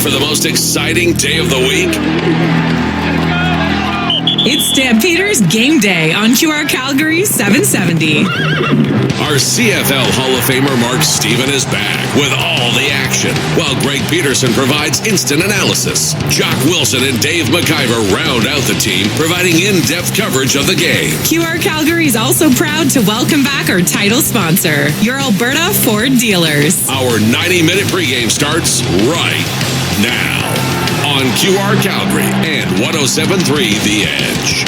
for the most exciting day of the week? It's Stampeders Game Day on QR Calgary 770. Our CFL Hall of Famer Mark Steven is back with all the action, while Greg Peterson provides instant analysis. Jock Wilson and Dave McIver round out the team, providing in-depth coverage of the game. QR Calgary is also proud to welcome back our title sponsor, your Alberta Ford dealers. Our 90-minute pregame starts right now on QR Calgary and 107.3 The Edge.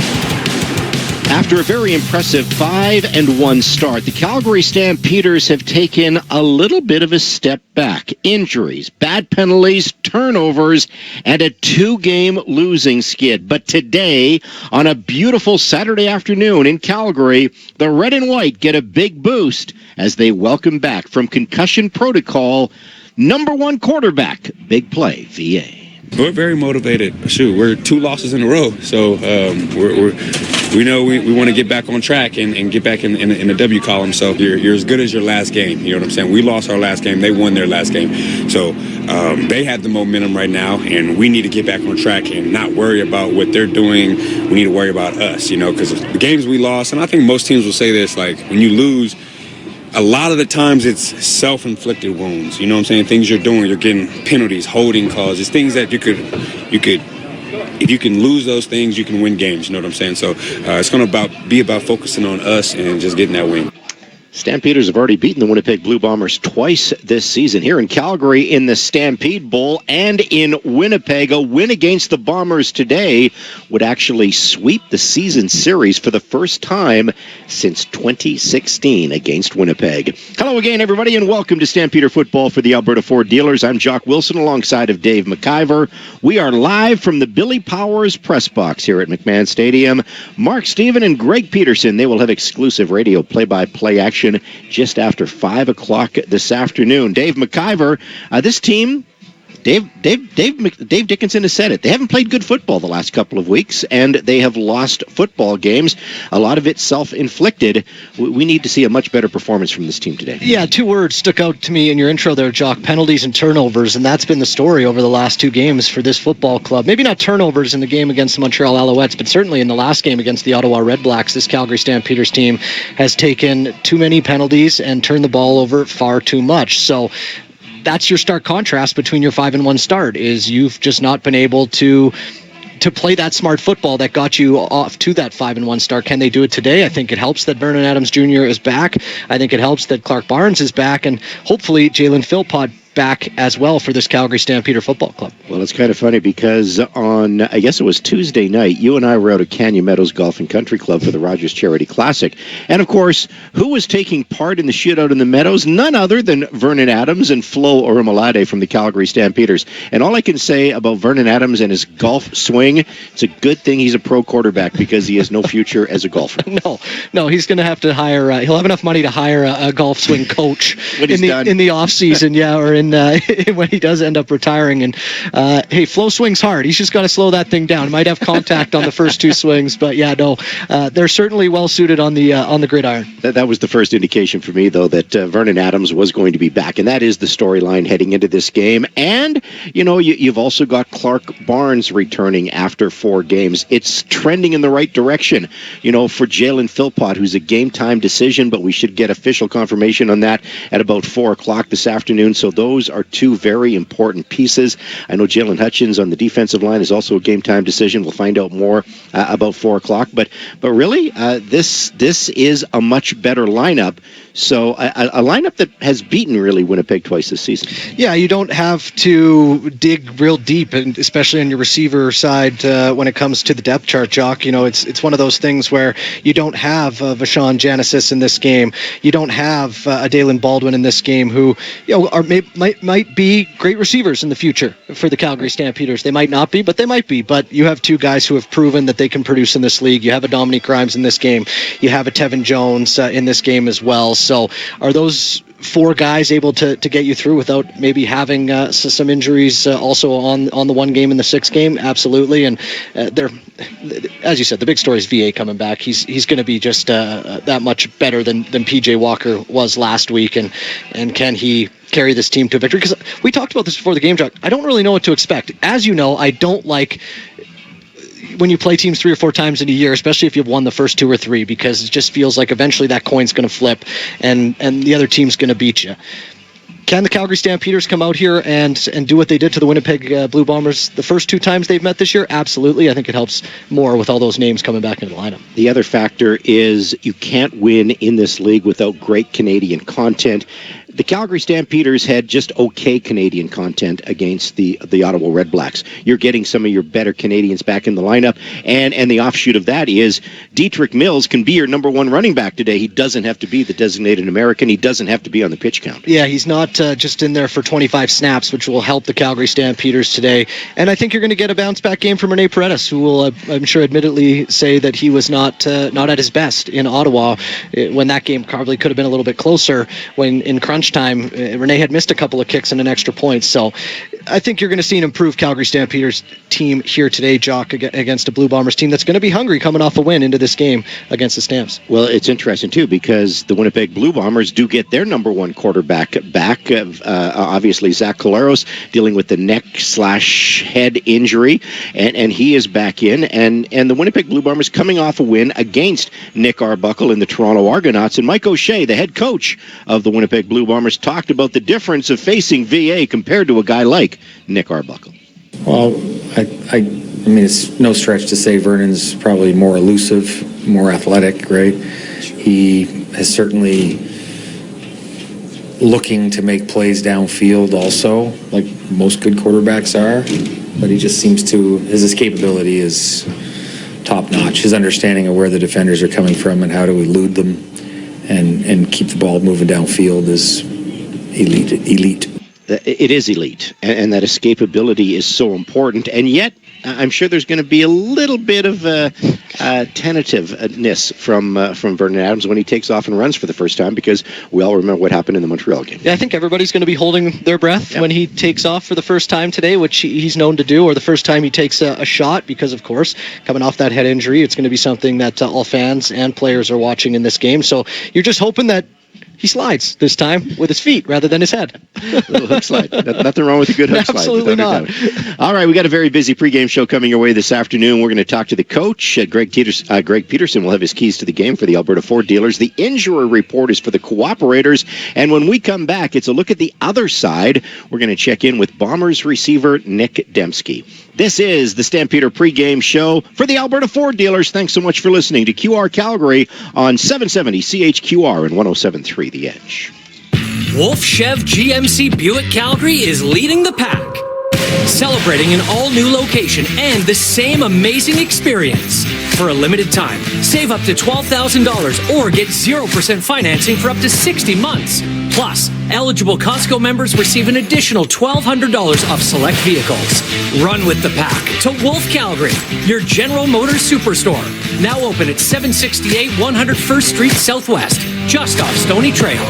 After a very impressive 5-1 start, the Calgary Stampeders have taken a little bit of a step back. Injuries, bad penalties, turnovers, and a 2-game losing skid. But today, on a beautiful Saturday afternoon in Calgary, the red and white get a big boost as they welcome back from concussion protocol number 1 quarterback, Big Play VA. We're very motivated. Shoot, we're 2 losses in a row, so we know we want to get back on track and get back in the W column. So you're as good as your last game. You know what I'm saying? We lost our last game. They won their last game. So they have the momentum right now, and we need to get back on track and not worry about what they're doing. We need to worry about us, because the games we lost, and I think most teams will say this, like when you lose, a lot of the times it's self-inflicted wounds. You know what I'm saying? Things you're doing, you're getting penalties, holding calls. It's things that you could, if you can lose those things, you can win games. You know what I'm saying? So it's going to be about focusing on us and just getting that win. Stampeders have already beaten the Winnipeg Blue Bombers twice this season. Here in Calgary in the Stampede Bowl and in Winnipeg, a win against the Bombers today would actually sweep the season series for the first time since 2016 against Winnipeg. Hello again, everybody, and welcome to Stampeder Football for the Alberta Ford Dealers. I'm Jock Wilson alongside of Dave McIver. We are live from the Billy Powers press box here at McMahon Stadium. Mark Steven and Greg Peterson, they will have exclusive radio play-by-play action just after 5 o'clock this afternoon. Dave McIver, this team, Dave Dickinson has said it. They haven't played good football the last couple of weeks, and they have lost football games. A lot of it self-inflicted. We need to see a much better performance from this team today. Yeah, 2 words stuck out to me in your intro there, Jock: penalties and turnovers, and that's been the story over the last 2 games for this football club. Maybe not turnovers in the game against the Montreal Alouettes, but certainly in the last game against the Ottawa Red Blacks, this Calgary Stampeders team has taken too many penalties and turned the ball over far too much. So that's your stark contrast between your 5-1 start, is you've just not been able to play that smart football that got you off to that 5-1 start. Can they do it today? I think it helps that Vernon Adams Jr. is back. I think it helps that Clark Barnes is back, and hopefully Jalen Philpott back as well for this Calgary Stampeder Football Club. Well, it's kind of funny because on, I guess it was Tuesday night, you and I were out at Canyon Meadows Golf and Country Club for the Rogers Charity Classic. And, of course, who was taking part in the shootout in the Meadows? None other than Vernon Adams and Flo Orimalade from the Calgary Stampeders. And all I can say about Vernon Adams and his golf swing, it's a good thing he's a pro quarterback because he has no future as a golfer. No, he's going to have to hire, he'll have enough money to hire a golf swing coach in the off season, or in when he does end up retiring. And hey, Flo swings hard. He's just got to slow that thing down. Might have contact on the first 2 swings, but they're certainly well suited on the gridiron. That was the first indication for me, though, that Vernon Adams was going to be back, and that is the storyline heading into this game. And you've also got Clark Barnes returning after 4 games. It's trending in the right direction, for Jalen Philpott, who's a game time decision, but we should get official confirmation on that at about 4 o'clock this afternoon. So those are 2 very important pieces. I know Jalen Hutchins on the defensive line is also a game-time decision. We'll find out more about 4 o'clock. But really, this is a much better lineup. So a lineup that has beaten really Winnipeg twice this season. Yeah, you don't have to dig real deep, and especially on your receiver side when it comes to the depth chart, Jock. It's one of those things where you don't have Vashon Janesis in this game. You don't have a Dalen Baldwin in this game, who might be great receivers in the future for the Calgary Stampeders. They might not be, but they might be. But you have 2 guys who have proven that they can produce in this league. You have a Dominique Grimes in this game. You have a Tevin Jones in this game as well. So are those 4 guys able to get you through without maybe having some injuries also on the 1 game in the 6th game? Absolutely. And they're, as you said, the big story is VA coming back. He's going to be just that much better than PJ Walker was last week. And can he carry this team to a victory. Because we talked about this before the game, Jock. I don't really know what to expect. As you know, I don't like when you play teams 3 or 4 times in a year, especially if you've won the first 2 or 3, because it just feels like eventually that coin's going to flip and the other team's going to beat you. Can the Calgary Stampeders come out here and do what they did to the Winnipeg Blue Bombers the first 2 times they've met this year? Absolutely. I think it helps more with all those names coming back into the lineup. The other factor is you can't win in this league without great Canadian content. The Calgary Stampeders had just okay Canadian content against the Ottawa Red Blacks. You're getting some of your better Canadians back in the lineup, and the offshoot of that is Dietrich Mills can be your number 1 running back today. He doesn't have to be the designated American. He doesn't have to be on the pitch count. Yeah, he's not just in there for 25 snaps, which will help the Calgary Stampeders today. And I think you're going to get a bounce-back game from Rene Paredes, who will, I'm sure, admittedly say that he was not at his best in Ottawa when that game probably could have been a little bit closer when in crunch time Rene had missed a couple of kicks and an extra point. So I think you're going to see an improved Calgary Stampeders team here today, Jock, against a Blue Bombers team that's going to be hungry coming off a win into this game against the Stamps. Well, it's interesting, too, because the Winnipeg Blue Bombers do get their number 1 quarterback back. Obviously, Zach Collaros dealing with the neck/head injury, and he is back in. And the Winnipeg Blue Bombers coming off a win against Nick Arbuckle in the Toronto Argonauts. And Mike O'Shea, the head coach of the Winnipeg Blue Bombers, talked about the difference of facing VA compared to a guy like Nick Arbuckle. Well, I mean, it's no stretch to say Vernon's probably more elusive, more athletic, right? He has certainly looking to make plays downfield also, like most good quarterbacks are, but he just seems to, his capability is top-notch. His understanding of where the defenders are coming from and how to elude them and keep the ball moving downfield is elite. It is elite, and that escapability is so important. And yet, I'm sure there's going to be a little bit of tentativeness from Vernon Adams when he takes off and runs for the first time, because we all remember what happened in the Montreal game. Yeah, I think everybody's going to be holding their breath when he takes off for the first time today, which he's known to do, or the first time he takes a shot, because, of course, coming off that head injury, it's going to be something that all fans and players are watching in this game. So you're just hoping that he slides this time with his feet rather than his head. A little hook slide. Nothing wrong with a good hook slide. Absolutely not. All right, we got a very busy pregame show coming your way this afternoon. We're going to talk to the coach, Greg Peterson. Will have his keys to the game for the Alberta Ford dealers. The injury report is for the Cooperators. And when we come back, it's a look at the other side. We're going to check in with Bombers receiver Nick Dembski. This is the Stampeder pregame show for the Alberta Ford dealers. Thanks so much for listening to QR Calgary on 770 CHQR and 107.3 The Edge. Wolf Chev GMC Buick Calgary is leading the pack, celebrating an all-new location and the same amazing experience. For a limited time, save up to $12,000 or get 0% financing for up to 60 months. Plus, eligible Costco members receive an additional $1,200 off select vehicles. Run with the pack to Wolf Calgary, your General Motors superstore. Now open at 768 101st Street Southwest, just off Stony Trail.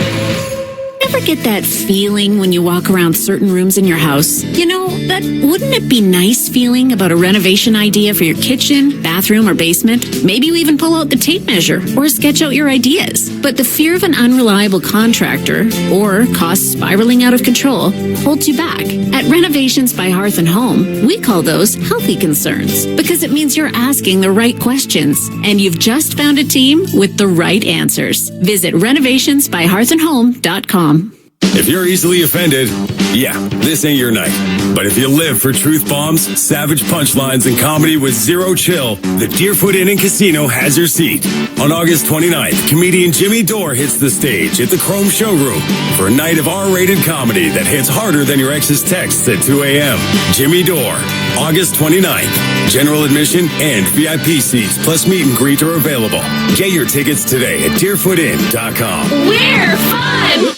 Ever get that feeling when you walk around certain rooms in your house? You know, that wouldn't it be nice feeling about a renovation idea for your kitchen, bathroom, or basement? Maybe you even pull out the tape measure or sketch out your ideas. But the fear of an unreliable contractor or costs spiraling out of control holds you back. At Renovations by Hearth and Home, we call those healthy concerns because it means you're asking the right questions and you've just found a team with the right answers. Visit renovationsbyhearthandhome.com. If you're easily offended, yeah, this ain't your night. But if you live for truth bombs, savage punchlines, and comedy with zero chill, the Deerfoot Inn & Casino has your seat. On August 29th, comedian Jimmy Dore hits the stage at the Chrome Showroom for a night of R-rated comedy that hits harder than your ex's texts at 2 a.m. Jimmy Dore, August 29th. General admission and VIP seats plus meet and greet are available. Get your tickets today at deerfootinn.com. We're fun!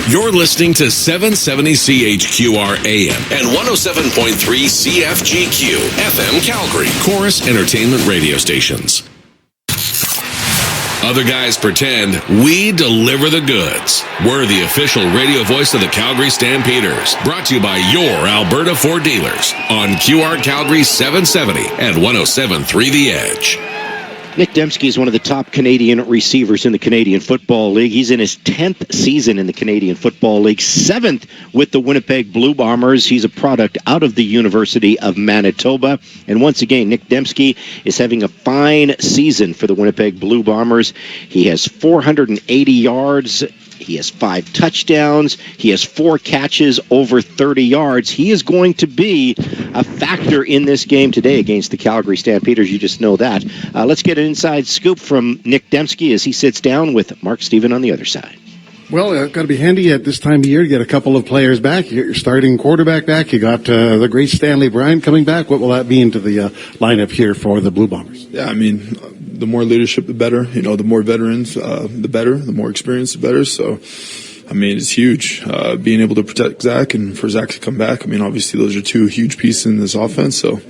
You're listening to 770 CHQR AM and 107.3 CFGQ FM Calgary, Chorus Entertainment Radio Stations. Other guys pretend, we deliver the goods. We're the official radio voice of the Calgary Stampeders, brought to you by your Alberta Ford dealers on QR Calgary 770 and 107.3 The Edge. Nick Dembski is one of the top Canadian receivers in the Canadian Football League. He's in his 10th season in the Canadian Football League, 7th with the Winnipeg Blue Bombers. He's a product out of the University of Manitoba. And once again, Nick Dembski is having a fine season for the Winnipeg Blue Bombers. He has 480 yards. He has 5 touchdowns. He has 4 catches over 30 yards. He is going to be a factor in this game today against the Calgary Stampeders. You just know that. Let's get an inside scoop from Nick Dembski as he sits down with Mark Steven on the other side. Well, it's got to be handy at this time of year to get a couple of players back. You got your starting quarterback back. You got the great Stanley Bryant coming back. What will that mean to the lineup here for the Blue Bombers? Yeah, I mean, the more leadership, the better. You know, the more veterans, the better. The more experience, the better. So, I mean, it's huge. Being able to protect Zach and for Zach to come back. I mean, obviously those are 2 huge pieces in this offense. So,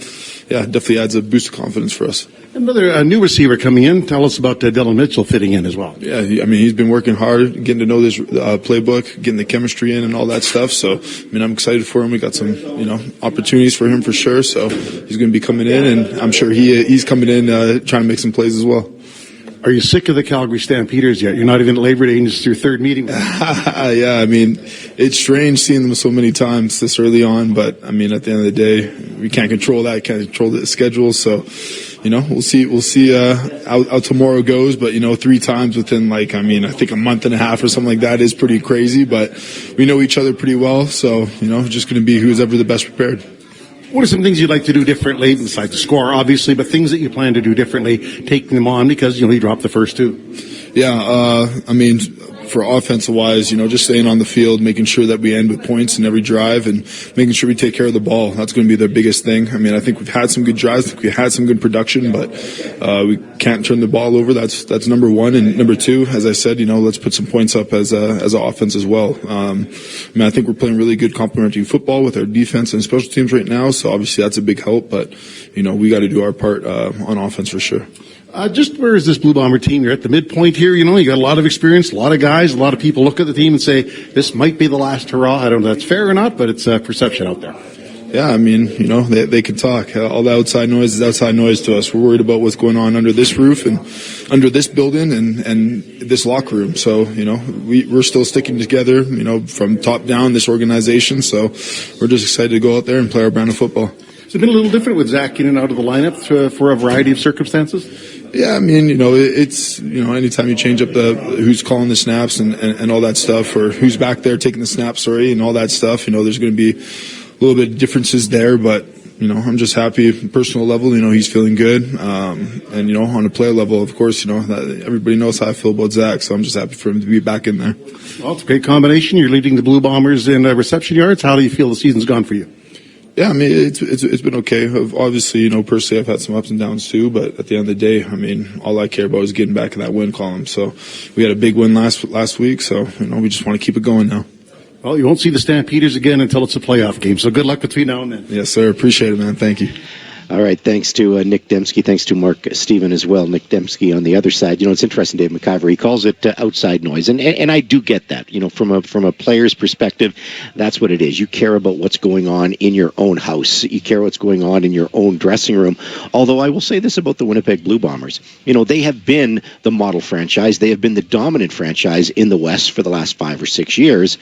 yeah, it definitely adds a boost of confidence for us. Another new receiver coming in. Tell us about Dylan Mitchell fitting in as well. Yeah, I mean, he's been working hard, getting to know this playbook, getting the chemistry in and all that stuff. So, I mean, I'm excited for him. We got some, opportunities for him for sure. So he's going to be coming in, and I'm sure he's coming in trying to make some plays as well. Are you sick of the Calgary Stampeders yet? You're not even at Labor Day, and it's your 3rd meeting. Yeah, I mean, it's strange seeing them so many times this early on, but I mean, at the end of the day, we can't control that. Can't control the schedule, so we'll see how tomorrow goes. But 3 times within I think a month and a half or something like that is pretty crazy. But we know each other pretty well, so just going to be who's ever the best prepared. What are some things you'd like to do differently, besides the score, obviously, but things that you plan to do differently, taking them on because, you dropped the first 2? Yeah, I mean, for offensive-wise, just staying on the field, making sure that we end with points in every drive and making sure we take care of the ball. That's going to be the biggest thing. I mean, I think we've had some good drives. I think we had some good production, but we can't turn the ball over. That's number 1. And number 2, as I said, let's put some points up as an offense as well. I mean, I think we're playing really good complementary football with our defense and special teams right now, so obviously that's a big help, but, we got to do our part on offense for sure. Just where is this Blue Bomber team? You're at the midpoint here. You got a lot of experience, a lot of guys, a lot of people look at the team and say, this might be the last hurrah. I don't know if that's fair or not, but it's a perception out there. Yeah, I mean, they can talk. All the outside noise is outside noise to us. We're worried about what's going on under this roof and under this building and this locker room. So, we're still sticking together, from top down, this organization. So we're just excited to go out there and play our brand of football. Has it been a little different with Zach in and out of the lineup for a variety of circumstances? Yeah, I mean, it's, anytime you change up who's calling the snaps and all that stuff, or who's back there taking the snaps, and all that stuff, there's going to be a little bit of differences there, but, I'm just happy personal level, he's feeling good. And, on a player level, of course, everybody knows how I feel about Zach, so I'm just happy for him to be back in there. Well, it's a great combination. You're leading the Blue Bombers in reception yards. How do you feel the season's gone for you? Yeah, I mean, it's been okay. Obviously, personally, I've had some ups and downs too, but at the end of the day, I mean, all I care about is getting back in that win column. So we had a big win last week, so, we just want to keep it going now. Well, you won't see the Stampeders again until it's a playoff game, so good luck between now and then. Yes, sir. Appreciate it, man. Thank you. All right, thanks to Nick Dembski. Thanks to Mark Steven as well. Nick Dembski on the other side. It's interesting, Dave McIver, he calls it outside noise. And I do get that. From a player's perspective, that's what it is. You care about what's going on in your own house. You care what's going on in your own dressing room. Although I will say this about the Winnipeg Blue Bombers. They have been the model franchise. They have been the dominant franchise in the West for the last 5 or 6 years.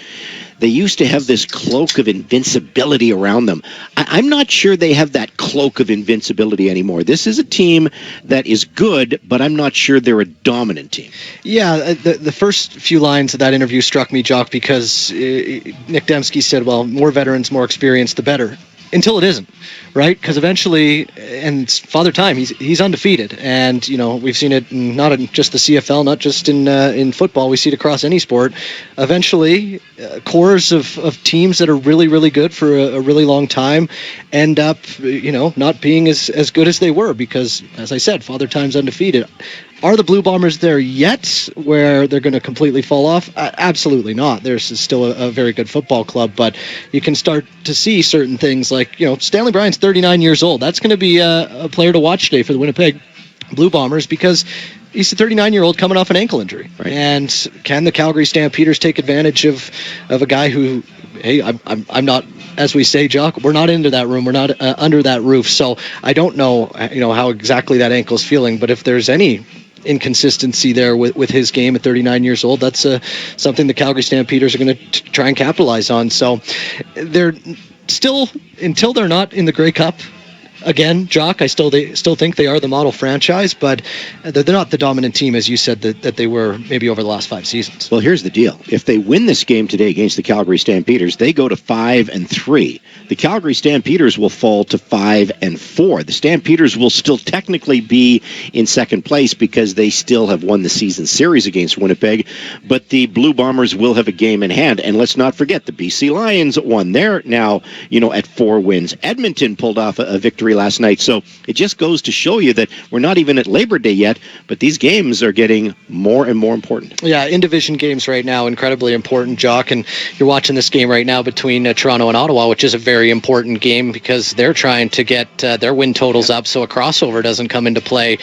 They used to have this cloak of invincibility around them. I'm not sure they have that cloak of invincibility anymore. This is a team that is good, but I'm not sure they're a dominant team. Yeah, the first few lines of that interview struck me, Jock, because Nick Dembski said, well, more veterans, more experience, the better. Until it isn't, right? Because eventually, and Father Time, he's undefeated, and we've seen it not in just the CFL, not just in football. We see it across any sport. Eventually, cores of teams that are really, really good for a really long time end up, not being as good as they were because, as I said, Father Time's undefeated. Are the Blue Bombers there yet where they're going to completely fall off? Absolutely not. There's still a very good football club, but you can start to see certain things like, Stanley Bryant's 39 years old. That's going to be a player to watch today for the Winnipeg Blue Bombers because he's a 39-year-old coming off an ankle injury. Right. And can the Calgary Stampeders take advantage of a guy who, hey, I'm not as we say, Jock, we're not into that room. We're not under that roof. So I don't know, how exactly that ankle's feeling. But if there's any inconsistency there with his game at 39 years old, that's something the Calgary Stampeders are going to try and capitalize on. So they're still, until they're not in the Grey Cup, again, Jock, I still think they are the model franchise, but they're not the dominant team, as you said, that they were maybe over the last 5 seasons. Well, here's the deal. If they win this game today against the Calgary Stampeders, they go to 5-3. The Calgary Stampeders will fall to 5-4. The Stampeders will still technically be in second place because they still have won the season series against Winnipeg, but the Blue Bombers will have a game in hand. And let's not forget, the BC Lions won. They're now, at 4 wins. Edmonton pulled off a victory last night. So it just goes to show you that we're not even at Labor Day yet, but these games are getting more and more important. Yeah, in-division games right now, incredibly important, Jock. And you're watching this game right now between Toronto and Ottawa, which is a very important game because they're trying to get their win totals up so a crossover doesn't come into play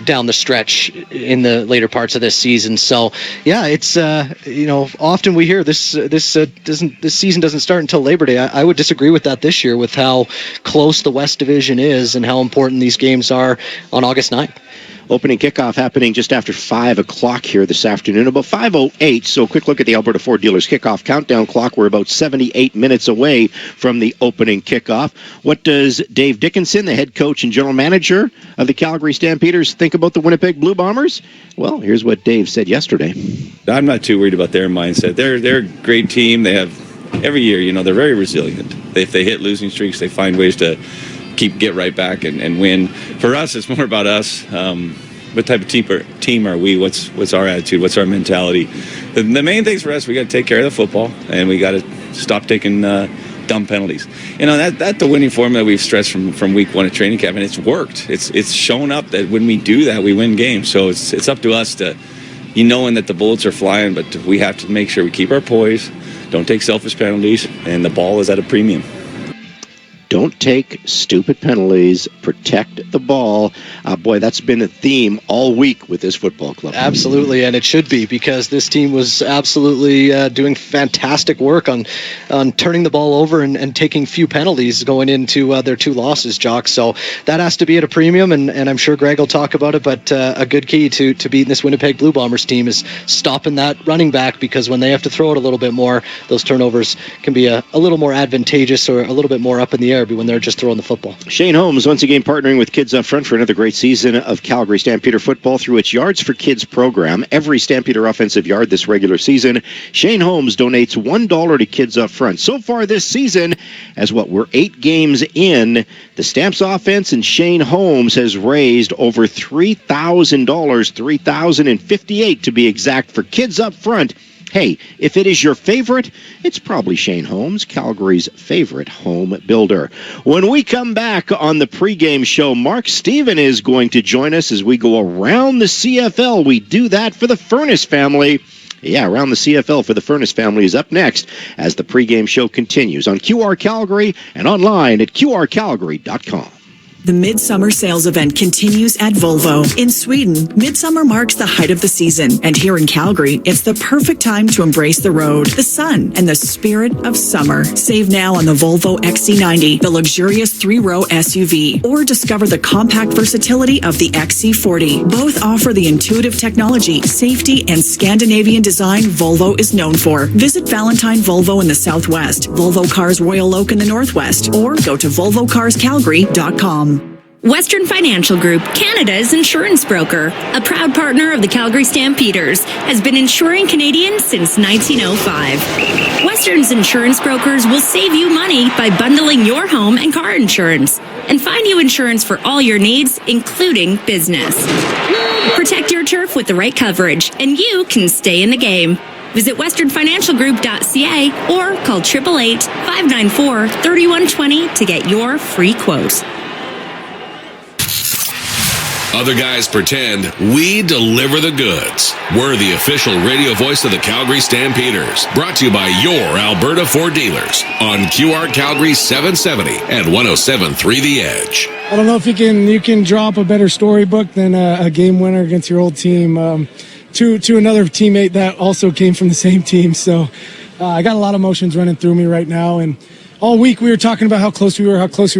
down the stretch in the later parts of this season. So, yeah, it's, often we hear this season doesn't start until Labor Day. I would disagree with that this year with how close the West Division is and how important these games are on August 9th. Opening kickoff happening just after 5 o'clock here this afternoon, about 5:08. So a quick look at the Alberta Ford Dealers kickoff countdown clock. We're about 78 minutes away from the opening kickoff. What does Dave Dickinson, the head coach and general manager of the Calgary Stampeders, think about the Winnipeg Blue Bombers? Well, here's what Dave said yesterday. I'm not too worried about their mindset. They're a great team. They have every year, they're very resilient. If they hit losing streaks, they find ways to get right back and win. For us, it's more about us. What type of team are we? What's our attitude? What's our mentality? The main things for us, we got to take care of the football, and we got to stop taking dumb penalties. That's the winning formula we've stressed from week 1 of training camp, and it's worked. It's shown up that when we do that, we win games. So it's up to us to, knowing that the bullets are flying, but we have to make sure we keep our poise, don't take selfish penalties, and the ball is at a premium. Don't take stupid penalties. Protect the ball. Boy, that's been a theme all week with this football club. Absolutely, and it should be, because this team was absolutely doing fantastic work on turning the ball over and taking few penalties going into their 2 losses, Jock. So that has to be at a premium, and I'm sure Greg will talk about it, but a good key to beating this Winnipeg Blue Bombers team is stopping that running back, because when they have to throw it a little bit more, those turnovers can be a little more advantageous or a little bit more up in the air when they're just throwing the football. Shane Holmes once again partnering with Kids Up Front for another great season of Calgary Stampeder football through its Yards for Kids program. Every Stampeder offensive yard this regular season, Shane Holmes donates $1 to Kids Up Front. So far this season, as we're 8 games in, the Stamps offense and Shane Holmes has raised over $3,000, $3,058 to be exact, for Kids Up Front. Hey, if it is your favorite, it's probably Shane Holmes, Calgary's favorite home builder. When we come back on the pregame show, Mark Steven is going to join us as we go around the CFL. We do that for the Furnace family. Yeah, around the CFL for the Furnace family is up next as the pregame show continues on QR Calgary and online at qrcalgary.com. The Midsummer Sales Event continues at Volvo. In Sweden, Midsummer marks the height of the season. And here in Calgary, it's the perfect time to embrace the road, the sun, and the spirit of summer. Save now on the Volvo XC90, the luxurious 3-row SUV. Or discover the compact versatility of the XC40. Both offer the intuitive technology, safety, and Scandinavian design Volvo is known for. Visit Valentine Volvo in the Southwest, Volvo Cars Royal Oak in the Northwest, or go to volvocarscalgary.com. Western Financial Group, Canada's insurance broker, a proud partner of the Calgary Stampeders, has been insuring Canadians since 1905. Western's insurance brokers will save you money by bundling your home and car insurance and find you insurance for all your needs, including business. Protect your turf with the right coverage, and you can stay in the game. Visit westernfinancialgroup.ca or call 888-594-3120 to get your free quote. Other guys pretend, we deliver the goods. We're the official radio voice of the Calgary Stampeders. Brought to you by your Alberta Ford dealers on QR Calgary 770 and 107.3 The Edge. I don't know if you can drop a better storybook than a game winner against your old team. To another teammate that also came from the same team. So I got a lot of emotions running through me right now, and all week we were talking about how close we were,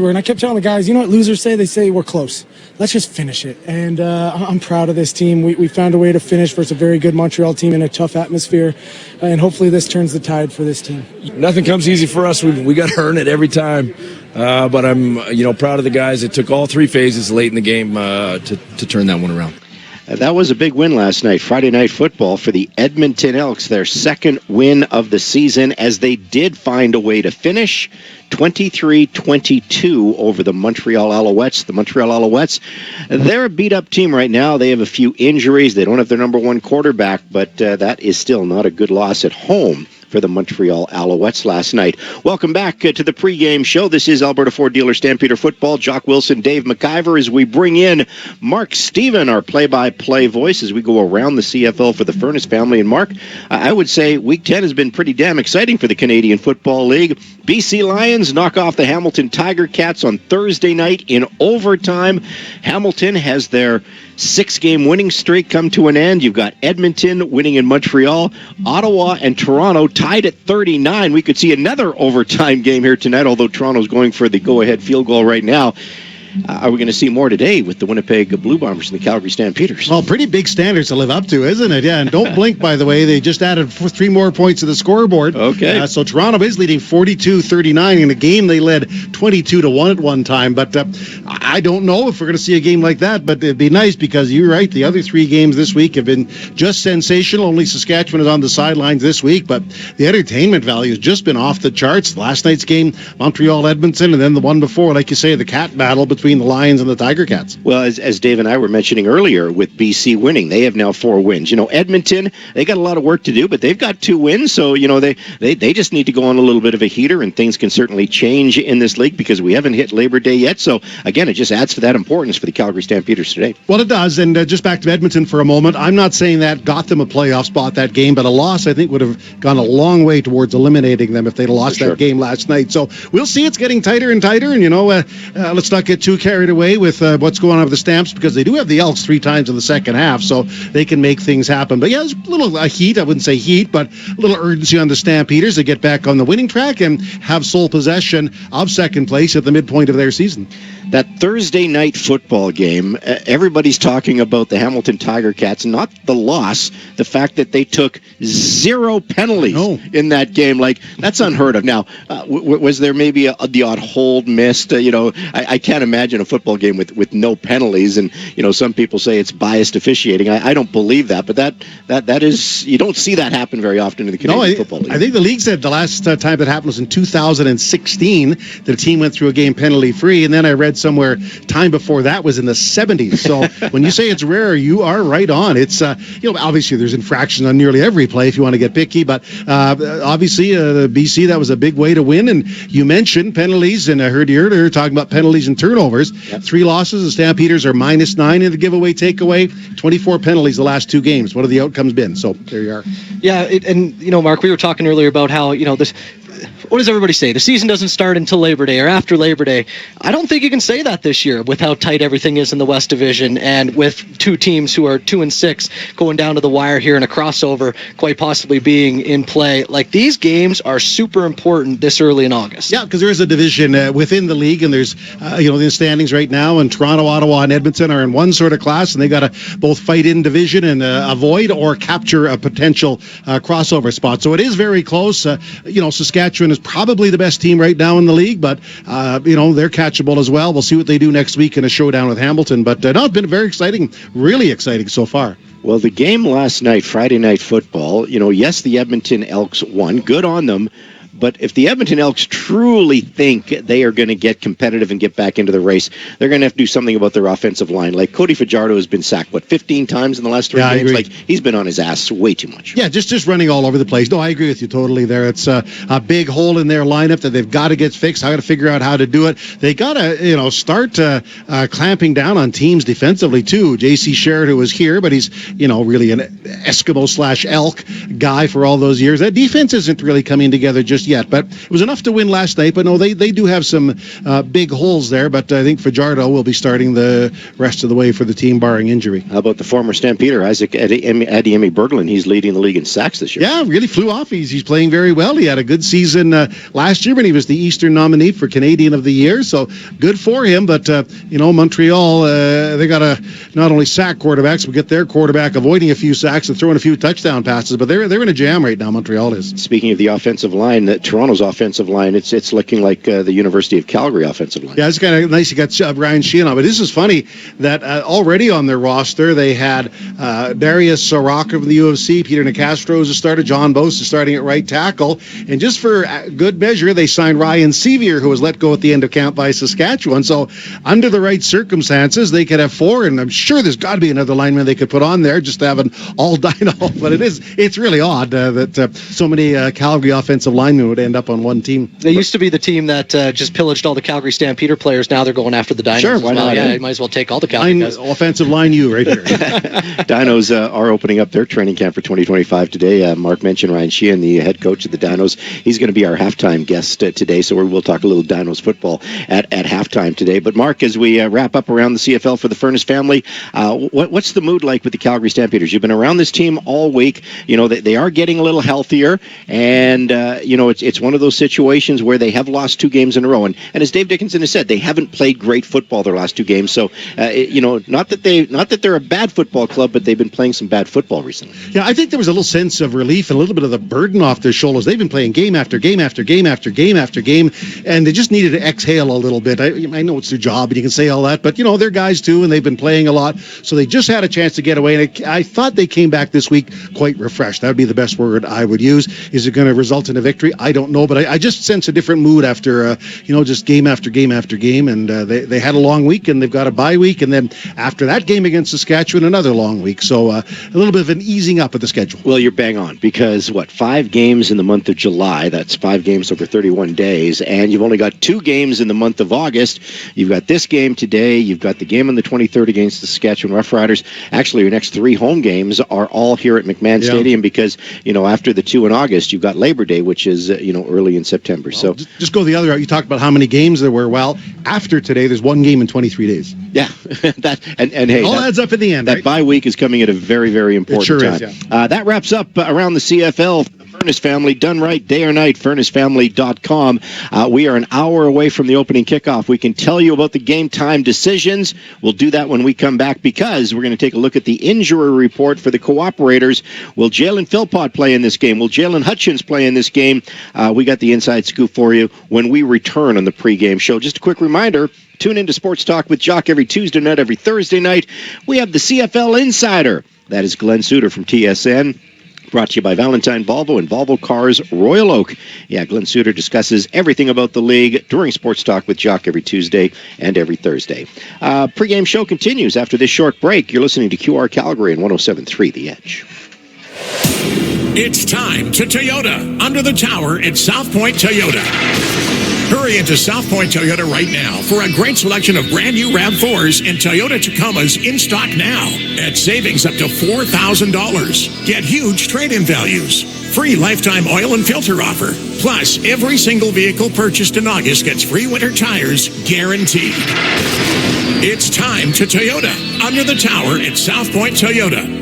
and I kept telling the guys, you know what losers say? They say we're close. Let's just finish it. And I'm proud of this team. We found a way to finish versus a very good Montreal team in a tough atmosphere, and hopefully this turns the tide for this team. Nothing comes easy for us. We got to earn it every time. But I'm proud of the guys. It took all three phases late in the game to turn that one around. That was a big win last night, Friday Night Football, for the Edmonton Elks, their second win of the season, as they did find a way to finish 23-22 over the Montreal Alouettes. The Montreal Alouettes, they're a beat-up team right now. They have a few injuries. They don't have their number one quarterback, but that is still not a good loss at home for the Montreal Alouettes last night. Welcome back to the pregame show. This is Alberta Ford Dealer Stampeder Football. Jock Wilson, Dave McIver, as we bring in Mark Stephen, our play-by-play voice, as we go around the CFL for the Furness family. And Mark, I would say Week 10 has been pretty damn exciting for the Canadian Football League. BC Lions knock off the Hamilton Tiger Cats on Thursday night in overtime. Hamilton has their 6-game winning streak come to an end. You've got Edmonton winning in Montreal. Ottawa and Toronto tied at 39. We could see another overtime game here tonight, although Toronto's going for the go-ahead field goal right now. Are we going to see more today with the Winnipeg Blue Bombers and the Calgary Stampeders? Well, pretty big standards to live up to, isn't it? Yeah, and don't blink, by the way. They just added 3 more points to the scoreboard. Okay. So Toronto is leading 42-39 in a game they led 22-1 at one time. But I don't know if we're going to see a game like that, but it'd be nice because you're right. The other 3 games this week have been just sensational. Only Saskatchewan is on the sidelines this week, but the entertainment value has just been off the charts. Last night's game, Montreal-Edmonton, and then the one before, like you say, the cat battle between the Lions and the Tiger Cats. Well, as Dave and I were mentioning earlier, with BC winning, they have now 4 wins. Edmonton, they got a lot of work to do, but they've got 2 wins, so, they just need to go on a little bit of a heater, and things can certainly change in this league because we haven't hit Labor Day yet. So, again, it just adds to that importance for the Calgary Stampeders today. Well, it does, and just back to Edmonton for a moment, I'm not saying that got them a playoff spot, that game, but a loss, I think, would have gone a long way towards eliminating them if they'd lost that game last night. So, we'll see. It's getting tighter and tighter, and, let's not get too carried away with what's going on with the Stamps, because they do have the Elks 3 times in the second half, so they can make things happen. But yeah, there's a little heat. I wouldn't say heat, but a little urgency on the Stampeders to get back on the winning track and have sole possession of second place at the midpoint of their season. That Thursday night football game, everybody's talking about the Hamilton Tiger Cats, not the loss, the fact that they took 0 penalties in that game. Like, that's unheard of. Now, was there maybe the odd hold missed? I can't imagine a football game with no penalties, and some people say it's biased officiating. I don't believe that, but that is, you don't see that happen very often in the Canadian Football League. I think the league said the last time that happened was in 2016. The team went through a game penalty free, and then I read somewhere time before that was in the 70s. So when you say it's rare, you are right on. It's obviously there's infractions on nearly every play if you want to get picky, but obviously BC, that was a big way to win. And you mentioned penalties, and I heard you earlier talking about penalties and turnovers. 3 losses. The Stampeders are -9 in the giveaway takeaway. 24 penalties the last 2 games. What have the outcomes been? So there you are. Yeah, Mark, we were talking earlier about how this. What does everybody say? The season doesn't start until Labor Day or after Labor Day. I don't think you can say that this year with how tight everything is in the West Division, and with 2 teams who are 2-6 going down to the wire here in a crossover quite possibly being in play. Like, these games are super important this early in August. Yeah, because there is a division within the league, and there's the standings right now, and Toronto, Ottawa, and Edmonton are in one sort of class, and they got to both fight in division and avoid or capture a potential crossover spot. So it is very close. Saskatchewan is probably the best team right now in the league, but they're catchable as well. We'll see what they do next week in a showdown with Hamilton. But it's been very exciting, really exciting so far. Well, the game last night, Friday Night Football, yes, the Edmonton Elks won. Good on them. But if the Edmonton Elks truly think they are going to get competitive and get back into the race, they're going to have to do something about their offensive line. Like, Cody Fajardo has been sacked, 15 times in the last 3 games? Like, he's been on his ass way too much. Yeah, just running all over the place. No, I agree with you totally there. It's a big hole in their lineup that they've got to get fixed. I got to figure out how to do it. They got to, start clamping down on teams defensively, too. J.C. Sherritt, who was here, but he's, really an Eskimo/elk guy for all those years. That defense isn't really coming together just yet. But it was enough to win last night. But no, they do have some big holes there. But I think Fajardo will be starting the rest of the way for the team, barring injury. How about the former Stampeder, Isaac Adiemi Berglund? He's leading the league in sacks this year. Yeah, really flew off. He's playing very well. He had a good season last year when he was the Eastern nominee for Canadian of the Year. So good for him. But, Montreal, they got to not only sack quarterbacks, but get their quarterback avoiding a few sacks and throwing a few touchdown passes. But they're in a jam right now, Montreal is. Speaking of the offensive line, Toronto's offensive line, it's looking like the University of Calgary offensive line. Yeah, it's kind of nice you got Ryan Sheehan on. But this is funny that already on their roster, they had Darius Soroka of the UFC, Peter Nicastro is a starter, John Bose is starting at right tackle. And just for good measure, they signed Ryan Sevier, who was let go at the end of camp by Saskatchewan. So under the right circumstances, they could have four, and I'm sure there's got to be another lineman they could put on there just to have an all-dino. But it's really odd that so many Calgary offensive linemen would end up on one team. They used to be the team that just pillaged all the Calgary Stampeder players. Now they're going after the Dinos. Sure, why not? Yeah, you might as well take all the Calgary guys. Offensive line you right here. Dinos are opening up their training camp for 2025 today. Mark mentioned Ryan Sheehan, the head coach of the Dinos. He's going to be our halftime guest today, so we'll talk a little Dinos football at halftime today. But Mark, as we wrap up around the CFL for the Furness family, what's the mood like with the Calgary Stampeders? You've been around this team all week. They are getting a little healthier, and it's one of those situations where they have lost 2 games in a row. And as Dave Dickinson has said, they haven't played great football their last 2 games. So not that they're a bad football club, but they've been playing some bad football recently. Yeah, I think there was a little sense of relief and a little bit of the burden off their shoulders. They've been playing game after game after game after game after game, and they just needed to exhale a little bit. I know it's their job, and you can say all that, but they're guys too, and they've been playing a lot, so they just had a chance to get away. And I thought they came back this week quite refreshed. That would be the best word I would use. Is it going to result in a victory? I don't know, but I just sense a different mood after just game after game after game, and they had a long week, and they've got a bye week, and then after that game against Saskatchewan, another long week. So a little bit of an easing up of the schedule. Well, you're bang on, because 5 games in the month of July, that's 5 games over 31 days, and you've only got 2 games in the month of August. You've got this game today, you've got the game on the 23rd against the Saskatchewan Roughriders. Actually, your next 3 home games are all here at McMahon Stadium, because after the 2 in August, you've got Labor Day, which is early in September. Well, so just go the other route. You talked about how many games there were. Well, after today, there's 1 game in 23 days. Yeah, and hey, all adds up in the end. That bye week is coming at a very, very important time. Is, yeah. That wraps up around the CFL. Furness Family, done right day or night, furnessfamily.com. We are an hour away from the opening kickoff. We can tell you about the game time decisions. We'll do that when we come back, because we're going to take a look at the injury report for the Cooperators. Will Jalen Philpott play in this game? Will Jalen Hutchins play in this game? We got the inside scoop for you when we return on the pregame show. Just a quick reminder, tune into Sports Talk with Jock every Tuesday night, every Thursday night. We have the CFL Insider. That is Glenn Suter from TSN. Brought to you by Valentine Volvo and Volvo Cars Royal Oak. Yeah, Glenn Suter discusses everything about the league during Sports Talk with Jock every Tuesday and every Thursday. Pre-game show continues after this short break. You're listening to QR Calgary and 107.3 The Edge. It's time to Toyota. Under the tower at South Point Toyota. Hurry into South Point Toyota right now for a great selection of brand new RAV4s and Toyota Tacomas in stock now at savings up to $4,000. Get huge trade-in values. Free lifetime oil and filter offer. Plus, every single vehicle purchased in August gets free winter tires guaranteed. It's time to Toyota. Under the tower at South Point Toyota.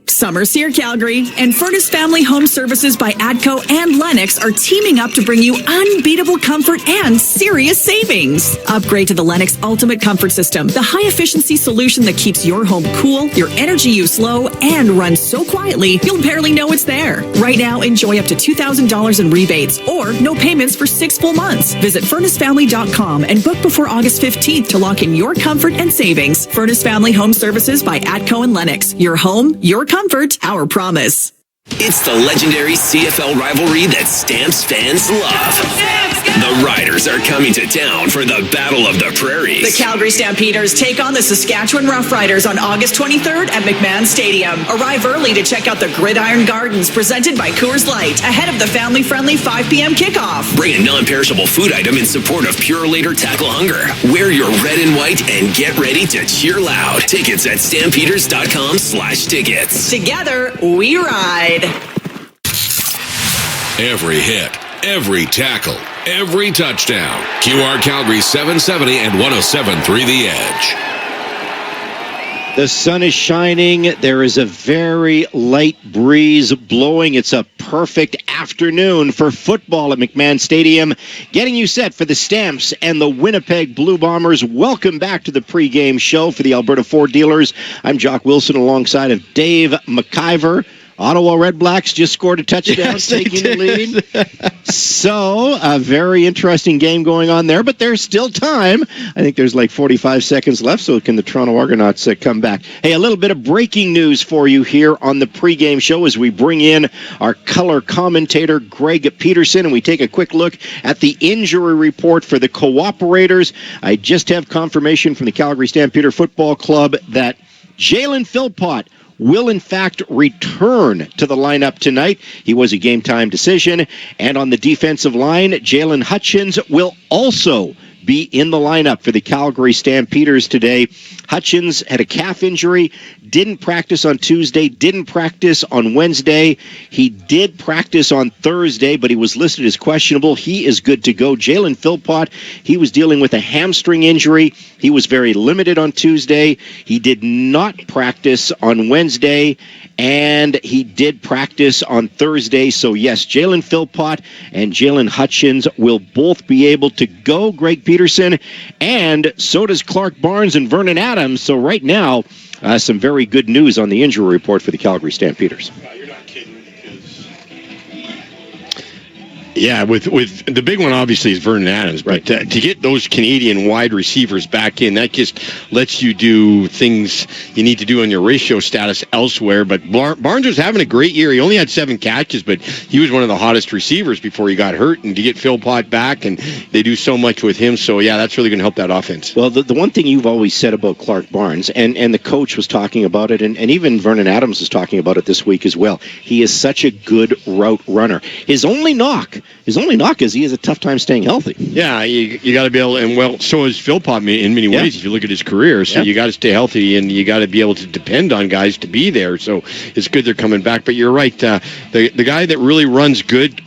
Summer's here, Calgary, and Furness Family Home Services by ATCO and Lennox are teaming up to bring you unbeatable comfort and serious savings. Upgrade to the Lennox Ultimate Comfort System, the high-efficiency solution that keeps your home cool, your energy use low, and runs so quietly you'll barely know it's there. Right now, enjoy up to $2,000 in rebates or no payments for 6 full months. Visit FurnaceFamily.com and book before August 15th to lock in your comfort and savings. Furness Family Home Services by ATCO and Lennox. Your home, your comfort, our promise. It's the legendary CFL rivalry that Stamps fans love. The Riders are coming to town for the Battle of the Prairies. The Calgary Stampeders take on the Saskatchewan Roughriders on August 23rd at McMahon Stadium. Arrive early to check out the Gridiron Gardens presented by Coors Light ahead of the family-friendly 5 p.m. kickoff. Bring a non-perishable food item in support of Pure Later Tackle Hunger. Wear your red and white and get ready to cheer loud. Tickets at stampeders.com/tickets. Together, we ride. Every hit, every tackle, every touchdown. QR Calgary 770 and 107.3 The Edge. The sun is shining. There is a very light breeze blowing. It's a perfect afternoon for football at McMahon Stadium. Getting you set for the Stamps and the Winnipeg Blue Bombers. Welcome back to the pregame show for the Alberta Ford dealers. I'm Jock Wilson alongside of Dave McIver. Ottawa Redblacks just scored a touchdown, taking the lead. So, a very interesting game going on there, but there's still time. I think there's like 45 seconds left, so can the Toronto Argonauts come back. Hey, a little bit of breaking news for you here on the pregame show as we bring in our color commentator, Greg Peterson, and we take a quick look at the injury report for the Cooperators. I just have confirmation from the Calgary Stampeder Football Club that Jalen Philpott will in fact return to the lineup tonight. He was a game-time decision. And on the defensive line, Jalen Hutchins will also be in the lineup for the Calgary Stampeders today. Hutchins had a calf injury, didn't practice on Tuesday, didn't practice on Wednesday. He did practice on Thursday, but he was listed as questionable. He is good to go. Jalen Philpott, he was dealing with a hamstring injury. He was very limited on Tuesday. He did not practice on Wednesday, and he did practice on Thursday. So, yes, Jalen Philpott and Jalen Hutchins will both be able to go. Greg Peterson, and so does Clark Barnes and Vernon Adams. So right now, some very good news on the injury report for the Calgary Stampeders. Yeah, with the big one obviously is Vernon Adams, but to get those Canadian wide receivers back in, that just lets you do things you need to do on your ratio status elsewhere. But Barnes was having a great year. He only had 7 catches, but he was one of the hottest receivers before he got hurt. And to get Philpott back, and they do so much with him, so yeah, that's really going to help that offense. Well, the one thing you've always said about Clark Barnes, and the coach was talking about it, and even Vernon Adams was talking about it this week as well. He is such a good route runner. His only knock is he has a tough time staying healthy. Yeah, you got to be able, and well, so is Philpott in many ways if you look at his career. So you got to stay healthy, and you got to be able to depend on guys to be there. So it's good they're coming back. But you're right, the guy that really runs good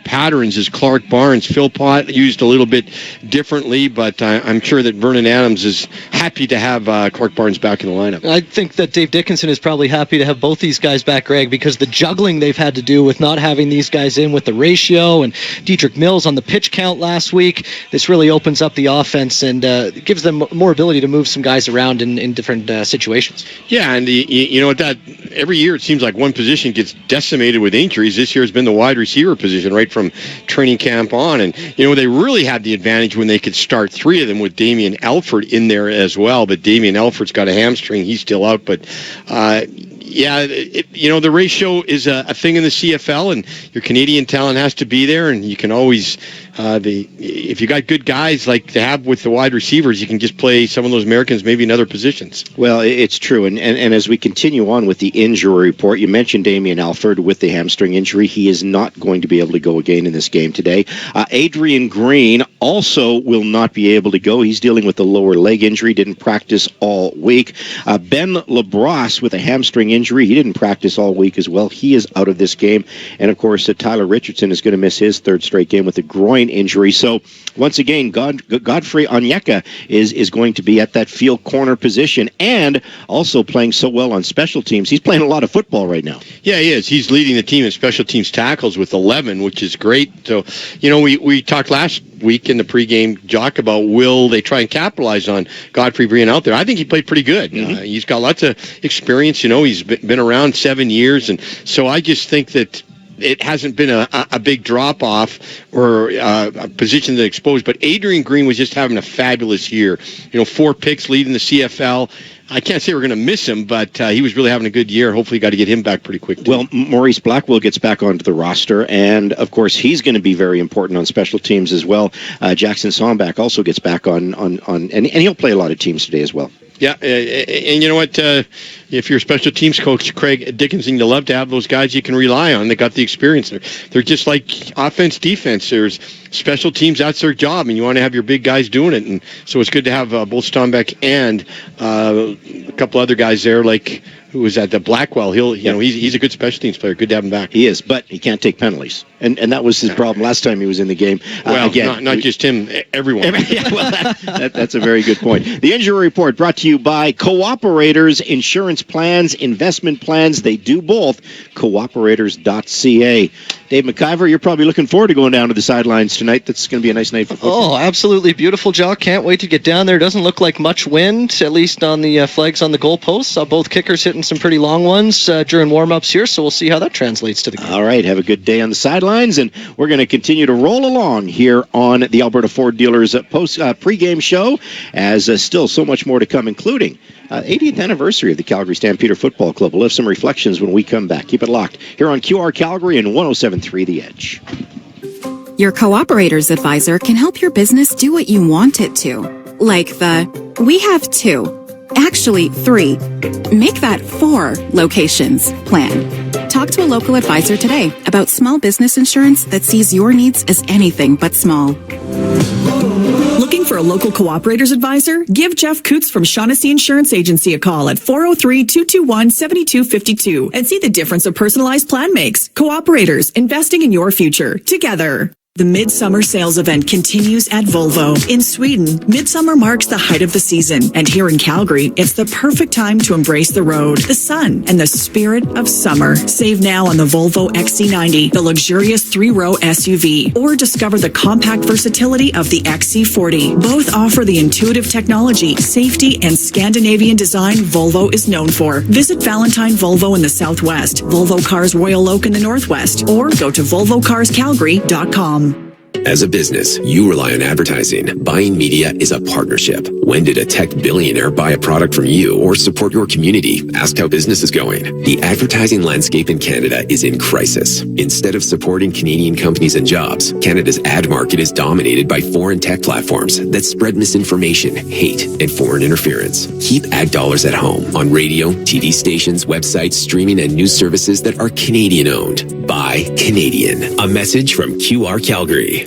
patterns is Clark Barnes. Philpott used a little bit differently, but I'm sure that Vernon Adams is happy to have Clark Barnes back in the lineup. I think that Dave Dickinson is probably happy to have both these guys back, Greg, because the juggling they've had to do with not having these guys in with the ratio and Dietrich Mills on the pitch count last week, this really opens up the offense and gives them more ability to move some guys around in different situations. Yeah, and you know what, that every year it seems like one position gets decimated with injuries. This year has been the wide receiver position right from training camp on, and they really had the advantage when they could start 3 of them with Damian Elford in there as well. But Damian Elford's got a hamstring; he's still out. But the ratio is a thing in the CFL, and your Canadian talent has to be there, and you can always, if you got good guys like they have with the wide receivers, you can just play some of those Americans maybe in other positions. Well, it's true, and as we continue on with the injury report, you mentioned Damian Alford with the hamstring injury. He is not going to be able to go again in this game today. Adrian Green also will not be able to go. He's dealing with a lower leg injury, didn't practice all week. Ben LaBrosse with a hamstring injury, he didn't practice all week as well. He is out of this game. And of course, Tyler Richardson is going to miss his 3rd straight game with a groin injury. So once again, Godfrey Onyeka is going to be at that field corner position and also playing so well on special teams. He's playing a lot of football right now. Yeah, he is. He's leading the team in special teams tackles with 11, which is great. So, we talked last week in the pregame, Jock, about will they try and capitalize on Godfrey being out there. I think he played pretty good. Mm-hmm. He's got lots of experience. He's been around 7 years, and so I just think that it hasn't been a big drop-off or a position that exposed, but Adrian Green was just having a fabulous year. 4 picks leading the CFL. I can't say we're going to miss him, but he was really having a good year. Hopefully, got to get him back pretty quick, too. Well, Maurice Blackwell gets back onto the roster, and, of course, he's going to be very important on special teams as well. Jackson Sombach also gets back on and he'll play a lot of teams today as well. Yeah, and you know what? If you're a special teams coach, Craig Dickinson, you love to have those guys you can rely on. They got the experience. They're just like offense, defense. There's special teams, that's their job, and you want to have your big guys doing it. And so it's good to have both Stombach and a couple other guys there like who was at the Blackwell, he's a good special teams player. Good to have him back. He is, but he can't take penalties. And that was his problem last time he was in the game. Well, again, not just him, everyone. That's a very good point. The injury report brought to you by Cooperators Insurance Plans, Investment Plans. They do both. Cooperators.ca. Dave McIver, you're probably looking forward to going down to the sidelines tonight. That's going to be a nice night for football. Oh, absolutely beautiful, Jock. Can't wait to get down there. Doesn't look like much wind, at least on the flags on the goalposts. Saw both kickers hitting some pretty long ones during warm-ups here, so we'll see how that translates to the game. All right, have a good day on the sidelines, and we're going to continue to roll along here on the Alberta Ford Dealers pregame show, as still so much more to come, including 80th anniversary of the Calgary Stampeder Football Club. We'll have some reflections when we come back. Keep it locked here on QR Calgary and 107.3 The Edge. Your Cooperators advisor can help your business do what you want it to. Like we have 2, actually 3, make that 4 locations plan. Talk to a local advisor today about small business insurance that sees your needs as anything but small. Looking for a local Cooperators advisor? Give Jeff Coots from Shaughnessy Insurance Agency a call at 403-221-7252 and see the difference a personalized plan makes. Cooperators, investing in your future. Together. The Midsummer Sales Event continues at Volvo. In Sweden, Midsummer marks the height of the season. And here in Calgary, it's the perfect time to embrace the road, the sun, and the spirit of summer. Save now on the Volvo XC90, the luxurious 3-row SUV, or discover the compact versatility of the XC40. Both offer the intuitive technology, safety, and Scandinavian design Volvo is known for. Visit Valentine Volvo in the Southwest, Volvo Cars Royal Oak in the Northwest, or go to volvocarscalgary.com. As a business, you rely on advertising. Buying media is a partnership. When did a tech billionaire buy a product from you or support your community? Ask how business is going. The advertising landscape in Canada is in crisis. Instead of supporting Canadian companies and jobs, Canada's ad market is dominated by foreign tech platforms that spread misinformation, hate, and foreign interference. Keep ad dollars at home on radio, TV stations, websites, streaming, and news services that are Canadian-owned. Buy Canadian. A message from QR Calgary.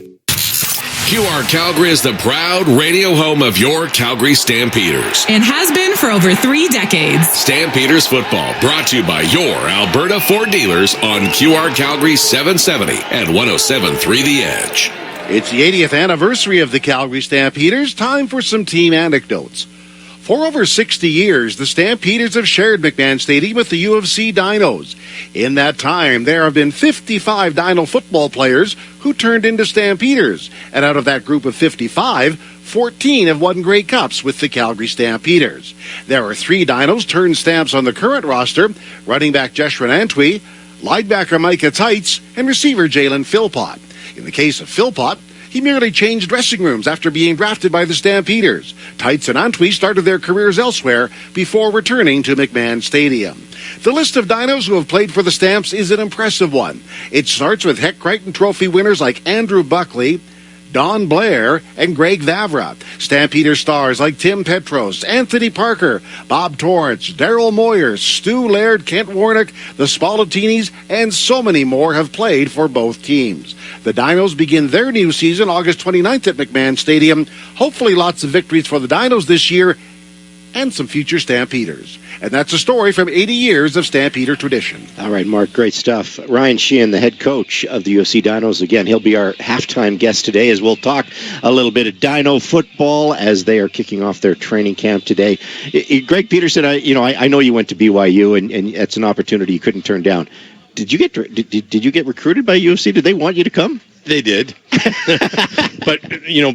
QR Calgary is the proud radio home of your Calgary Stampeders. And has been for over 3 decades. Stampeders football brought to you by your Alberta Ford dealers on QR Calgary 770 and 107.3 The Edge. It's the 80th anniversary of the Calgary Stampeders. Time for some team anecdotes. For over 60 years, the Stampeders have shared McMahon Stadium with the U of C Dinos. In that time, there have been 55 Dino football players who turned into Stampeders. And out of that group of 55, 14 have won Grey Cups with the Calgary Stampeders. There are 3 Dinos turned Stamps on the current roster: running back Jeshrin Antwi, linebacker Micah Tights, and receiver Jalen Philpott. In the case of Philpott, he merely changed dressing rooms after being drafted by the Stampeders. Tights and Antwi started their careers elsewhere before returning to McMahon Stadium. The list of Dinos who have played for the Stamps is an impressive one. It starts with Heck Crichton Trophy winners like Andrew Buckley, Don Blair, and Greg Vavra. Stampeder stars like Tim Petros, Anthony Parker, Bob Torrance, Daryl Moyer, Stu Laird, Kent Warnock, the Spallatinis, and so many more have played for both teams. The Dinos begin their new season August 29th at McMahon Stadium. Hopefully lots of victories for the Dinos this year and some future Stampeders. And that's a story from 80 years of Stampeder tradition. All right, Mark, great stuff. Ryan Sheehan, the head coach of the UFC Dinos, again, he'll be our halftime guest today as we'll talk a little bit of Dino football as they are kicking off their training camp today. Greg Peterson, I know you went to BYU, and it's an opportunity you couldn't turn down. Did you get recruited by UFC? Did they want you to come? They did. But,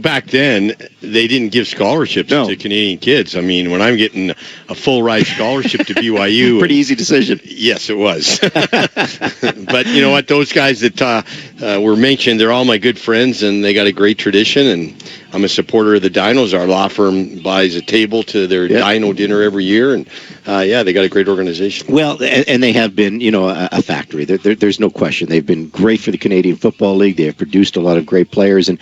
back then, they didn't give scholarships to Canadian kids. I mean, when I'm getting a full ride scholarship to BYU. Pretty easy decision. Yes, it was. But you know what? Those guys that were mentioned, they're all my good friends, and they got a great tradition, and I'm a supporter of the Dinos. Our law firm buys a table to their Dino dinner every year, and they got a great organization. Well, and they have been, a factory. There's no question. They've been great for the Canadian Football League. They have produced a lot of great players, and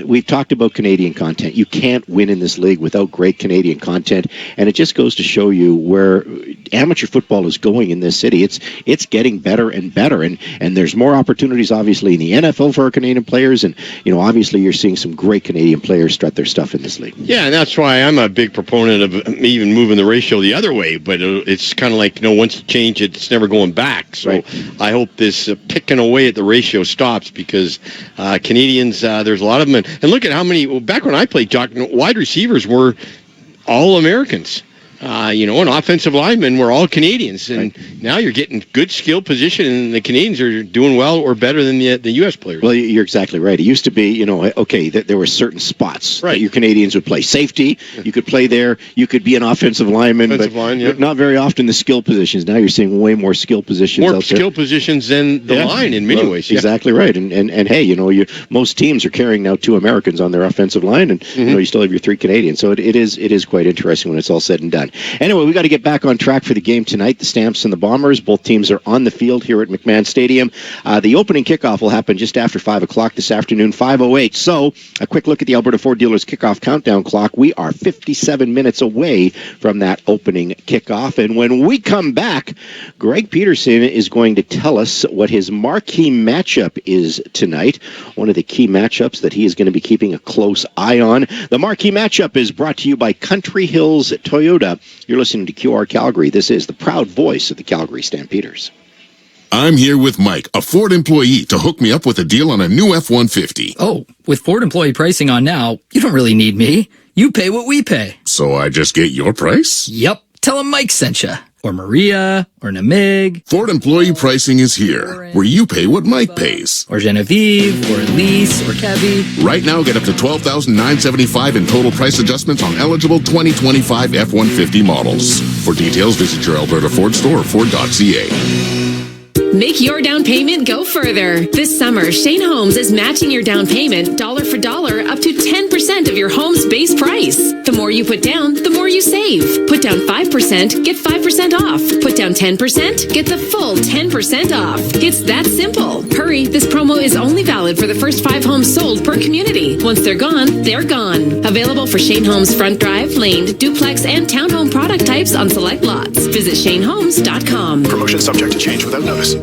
we've talked about Canadian content. You can't win in this league without great Canadian content, and it just goes to show you where amateur football is going in this city. It's getting better and better, and there's more opportunities, obviously, in the NFL for our Canadian players, and obviously you're seeing some great Canadian Canadian players strut their stuff in this league. Yeah, and that's why I'm a big proponent of even moving the ratio the other way. But it's kind of like, once you change it, it's never going back. So I hope this picking away at the ratio stops, because Canadians, there's a lot of them. And look at how many, back when I played, Jock, wide receivers were all Americans. And offensive linemen were all Canadians, and now you're getting good skill position, and the Canadians are doing well or better than the U.S. players. Well, you're exactly right. It used to be, there were certain spots that your Canadians would play. Safety, you could play there. You could be an offensive lineman, but not very often the skill positions. Now you're seeing way more skill positions out there. More skill positions than the line in many ways. Exactly right. And hey, most teams are carrying now 2 Americans on their offensive line, and you still have your 3 Canadians. So it is quite interesting when it's all said and done. Anyway, we got to get back on track for the game tonight. The Stamps and the Bombers, both teams are on the field here at McMahon Stadium. The opening kickoff will happen just after 5 o'clock this afternoon, 5:08. So a quick look at the Alberta Ford Dealers kickoff countdown clock. We are 57 minutes away from that opening kickoff. And when we come back, Greg Peterson is going to tell us what his marquee matchup is tonight. One of the key matchups that he is going to be keeping a close eye on. The marquee matchup is brought to you by Country Hills Toyota. You're listening to QR Calgary. This is the proud voice of the Calgary Stampeders. I'm here with Mike, a Ford employee, to hook me up with a deal on a new F-150. Oh, with Ford employee pricing on now, you don't really need me. You pay what we pay. So I just get your price? Yep. Tell him Mike sent you. Or Maria, or Namig. Ford employee pricing is here, where you pay what Mike pays. Or Genevieve, or Elise, or Kevy. Right now, get up to $12,975 in total price adjustments on eligible 2025 F-150 models. For details, visit your Alberta Ford store or Ford.ca. Make your down payment go further. This summer, Shane Homes is matching your down payment dollar for dollar up to 10% of your home's base price. The more you put down, the more you save. Put down 5%, get 5% off. Put down 10%, get the full 10% off. It's that simple. Hurry, this promo is only valid for the first 5 homes sold per community. Once they're gone, they're gone. Available for Shane Homes front drive, laned, duplex, and townhome product types on select lots. Visit ShaneHomes.com. Promotion subject to change without notice.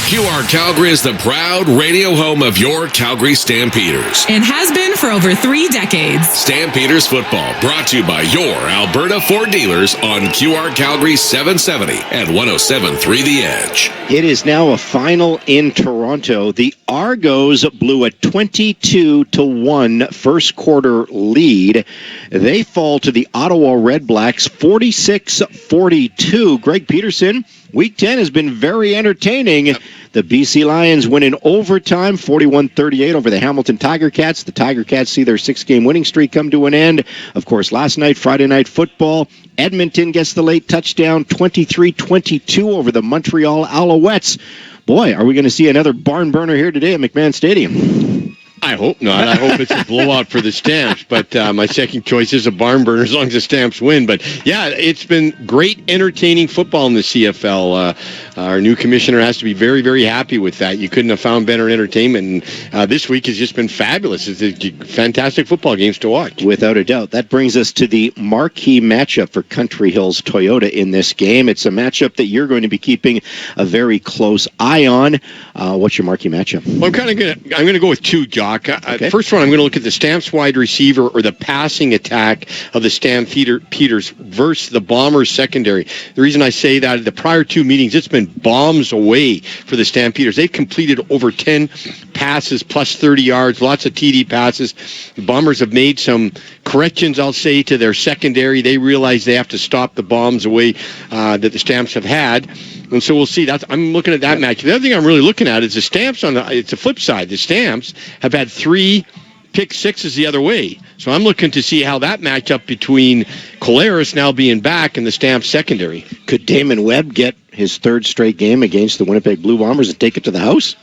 QR Calgary is the proud radio home of your Calgary Stampeders. And has been for over 3 decades. Stampeders football brought to you by your Alberta Ford dealers on QR Calgary 770 and 107.3 The Edge. It is now a final in Toronto. The Argos blew a 22-1 first quarter lead. They fall to the Ottawa Redblacks 46-42. Greg Peterson, Week 10 has been very entertaining. The BC Lions win in overtime, 41-38 over the Hamilton Tiger Cats. The Tiger Cats see their 6-game winning streak come to an end. Of course, last night, Friday Night Football, Edmonton gets the late touchdown, 23-22 over the Montreal Alouettes. Boy, are we going to see another barn burner here today at McMahon Stadium? I hope not. I hope it's a blowout for the Stamps. But my second choice is a barn burner as long as the Stamps win. But, yeah, it's been great, entertaining football in the CFL. Our new commissioner has to be very, very happy with that. You couldn't have found better entertainment. And this week has just been fabulous. It's fantastic football games to watch. Without a doubt. That brings us to the marquee matchup for Country Hills Toyota in this game. It's a matchup that you're going to be keeping a very close eye on. What's your marquee matchup? Well, I'm going to go with 2, Jock. Okay. First one, I'm going to look at the Stamps wide receiver or the passing attack of the Stampeders versus the Bombers secondary. The reason I say that, the prior 2 meetings, it's been bombs away for the Stampeders. They've completed over 10 passes plus 30 yards, lots of TD passes. The Bombers have made some corrections, I'll say, to their secondary. They realize they have to stop the bombs away that the Stamps have had. And so we'll see. I'm looking at that match. The other thing I'm really looking at is the Stamps it's the flip side. The Stamps have had 3 pick sixes the other way. So I'm looking to see how that matchup between Collaros now being back and the Stamps secondary. Could Damon Webb get his 3rd straight game against the Winnipeg Blue Bombers and take it to the house?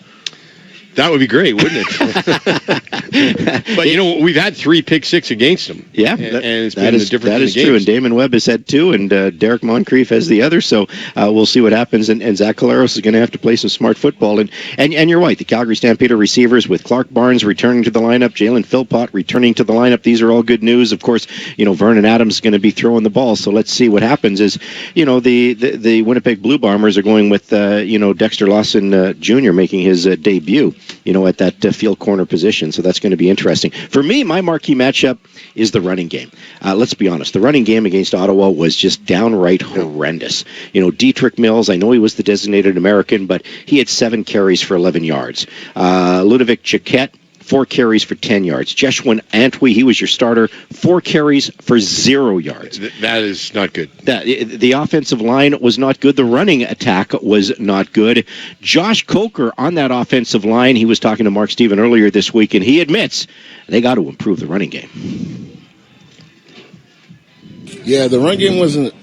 That would be great, wouldn't it? But, we've had 3 pick six against them. Yeah, and it's been the difference that in is the true. games. And Damon Webb has had 2, and Derek Moncrief has the other. So we'll see what happens. And Zach Collaros is going to have to play some smart football. And you're right, the Calgary Stampeder receivers with Clark Barnes returning to the lineup, Jalen Philpott returning to the lineup. These are all good news. Of course, Vernon Adams is going to be throwing the ball. So let's see what happens. Is the Winnipeg Blue Bombers are going with Dexter Lawson Jr. making his debut. at that field corner position. So that's going to be interesting. For me, my marquee matchup is the running game. Let's be honest. The running game against Ottawa was just downright horrendous. Dietrich Mills, I know he was the designated American, but he had 7 carries for 11 yards. Ludovic Chiquette, 4 carries for 10 yards. Jeshwin Antwi, he was your starter, 4 carries for 0 yards. That is not good. The offensive line was not good. The running attack was not good. Josh Coker on that offensive line, he was talking to Mark Steven earlier this week, and he admits they got to improve the running game. Yeah, the run game wasn't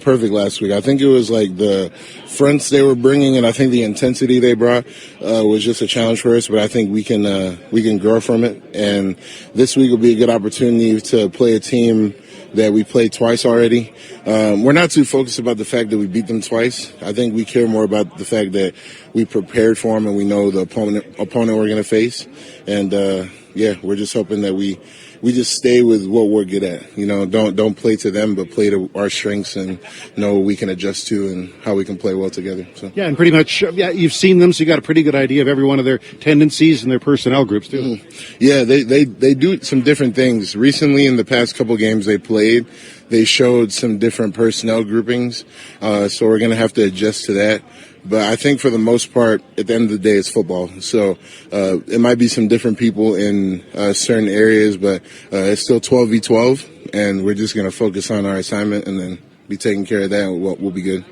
perfect last week. I think it was like the fronts they were bringing, and I think the intensity they brought was just a challenge for us. But I think we can grow from it. And this week will be a good opportunity to play a team that we played twice already. We're not too focused about the fact that we beat them twice. I think we care more about the fact that we prepared for them and we know the opponent we're going to face. And we're just hoping that we just stay with what we're good at. Don't play to them, but play to our strengths and know what we can adjust to and how we can play well together. So. Yeah, and pretty much, you've seen them, so you got a pretty good idea of every one of their tendencies and their personnel groups, too. Mm-hmm. Yeah, they do some different things. Recently, in the past couple games they played, they showed some different personnel groupings, so we're going to have to adjust to that. But I think for the most part, at the end of the day, it's football. So it might be some different people in certain areas, but it's still 12v12, and we're just going to focus on our assignment and then be taking care of that, and we'll be good.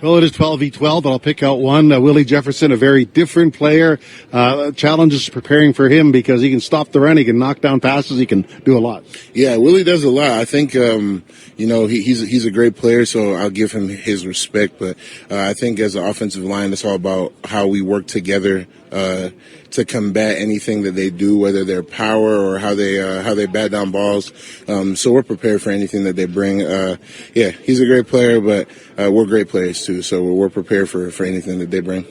Well, it is 12v12, but I'll pick out one. Willie Jefferson, a very different player. Challenge is preparing for him because he can stop the run, he can knock down passes, he can do a lot. Yeah, Willie does a lot. I think, he's a great player, so I'll give him his respect. But I think as an offensive line, it's all about how we work together to combat anything that they do, whether they're power or how they bat down balls. So we're prepared for anything that they bring. He's a great player, but we're great players too. So we're prepared for anything that they bring.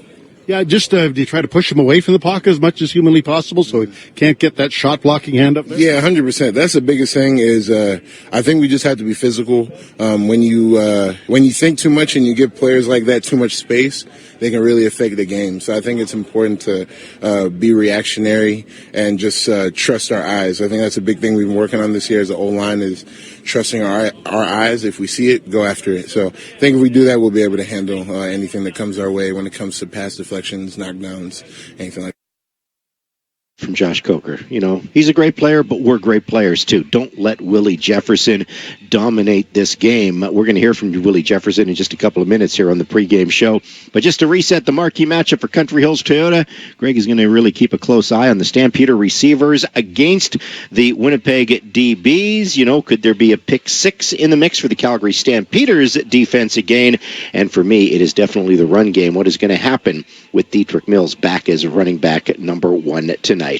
Yeah, just do you try to push him away from the pocket as much as humanly possible so he can't get that shot blocking hand up there? Yeah, 100%. That's the biggest thing is I think we just have to be physical. When you think too much and you give players like that too much space, they can really affect the game. So I think it's important to be reactionary and just trust our eyes. I think that's a big thing we've been working on this year as an O-line is trusting our eyes. If we see it, go after it. So I think if we do that, we'll be able to handle anything that comes our way when it comes to pass deflections, knockdowns, anything like that. From Josh Coker. He's a great player, but we're great players too. Don't let Willie Jefferson dominate this game. We're going to hear from Willie Jefferson in just a couple of minutes here on the pregame show. But just to reset the marquee matchup for Country Hills Toyota, Greg is going to really keep a close eye on the Stampeder receivers against the Winnipeg DBs. Could there be a pick 6 in the mix for the Calgary Stampeders defense again? And for me, it is definitely the run game. What is going to happen with Dietrich Mills back as running back number 1 tonight?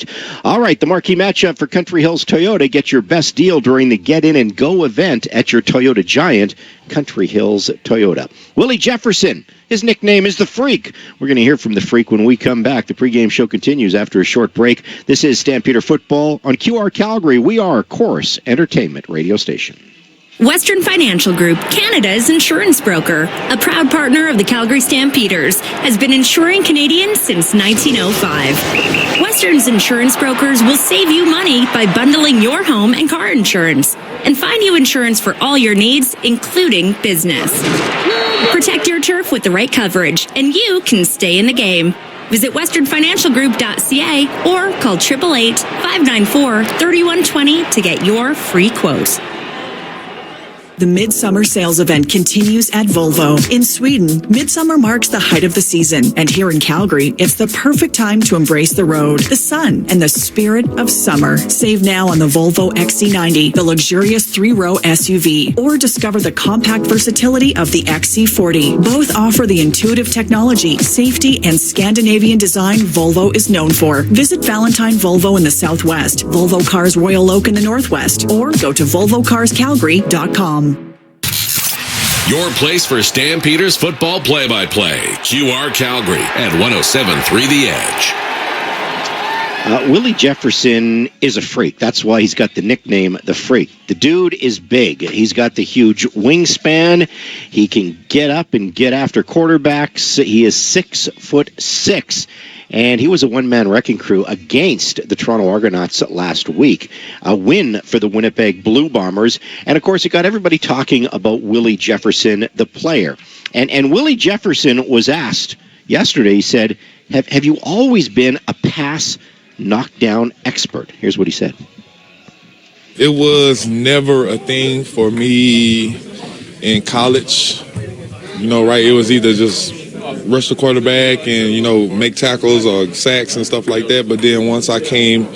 All right, the marquee matchup for Country Hills Toyota. Get your best deal during the Get In and Go event at your Toyota Giant, Country Hills Toyota. Willie Jefferson, his nickname is The Freak. We're going to hear from The Freak when we come back. The pregame show continues after a short break. This is Stampeder Football on QR Calgary. We are Chorus Entertainment Radio Station. Western Financial Group, Canada's insurance broker, a proud partner of the Calgary Stampeders, has been insuring Canadians since 1905. Western's insurance brokers will save you money by bundling your home and car insurance and find you insurance for all your needs, including business. Protect your turf with the right coverage, and you can stay in the game. Visit westernfinancialgroup.ca or call 888-594-3120 to get your free quote. The Midsummer Sales Event continues at Volvo. In Sweden, Midsummer marks the height of the season. And here in Calgary, it's the perfect time to embrace the road, the sun, and the spirit of summer. Save now on the Volvo XC90, the luxurious 3-row SUV. Or discover the compact versatility of the XC40. Both offer the intuitive technology, safety, and Scandinavian design Volvo is known for. Visit Valentine Volvo in the Southwest, Volvo Cars Royal Oak in the Northwest, or go to volvocarscalgary.com. Your place for Stampeders football play-by-play. QR Calgary at 107.3 The Edge. Willie Jefferson is a freak. That's why he's got the nickname The Freak. The dude is big. He's got the huge wingspan. He can get up and get after quarterbacks. He is 6'6". and he was a one-man wrecking crew against the Toronto Argonauts last week. A win for the Winnipeg Blue Bombers, and of course it got everybody talking about Willie Jefferson, the player. And Willie Jefferson was asked yesterday, he said, have you always been a pass knockdown expert? Here's what he said. It was never a thing for me in college. Right? It was either just rush the quarterback and, make tackles or sacks and stuff like that. But then once I came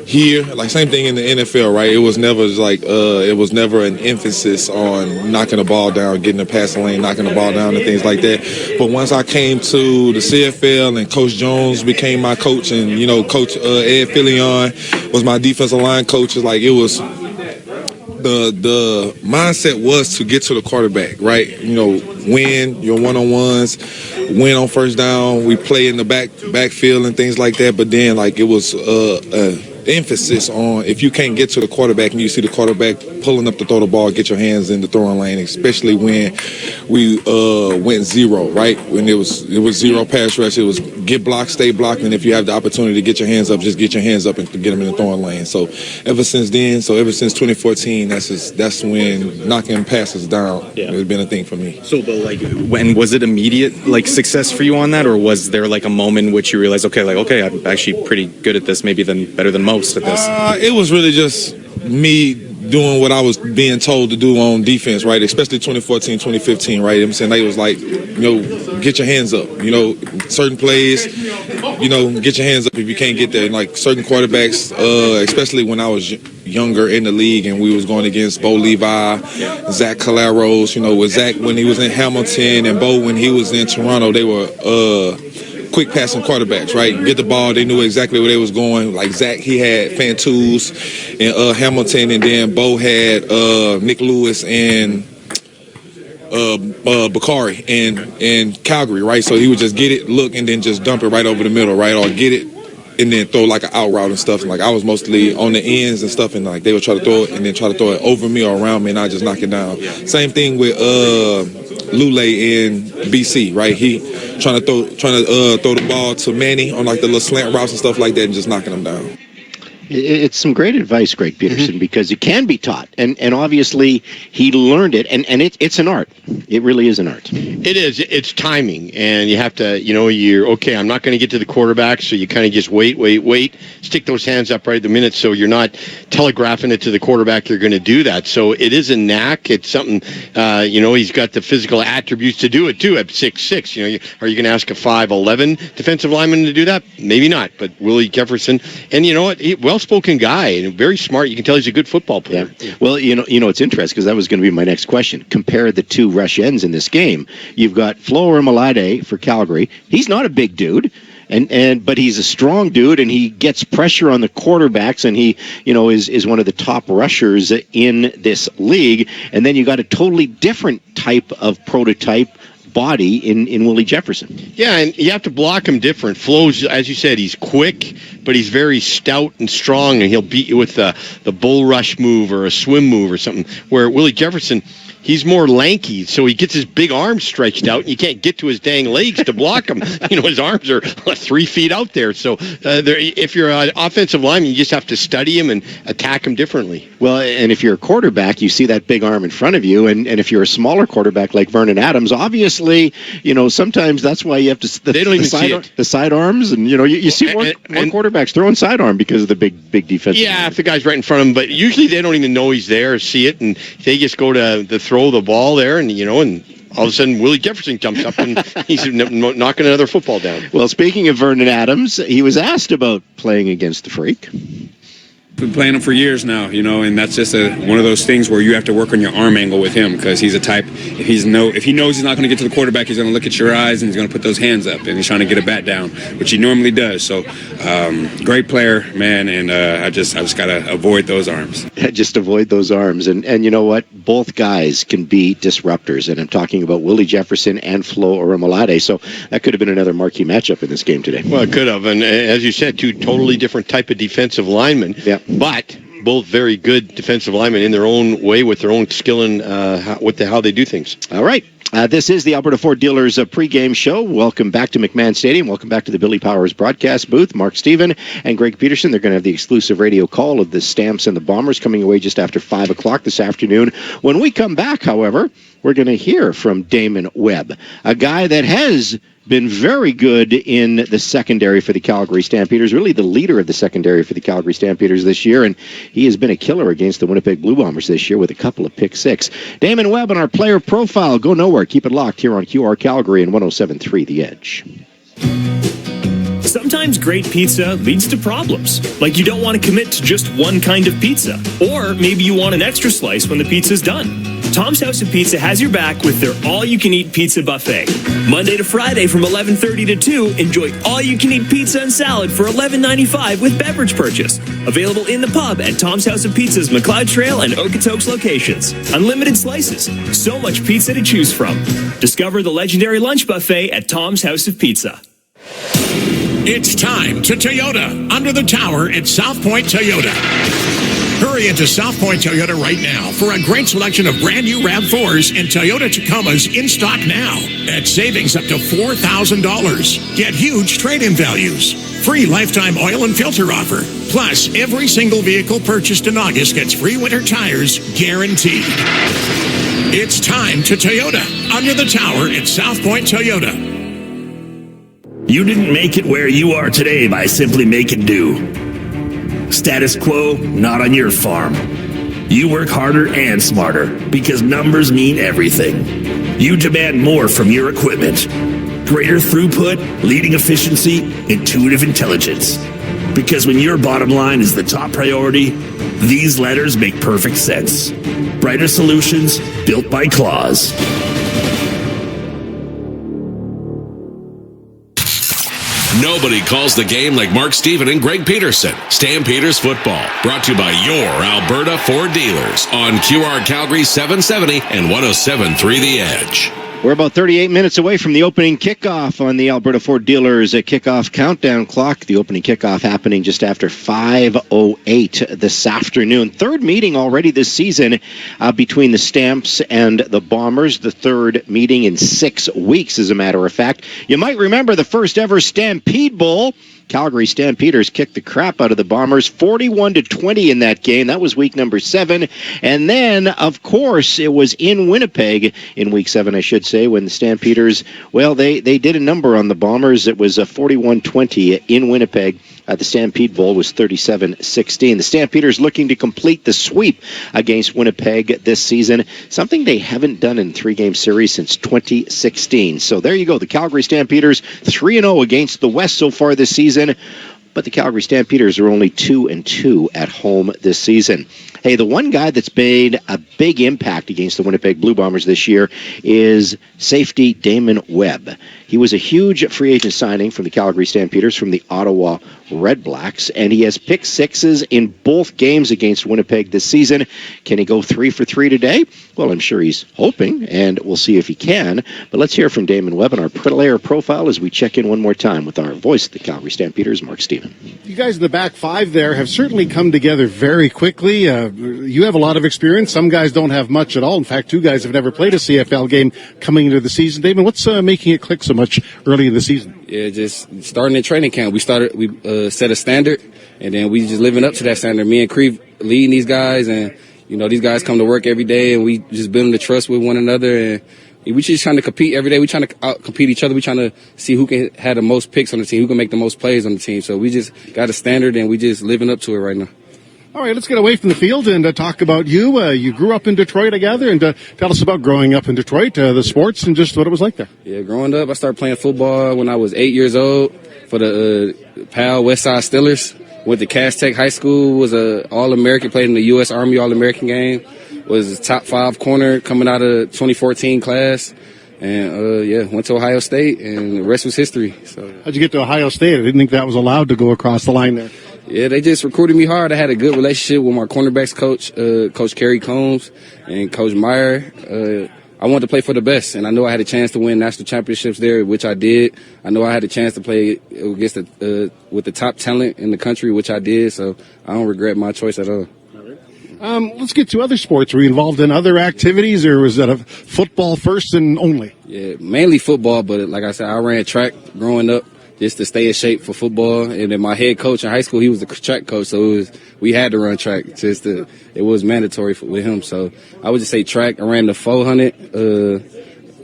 here, like same thing in the NFL, right? It was never it was never an emphasis on knocking the ball down, getting the passing lane, knocking the ball down and things like that. But once I came to the CFL and Coach Jones became my coach and, Coach Ed Fillion was my defensive line coach, it was the mindset was to get to the quarterback, right? Win your one-on-ones, win on first down. We play in the backfield and things like that. But then, it was emphasis on if you can't get to the quarterback and you see the quarterback pulling up to throw the ball, get your hands in the throwing lane, especially when we went zero, right? When it was zero pass rush, it was get blocked, stay blocked, and if you have the opportunity to get your hands up, just get your hands up and get them in the throwing lane. So ever since 2014, that's when knocking passes down has been a thing for me. So, when was it immediate success for you on that, or was there a moment in which you realized, okay, I'm actually pretty good at this, maybe better than most at this? It was really just me doing what I was being told to do on defense, right? Especially 2014, 2015, right? I'm saying it was get your hands up. Certain plays, get your hands up if you can't get there. And certain quarterbacks, especially when I was younger in the league and we was going against Bo Levi, Zach Caleros, with Zach when he was in Hamilton and Bo when he was in Toronto, they were quick passing quarterbacks, right? Get the ball, they knew exactly where they was going. Like Zach, he had Fantus and Hamilton, and then Bo had Nick Lewis and Bakari and Calgary, right? So he would just get it, look, and then just dump it right over the middle, right? Or get it and then throw an out route and stuff. And I was mostly on the ends and stuff, and they would try to throw it and then try to throw it over me or around me, and I just knock it down. Same thing with Lule in BC, right? He trying to throw the ball to Manny on the little slant routes and stuff like that, and just knocking them down. It's some great advice, Greg Peterson, because it can be taught, and obviously he learned it, and it's an art. It really is an art. It is. It's timing, and you have to, you're okay. I'm not going to get to the quarterback, so you kind of just wait, stick those hands up right at the minute, so you're not telegraphing it to the quarterback. You're going to do that. So it is a knack. It's something. He's got the physical attributes to do it too. At 6'6", are you going to ask a 5'11" defensive lineman to do that? Maybe not. But Willie Jefferson, and you know what? Well-spoken guy and very smart. You can tell he's a good football player. Yeah. Well, it's interesting because that was going to be my next question. Compare the two rush ends in this game. You've got Flo Orimolade for Calgary. He's not a big dude. But he's a strong dude, and he gets pressure on the quarterbacks, and he, is one of the top rushers in this league. And then you got a totally different type of prototype body in Willie Jefferson. Yeah, and you have to block him different. Flo's, as you said, he's quick, but he's very stout and strong, and he'll beat you with the bull rush move or a swim move or something. Where Willie Jefferson, he's more lanky, so he gets his big arms stretched out, and you can't get to his dang legs to block him. His arms are 3 feet out there. So if you're an offensive lineman, you just have to study him and attack him differently. Well, and if you're a quarterback, you see that big arm in front of you, and if you're a smaller quarterback like Vernon Adams, obviously, sometimes that's why you have to. They don't even see it. The sidearms, and you see more quarterbacks throwing sidearm because of the big defense. Yeah, if the guy's right in front of him, but usually they don't even know he's there or see it, and they just go to throw the ball there, and and all of a sudden Willie Jefferson jumps up and he's knocking another football down. Well, speaking of Vernon Adams, he was asked about playing against the Freak. Been playing him for years now, and that's just one of those things where you have to work on your arm angle with him because he's a type. If he knows he's not going to get to the quarterback, he's going to look at your eyes and he's going to put those hands up and he's trying to get a bat down, which he normally does. So, great player, man, and I just got to avoid those arms. Just avoid those arms, and you know what? Both guys can be disruptors, and I'm talking about Willie Jefferson and Flo Orimolade. So that could have been another marquee matchup in this game today. Well, it could have, and as you said, two totally different type of defensive linemen. Yeah. But both very good defensive linemen in their own way with their own skill and how they do things. All right. This is the Alberta Ford Dealers pregame show. Welcome back to McMahon Stadium. Welcome back to the Billy Powers broadcast booth. Mark Steven and Greg Peterson. They're going to have the exclusive radio call of the Stamps and the Bombers coming away just after 5 o'clock this afternoon. When we come back, however, we're going to hear from Damon Webb, a guy that has been very good in the secondary for the Calgary Stampeders, really the leader of the secondary for the Calgary Stampeders this year, and he has been a killer against the Winnipeg Blue Bombers this year with a couple of pick six. Damon Webb on our player profile. Go nowhere. Keep it locked here on QR Calgary and 107.3 The Edge. Sometimes great pizza leads to problems, like you don't want to commit to just one kind of pizza, or maybe you want an extra slice when the pizza's done. Tom's House of Pizza has your back with their all-you-can-eat pizza buffet. Monday to Friday from 11:30 to 2, enjoy all-you-can-eat pizza and salad for $11.95 with beverage purchase. Available in the pub at Tom's House of Pizza's McLeod Trail and Okotoks locations. Unlimited slices, so much pizza to choose from. Discover the legendary lunch buffet at Tom's House of Pizza. It's time to Toyota, under the tower at South Point Toyota. Hurry into South Point Toyota right now for a great selection of brand new RAV4s and Toyota Tacomas in stock now at savings up to $4,000. Get huge trade-in values. Free lifetime oil and filter offer. Plus, every single vehicle purchased in August gets free winter tires guaranteed. It's time to Toyota, under the tower at South Point Toyota. You didn't make it where you are today by simply making do. Status quo, not on your farm. You work harder and smarter because numbers mean everything. You demand more from your equipment. Greater throughput, leading efficiency, intuitive intelligence. Because when your bottom line is the top priority, these letters make perfect sense. Brighter solutions built by Claws. Nobody calls the game like Mark Steven and Greg Peterson. Stampeders football, brought to you by your Alberta Ford dealers on QR Calgary 770 and 107.3 The Edge. We're about 38 minutes away from the opening kickoff on the Alberta Ford Dealers kickoff countdown clock. The opening kickoff happening just after 5:08 this afternoon. Third meeting already this season between the Stamps and the Bombers. The third meeting in 6 weeks, as a matter of fact. You might remember the first ever Stampede Bowl. Calgary Stampeders kicked the crap out of the Bombers, 41-20 in that game. That was week number 7. And then, of course, it was in Winnipeg in week 7, I should say, when the Stampeders, well, they did a number on the Bombers. It was 41-20 in Winnipeg. The Stampede Bowl was 37-16. The Stampeders looking to complete the sweep against Winnipeg this season, something they haven't done in 3-game series since 2016. So there you go. The Calgary Stampeders 3-0 against the West so far this season. But the Calgary Stampeders are only 2-2 at home this season. Hey, the one guy that's made a big impact against the Winnipeg Blue Bombers this year is safety Damon Webb. He was a huge free agent signing from the Calgary Stampeders from the Ottawa Red Blacks, and he has pick sixes in both games against Winnipeg this season. Can he go 3 for 3 today? Well, I'm sure he's hoping, and we'll see if he can. But let's hear from Damon Webb on our player profile as we check in one more time with our voice of the Calgary Stampeders, Mark Steven. You guys in the back five there have certainly come together very quickly. You have a lot of experience. Some guys don't have much at all. In fact, 2 guys have never played a CFL game coming into the season. Damon, what's making it click so much early in the season? Yeah, just starting at training camp. We set a standard, and then we just living up to that standard. Me and Creve leading these guys, and these guys come to work every day, and we just building the trust with one another, and we just trying to compete every day. We trying to out-compete each other. We trying to see who can have the most picks on the team, who can make the most plays on the team. So we just got a standard, and we just living up to it right now. All right, let's get away from the field and talk about you. You grew up in Detroit, I gather, and tell us about growing up in Detroit, the sports, and just what it was like there. Yeah, growing up, I started playing football when I was 8 years old for the Powell Westside Steelers. Went to Cass Tech High School, was a All-American, played in the U.S. Army All-American game, was top 5 corner coming out of 2014 class. And, went to Ohio State, and the rest was history. So, how'd you get to Ohio State? I didn't think that was allowed to go across the line there. Yeah, they just recruited me hard. I had a good relationship with my cornerbacks coach, Coach Kerry Combs, and Coach Meyer. I wanted to play for the best, and I knew I had a chance to win national championships there, which I did. I know I had a chance to play against with the top talent in the country, which I did, so I don't regret my choice at all. Let's get to other sports. Were you involved in other activities, or was that a football first and only? Yeah, mainly football, but like I said, I ran track growing up just to stay in shape for football. And then my head coach in high school, he was the track coach, so we had to run track. It was mandatory with him. So I would just say track. I ran the 400.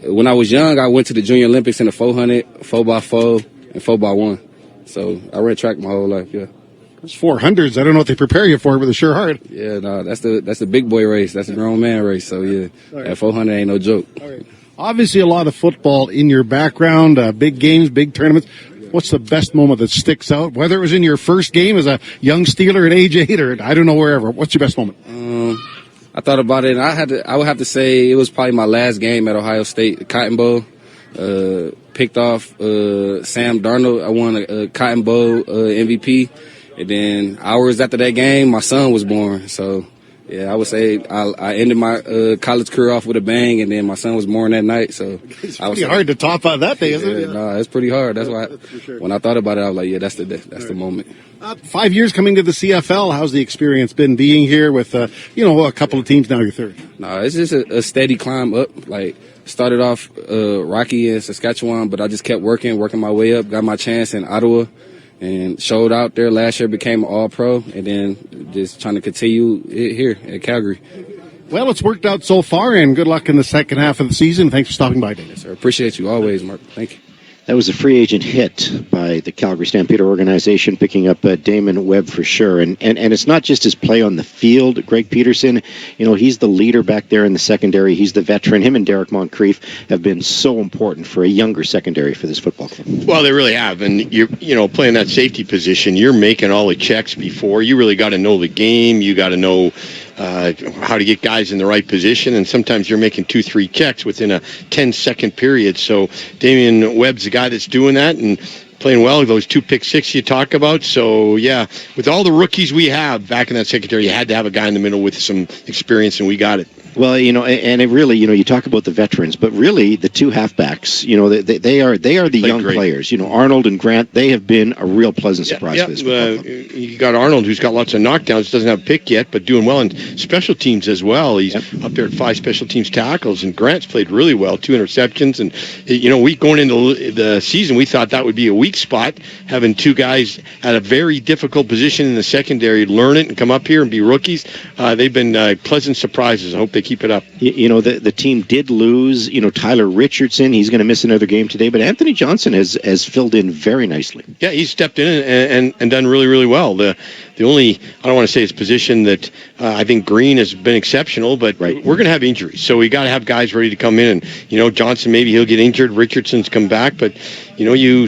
When I was young, I went to the Junior Olympics in the 400, 4x4, and 4x1. So I ran track my whole life, yeah. Those 400s, I don't know what they prepare you for, but they're sure hard. Yeah, no, that's the big boy race. That's the grown man race. So, yeah, that 400 ain't no joke. Obviously, a lot of football in your background, big games, big tournaments. What's the best moment that sticks out? Whether it was in your first game as a young Steeler at age 8 or I don't know, wherever. What's your best moment? I thought about it, and I would have to say it was probably my last game at Ohio State, the Cotton Bowl. Picked off Sam Darnold. I won a Cotton Bowl MVP. And then hours after that game, my son was born. So, yeah, I would say I ended my college career off with a bang, and then my son was born that night. So it's pretty hard to top on that day, isn't it? No, it's pretty hard. That's why when I thought about it, I was like, yeah, that's the moment. 5 years coming to the CFL, how's the experience been being here with, a couple of teams now, your third? No, it's just a steady climb up. Like, started off rocky in Saskatchewan, but I just kept working my way up, got my chance in Ottawa. And showed out there last year, became an All-Pro, and then just trying to continue it here at Calgary. Well, it's worked out so far, and good luck in the second half of the season. Thanks for stopping by, Dave. Yes, sir. Appreciate you always, Mark. Thank you. That was a free agent hit by the Calgary Stampeder organization, picking up Damon Webb for sure. And it's not just his play on the field. Greg Peterson, he's the leader back there in the secondary. He's the veteran. Him and Derek Moncrief have been so important for a younger secondary for this football club. Well, they really have. And you're playing that safety position. You're making all the checks before. You really got to know the game. You got to know how to get guys in the right position, and sometimes you're making 2-3 checks within a 10-second period. So Damian Webb's the guy that's doing that and playing well. Those 2 pick six you talk about. So yeah, with all the rookies we have back in that secondary, you had to have a guy in the middle with some experience, and we got it. Well, and it really, you talk about the veterans, but really the 2 halfbacks, they are the young players. Arnold and Grant, they have been a real pleasant surprise for this football club. You got Arnold, who's got lots of knockdowns, doesn't have a pick yet, but doing well in special teams as well. He's up there at 5 special teams tackles, and Grant's played really well, 2 interceptions. And we going into the season, we thought that would be a weak spot, having 2 guys at a very difficult position in the secondary learn it and come up here and be rookies. They've been pleasant surprises. I hope they keep it up. The team did lose, Tyler Richardson. He's going to miss another game today, but Anthony Johnson has filled in very nicely. Yeah, he's stepped in and done really, really well. The only, I don't want to say his position that I think Green has been exceptional, but we're going to have injuries. So we got to have guys ready to come in. And, Johnson, maybe he'll get injured. Richardson's come back, but,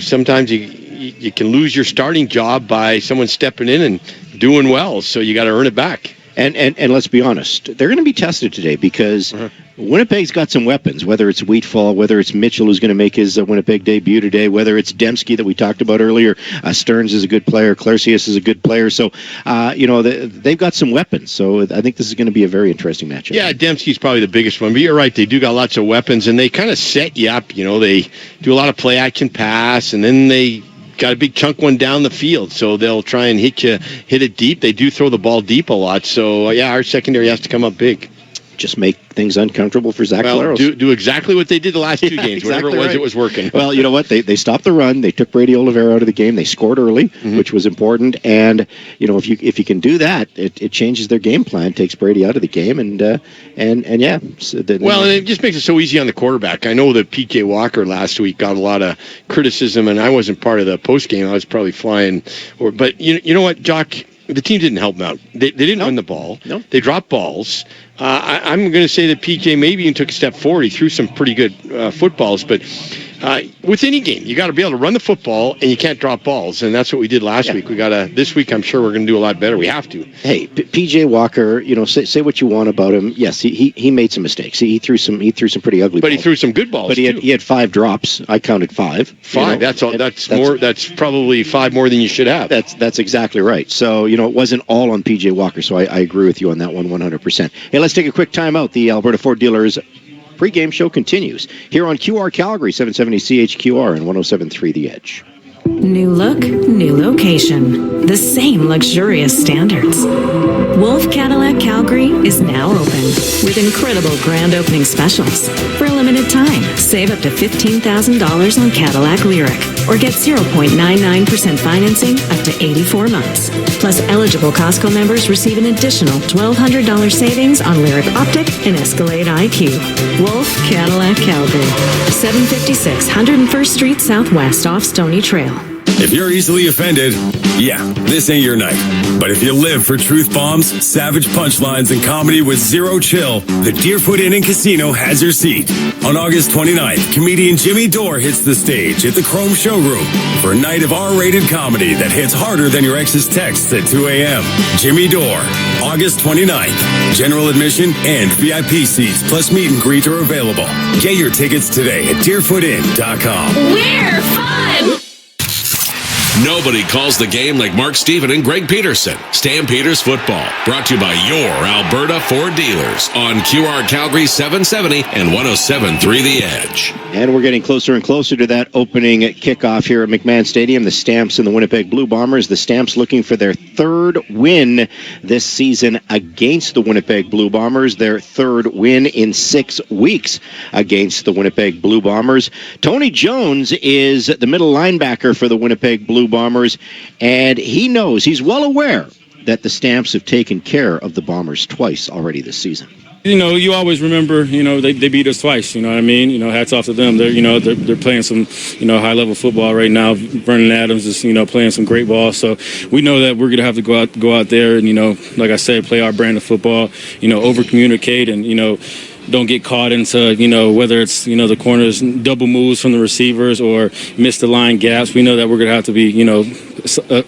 sometimes you can lose your starting job by someone stepping in and doing well. So you got to earn it back. And let's be honest, they're going to be tested today because Winnipeg's got some weapons, whether it's Wheatfall, whether it's Mitchell, who's going to make his Winnipeg debut today, whether it's Dembski that we talked about earlier. Stearns is a good player. Clarcius is a good player. So, they've got some weapons. So I think this is going to be a very interesting matchup. Yeah, Dembski's probably the biggest one. But you're right, they do got lots of weapons, and they kind of set you up. They do a lot of play action pass, and then they got a big chunk one down the field, so they'll try and hit it deep. They do throw the ball deep a lot, so our secondary has to come up big. Just make things uncomfortable for Zach Collaros. Do exactly what they did the last 2 games. Whatever it was, it was working. Well, you know what? They stopped the run. They took Brady Oliveira out of the game. They scored early, which was important. And if you can do that, it changes their game plan. Takes Brady out of the game, and yeah. And it just makes it so easy on the quarterback. I know that PJ Walker last week got a lot of criticism, and I wasn't part of the post game. I was probably flying. But you know what, Jock? The team didn't help them out. They didn't win the ball. No. They dropped balls. I'm going to say that PJ maybe even took a step forward. He threw some pretty good footballs, but with any game, you got to be able to run the football, and you can't drop balls, and that's what we did last week. We got to this week. I'm sure we're going to do a lot better. We have to. Hey, PJ Walker, say what you want about him. Yes, he made some mistakes. He threw some pretty ugly. But balls. He threw some good balls. But he had 5 drops. I counted 5. 5. That's all. That's more. That's probably 5 more than you should have. That's exactly right. So it wasn't all on PJ Walker. So I agree with you on that one 100%. Hey, let's take a quick time out. The Alberta Ford Dealers pregame show continues here on QR Calgary 770 CHQR and 107.3 The Edge. New look, new location. The same luxurious standards. Wolf Cadillac Calgary is now open with incredible grand opening specials. For a limited time, save up to $15,000 on Cadillac Lyriq or get 0.99% financing up to 84 months. Plus, eligible Costco members receive an additional $1,200 savings on Lyriq Optic and Escalade IQ. Wolf Cadillac Calgary, 756 101st Street Southwest off Stony Trail. If you're easily offended, yeah, this ain't your night. But if you live for truth bombs, savage punchlines, and comedy with zero chill, the Deerfoot Inn and Casino has your seat. On August 29th, comedian Jimmy Dore hits the stage at the Chrome Showroom for a night of R-rated comedy that hits harder than your ex's texts at 2 a.m. Jimmy Dore, August 29th. General admission and VIP seats plus meet and greet are available. Get your tickets today at deerfootin.com. We're fun! Nobody calls the game like Mark Steven and Greg Peterson. Stampeders football, brought to you by your Alberta Ford dealers on QR Calgary 770 and 107.3 The Edge. And we're getting closer and closer to that opening kickoff here at McMahon Stadium. The Stamps and the Winnipeg Blue Bombers. The Stamps looking for their third win this season against the Winnipeg Blue Bombers. Their third win in 6 weeks against the Winnipeg Blue Bombers. Tony Jones is the middle linebacker for the Winnipeg Blue Bombers, and he knows, he's well aware that the Stamps have taken care of the Bombers twice already this season. You know, you always remember, they beat us twice, you know what I mean? Hats off to them. They're playing some, high-level football right now. Vernon Adams is, playing some great ball. So we know that we're going to have to go out there and, like I said, play our brand of football, over-communicate and, don't get caught into, whether it's, the corners, double moves from the receivers or miss the line gaps. We know that we're going to have to be,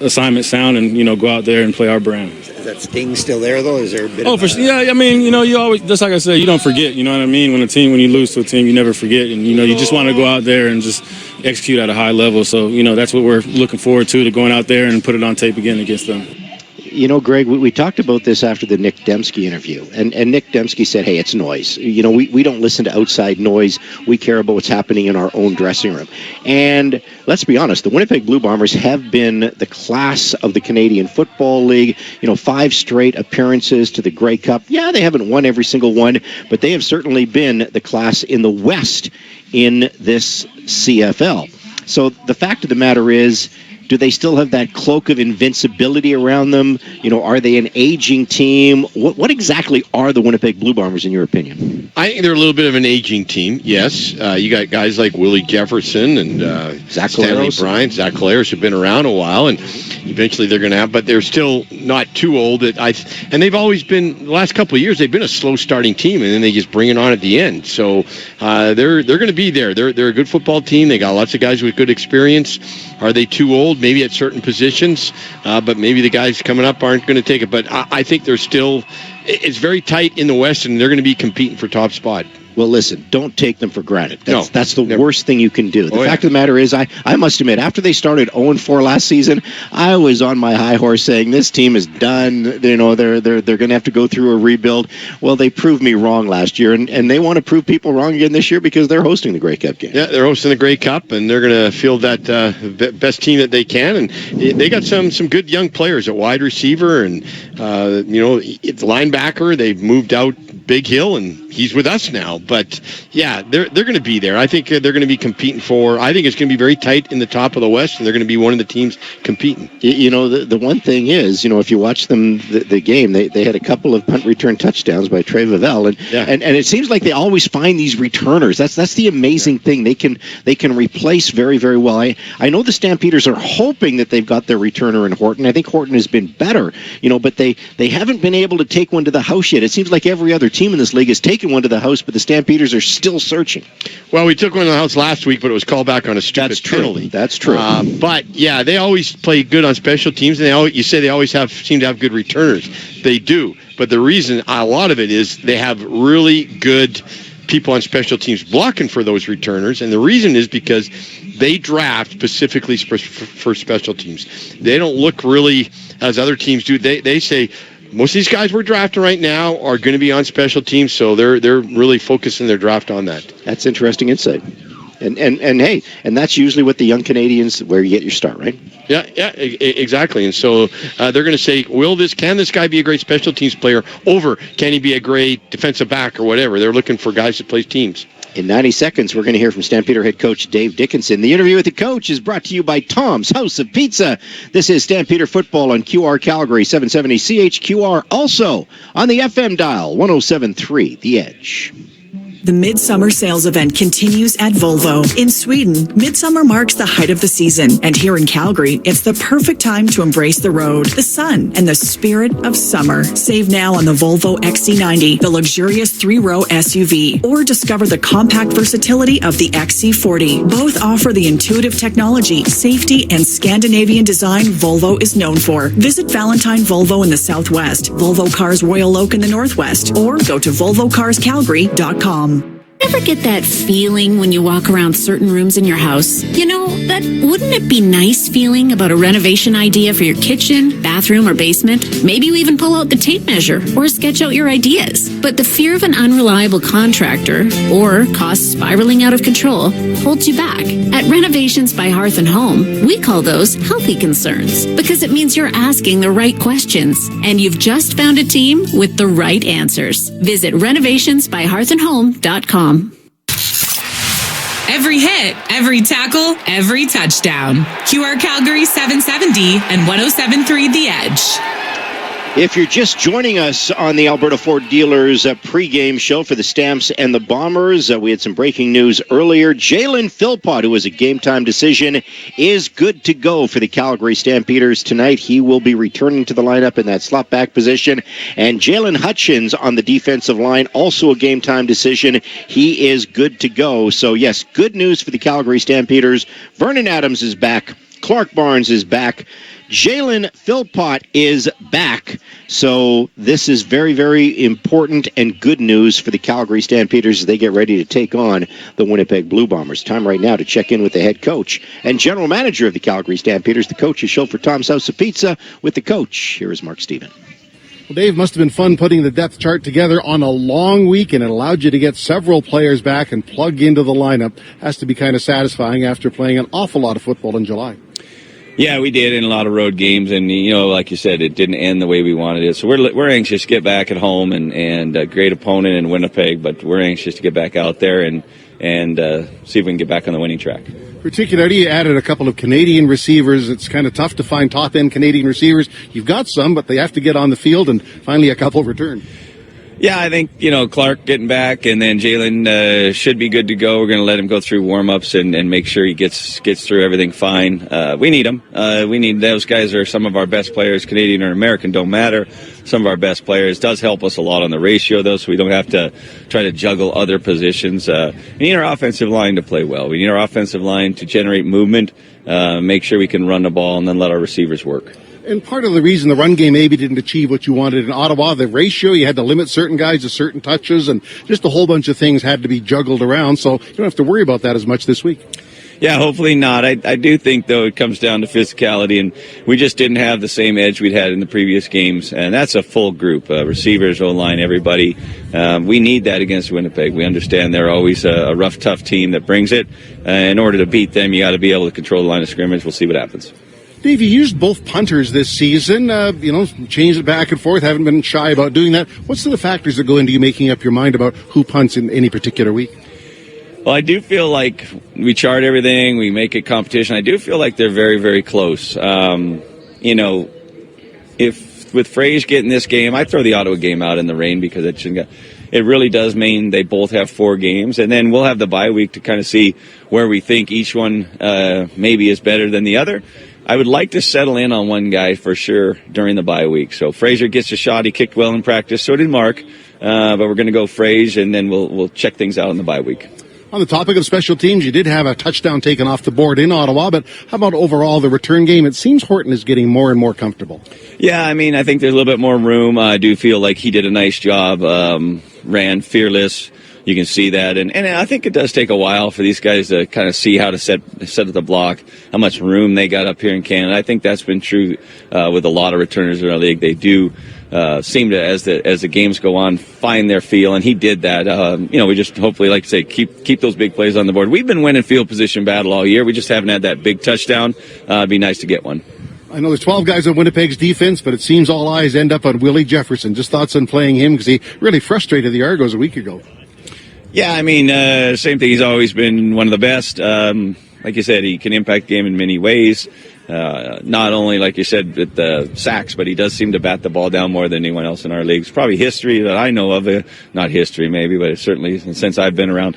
assignment sound and, go out there and play our brand. Is that sting still there, though? Is there a bit yeah, I mean, you always, just like I said, you don't forget, you know what I mean? When you lose to a team, you never forget. And, you just want to go out there and just execute at a high level. So, that's what we're looking forward to going out there and put it on tape again against them. Greg, we talked about this after the Nick Dembski interview, and Nick Dembski said, hey, it's noise. We don't listen to outside noise. We care about what's happening in our own dressing room. And let's be honest, the Winnipeg Blue Bombers have been the class of the Canadian Football League. 5 straight appearances to the Grey Cup. Yeah, they haven't won every single one, but they have certainly been the class in the West in this CFL. So the fact of the matter is, do they still have that cloak of invincibility around them? Are they an aging team? What exactly are the Winnipeg Blue Bombers, in your opinion? I think they're a little bit of an aging team, yes. You got guys like Willie Jefferson and Zach Stanley Bryant, Zach Collaros have been around a while, and eventually they're going to have, but they're still not too old. And they've always been, the last couple of years, they've been a slow-starting team, and then they just bring it on at the end. So they're going to be there. They're a good football team. They got lots of guys with good experience. Are they too old? Maybe at certain positions, but maybe the guys coming up aren't going to take it. But I think they're still, it's very tight in the West, and they're going to be competing for top spot. Well, listen, don't take them for granted. That's the never. Worst thing you can do. The fact of the matter is, I must admit, after they started 0-4 last season, I was on my high horse saying this team is done. They're going to have to go through a rebuild. Well, they proved me wrong last year, and they want to prove people wrong again this year because they're hosting the Grey Cup game. Yeah, they're hosting the Grey Cup, and they're going to field that best team that they can. And they got some good young players at wide receiver and it's linebacker. They've moved out Big Hill, and he's with us now. But yeah, they're going to be there. I think they're going to be competing for. I think it's going to be very tight in the top of the West, and they're going to be one of the teams competing. The one thing is, if you watch them the game, they had a couple of punt return touchdowns by Trey Vavell, and it seems like they always find these returners. That's the amazing thing. They can replace very, very well. I know the Stampeders are hoping that they've got their returner in Horton. I think Horton has been better, but they haven't been able to take one to the house yet. It seems like every other team in this league has taken one to the house, but the Stampeders are still searching. Well, we took one to the house last week, but it was called back on a stupid penalty. That's true. But yeah, they always play good on special teams, and you say they always seem to have good returners. They do, but the reason a lot of it is they have really good people on special teams blocking for those returners, and the reason is because they draft specifically for special teams. They don't look really as other teams do. They say, most of these guys we're drafting right now are going to be on special teams, so they're really focusing their draft on that. That's interesting insight. And hey, and that's usually what the young Canadians, where you get your start, right? Yeah, exactly. And so they're going to say, can this guy be a great special teams player, over can he be a great defensive back or whatever? They're looking for guys that play teams. In 90 seconds, we're going to hear from Stampeder head coach Dave Dickinson. The interview with the coach is brought to you by Tom's House of Pizza. This is Stampeder Football on QR Calgary 770 CHQR. Also on the FM dial 107.3 The Edge. The Midsummer Sales Event continues at Volvo. In Sweden, Midsummer marks the height of the season. And here in Calgary, it's the perfect time to embrace the road, the sun, and the spirit of summer. Save now on the Volvo XC90, the luxurious 3-row SUV, or discover the compact versatility of the XC40. Both offer the intuitive technology, safety, and Scandinavian design Volvo is known for. Visit Valentine Volvo in the Southwest, Volvo Cars Royal Oak in the Northwest, or go to volvocarscalgary.com. Ever get that feeling when you walk around certain rooms in your house? You know, that wouldn't it be nice feeling about a renovation idea for your kitchen, bathroom, or basement? Maybe you even pull out the tape measure or sketch out your ideas. But the fear of an unreliable contractor or costs spiraling out of control holds you back. At Renovations by Hearth and Home, we call those healthy concerns because it means you're asking the right questions and you've just found a team with the right answers. Visit renovationsbyhearthandhome.com. Every hit, every tackle, every touchdown. QR Calgary 770 and 107.3 The Edge. If you're just joining us on the Alberta Ford Dealers pregame show for the Stamps and the Bombers, we had some breaking news earlier. Jalen Philpott, who was a game-time decision, is good to go for the Calgary Stampeders tonight. He will be returning to the lineup in that slot-back position. And Jalen Hutchins on the defensive line, also a game-time decision. He is good to go. So, yes, good news for the Calgary Stampeders. Vernon Adams is back. Clark Barnes is back. Jalen Philpott is back. So this is very, very important and good news for the Calgary Stampeders as they get ready to take on the Winnipeg Blue Bombers. Time right now to check in with the head coach and general manager of the Calgary Stampeders. The coach is Schultz for Tom's House of Pizza with the coach. Here is Mark Stephen. Well, Dave, must have been fun putting the depth chart together on a long week, and it allowed you to get several players back and plug into the lineup. Has to be kind of satisfying after playing an awful lot of football in July. Yeah, we did in a lot of road games, and like you said, it didn't end the way we wanted it. So we're anxious to get back at home and a great opponent in Winnipeg, but we're anxious to get back out there and see if we can get back on the winning track. Particularly, you added a couple of Canadian receivers. It's kind of tough to find top-end Canadian receivers. You've got some, but they have to get on the field, and finally a couple return. Yeah, I think, Clark getting back, and then Jalen should be good to go. We're going to let him go through warm-ups and make sure he gets through everything fine. We need him. We need those guys are some of our best players. Canadian or American, don't matter. Some of our best players. Does help us a lot on the ratio, though, so we don't have to try to juggle other positions. We need our offensive line to play well. We need our offensive line to generate movement, make sure we can run the ball, and then let our receivers work. And part of the reason the run game maybe didn't achieve what you wanted in Ottawa, the ratio, you had to limit certain guys to certain touches, and just a whole bunch of things had to be juggled around, so you don't have to worry about that as much this week. Yeah, hopefully not. I do think, though, it comes down to physicality, and we just didn't have the same edge we'd had in the previous games, and that's a full group, receivers, O-line, everybody. We need that against Winnipeg. We understand they're always a rough, tough team that brings it. In order to beat them, you got to be able to control the line of scrimmage. We'll see what happens. Dave, you used both punters this season, changed it back and forth, haven't been shy about doing that. What's the factors that go into you making up your mind about who punts in any particular week? Well, I do feel like we chart everything, we make it competition. I do feel like they're very, very close. If with Frage getting this game, I throw the Ottawa game out in the rain because it really does mean they both have 4 games, and then we'll have the bye week to kind of see where we think each one maybe is better than the other. I would like to settle in on one guy for sure during the bye week. So Fraser gets a shot. He kicked well in practice. So did Mark. But we're going to go Fraser, and then we'll check things out in the bye week. On the topic of special teams, you did have a touchdown taken off the board in Ottawa, but how about overall the return game? It seems Horton is getting more and more comfortable. Yeah, I think there's a little bit more room. I do feel like he did a nice job, ran fearless. You can see that, and I think it does take a while for these guys to kind of see how to set at the block, how much room they got up here in Canada. I think that's been true with a lot of returners in our league. They do seem to, as the games go on, find their feel, and he did that. We just hopefully, like I say, keep those big plays on the board. We've been winning field position battle all year. We just haven't had that big touchdown. It'd be nice to get one. I know there's 12 guys on Winnipeg's defense, but it seems all eyes end up on Willie Jefferson. Just thoughts on playing him, because he really frustrated the Argos a week ago. Yeah, same thing. He's always been one of the best. Like you said, he can impact the game in many ways. Not only, like you said, with the sacks, but he does seem to bat the ball down more than anyone else in our league. It's probably history that I know of. Not history, maybe, but it's certainly since I've been around.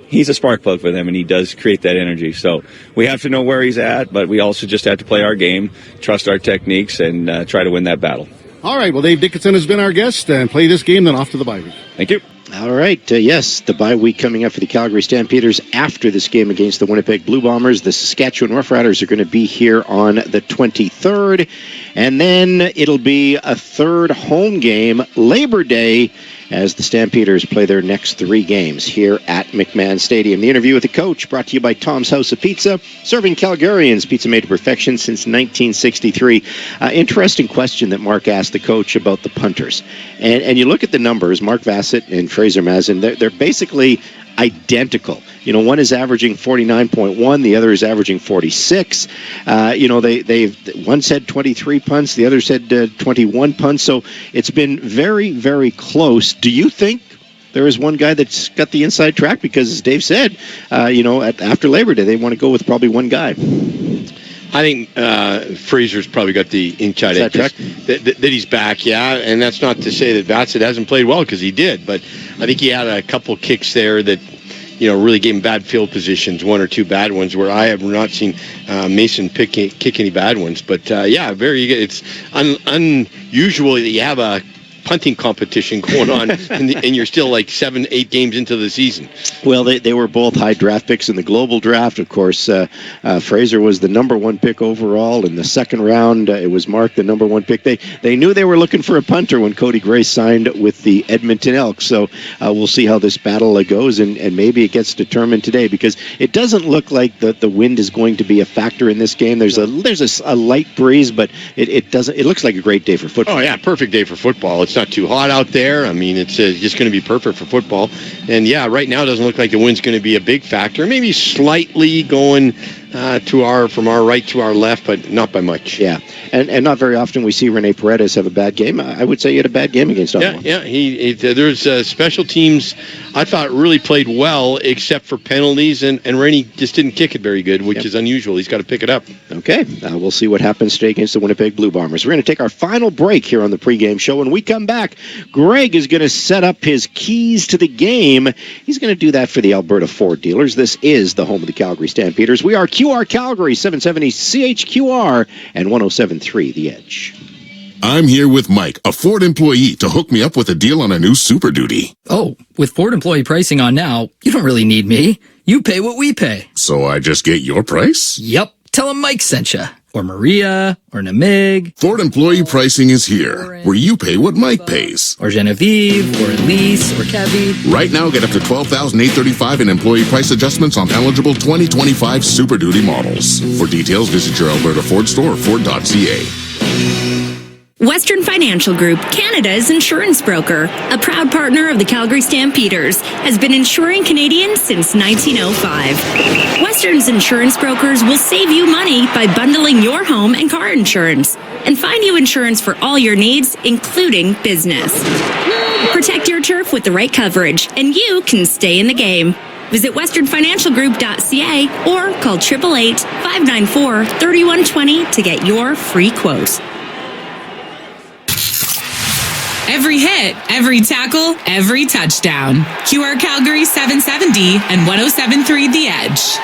He's a spark plug for them, and he does create that energy. So we have to know where he's at, but we also just have to play our game, trust our techniques, and try to win that battle. All right, well, Dave Dickinson has been our guest, and play this game, then off to the bye week. Thank you. All right, yes, the bye week coming up for the Calgary Stampeders after this game against the Winnipeg Blue Bombers. The Saskatchewan Roughriders are going to be here on the 23rd, and then it'll be a third home game, Labor Day, as the Stampeders play their next 3 games here at McMahon Stadium. The interview with the coach brought to you by Tom's House of Pizza, serving Calgarians pizza made to perfection since 1963. Interesting question that Mark asked the coach about the punters. And you look at the numbers, Mark Vassett and Fraser Mazin, they're basically identical. One is averaging 49.1, the other is averaging 46. One said 23 punts, the other said 21 punts. So it's been very, very close. Do you think there is one guy that's got the inside track? Because as Dave said, after Labor Day, they want to go with probably one guy. I think Fraser's probably got the inside track that he's back, yeah. And that's not to say that Vassett hasn't played well, because he did. But I think he had a couple kicks there that, really gave him bad field positions, 1 or 2 bad ones, where I have not seen Mason kick any bad ones. But, very good. It's unusual that you have a punting competition going on and you're still like 7-8 games into the season. Well, they were both high draft picks in the global draft. Of course, Fraser was the number 1 pick overall. In the second round, it was Mark, the number 1 pick. They knew they were looking for a punter when Cody Gray signed with the Edmonton Elks. So we'll see how this battle goes, and maybe it gets determined today, because it doesn't look like the wind is going to be a factor in this game. There's a light breeze, but it doesn't. It looks like a great day for football. Oh yeah, perfect day for football. It's not too hot out there. It's just going to be perfect for football. And yeah, right now it doesn't look like the wind's going to be a big factor. Maybe slightly going from our right to our left, but not by much. Yeah, and not very often we see Rene Paredes have a bad game. I would say he had a bad game against Ottawa. Yeah. There's special teams I thought really played well, except for penalties, and Rene just didn't kick it very good, which is unusual. He's got to pick it up. Okay, we'll see what happens today against the Winnipeg Blue Bombers. We're going to take our final break here on the pregame show. When we come back, Greg is going to set up his keys to the game. He's going to do that for the Alberta Ford dealers. This is the home of the Calgary Stampeders. We are QR Calgary, 770 CHQR, and 107.3 The Edge. I'm here with Mike, a Ford employee, to hook me up with a deal on a new Super Duty. Oh, with Ford employee pricing on now, you don't really need me. You pay what we pay. So I just get your price? Yep. Tell them Mike sent you. Or Maria, or Namig. Ford employee pricing is here, where you pay what Mike pays. Or Genevieve, or Elise, or Kevy. Right now, get up to $12,835 in employee price adjustments on eligible 2025 Super Duty models. For details, visit your Alberta Ford store or Ford.ca. Western Financial Group, Canada's insurance broker, a proud partner of the Calgary Stampeders, has been insuring Canadians since 1905. Western's insurance brokers will save you money by bundling your home and car insurance and find you insurance for all your needs, including business. Protect your turf with the right coverage, and you can stay in the game. Visit westernfinancialgroup.ca or call 888-594-3120 to get your free quote. Every hit, every tackle, every touchdown. QR Calgary 770 and 107.3 The Edge.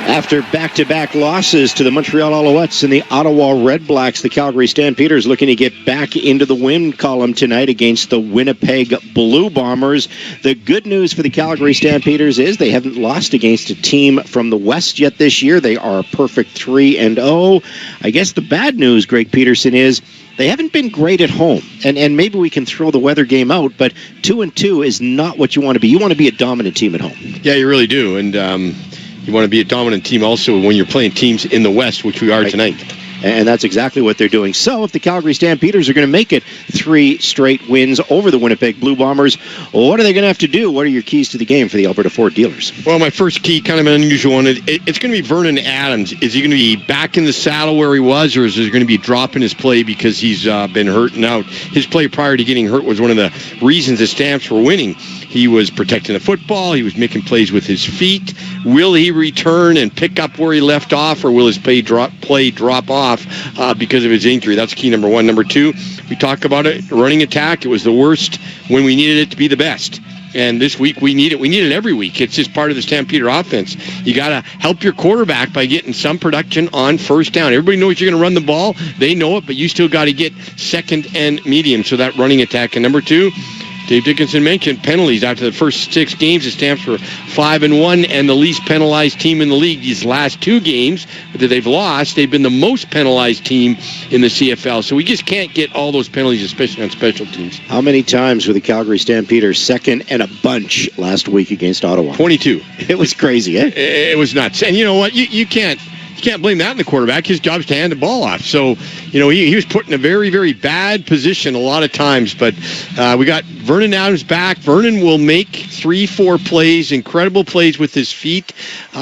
After back-to-back losses to the Montreal Alouettes and the Ottawa Redblacks, the Calgary Stampeders looking to get back into the win column tonight against the Winnipeg Blue Bombers. The good news for the Calgary Stampeders is they haven't lost against a team from the West yet this year. They are a perfect 3-0. I guess the bad news, Greg Peterson, is they haven't been great at home, and maybe we can throw the weather game out, but 2-2 is not what you want to be. You want to be a dominant team at home. Yeah, you really do, and you want to be a dominant team also when you're playing teams in the West, which we are tonight. and that's exactly what they're doing. So if the Calgary Stampeders are going to make it 3 straight wins over the Winnipeg Blue Bombers, what are they going to have to do? What are your keys to the game for the Alberta Ford dealers? Well, my first key, kind of an unusual one, it's going to be Vernon Adams. Is he going to be back in the saddle where he was, or is he going to be dropping his play because he's been hurt? Now, his play prior to getting hurt was one of the reasons the Stamps were winning. He was protecting the football. He was making plays with his feet. Will he return and pick up where he left off, or will his play drop off because of his injury? That's key number one. Number two, we talk about it, running attack. It was the worst when we needed it to be the best. And this week we need it. We need it every week. It's just part of the Stampeder offense. You got to help your quarterback by getting some production on first down. Everybody knows you're going to run the ball. They know it, but you still got to get second and medium. So that running attack. And number two, Dave Dickinson mentioned penalties. After the first 6 games, the Stamps were 5-1 and the least penalized team in the league. These last 2 games that they've lost, they've been the most penalized team in the CFL. So we just can't get all those penalties, especially on special teams. How many times were the Calgary Stampeders second and a bunch last week against Ottawa? 22. It was crazy, eh? It was nuts. And you know what? You can't blame that on the quarterback. His job is to hand the ball off. So, he was put in a very, very bad position a lot of times. But we got Vernon Adams back. Vernon will make 3-4 plays, incredible plays with his feet,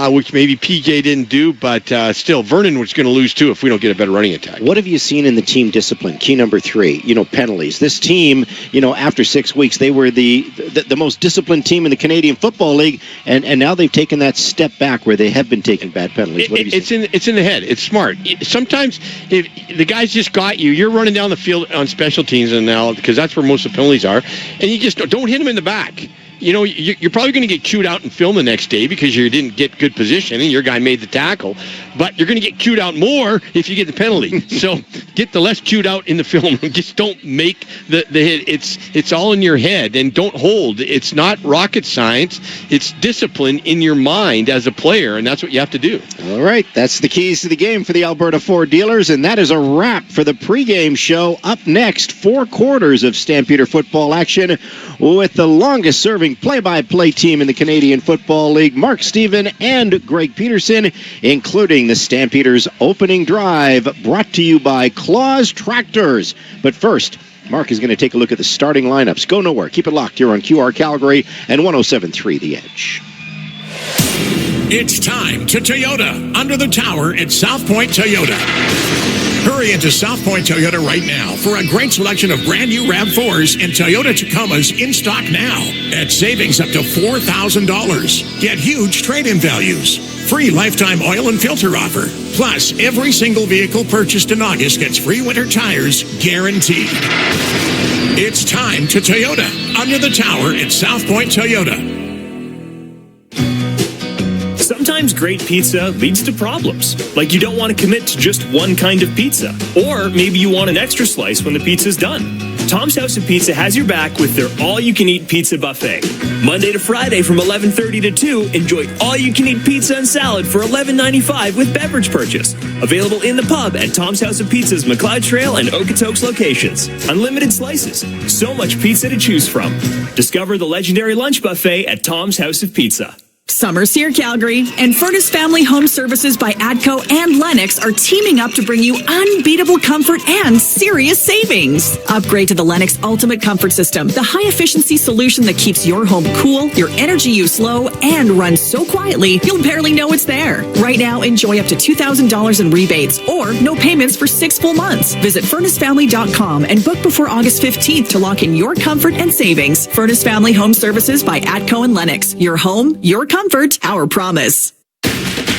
which maybe PJ didn't do. But still, Vernon was going to lose too if we don't get a better running attack. What have you seen in the team discipline? Key number 3, penalties. This team, after 6 weeks, they were the most disciplined team in the Canadian Football League. And now they've taken that step back where they have been taking bad penalties. What have you seen? It's in the head. It's smart. Sometimes if the guys just got you, you're running down the field on special teams and now because that's where most of the penalties are, and you just don't hit them in the back. You're probably going to get chewed out in film the next day because you didn't get good position and your guy made the tackle. But you're going to get chewed out more if you get the penalty. So get the less chewed out in the film. Just don't make the hit. It's all in your head and don't hold. It's not rocket science. It's discipline in your mind as a player, and that's what you have to do. All right, that's the keys to the game for the Alberta Ford dealers, and that is a wrap for the pregame show. Up next, 4 quarters of Stampeder football action with the longest serving play-by-play team in the Canadian Football League, Mark Stephen and Greg Peterson, including the Stampeders' opening drive, brought to you by Claus Tractors. But first, Mark is going to take a look at the starting lineups. Go nowhere. Keep it locked here on QR Calgary and 107.3 The Edge. It's time to Toyota, under the tower at South Point Toyota. Hurry into South Point Toyota right now for a great selection of brand new RAV4s and Toyota Tacomas in stock now at savings up to $4,000. Get huge trade-in values. Free lifetime oil and filter offer. Plus, every single vehicle purchased in August gets free winter tires guaranteed. It's time to Toyota, under the tower at South Point Toyota. Sometimes great pizza leads to problems, like you don't want to commit to just one kind of pizza, or maybe you want an extra slice when the pizza's done. Tom's House of Pizza has your back with their all-you-can-eat pizza buffet. Monday to Friday from 11:30 to 2, enjoy all-you-can-eat pizza and salad for $11.95 with beverage purchase. Available in the pub at Tom's House of Pizza's McLeod Trail and Okotoks locations. Unlimited slices. So much pizza to choose from. Discover the legendary lunch buffet at Tom's House of Pizza. Summer's here, Calgary, and Furnace Family Home Services by ATCO and Lennox are teaming up to bring you unbeatable comfort and serious savings. Upgrade to the Lennox Ultimate Comfort System, the high-efficiency solution that keeps your home cool, your energy use low, and runs so quietly you'll barely know it's there. Right now, enjoy up to $2,000 in rebates or no payments for 6 full months. Visit FurnaceFamily.com and book before August 15th to lock in your comfort and savings. Furnace Family Home Services by ATCO and Lennox. Your home, your comfort, our promise.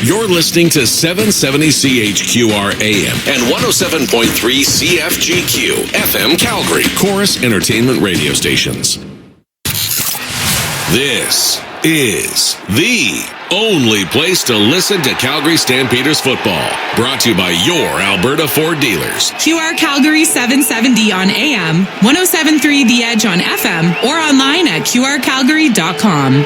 You're listening to 770 CHQR AM and 107.3 CFGQ FM Calgary, Chorus Entertainment Radio Stations. This is the only place to listen to Calgary Stampeders football. Brought to you by your Alberta Ford dealers. QR Calgary 770 on AM, 107.3 The Edge on FM, or online at qrcalgary.com.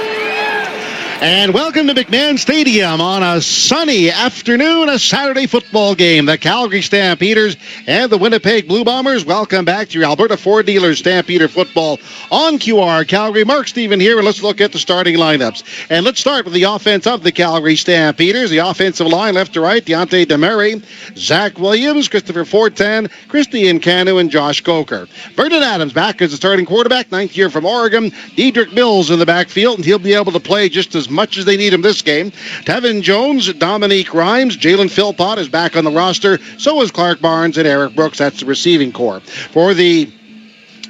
And welcome to McMahon Stadium on a sunny afternoon, a Saturday football game. The Calgary Stampeders and the Winnipeg Blue Bombers. Welcome back to your Alberta Ford Dealers Stampeder football on QR Calgary. Mark Stephen here, and let's look at the starting lineups. And let's start with the offense of the Calgary Stampeders. The offensive line, left to right, Deontay Demary, Zach Williams, Christopher Fortin, Christian Canu, and Josh Coker. Vernon Adams back as the starting quarterback, 9th year from Oregon. Dedrick Mills in the backfield, and he'll be able to play just as much as they need him this game. Tevin Jones, Dominique Rhymes, Jalen Philpott is back on the roster. So is Clark Barnes and Eric Brooks. That's the receiving core. For the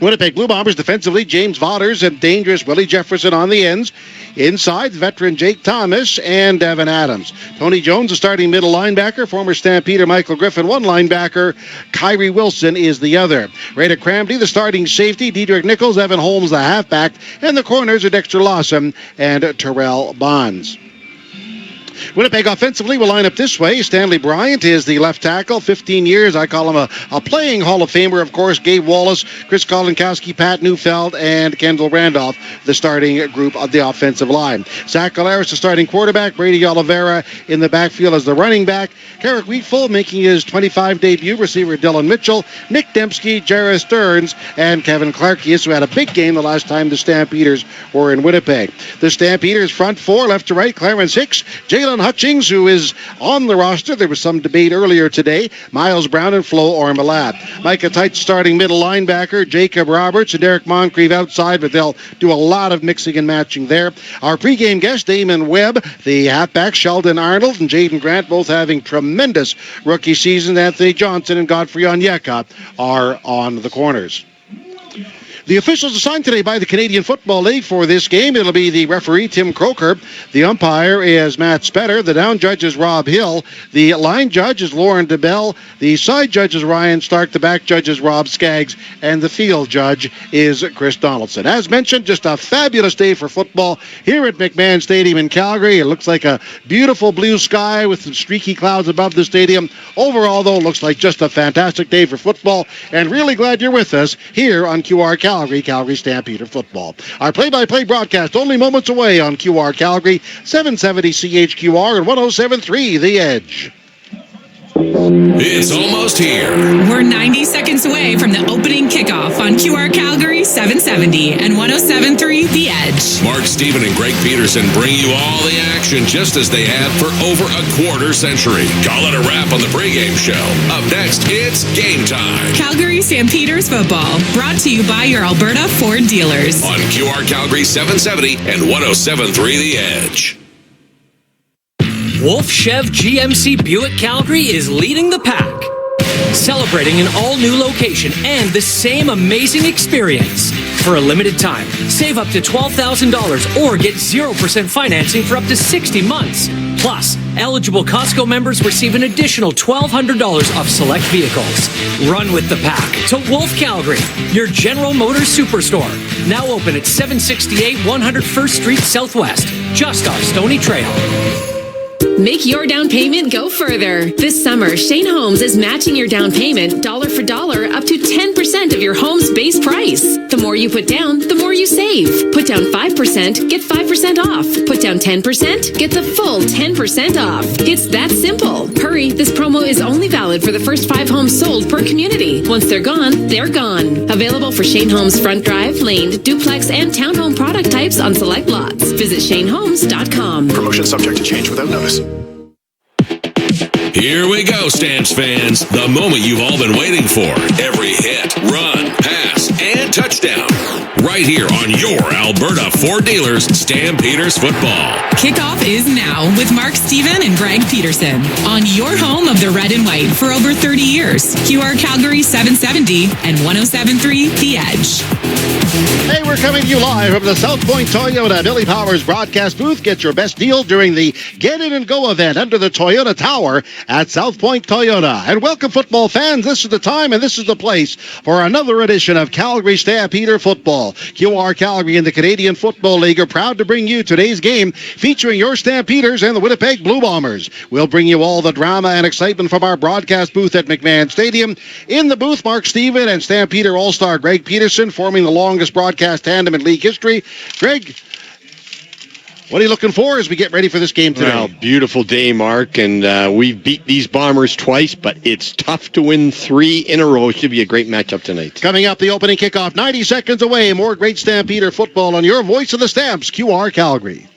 Winnipeg Blue Bombers, defensively, James Vaughters and dangerous Willie Jefferson on the ends. Inside, veteran Jake Thomas and Devin Adams. Tony Jones, the starting middle linebacker. Former Stampeder Michael Griffin, one linebacker. Kyrie Wilson is the other. Rada Cramdy, the starting safety. Dedrick Nichols, Evan Holmes, the halfback. And the corners are Dexter Lawson and Terrell Bonds. Winnipeg offensively will line up this way. Stanley Bryant is the left tackle, 15 years. I call him a playing Hall of Famer, of course. Gabe Wallace, Chris Kolinkowski, Pat Neufeld, and Kendall Randolph, the starting group of the offensive line. Zach Galaris, the starting quarterback. Brady Oliveira in the backfield as the running back. Carrick Wheatfull making his 25 debut. Receiver Dylan Mitchell, Nick Dembski, Jarrah Stearns, and Kevin Clarkius, who had a big game the last time the Stampeders were in Winnipeg. The Stampeders front four, left to right, Clarence Hicks, Jalen Hutchings, who is on the roster. There was some debate earlier today. Miles Brown and Flo Ormalat. Micah Tite starting middle linebacker. Jacob Roberts and Derek Moncrief outside, but they'll do a lot of mixing and matching there. Our pregame guest, Damon Webb, the halfback, Sheldon Arnold and Jaden Grant, both having tremendous rookie seasons. Anthony Johnson and Godfrey Onyeka are on the corners. The officials assigned today by the Canadian Football League for this game, it'll be the referee, Tim Croker. The umpire is Matt Spetter. The down judge is Rob Hill. The line judge is Lauren DeBell. The side judge is Ryan Stark. The back judge is Rob Skaggs. And the field judge is Chris Donaldson. As mentioned, just a fabulous day for football here at McMahon Stadium in Calgary. It looks like a beautiful blue sky with some streaky clouds above the stadium. Overall, though, it looks like just a fantastic day for football. And really glad you're with us here on QR Calgary Stampeder football. Our play-by-play broadcast only moments away on QR Calgary, 770 CHQR and 107.3 The Edge. It's almost here. We're 90 seconds away from the opening kickoff on QR Calgary 770 and 107.3 The Edge. Mark Stephen and Greg Peterson bring you all the action just as they have for over a quarter century. Call it a wrap on the pregame show. Up next, it's game time. Calgary Stampeders football, brought to you by your Alberta Ford dealers. On QR Calgary 770 and 107.3 The Edge. Wolf Chev GMC Buick Calgary is leading the pack, celebrating an all-new location and the same amazing experience. For a limited time, save up to $12,000 or get 0% financing for up to 60 months. Plus, eligible Costco members receive an additional $1,200 off select vehicles. Run with the pack to Wolf Calgary, your General Motors superstore. Now open at 768 101st Street Southwest, just off Stony Trail. Make your down payment go further. This summer, Shane Holmes is matching your down payment dollar for dollar up to 10% of your home's base price. The more you put down, the more you save. Put down 5%, get 5% off. Put down 10%, get the full 10% off. It's that simple. Hurry, this promo is only valid for the first 5 homes sold per community. Once they're gone, they're gone. Available for Shane Holmes front drive, laned, duplex, and townhome product types on select lots. Visit ShaneHolmes.com. Promotion subject to change without notice. Here we go, Stamps fans. The moment you've all been waiting for. Every hit, run, pass, and touchdown. Right here on your Alberta Ford Dealers Stampeders football. Kickoff is now with Mark Stephen and Greg Peterson on your home of the red and white for over 30 years. QR Calgary 770 and 107.3 The Edge. Hey, we're coming to you live from the South Point Toyota Billy Powers broadcast booth. Get your best deal during the Get In and Go event under the Toyota Tower at South Point Toyota. And welcome, football fans. This is the time and this is the place for another edition of Calgary Stampeder football. QR Calgary and the Canadian Football League are proud to bring you today's game featuring your Stampeders and the Winnipeg Blue Bombers. We'll bring you all the drama and excitement from our broadcast booth at McMahon Stadium. In the booth, Mark Stephen and Stampeder All-Star Greg Peterson forming the longest broadcast tandem in league history. Greg, What are you looking for as we get ready for this game today? Well, beautiful day, Mark, and we've beat these Bombers twice, but it's tough to win 3 in a row. It should be a great matchup tonight. Coming up, the opening kickoff, 90 seconds away. More great Stampeder football on your voice of the Stamps, QR Calgary.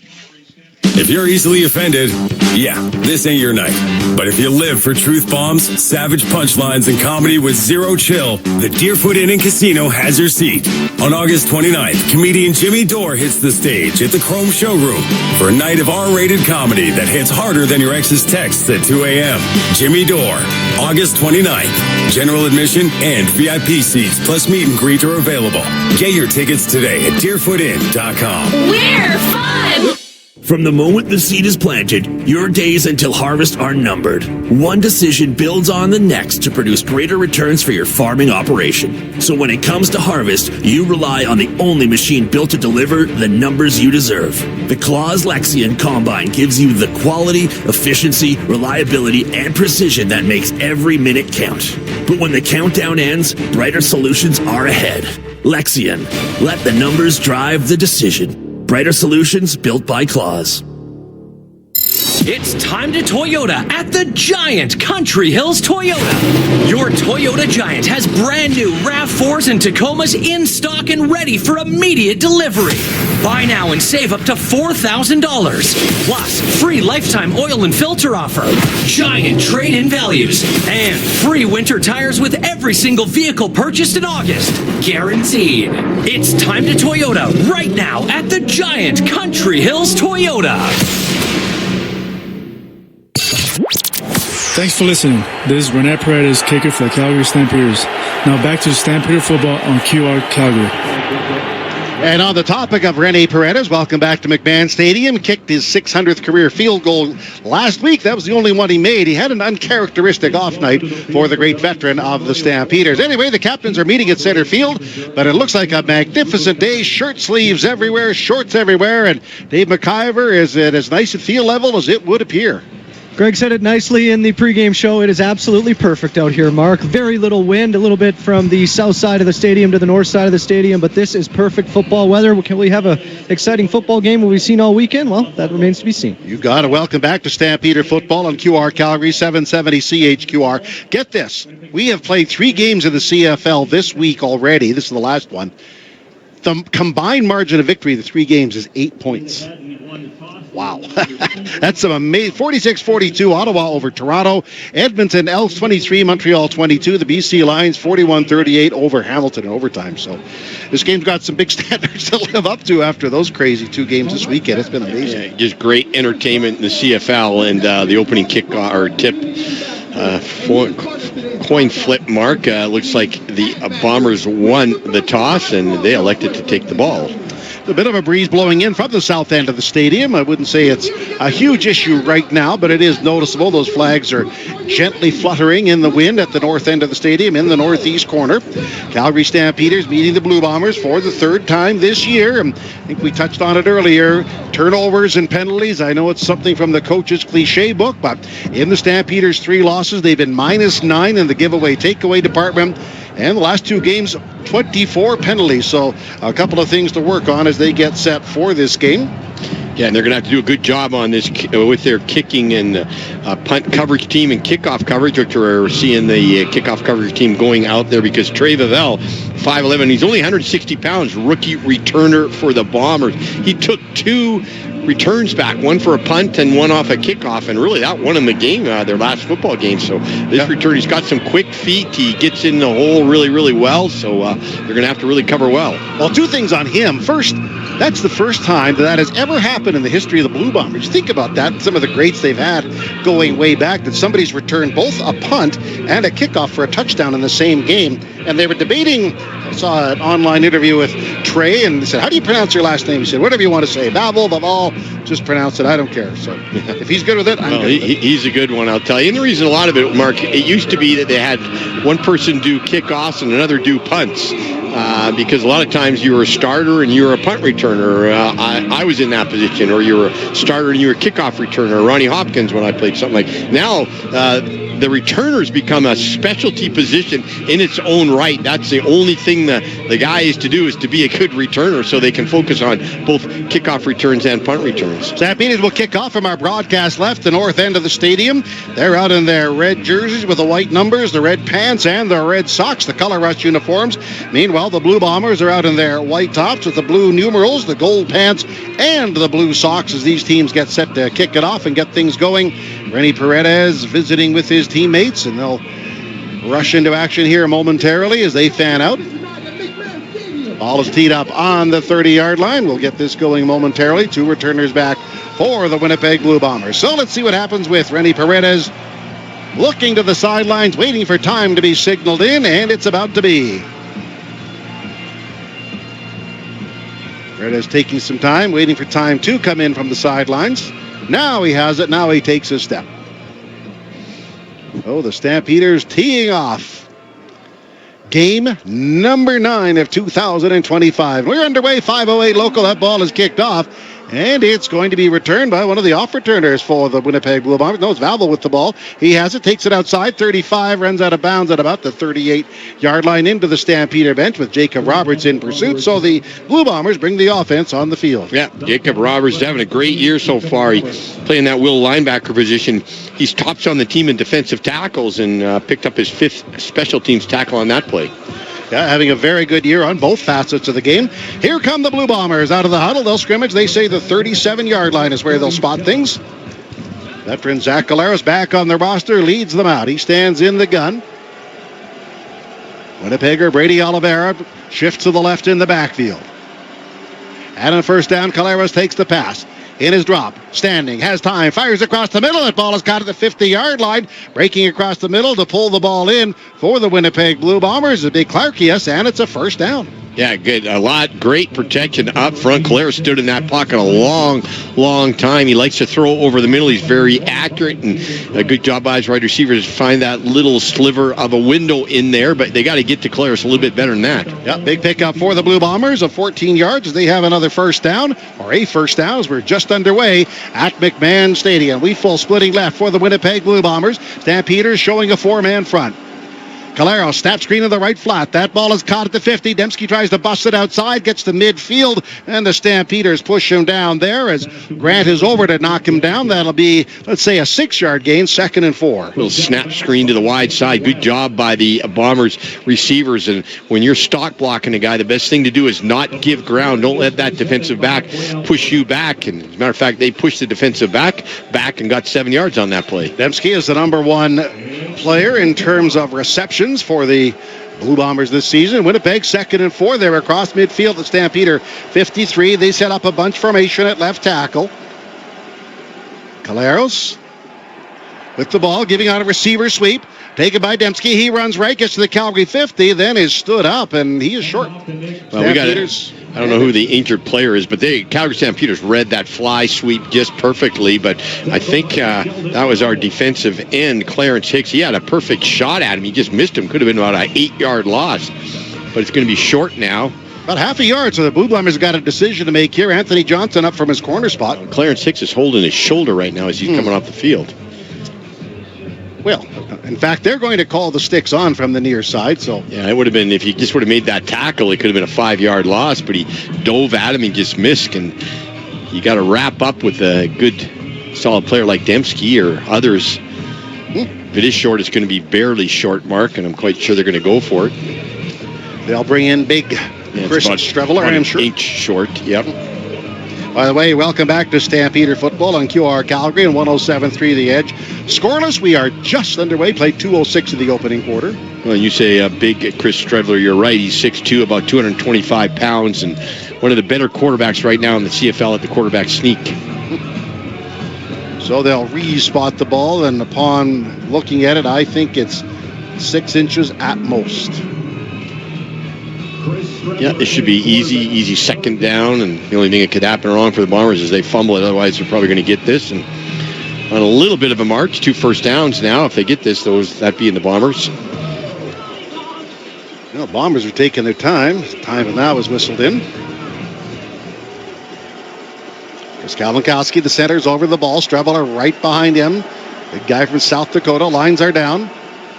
If you're easily offended, yeah, this ain't your night. But if you live for truth bombs, savage punchlines, and comedy with zero chill, the Deerfoot Inn and Casino has your seat. On August 29th, comedian Jimmy Dore hits the stage at the Chrome Showroom for a night of R-rated comedy that hits harder than your ex's texts at 2 a.m. Jimmy Dore, August 29th. General admission and VIP seats plus meet and greet are available. Get your tickets today at deerfootin.com. We're fun! From the moment the seed is planted, your days until harvest are numbered. One decision builds on the next to produce greater returns for your farming operation. So when it comes to harvest, you rely on the only machine built to deliver the numbers you deserve. The Claas Lexion Combine gives you the quality, efficiency, reliability, and precision that makes every minute count. But when the countdown ends, brighter solutions are ahead. Lexion. Let the numbers drive the decision. Brighter solutions built by Claas. It's time to Toyota at the Giant Country Hills Toyota. Your Toyota Giant has brand new RAV4s and Tacomas in stock and ready for immediate delivery. Buy now and save up to $4,000. Plus, free lifetime oil and filter offer, giant trade-in values, and free winter tires with every single vehicle purchased in August. Guaranteed. It's time to Toyota right now at the Giant Country Hills Toyota. Thanks for listening. This is Rene Paredes, kicker for the Calgary Stampeders. Now back to Stampeder football on QR Calgary. And on the topic of Rene Paredes, welcome back to McMahon Stadium. Kicked his 600th career field goal last week. That was the only one he made. He had an uncharacteristic off night for the great veteran of the Stampeders. Anyway, the captains are meeting at center field, but it looks like a magnificent day. Shirt sleeves everywhere, shorts everywhere, and Dave McIver is at as nice a field level as it would appear. Greg said it nicely in the pregame show. It is absolutely perfect out here, Mark. Very little wind, a little bit from the south side of the stadium to the north side of the stadium, but this is perfect football weather. Can we have an exciting football game we've seen all weekend? Well, that remains to be seen. You got it. Welcome back to Stampeder football on QR Calgary 770 CHQR. Get this. We have played 3 games in the CFL this week already. This is the last one. The combined margin of victory of the 3 games is 8 points. Wow. That's some amazing. 46-42, Ottawa over Toronto. Edmonton, Elks 23, Montreal 22. The BC Lions 41-38 over Hamilton in overtime. So this game's got some big standards to live up to after those crazy 2 games this weekend. It's been amazing. Yeah, just great entertainment in the CFL, and the opening kick or tip. Coin flip, Mark. Looks like the Bombers won the toss, and they elected to take the ball. A bit of a breeze blowing in from the south end of the stadium. I wouldn't say it's a huge issue right now, but it is noticeable. Those flags are gently fluttering in the wind at the north end of the stadium in the northeast corner. Calgary Stampeders meeting the Blue Bombers for the 3rd time this year. I think we touched on it earlier. Turnovers and penalties. I know it's something from the coach's cliche book, but in the Stampeders' 3 losses, they've been -9 in the giveaway takeaway department. And the last 2 games, 24 penalties. So a couple of things to work on as they get set for this game. Yeah, and they're going to have to do a good job on this with their kicking and punt coverage team and kickoff coverage, which we're seeing the kickoff coverage team going out there because Trey Vavell, 5'11", he's only 160 pounds, rookie returner for the Bombers. He took 2 returns back, one for a punt and one off a kickoff, and really that won him the game, their last football game. So this return, he's got some quick feet. He gets in the hole really, really well, so they're going to have to really cover well. Well, 2 things on him. First, that's the first time that has ever happened in the history of the Blue Bombers. Think about that. Some of the greats they've had going way back, that somebody's returned both a punt and a kickoff for a touchdown in the same game. And they were debating, I saw an online interview with Trey, and they said, how do you pronounce your last name? He said, whatever you want to say. Babel, just pronounce it. I don't care. So if he's good with it, I'm good with it. He's a good one, I'll tell you. And the reason a lot of it, Mark, it used to be that they had one person do kickoffs and another do punts. Because a lot of times you were a starter and you were a punt returner. I was in that position, or you were a starter and you were a kickoff returner. Ronnie Hopkins when I played something like. Now the returners become a specialty position in its own right. That's the only thing the guy is to do, is to be a good returner, so they can focus on both kickoff returns and punt returns. Stampeders will kick off from our broadcast left, the north end of the stadium. They're out in their red jerseys with the white numbers, the red pants, and the red socks, the color rush uniforms. Meanwhile, the Blue Bombers are out in their white tops with the blue numerals, the gold pants, and the blue socks as these teams get set to kick it off and get things going. Rennie Paredes visiting with his teammates, and they'll rush into action here momentarily as they fan out. Ball is teed up on the 30-yard line. We'll get this going momentarily. 2 returners back for the Winnipeg Blue Bombers. So let's see what happens with Rennie Paredes looking to the sidelines, waiting for time to be signaled in, and it's about to be. Paredes taking some time, waiting for time to come in from the sidelines. Now he has it. Now he takes a step. Oh, the Stampeders teeing off. Game number 9 of 2025. We're underway, 5:08 local. That ball is kicked off, and it's going to be returned by one of the off returners for the Winnipeg Blue Bombers. No, it's Valvel with the ball. He has it, takes it outside, 35, runs out of bounds at about the 38-yard line into the Stampeder bench with Jacob Roberts in pursuit. So the Blue Bombers bring the offense on the field. Yeah, Jacob Roberts is having a great year so far. He's playing that will linebacker position. He's tops on the team in defensive tackles and picked up his 5th special teams tackle on that play. Yeah, having a very good year on both facets of the game. Here come the Blue Bombers out of the huddle. They'll scrimmage. They say the 37-yard line is where they'll spot things. Veteran Zach Galeros back on the roster, leads them out. He stands in the gun. Winnipegger Brady Oliveira shifts to the left in the backfield. And on first down, Galeros takes the pass. In his drop, standing, has time, fires across the middle. That ball is caught at the 50-yard line. Breaking across the middle to pull the ball in for the Winnipeg Blue Bombers. A big Clarkius, and it's a first down. Yeah, good. Great protection up front. Claire stood in that pocket a long time. He likes to throw over the middle. He's very accurate, and a good job by his wide receivers to find that little sliver of a window in there, but they got to get to Claris a little bit better than that. Yep, big pickup for the Blue Bombers of 14 yards as they have another first down, or a first down, as we're just underway at McMahon Stadium. We full splitting left for the Winnipeg Blue Bombers. Stampeders showing a 4-man front. Calero, snap screen in the right flat. That ball is caught at the 50. Dembski tries to bust it outside, gets to midfield, and the Stampeders push him down there as Grant is over to knock him down. That'll be, let's say, a 6-yard gain, 2nd and 4. Little snap screen to the wide side. Good job by the Bombers receivers. And when you're stock blocking a guy, the best thing to do is not give ground. Don't let that defensive back push you back. And as a matter of fact, they pushed the defensive back and got 7 yards on that play. Dembski is the number 1 player in terms of receptions for the Blue Bombers this season. Winnipeg 2nd and 4. They're across midfield. The Stampeder 53. They set up a bunch formation at left tackle. Caleros with the ball, giving out a receiver sweep. Taken by Dembski. He runs right, gets to the Calgary 50, then is stood up, and he is short. Well, I don't know who the injured player is, but Calgary Stampeders read that fly sweep just perfectly, but I think that was our defensive end, Clarence Hicks. He had a perfect shot at him. He just missed him. Could have been about an 8-yard loss, but it's going to be short now. About half a yard, so the Blue Bombers got a decision to make here. Anthony Johnson up from his corner spot. Clarence Hicks is holding his shoulder right now as he's coming off the field. Well, in fact, they're going to call the sticks on from the near side. So yeah, it would have been, if he just would have made that tackle, it could have been a 5-yard loss, but he dove at him and just missed. And you got to wrap up with a good, solid player like Dembski or others. If it is short, it's going to be barely short, Mark, and I'm quite sure they're going to go for it. They'll bring in big Chris Streveler, I'm sure. Inch short, yep. By the way, welcome back to Stampeder Football on QR Calgary and 107.3 The Edge. Scoreless, we are just underway. Played 2:06 in the opening quarter. Well, you say big Chris Streveler, you're right. He's 6'2", about 225 pounds, and one of the better quarterbacks right now in the CFL at the quarterback sneak. So they'll re-spot the ball, and upon looking at it, I think it's 6 inches at most. Yeah, this should be easy second down, and the only thing that could happen wrong for the Bombers is they fumble it. Otherwise, they're probably going to get this. And on a little bit of a march, 2 first downs now. If they get this, that being the Bombers. Well, Bombers are taking their time. Time now is whistled in. Chris Kalinkowski, the center's over the ball. Streveler right behind him. Big guy from South Dakota. Lines are down.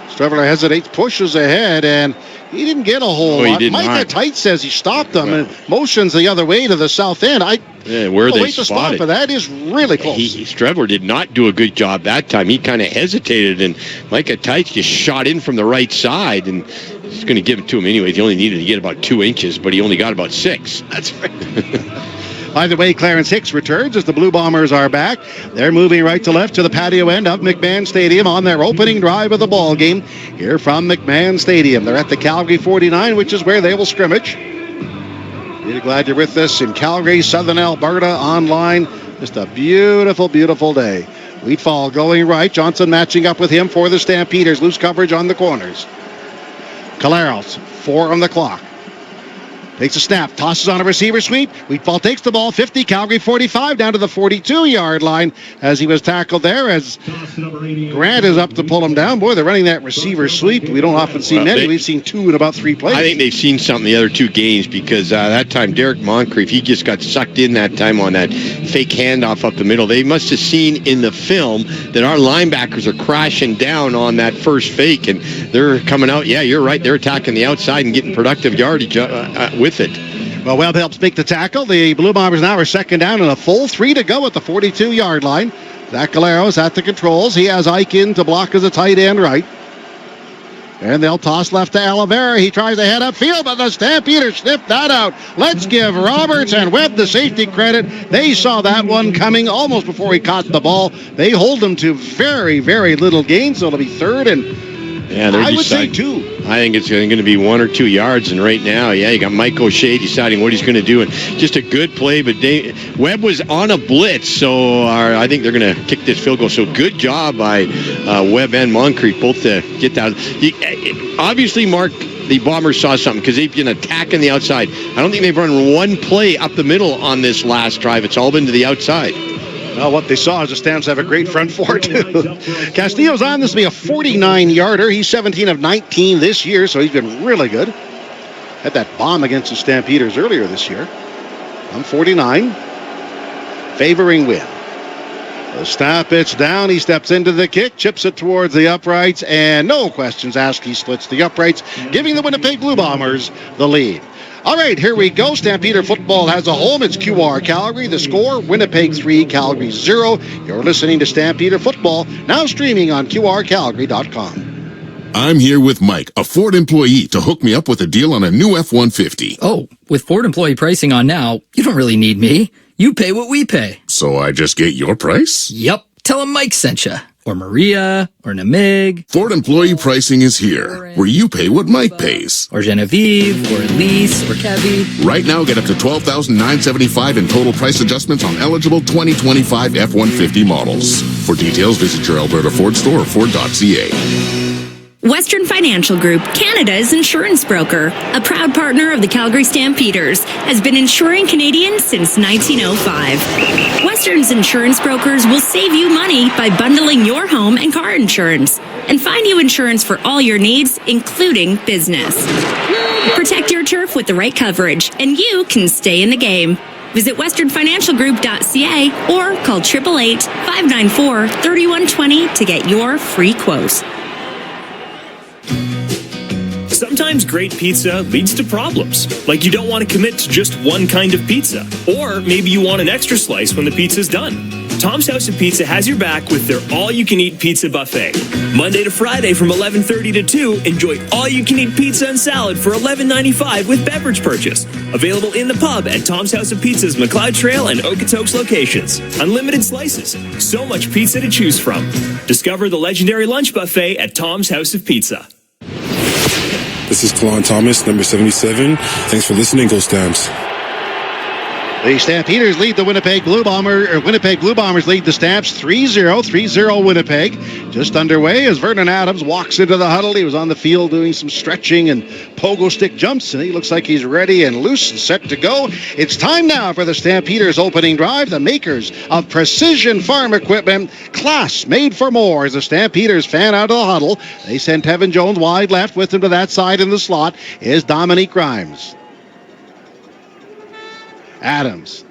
Streveler hesitates, pushes ahead, and he didn't get a whole lot. Micah Tight says he stopped them and motions the other way to the south end. Where they spotted. But that is really close. Streveler did not do a good job that time. He kind of hesitated, and Micah Tight just shot in from the right side, and he's going to give it to him anyways. He only needed to get about 2 inches, but he only got about 6. That's right. By the way, Clarence Hicks returns as the Blue Bombers are back. They're moving right to left to the patio end of McMahon Stadium on their opening drive of the ball game here from McMahon Stadium. They're at the Calgary 49, which is where they will scrimmage. Really glad you're with us in Calgary, Southern Alberta, online. Just a beautiful, beautiful day. Wheatfall going right. Johnson matching up with him for the Stampeders. Loose coverage on the corners. Caleros, 4 on the clock. Takes a snap, tosses on a receiver sweep. Wheatfall takes the ball, 50, Calgary 45, down to the 42-yard line as he was tackled there as Grant is up to pull him down. Boy, they're running that receiver sweep. We don't often see many. We've seen 2 in about 3 plays. I think they've seen something the other 2 games because that time Derek Moncrief, he just got sucked in that time on that fake handoff up the middle. They must have seen in the film that our linebackers are crashing down on that first fake, and they're coming out. Yeah, you're right. They're attacking the outside and getting productive yardage with it. Well, Webb helps make the tackle. The Blue Bombers now are second down and a full 3 to go at the 42-yard line. Zach Caleros at the controls. He has Ike in to block as a tight end right. And they'll toss left to Oliveira. He tries to head upfield, but the Stampeders sniffed that out. Let's give Roberts and Webb the safety credit. They saw that one coming almost before he caught the ball. They hold him to very, very little gain, so it'll be 3rd and I would say 2. I think it's going to be 1 or 2 yards, and right now, you got Mike O'Shea deciding what he's going to do, and just a good play, but Webb was on a blitz, so I think they're going to kick this field goal. So good job by Webb and Moncrief both to get that. Obviously, Mark, the Bombers saw something because they've been attacking the outside. I don't think they've run one play up the middle on this last drive. It's all been to the outside. Well, what they saw is the Stamps have a great front four, too. Castillo's on. This will be a 49-yarder. He's 17 of 19 this year, so he's been really good. Had that bomb against the Stampeders earlier this year. On 49. Favoring win. The snap, it's down. He steps into the kick, chips it towards the uprights, and no questions asked. He splits the uprights, giving the Winnipeg Blue Bombers the lead. All right, here we go. Stampeder football has a home. It's QR Calgary. The score, Winnipeg 3, Calgary 0. You're listening to Stampeder football, now streaming on QRCalgary.com. I'm here with Mike, a Ford employee, to hook me up with a deal on a new F-150. Oh, with Ford employee pricing on now, you don't really need me. You pay what we pay. So I just get your price? Yep. Tell him Mike sent you. Or Maria, or Namig. Ford employee pricing is here, where you pay what Mike pays. Or Genevieve, or Elise, or Kevy. Right now, get up to $12,975 in total price adjustments on eligible 2025 F-150 models. For details, visit your Alberta Ford store or Ford.ca. Western Financial Group, Canada's insurance broker, a proud partner of the Calgary Stampeders, has been insuring Canadians since 1905. Western's insurance brokers will save you money by bundling your home and car insurance and find you insurance for all your needs, including business. Protect your turf with the right coverage, and you can stay in the game. Visit westernfinancialgroup.ca or call 888-594-3120 to get your free quote. Sometimes great pizza leads to problems, like you don't want to commit to just one kind of pizza, or maybe you want an extra slice when the pizza's done. Tom's House of Pizza has your back with their all-you-can-eat pizza buffet. Monday to Friday from 11:30 to 2, enjoy all-you-can-eat pizza and salad for $11.95 with beverage purchase. Available in the pub at Tom's House of Pizza's McLeod Trail and Okotoks locations. Unlimited slices, so much pizza to choose from. Discover the legendary lunch buffet at Tom's House of Pizza. This is Kalon Thomas, number 77. Thanks for listening, Go Stamps. The Stampeders lead the Winnipeg Blue Bombers lead the Stamps 3-0, 3-0 Winnipeg. Just underway as Vernon Adams walks into the huddle. He was on the field doing some stretching and pogo stick jumps, and he looks like he's ready and loose and set to go. It's time now for the Stampeders opening drive. The makers of Precision Farm Equipment, class made for more. As the Stampeders fan out of the huddle, they send Tevin Jones wide left. With him to that side in the slot is Dominique Grimes. Adams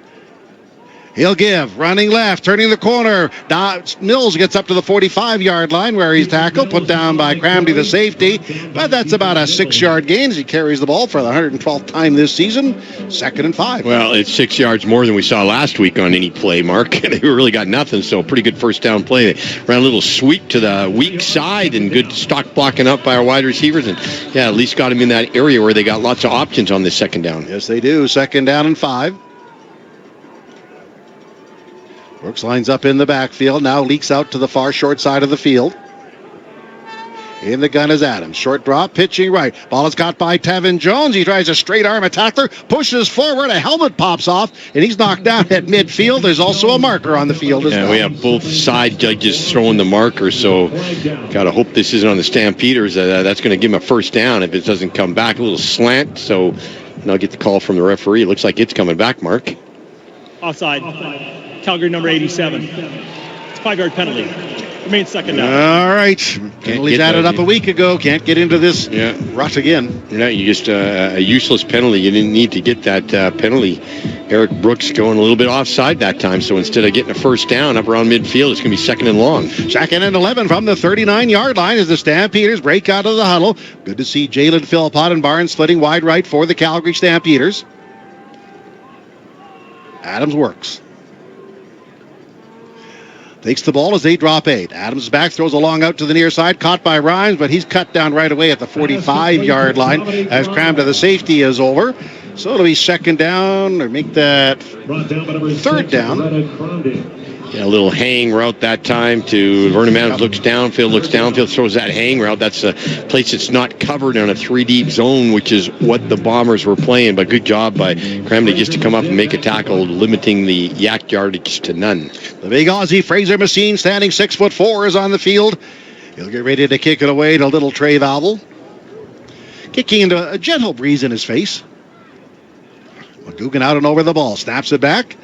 He'll give, running left, turning the corner. Mills gets up to the 45-yard line where he's tackled, put down by Cramdy, the safety. But that's about a 6-yard gain as he carries the ball for the 112th time this season. 2nd and 5. Well, it's 6 yards more than we saw last week on any play, Mark. They really got nothing, so pretty good first down play. They ran a little sweep to the weak side and good stock blocking up by our wide receivers. And, yeah, at least got him in that area where they got lots of options on this second down. Yes, they do. 2nd down and 5. Brooks lines up in the backfield, now leaks out to the far short side of the field. In the gun is Adams. Short drop, pitching right. Ball is caught by Tevin Jones. He tries a straight arm tackler, pushes forward, a helmet pops off, and he's knocked down at midfield. There's also a marker on the field as well. We have both side judges throwing the marker, so got to hope this isn't on the Stampeders. That's going to give him a first down if it doesn't come back. A little slant, so I'll get the call from the referee. It looks like it's coming back, Mark. Offside. Calgary number 87. It's a 5-yard penalty. Remains second down. All right. Penalties added up a week ago. Can't get into this rut again. Yeah, you just a useless penalty. You didn't need to get that penalty. Eric Brooks going a little bit offside that time, so instead of getting a first down up around midfield, it's going to be 2nd and long. 2nd and 11 from the 39-yard line as the Stampeders break out of the huddle. Good to see Jalen Philpott and Barnes splitting wide right for the Calgary Stampeders. Adams works. Takes the ball as they drop 8. Adams back, throws a long out to the near side, caught by Rhymes, but he's cut down right away at the 45-yard line as Cramdy, the safety, is over. So it'll be 2nd down, or make that 3rd down. Yeah, a little hang route that time to Vernon Adams. Looks downfield, throws that hang route. That's a place that's not covered on a 3-deep zone, which is what the Bombers were playing. But good job by Cramdy just to come up and make a tackle, limiting the yak yardage to none. The big Aussie Fraser Messine, standing 6'4", is on the field. He'll get ready to kick it away to little Trey Valvel. Kicking into a gentle breeze in his face. McGugan out and over the ball, snaps it back.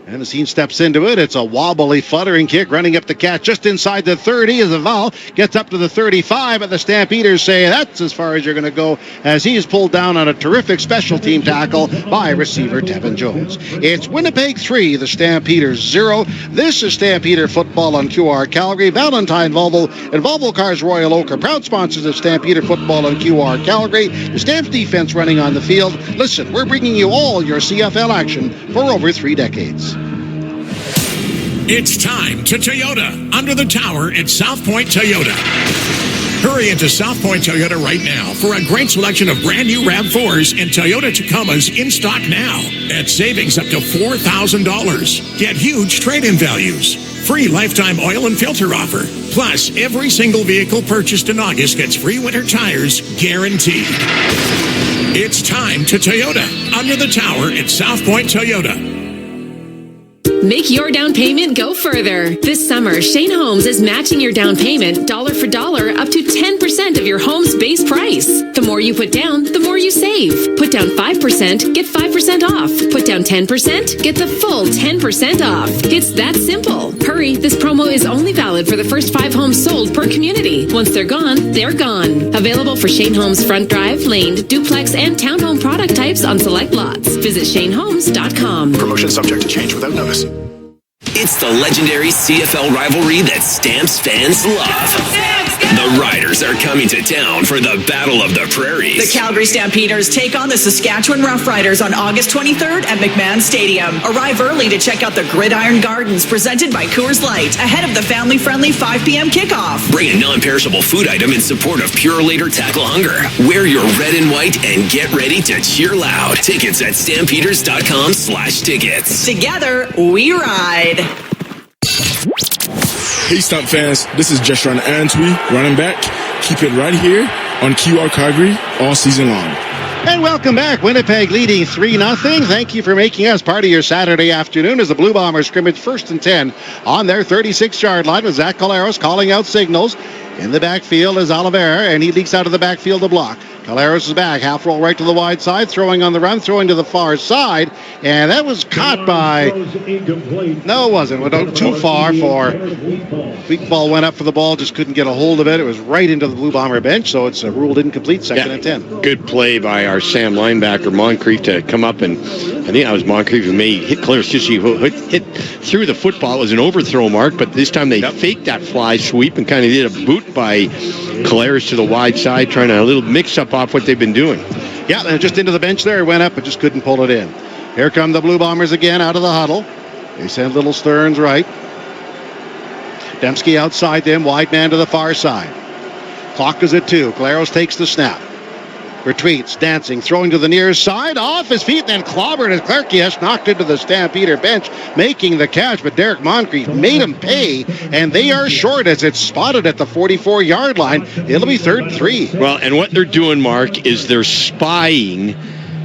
And Messine steps into it. It's a wobbly, fluttering kick, running up the catch just inside the 30 as the Val gets up to the 35, but the Stampeders say that's as far as you're going to go as he is pulled down on a terrific special team tackle by receiver Tevin Jones. It's Winnipeg 3, the Stampeders 0. This is Stampeder football on QR Calgary. Valentine Volvo and Volvo Cars Royal Oak are proud sponsors of Stampeder football on QR Calgary. The Stamps defense running on the field. Listen, we're bringing you all your CFL action for over 3 decades. It's time to Toyota, under the tower at South Point Toyota. Hurry into South Point Toyota right now for a great selection of brand new RAV4s and Toyota Tacomas in stock now at savings up to $4,000. Get huge trade-in values. Free lifetime oil and filter offer. Plus, every single vehicle purchased in August gets free winter tires guaranteed. It's time to Toyota, under the tower at South Point Toyota. Make your down payment go further. This summer, Shane Holmes is matching your down payment dollar for dollar up to 10% of your home's base price. The more you put down, the more you save. Put down 5%, get 5% off. Put down 10%, get the full 10% off. It's that simple. Hurry, this promo is only valid for the first 5 homes sold per community. Once they're gone, they're gone. Available for Shane Holmes front drive, laned, duplex, and townhome product types on select lots. Visit ShaneHolmes.com. Promotion subject to change without notice. It's the legendary CFL rivalry that Stamps fans love. The Riders are coming to town for the Battle of the Prairies. The Calgary Stampeders take on the Saskatchewan Roughriders on August 23rd at McMahon Stadium. Arrive early to check out the Gridiron Gardens presented by Coors Light ahead of the family-friendly 5 p.m. kickoff. Bring a non-perishable food item in support of Pure Later Tackle Hunger. Wear your red and white and get ready to cheer loud. Tickets at stampeders.com/tickets. Together, we ride. Hey, Stamp fans, this is Jeshron Antwi, running back. Keep it right here on QR Calgary all season long. And welcome back. Winnipeg leading 3-0. Thank you for making us part of your Saturday afternoon as the Blue Bombers scrimmage 1st and 10 on their 36-yard line with Zach Collaros calling out signals. In the backfield is Oliveira, and he leaks out of the backfield to block. Collaros is back, half roll right to the wide side, throwing on the run, throwing to the far side, and that was caught by... No, it wasn't. It went too far for... Weak ball went up for the ball, just couldn't get a hold of it. It was right into the Blue Bomber bench, so it's ruled incomplete, 2nd and 10. Good play by our Sam linebacker, Moncrief, to come up and I think that was Moncrief who may hit Collaros. Just hit through the football. It was an overthrow, Mark, but this time they faked that fly sweep and kind of did a boot by Collaros to the wide side, trying to a little mix-up off what they've been doing. Yeah, just into the bench there. Went up, but just couldn't pull it in. Here come the Blue Bombers again out of the huddle. They send little Stearns right. Dembski outside them, wide man to the far side. Clock is at 2. Collaros takes the snap. Retreats, dancing, throwing to the near side, off his feet, then clobbered as Clarkiewicz knocked into the Stampeder bench, making the catch, but Derek Moncrief made him pay, and they are short as it's spotted at the 44-yard line. It'll be 3rd and 3. Well, and what they're doing, Mark, is they're spying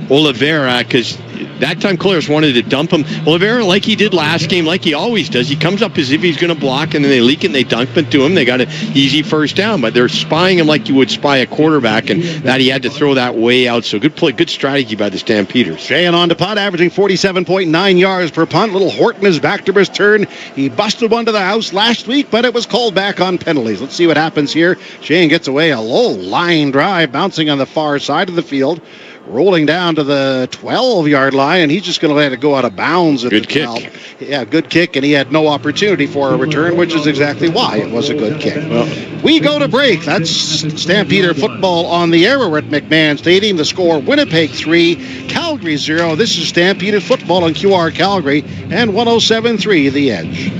Oliveira, because that time Collaros wanted to dump him. Oliveira, like he did last game, like he always does, he comes up as if he's going to block, and then they leak it and they dump it to him. They got an easy first down, but they're spying him like you would spy a quarterback, and that he had to throw that way out. So good play, good strategy by the Stampeders. Shayan on to punt, averaging 47.9 yards per punt. Little Horton is back to his turn. He busted one to the house last week, but it was called back on penalties. Let's see what happens here. Shayan gets away, a low line drive, bouncing on the far side of the field, rolling down to the 12-yard line, and he's just going to let it go out of bounds at the 12. Good kick. Yeah, good kick, and he had no opportunity for a return, which is exactly why it was a good kick. Well, we go to break. That's Stampeder football on the air. We're at McMahon Stadium. The score, Winnipeg 3, Calgary 0. This is Stampeder football on QR Calgary and 107.3 The Edge.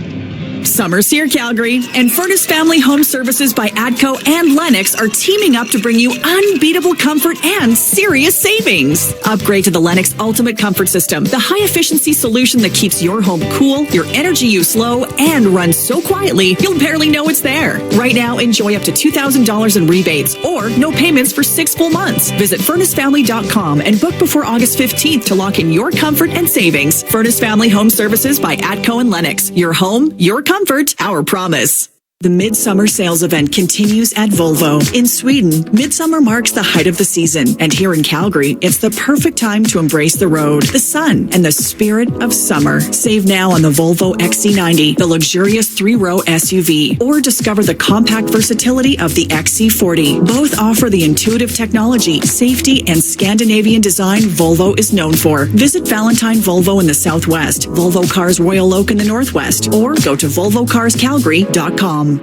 Summer's here, Calgary, and Furnace Family Home Services by ATCO and Lennox are teaming up to bring you unbeatable comfort and serious savings. Upgrade to the Lennox Ultimate Comfort System, the high-efficiency solution that keeps your home cool, your energy use low, and runs so quietly you'll barely know it's there. Right now, enjoy up to $2,000 in rebates or no payments for 6 full months. Visit FurnaceFamily.com and book before August 15th to lock in your comfort and savings. Furnace Family Home Services by ATCO and Lennox. Your home, your comfort, our promise. The Midsummer Sales Event continues at Volvo. In Sweden, Midsummer marks the height of the season. And here in Calgary, it's the perfect time to embrace the road, the sun, and the spirit of summer. Save now on the Volvo XC90, the luxurious 3-row SUV, or discover the compact versatility of the XC40. Both offer the intuitive technology, safety, and Scandinavian design Volvo is known for. Visit Valentine Volvo in the Southwest, Volvo Cars Royal Oak in the Northwest, or go to volvocarscalgary.com.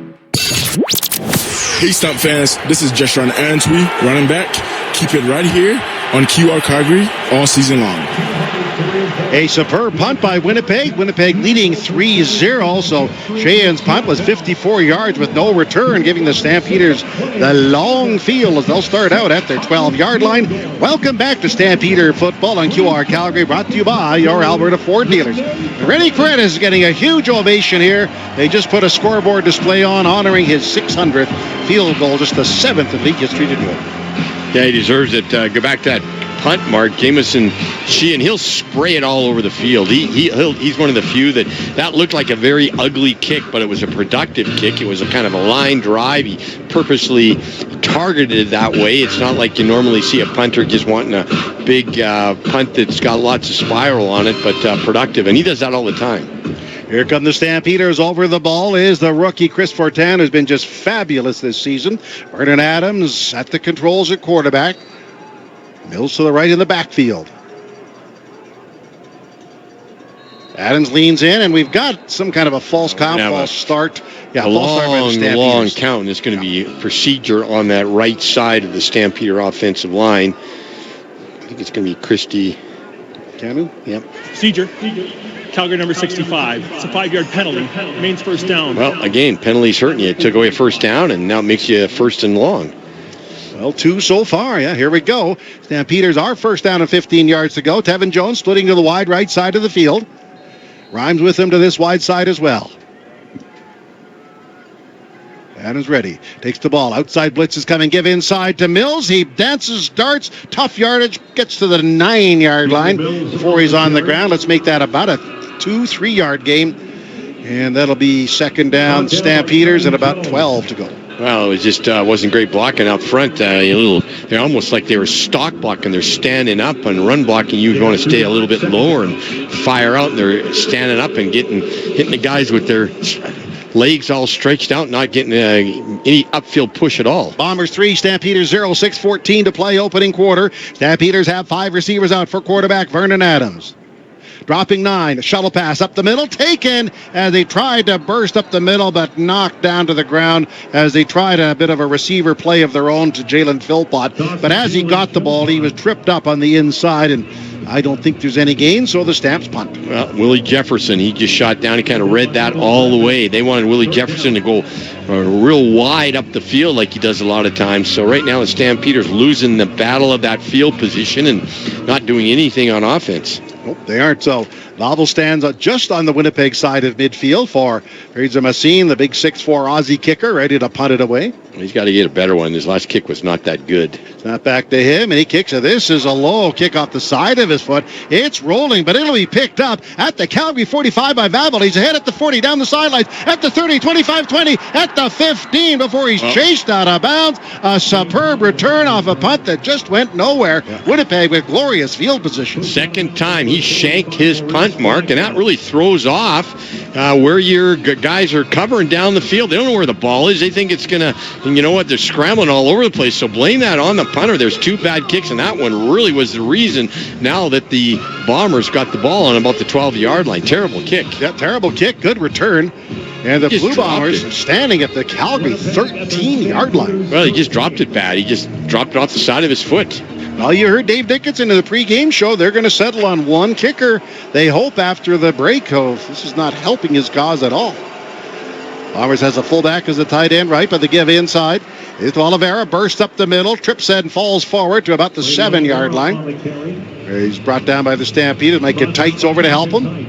Hey, Stump fans, this is Jeshurun Antwi, running back. Keep it right here on QR Calgary all season long. A superb punt by Winnipeg. Winnipeg leading 3-0. So Shayan's punt was 54 yards with no return, giving the Stampeders the long field as they'll start out at their 12-yard line. Welcome back to Stampeder football on QR Calgary, brought to you by your Alberta Ford dealers. Rennie Perez is getting a huge ovation here. They just put a scoreboard display on honoring his 600th field goal, just the 7th in league history to do it. Yeah, he deserves it. Go back to that punt, Mark. Jamison Sheehan, he'll spray it all over the field. He's one of the few that looked like a very ugly kick, but it was a productive kick. It was a kind of a line drive. He purposely targeted it that way. It's not like you normally see a punter just wanting a big punt that's got lots of spiral on it, but productive. And he does that all the time. Here come the Stampeders. Over the ball is the rookie Chris Fortin, who's been just fabulous this season. Vernon Adams at the controls at quarterback. Mills to the right in the backfield. Adams leans in, and we've got some kind of a false count, false start. Yeah, false start by the Stampeders. Long count, and it's going to be procedure on that right side of the Stampeder offensive line. I think it's going to be Christy Canu. Yep. Procedure. Calgary number 65. It's a 5-yard penalty. Main's first down. Well, again, penalties hurting you. It took away a first down, and now it makes you first and long. Well, 2 so far. Yeah, here we go. Stampeders are first down and 15 yards to go. Tevin Jones splitting to the wide right side of the field. Rhymes with him to this wide side as well. Adams ready. Takes the ball. Outside blitz is coming. Give inside to Mills. He dances, darts. Tough yardage. Gets to the 9-yard line before he's on the ground. Let's make that about a 2-3 yard game. And that'll be second down. Stampeders at about 12 to go. Well, it was just wasn't great blocking up front. They're almost like they were stock blocking. They're standing up, and run blocking, you want to stay a little bit lower and fire out. And they're standing up and hitting the guys with their legs all stretched out, not getting any upfield push at all. Bombers 3, Stampeders 0, 6:14 to play opening quarter. Stampeders have 5 receivers out for quarterback Vernon Adams. dropping 9. A shuttle pass up the middle, taken as they tried to burst up the middle, but knocked down to the ground as they tried a bit of a receiver play of their own to Jalen Philpott. But as he got the ball, he was tripped up on the inside, and I don't think there's any gain, so the Stamps punt. Well, Willie Jefferson, he just shot down. He kind of read that all the way. They wanted Willie Jefferson to go real wide up the field like he does a lot of times. So right now the Stampeders losing the battle of that field position and not doing anything on offense. Nope, they aren't. So Novel stands just on the Winnipeg side of midfield for Reza Massine, the big 6'4" Aussie kicker, ready to punt it away. He's got to get a better one. His last kick was not that good. Snap back to him, and he kicks it. This is a low kick off the side of his foot. It's rolling, but it'll be picked up at the Calgary 45 by Babel. He's ahead at the 40, down the sidelines, at the 30, 25, 20, at the 15 before he's chased out of bounds. A superb return off a punt that just went nowhere. Winnipeg with glorious field position. Second time he shanked his punt, Mark, and that really throws off where your guys are covering down the field. They don't know where the ball is. They think it's going to, and you know what, they're scrambling all over the place. So blame that on the punter. There's 2 bad kicks, and that one really was the reason now that the Bombers got the ball on about the 12-yard line. Terrible kick. Yeah, terrible kick. Good return. And the Blue Bombers are standing at the Calgary 13-yard line. Well, he just dropped it bad. He just dropped it off the side of his foot. Well, you heard Dave Dickinson in the pregame show. They're going to settle on one kicker. They hope after the break. Oh, this is not helping his cause at all. Bombers has a fullback as a tight end, right, but they give inside. It's Oliveira, bursts up the middle, trips and falls forward to about the 7-yard line. He's brought down by the Stampede. Might get Tights over to help him.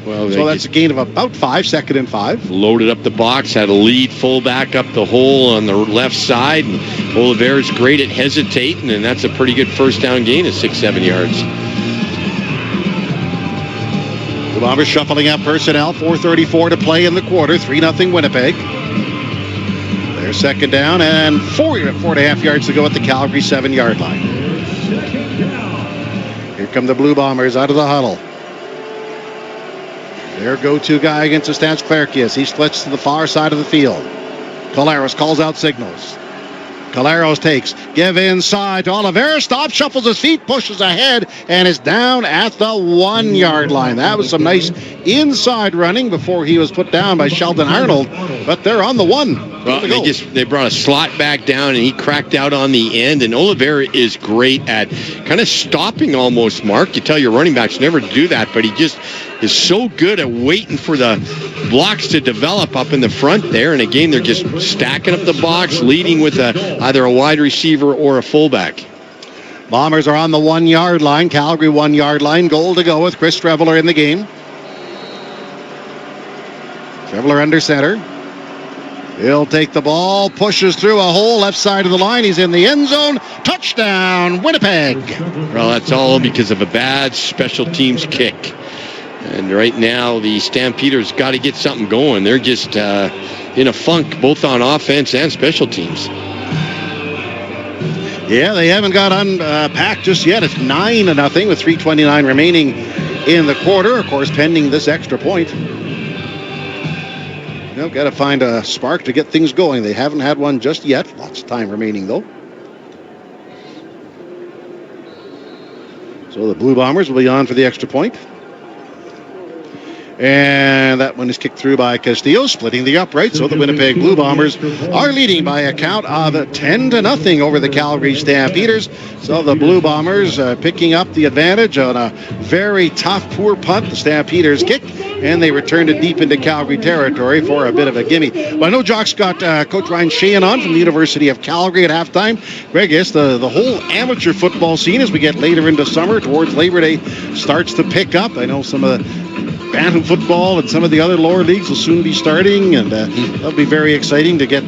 Well, so that's a gain of about 5, 2nd and 5. Loaded up the box, had a lead fullback up the hole on the left side. And Oliveira's great at hesitating, and that's a pretty good first down gain of 6-7 yards. The Bombers shuffling out personnel, 4:34 to play in the quarter, 3-0 Winnipeg. They're second down and 4.5 yards to go at the Calgary 7-yard line. Here come the Blue Bombers out of the huddle. Their go-to guy against the Stamps, Clarkius. He splits to the far side of the field. Colaros calls out signals. Colaros takes, give inside to Oliveira, stops, shuffles his feet, pushes ahead, and is down at the 1-yard line. That was some nice inside running before he was put down by Sheldon Arnold, but they're on the 1. Well, they brought a slot back down, and he cracked out on the end, and Oliveira is great at kind of stopping almost, Mark. You tell your running backs never to do that, but he just is so good at waiting for the blocks to develop up in the front there, and again, they're just stacking up the box, leading with either a wide receiver or a fullback. Bombers are on the 1-yard line, Calgary 1-yard line, goal to go with Chris Treveler in the game. Treveler under center. He'll take the ball, pushes through a hole left side of the line. He's in the end zone. Touchdown, Winnipeg. Well, that's all because of a bad special teams kick. And right now, the Stampeders got to get something going. They're just in a funk, both on offense and special teams. Yeah, they haven't got unpacked just yet. It's 9-0 with 3:29 remaining in the quarter. Of course, pending this extra point. Got to find a spark to get things going. They haven't had one just yet. Lots of time remaining, though. So the Blue Bombers will be on for the extra point. And that one is kicked through by Castillo, splitting the upright. So the Winnipeg Blue Bombers are leading by a count of 10-0 over the Calgary Stampeders. So the Blue Bombers picking up the advantage on a very tough, poor punt. The Stampeders kick, and they returned it deep into Calgary territory for a bit of a gimme. Well, I know Jock's got Coach Ryan Sheehan on from the University of Calgary at halftime. Greg, yes, the whole amateur football scene as we get later into summer towards Labor Day starts to pick up. I know some of the Bantam football and some of the other lower leagues will soon be starting, and that'll be very exciting to get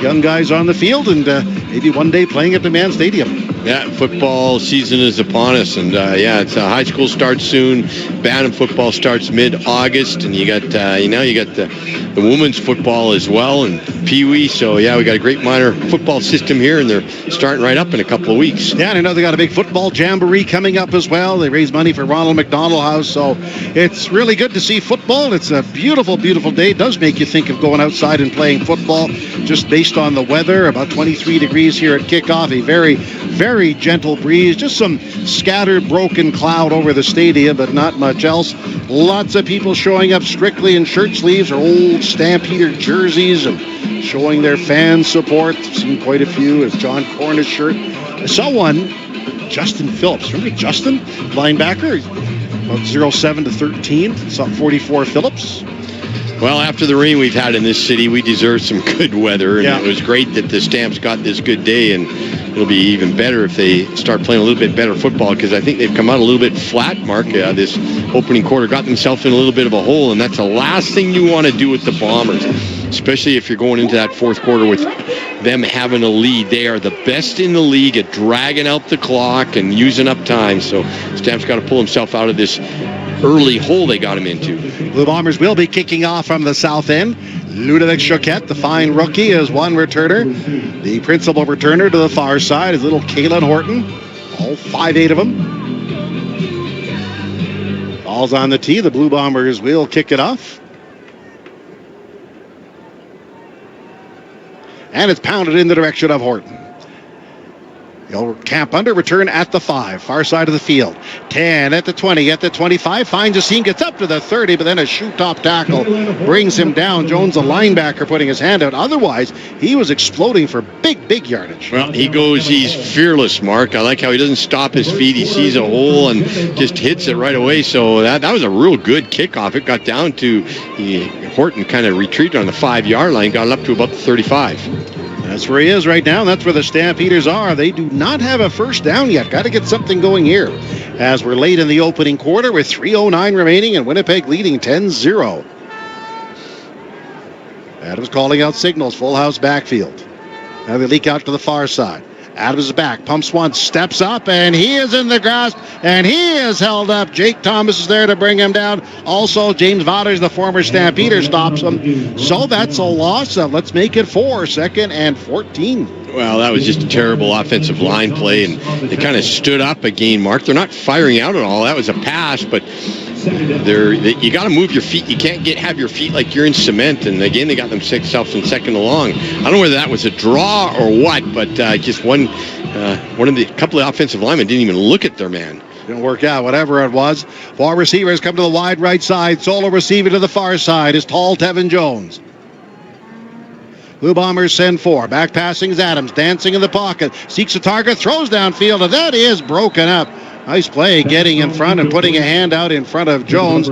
young guys on the field and maybe one day playing at the Mann Stadium. Yeah, football season is upon us, and it's high school starts soon. Bantam football starts mid-August, and you got the women's football as well, and Pee-wee. So we got a great minor football system here, and they're starting right up in a couple of weeks. Yeah, and I know they got a big football jamboree coming up as well. They raise money for Ronald McDonald House, so it's really good to see football. It's a beautiful, beautiful day. It does make you think of going outside and playing football, just based on the weather. About 23 degrees here at kickoff. A very, very gentle breeze, just some scattered broken cloud over the stadium, but not much else. Lots of people showing up strictly in shirt sleeves or old Stampeder jerseys and showing their fan support. I've seen quite a few as John Cornish shirt. I saw one, Justin Phillips. Remember Justin? Linebacker, about 07 to 13. Saw 44 Phillips. Well, after the rain we've had in this city, we deserve some good weather. And it was great that the Stamps got this good day. And it'll be even better if they start playing a little bit better football, because I think they've come out a little bit flat, Mark. This opening quarter got themselves in a little bit of a hole, and that's the last thing you want to do with the Bombers, especially if you're going into that fourth quarter with them having a lead. They are the best in the league at dragging out the clock and using up time. So Stamps got to pull himself out of this early hole they got him into. Blue Bombers will be kicking off from the south end. Ludovic Choquette, the fine rookie, is one returner. The principal returner to the far side is little Kalen Horton. All 5'8" of them. Ball's on the tee. The Blue Bombers will kick it off. And it's pounded in the direction of Horton. He'll camp under, return at the 5, far side of the field. 10 at the 20, at the 25, finds a seam, gets up to the 30, but then a shoot-top tackle brings him down. Jones, a linebacker, putting his hand out. Otherwise, he was exploding for big yardage. Well, he's fearless, Mark. I like how he doesn't stop his feet. He sees a hole and just hits it right away. So that was a real good kickoff. It got down to, Horton kind of retreated on the 5-yard line, got up to about the 35. That's where he is right now, and that's where the Stampeders are. They do not have a first down yet. Got to get something going here, as we're late in the opening quarter with 3:09 remaining and Winnipeg leading 10-0. Adams calling out signals, full house backfield. Now they leak out to the far side. Adams is back, pumps once, steps up, and he is in the grasp, and he is held up. Jake Thomas is there to bring him down. Also, James Vauders, the former Stampeder, stops him. So that's a loss of, let's make it 4, 2nd and 14. Well, that was just a terrible offensive line play, and they kind of stood up again, Mark. They're not firing out at all. That was a pass, but you got to move your feet. You can't have your feet like you're in cement. And again, they got themselves in second and long. I don't know whether that was a draw or what, but just one of the couple of offensive linemen didn't even look at their man. Didn't work out, whatever it was. 4 receivers come to the wide right side. Solo receiver to the far side is tall Tevin Jones. Blue Bombers send 4. Back passing is Adams, dancing in the pocket. Seeks a target, throws downfield, and that is broken up. Nice play getting in front and putting a hand out in front of Jones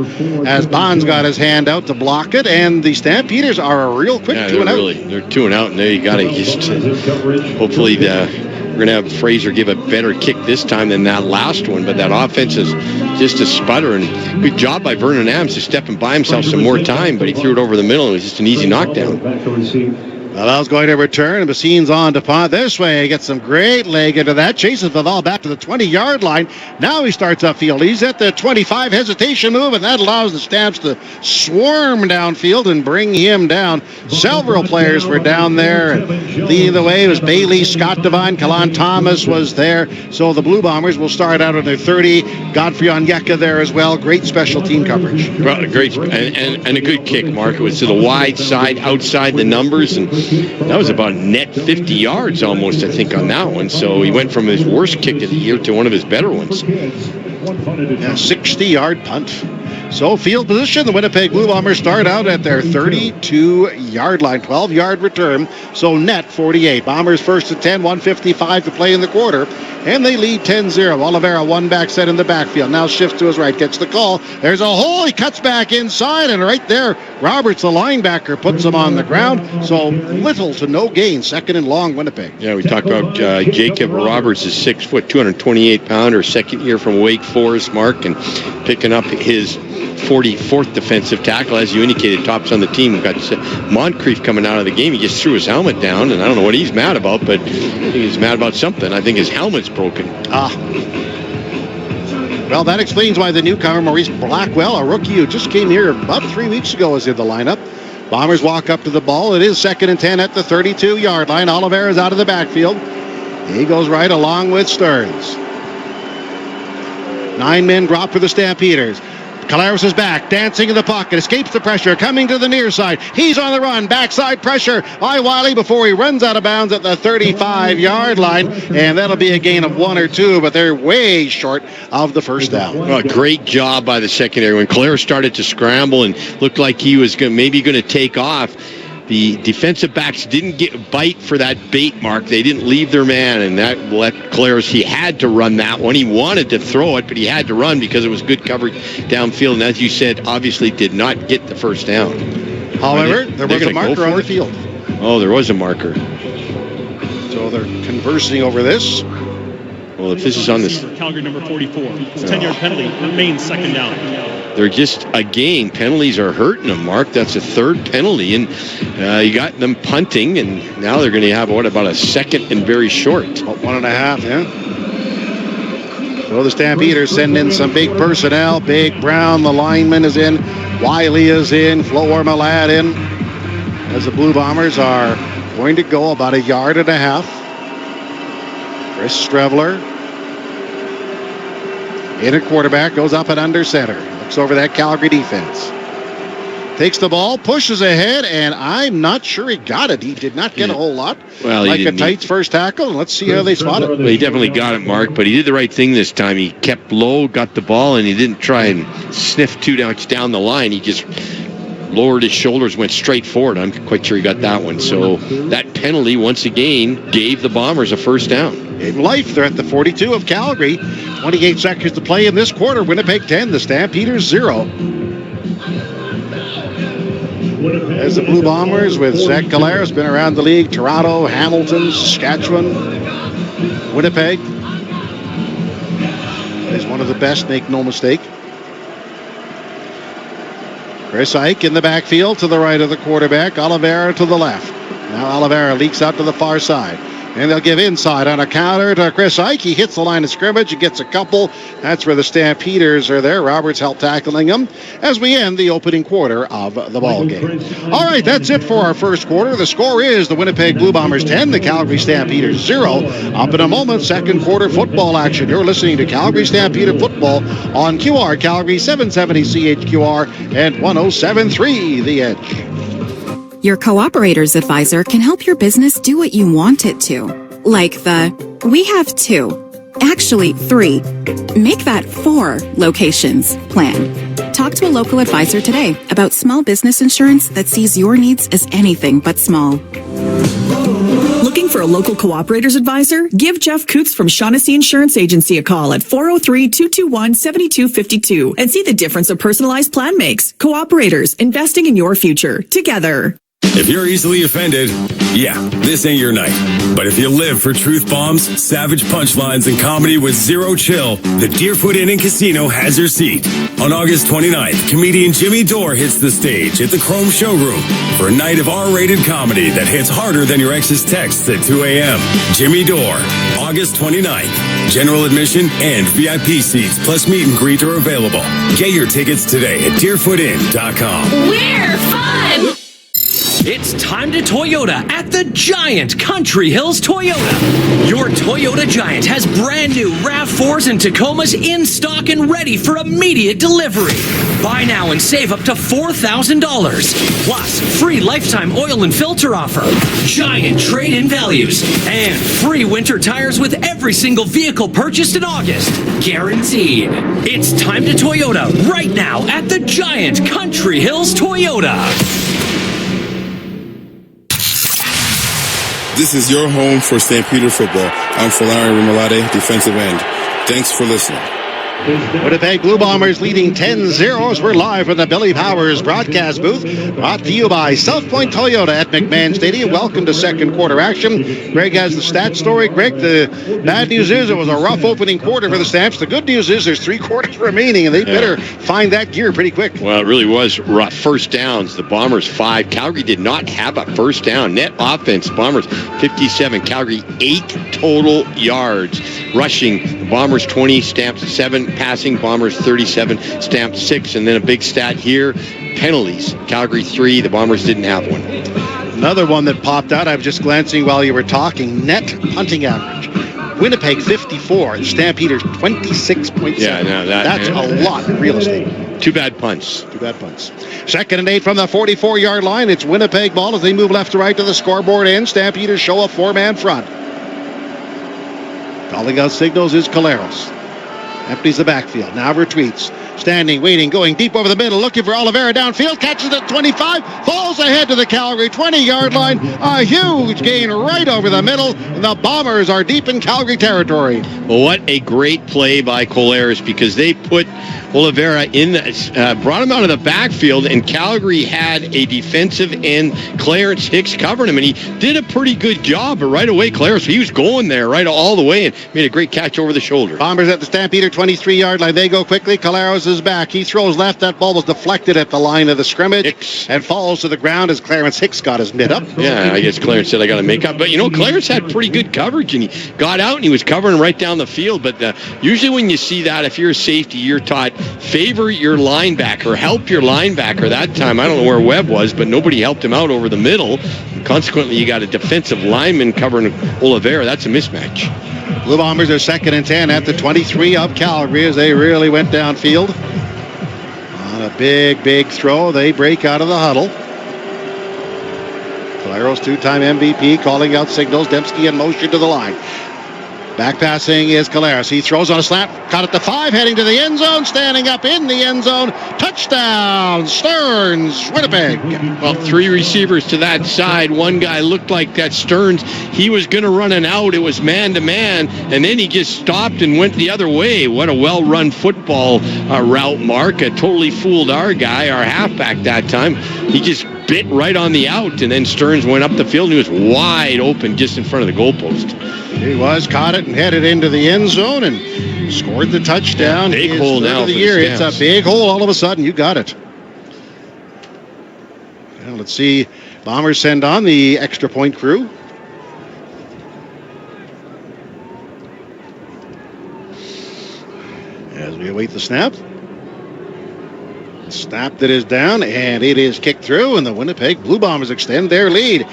as Bonds got his hand out to block it. And the Stampeders are a real quick 2 and out. They're 2 and out, and there you got to just hopefully we're going to have Fraser give a better kick this time than that last one. But that offense is just a sputter. And good job by Vernon Adams to step and buy himself some more time, but he threw it over the middle, and it was just an easy knockdown. Laval's going to return, and Bassine's on to punt this way. He gets some great leg into that. Chases Laval back to the 20-yard line. Now he starts upfield. He's at the 25, hesitation move, and that allows the Stamps to swarm downfield and bring him down. Several players were down there, and leading the way was Bailey, Scott Devine, Kalan Thomas was there. So the Blue Bombers will start out on their 30. Godfrey Onyeka there as well. Great special team coverage. Well, great, and a good kick, Mark. It was to the wide side, outside the numbers, and that was about net 50 yards almost, I think, on that one. So he went from his worst kick of the year to one of his better ones. Yeah, 60-yard punt. So field position, the Winnipeg Blue Bombers start out at their 32-yard line, 12-yard return. So net 48. Bombers first and 10, 1:55 to play in the quarter. And they lead 10-0. Oliveira, one back set in the backfield. Now shifts to his right, gets the call. There's a hole. He cuts back inside, and right there, Roberts, the linebacker, puts him on the ground. So little to no gain. 2nd and long, Winnipeg. Yeah, we talked about Jacob Roberts, is 6 foot, 228-pounder, second year from Wake Forest, Mark, and picking up his 44th defensive tackle, as you indicated, tops on the team. We've got Moncrief coming out of the game. He just threw his helmet down, and I don't know what he's mad about, but he's mad about something. I think his helmet's broken. Well, that explains why the newcomer, Maurice Blackwell, a rookie who just came here about 3 weeks ago, is in the lineup. Bombers walk up to the ball. It is 2nd and 10 at the 32-yard line. Oliveira's out of the backfield. He goes right along with Stearns. 9 men drop for the Stampeders. Collaros is back, dancing in the pocket, escapes the pressure, coming to the near side. He's on the run, backside pressure by Wiley before he runs out of bounds at the 35-yard line, and that'll be a gain of 1 or 2, but they're way short of the first down. Well, great job by the secondary. When Collaros started to scramble and looked like he was maybe going to take off, the defensive backs didn't bite for that bait mark. They didn't leave their man, and that let Collaros, he had to run that one. He wanted to throw it, but he had to run because it was good coverage downfield, and as you said, obviously did not get the first down. However, there was a marker on the field. Oh, there was a marker. So they're conversing over this. Well, if this is on this... Calgary number 44. It's a 10-yard penalty. Remains second down. They're just, again, penalties are hurting them, Mark. That's a third penalty, and you got them punting, and now they're going to have, about a second and very short? About 1.5, yeah. So the Stampeders send in some big personnel. Big Brown, the lineman, is in. Wiley is in. Flo Ormalad in. As the Blue Bombers are going to go about 1.5 yards. Chris Strevler in at quarterback, goes up and under center. Looks over that Calgary defense. Takes the ball, pushes ahead, and I'm not sure he got it. He did not get a whole lot. Well, like a Tights first tackle. Let's see how they spot it. Well, he definitely got it, Mark, but he did the right thing this time. He kept low, got the ball, and he didn't try and sniff too much down the line. He just lowered his shoulders, went straight forward. I'm quite sure he got that one. So that penalty, once again, gave the Bombers a first down. In life, they're at the 42 of Calgary. 28 seconds to play in this quarter. Winnipeg 10, the Stampeders 0. As the Blue Bombers with Zach Collaros, been around the league. Toronto, Hamilton, Saskatchewan, Winnipeg. He's one of the best, make no mistake. Chris Ike in the backfield to the right of the quarterback. Oliveira to the left. Now Oliveira leaks out to the far side. And they'll give inside on a counter to Chris Ike. He hits the line of scrimmage and gets a couple. That's where the Stampeders are there. Roberts helped tackling him as we end the opening quarter of the ball game. All right, that's it for our first quarter. The score is the Winnipeg Blue Bombers 10, the Calgary Stampeders 0. Up in a moment, second quarter football action. You're listening to Calgary Stampeder football on QR Calgary 770 CHQR and 107.3 The Edge. Your Cooperator's Advisor can help your business do what you want it to. Like we have 2, actually 3, make that 4 locations plan. Talk to a local advisor today about small business insurance that sees your needs as anything but small. Looking for a local Cooperator's Advisor? Give Jeff Coots from Shaughnessy Insurance Agency a call at 403-221-7252 and see the difference a personalized plan makes. Cooperators, investing in your future. Together. If you're easily offended, yeah, this ain't your night. But if you live for truth bombs, savage punchlines, and comedy with zero chill, the Deerfoot Inn and Casino has your seat. On August 29th, comedian Jimmy Dore hits the stage at the Chrome Showroom for a night of R-rated comedy that hits harder than your ex's texts at 2 a.m. Jimmy Dore, August 29th. General admission and VIP seats plus meet and greet are available. Get your tickets today at deerfootin.com. We're fun! It's time to Toyota at the Giant Country Hills Toyota. Your Toyota Giant has brand new RAV4s and Tacomas in stock and ready for immediate delivery. Buy now and save up to $4,000. Plus, free lifetime oil and filter offer, giant trade-in values, and free winter tires with every single vehicle purchased in August. Guaranteed. It's time to Toyota right now at the Giant Country Hills Toyota. This is your home for Stampeder football. I'm Falari Rimalade, defensive end. Thanks for listening. Winnipeg Blue Bombers leading 10-0 as we're live from the Billy Powers broadcast booth. Brought to you by South Point Toyota at McMahon Stadium. Welcome to second quarter action. Greg has the stat story. Greg, the bad news is it was a rough opening quarter for the Stamps. The good news is there's 3 quarters remaining, and they better find that gear pretty quick. Well, it really was rough. First downs, the Bombers 5. Calgary did not have a first down. Net offense, Bombers 57. Calgary 8 total yards. Rushing, the Bombers 20, Stamps 7. Passing, Bombers 37, Stamps 6. And then a big stat here, penalties. Calgary 3, the Bombers didn't have one. Another one that popped out, I was just glancing while you were talking, net punting average. Winnipeg 54, the Stampeders 26.7. Yeah, no, that's a lot in real estate. Two bad punts. Two bad punts. 2nd and 8 from the 44-yard line. It's Winnipeg ball as they move left to right to the scoreboard end. Stampeders show a 4-man front. Calling out signals is Caleros. Empties the backfield. Now retreats. Standing, waiting, going deep over the middle, looking for Oliveira downfield, catches it 25, falls ahead to the Calgary 20-yard line. A huge gain right over the middle. The Bombers are deep in Calgary territory. Well, what a great play by Colares, because they put Oliveira in, brought him out of the backfield, and Calgary had a defensive end, Clarence Hicks, covering him, and he did a pretty good job. But right away, Clarence, he was going there right all the way and made a great catch over the shoulder. Bombers at the Stampeder 23-yard line. They go quickly. Colares is back. He throws left. That ball was deflected at the line of the scrimmage and falls to the ground as Clarence Hicks got his mid up. Yeah, I guess Clarence said, I got to make up. But, Clarence had pretty good coverage, and he got out and he was covering right down the field. But usually when you see that, if you're a safety, you're taught favor your linebacker, help your linebacker. That time, I don't know where Webb was, but nobody helped him out over the middle. Consequently, you got a defensive lineman covering Oliveira. That's a mismatch. Blue Bombers are 2nd and 10 at the 23 of Calgary as they really went downfield. On a big throw, they break out of the huddle. Caleros, 2-time MVP, calling out signals. Dembski in motion to the line. Back passing is Caleros. He throws on a slant, caught at the 5, heading to the end zone, standing up in the end zone. Touchdown, Stearns, Winnipeg. Well, 3 receivers to that side. One guy looked like that Stearns. He was going to run an out. It was man-to-man, and then he just stopped and went the other way. What a well-run football route, Mark. It totally fooled our guy, our halfback that time. He just bit right on the out, and then Stearns went up the field, and he was wide open just in front of the goalpost. He was, caught it and headed into the end zone and scored the touchdown. Big hole now for the year. It's a big hole all of a sudden. You got it. Well, let's see. Bombers send on the extra point crew. As we await the snap. Snap that is down, and it is kicked through, and the Winnipeg Blue Bombers extend their lead.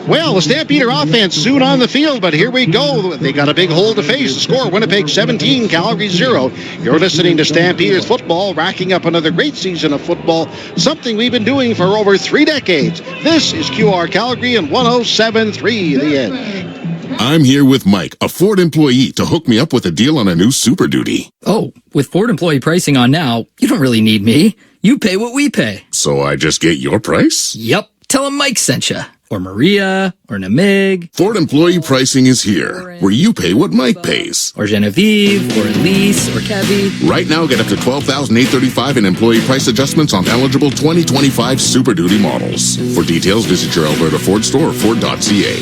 Well, the Stampeder offense soon on the field, but here we go. They got a big hole to face. The score, Winnipeg 17, Calgary 0. You're listening to Stampeders football, racking up another great season of football, something we've been doing for over 3 decades. This is QR Calgary and 107.3 The Edge. I'm here with Mike, a Ford employee, to hook me up with a deal on a new Super Duty. Oh, with Ford employee pricing on now, you don't really need me. You pay what we pay. So I just get your price? Yep. Tell them Mike sent you. Or Maria. Or Namig. Ford employee pricing is here, where you pay what Mike pays. Or Genevieve. Or Elise. Or Kevy. Right now, get up to $12,835 in employee price adjustments on eligible 2025 Super Duty models. For details, visit your Alberta Ford store or Ford.ca.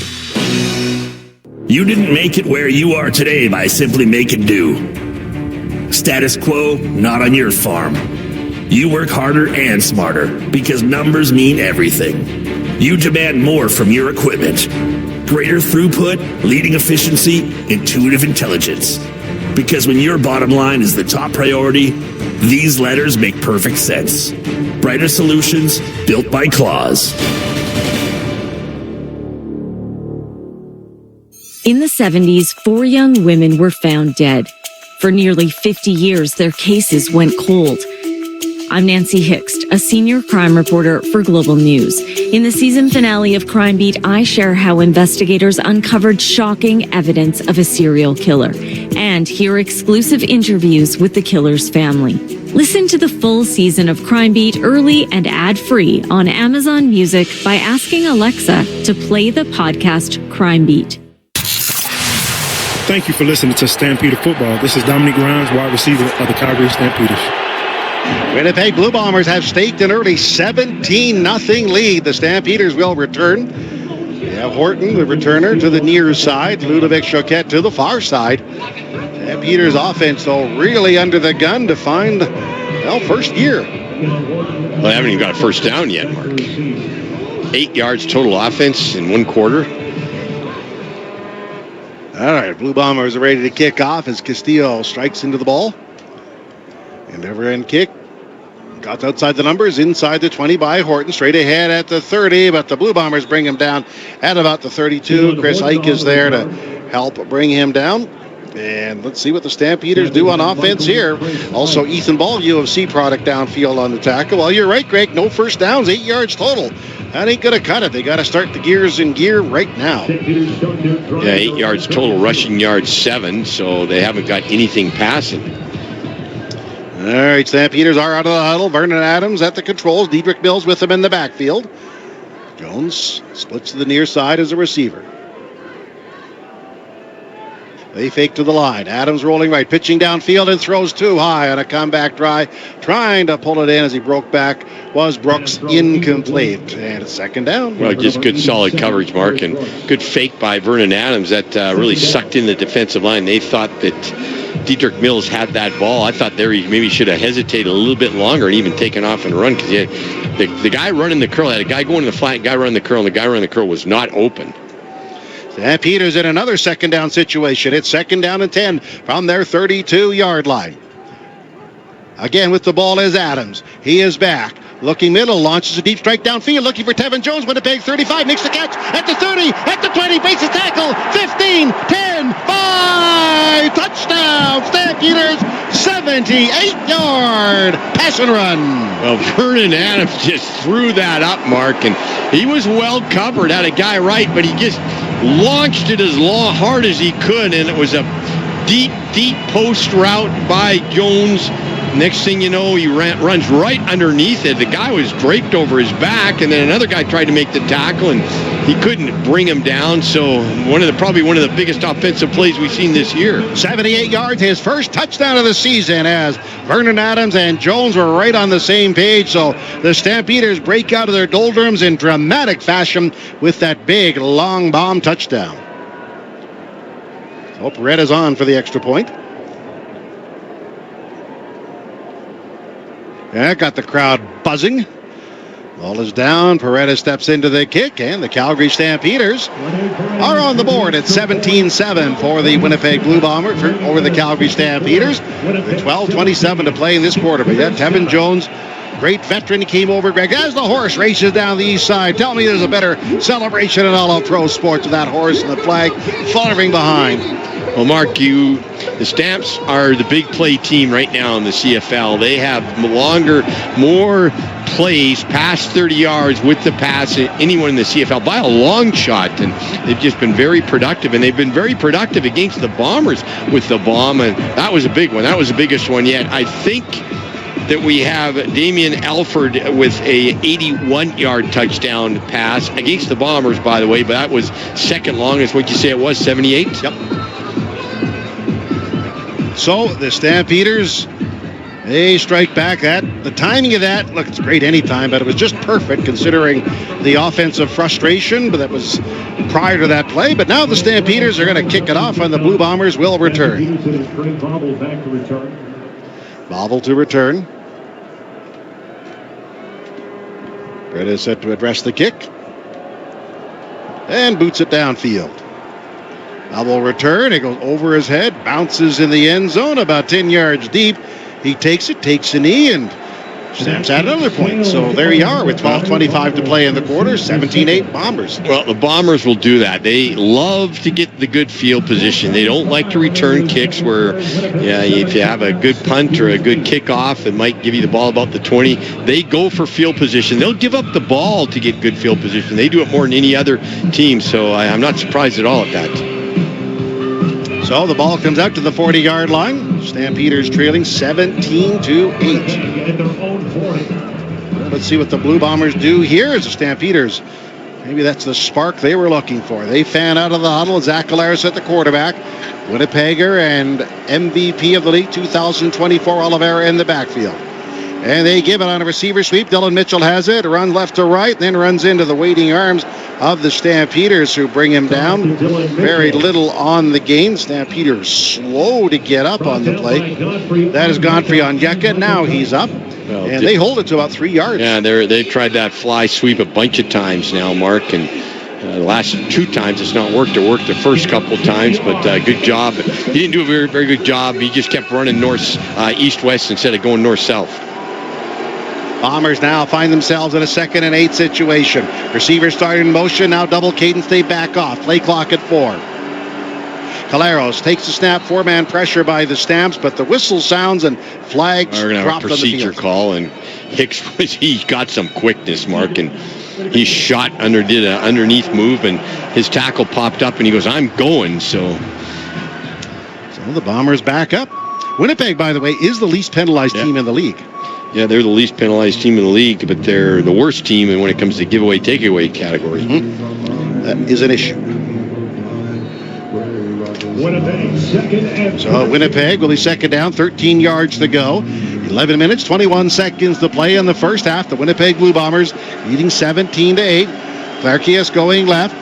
You didn't make it where you are today by simply making do. Status quo, not on your farm. You work harder and smarter because numbers mean everything. You demand more from your equipment. Greater throughput, leading efficiency, intuitive intelligence. Because when your bottom line is the top priority, these letters make perfect sense. Brighter solutions built by Claws. In the 70s, 4 young women were found dead. For nearly 50 years, their cases went cold. I'm Nancy Hixt, a senior crime reporter for Global News. In the season finale of Crime Beat, I share how investigators uncovered shocking evidence of a serial killer and hear exclusive interviews with the killer's family. Listen to the full season of Crime Beat early and ad-free on Amazon Music by asking Alexa to play the podcast Crime Beat. Thank you for listening to Stampeder Football. This is Dominic Grimes, wide receiver of the Calgary Stampeders. Winnipeg Blue Bombers have staked an early 17-0 lead. The Stampeders will return. They have Horton, the returner, to the near side. Ludovic Choquette to the far side. Stampeders offense, though, really under the gun to find, first gear. Well, they haven't even got a first down yet, Mark. 8 yards total offense in 1 quarter. All right, Blue Bombers are ready to kick off as Castillo strikes into the ball. Endeavor end kick. Got outside the numbers, inside the 20 by Horton. Straight ahead at the 30, but the Blue Bombers bring him down at about the 32. Chris Ike is there to help bring him down. And let's see what the Stampeders do on offense here. Also, Ethan Ball, UFC product downfield on the tackle. Well, you're right, Greg. No first downs, 8 yards total. That ain't going to cut it. They got to start the gears in gear right now. Yeah, 8 yards total, rushing yards 7, so they haven't got anything passing. All right, Stampeders are out of the huddle. Vernon Adams at the controls. Diedrich Mills with him in the backfield. Jones splits to the near side as a receiver. They fake to the line. Adams rolling right, pitching downfield and throws too high on a comeback try. Trying to pull it in as he broke back was Brooks, incomplete. And it's second down. Well, just good solid coverage, Mark, and good fake by Vernon Adams that really sucked in the defensive line. They thought that Diedrich Mills had that ball. I thought there he maybe should have hesitated a little bit longer and even taken off and run, because the guy running the curl had a guy going to the flat, guy running the curl, and the guy running the curl was not open. Stampeders in another second down situation. It's second down and 10 from their 32-yard line. Again with the ball is Adams. He is back. Looking middle, launches a deep strike downfield, looking for Tevin Jones. Winnipeg 35, makes the catch at the 30, at the 20, breaks the tackle, 15, 10, 5, touchdown, Stampeders, 78-yard pass and run. Well, Vernon Adams just threw that up, Mark, and he was well covered, had a guy right, but he just launched it as hard as he could, and it was a deep post route by Jones. Next thing you know, he runs right underneath it. The guy was draped over his back, and then another guy tried to make the tackle, and he couldn't bring him down. So probably one of the biggest offensive plays we've seen this year. 78 yards, his first touchdown of the season, as Vernon Adams and Jones were right on the same page. So the Stampeders break out of their doldrums in dramatic fashion with that big long bomb touchdown. So Paredes on for the extra point. Yeah, got the crowd buzzing. Ball is down. Paredes steps into the kick, and the Calgary Stampeders are on the board at 17-7 for the Winnipeg Blue Bombers over the Calgary Stampeders. With 12:27 to play in this quarter. But yet, Tevin Jones, great veteran, came over, Greg, as the horse races down the east side. Tell me there's a better celebration in all of pro sports with that horse and the flag fluttering behind. Well, Mark, the Stamps are the big play team right now in the CFL. They have more plays past 30 yards with the pass than anyone in the CFL by a long shot, and they've just been very productive, and they've been very productive against the Bombers with the bomb, and that was a big one. That was the biggest one yet. I think that we have Damian Alford with a 81-yard touchdown pass against the Bombers, by the way, but that was second longest. What'd you say it was, 78? Yep. So the Stampeders, they strike back. The timing of that, look, it's great anytime, but it was just perfect considering the offensive frustration, but that was prior to that play. But now the Stampeders are going to kick it off, and the Blue Bombers will return. Bobble to return. Brett is set to address the kick. And boots it downfield. Bobble return. It goes over his head. Bounces in the end zone about 10 yards deep. He takes it, takes a knee, and Stamps at another point. So there you are with 12:25 to play in the quarter. 17-8 Bombers. Well, the Bombers will do that. They love to get the good field position. They don't like to return kicks where, if you have a good punt or a good kickoff, it might give you the ball about the 20. They go for field position. They'll give up the ball to get good field position. They do it more than any other team. So I'm not surprised at all at that. So the ball comes out to the 40-yard line. Stampeders trailing 17-8. Let's see what the Blue Bombers do here as the Stampeders. Maybe that's the spark they were looking for. They fan out of the huddle. Zach Galaris at the quarterback. Winnipegger and MVP of the league 2024 Oliveira in the backfield. And they give it on a receiver sweep. Dylan Mitchell has it, runs left to right, then runs into the waiting arms of the Stampeders, who bring him down. Very little on the gain. Stampeders slow to get up on the play. That is Godfrey Onyeka. Now he's up. And they hold it to about 3 yards. Yeah, they've tried that fly sweep a bunch of times now, Mark, and the last 2 times it's not worked. It worked the first couple of times, but good job. He didn't do a very, very good job. He just kept running east-west instead of going north-south. Bombers now find themselves in a 2nd and 8 situation. Receivers starting in motion. Now double cadence. They back off. Play clock at 4. Caleros takes the snap, 4-man pressure by the Stamps, but the whistle sounds and flags We're going to have dropped a procedure on the field. call, and Hicks, he got some quickness, Mark, and he shot did an underneath move, and his tackle popped up, and he goes, I'm going, so the Bombers back up. Winnipeg, by the way, is the least penalized team in the league. Yeah, they're the least penalized team in the league, but they're the worst team when it comes to giveaway, takeaway category. That is an issue. So Winnipeg will be second down, 13 yards to go. 11 minutes, 21 seconds to play in the first half. The Winnipeg Blue Bombers leading 17-8. Clarkias going left.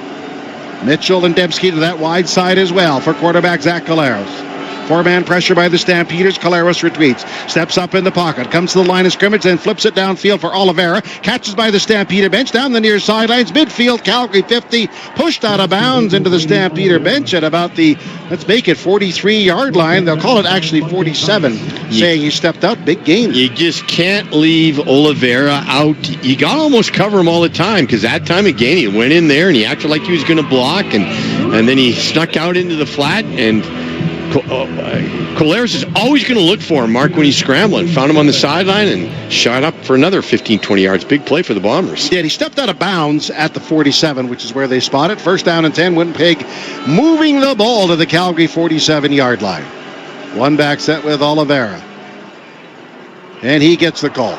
Mitchell and Dembski to that wide side as well for quarterback Zach Caleros. 4-man pressure by the Stampeders. Caleros retreats. Steps up in the pocket. Comes to the line of scrimmage, then flips it downfield for Oliveira. Catches by the Stampeder bench. Down the near sidelines. Midfield, Calgary 50. Pushed out of bounds into the Stampeder bench at about the, let's make it 43-yard line. They'll call it actually 47, saying he stepped out. Big gain. You just can't leave Oliveira out. You got to almost cover him all the time, because that time again, he went in there and he acted like he was going to block, and then he snuck out into the flat, and Caleros is always going to look for him, Mark, when he's scrambling. Found him on the sideline and shot up for another 15, 20 yards. Big play for the Bombers. Yeah, he stepped out of bounds at the 47, which is where they spot it. First down and 10. Winnipeg moving the ball to the Calgary 47-yard line. One back set with Oliveira. And he gets the call.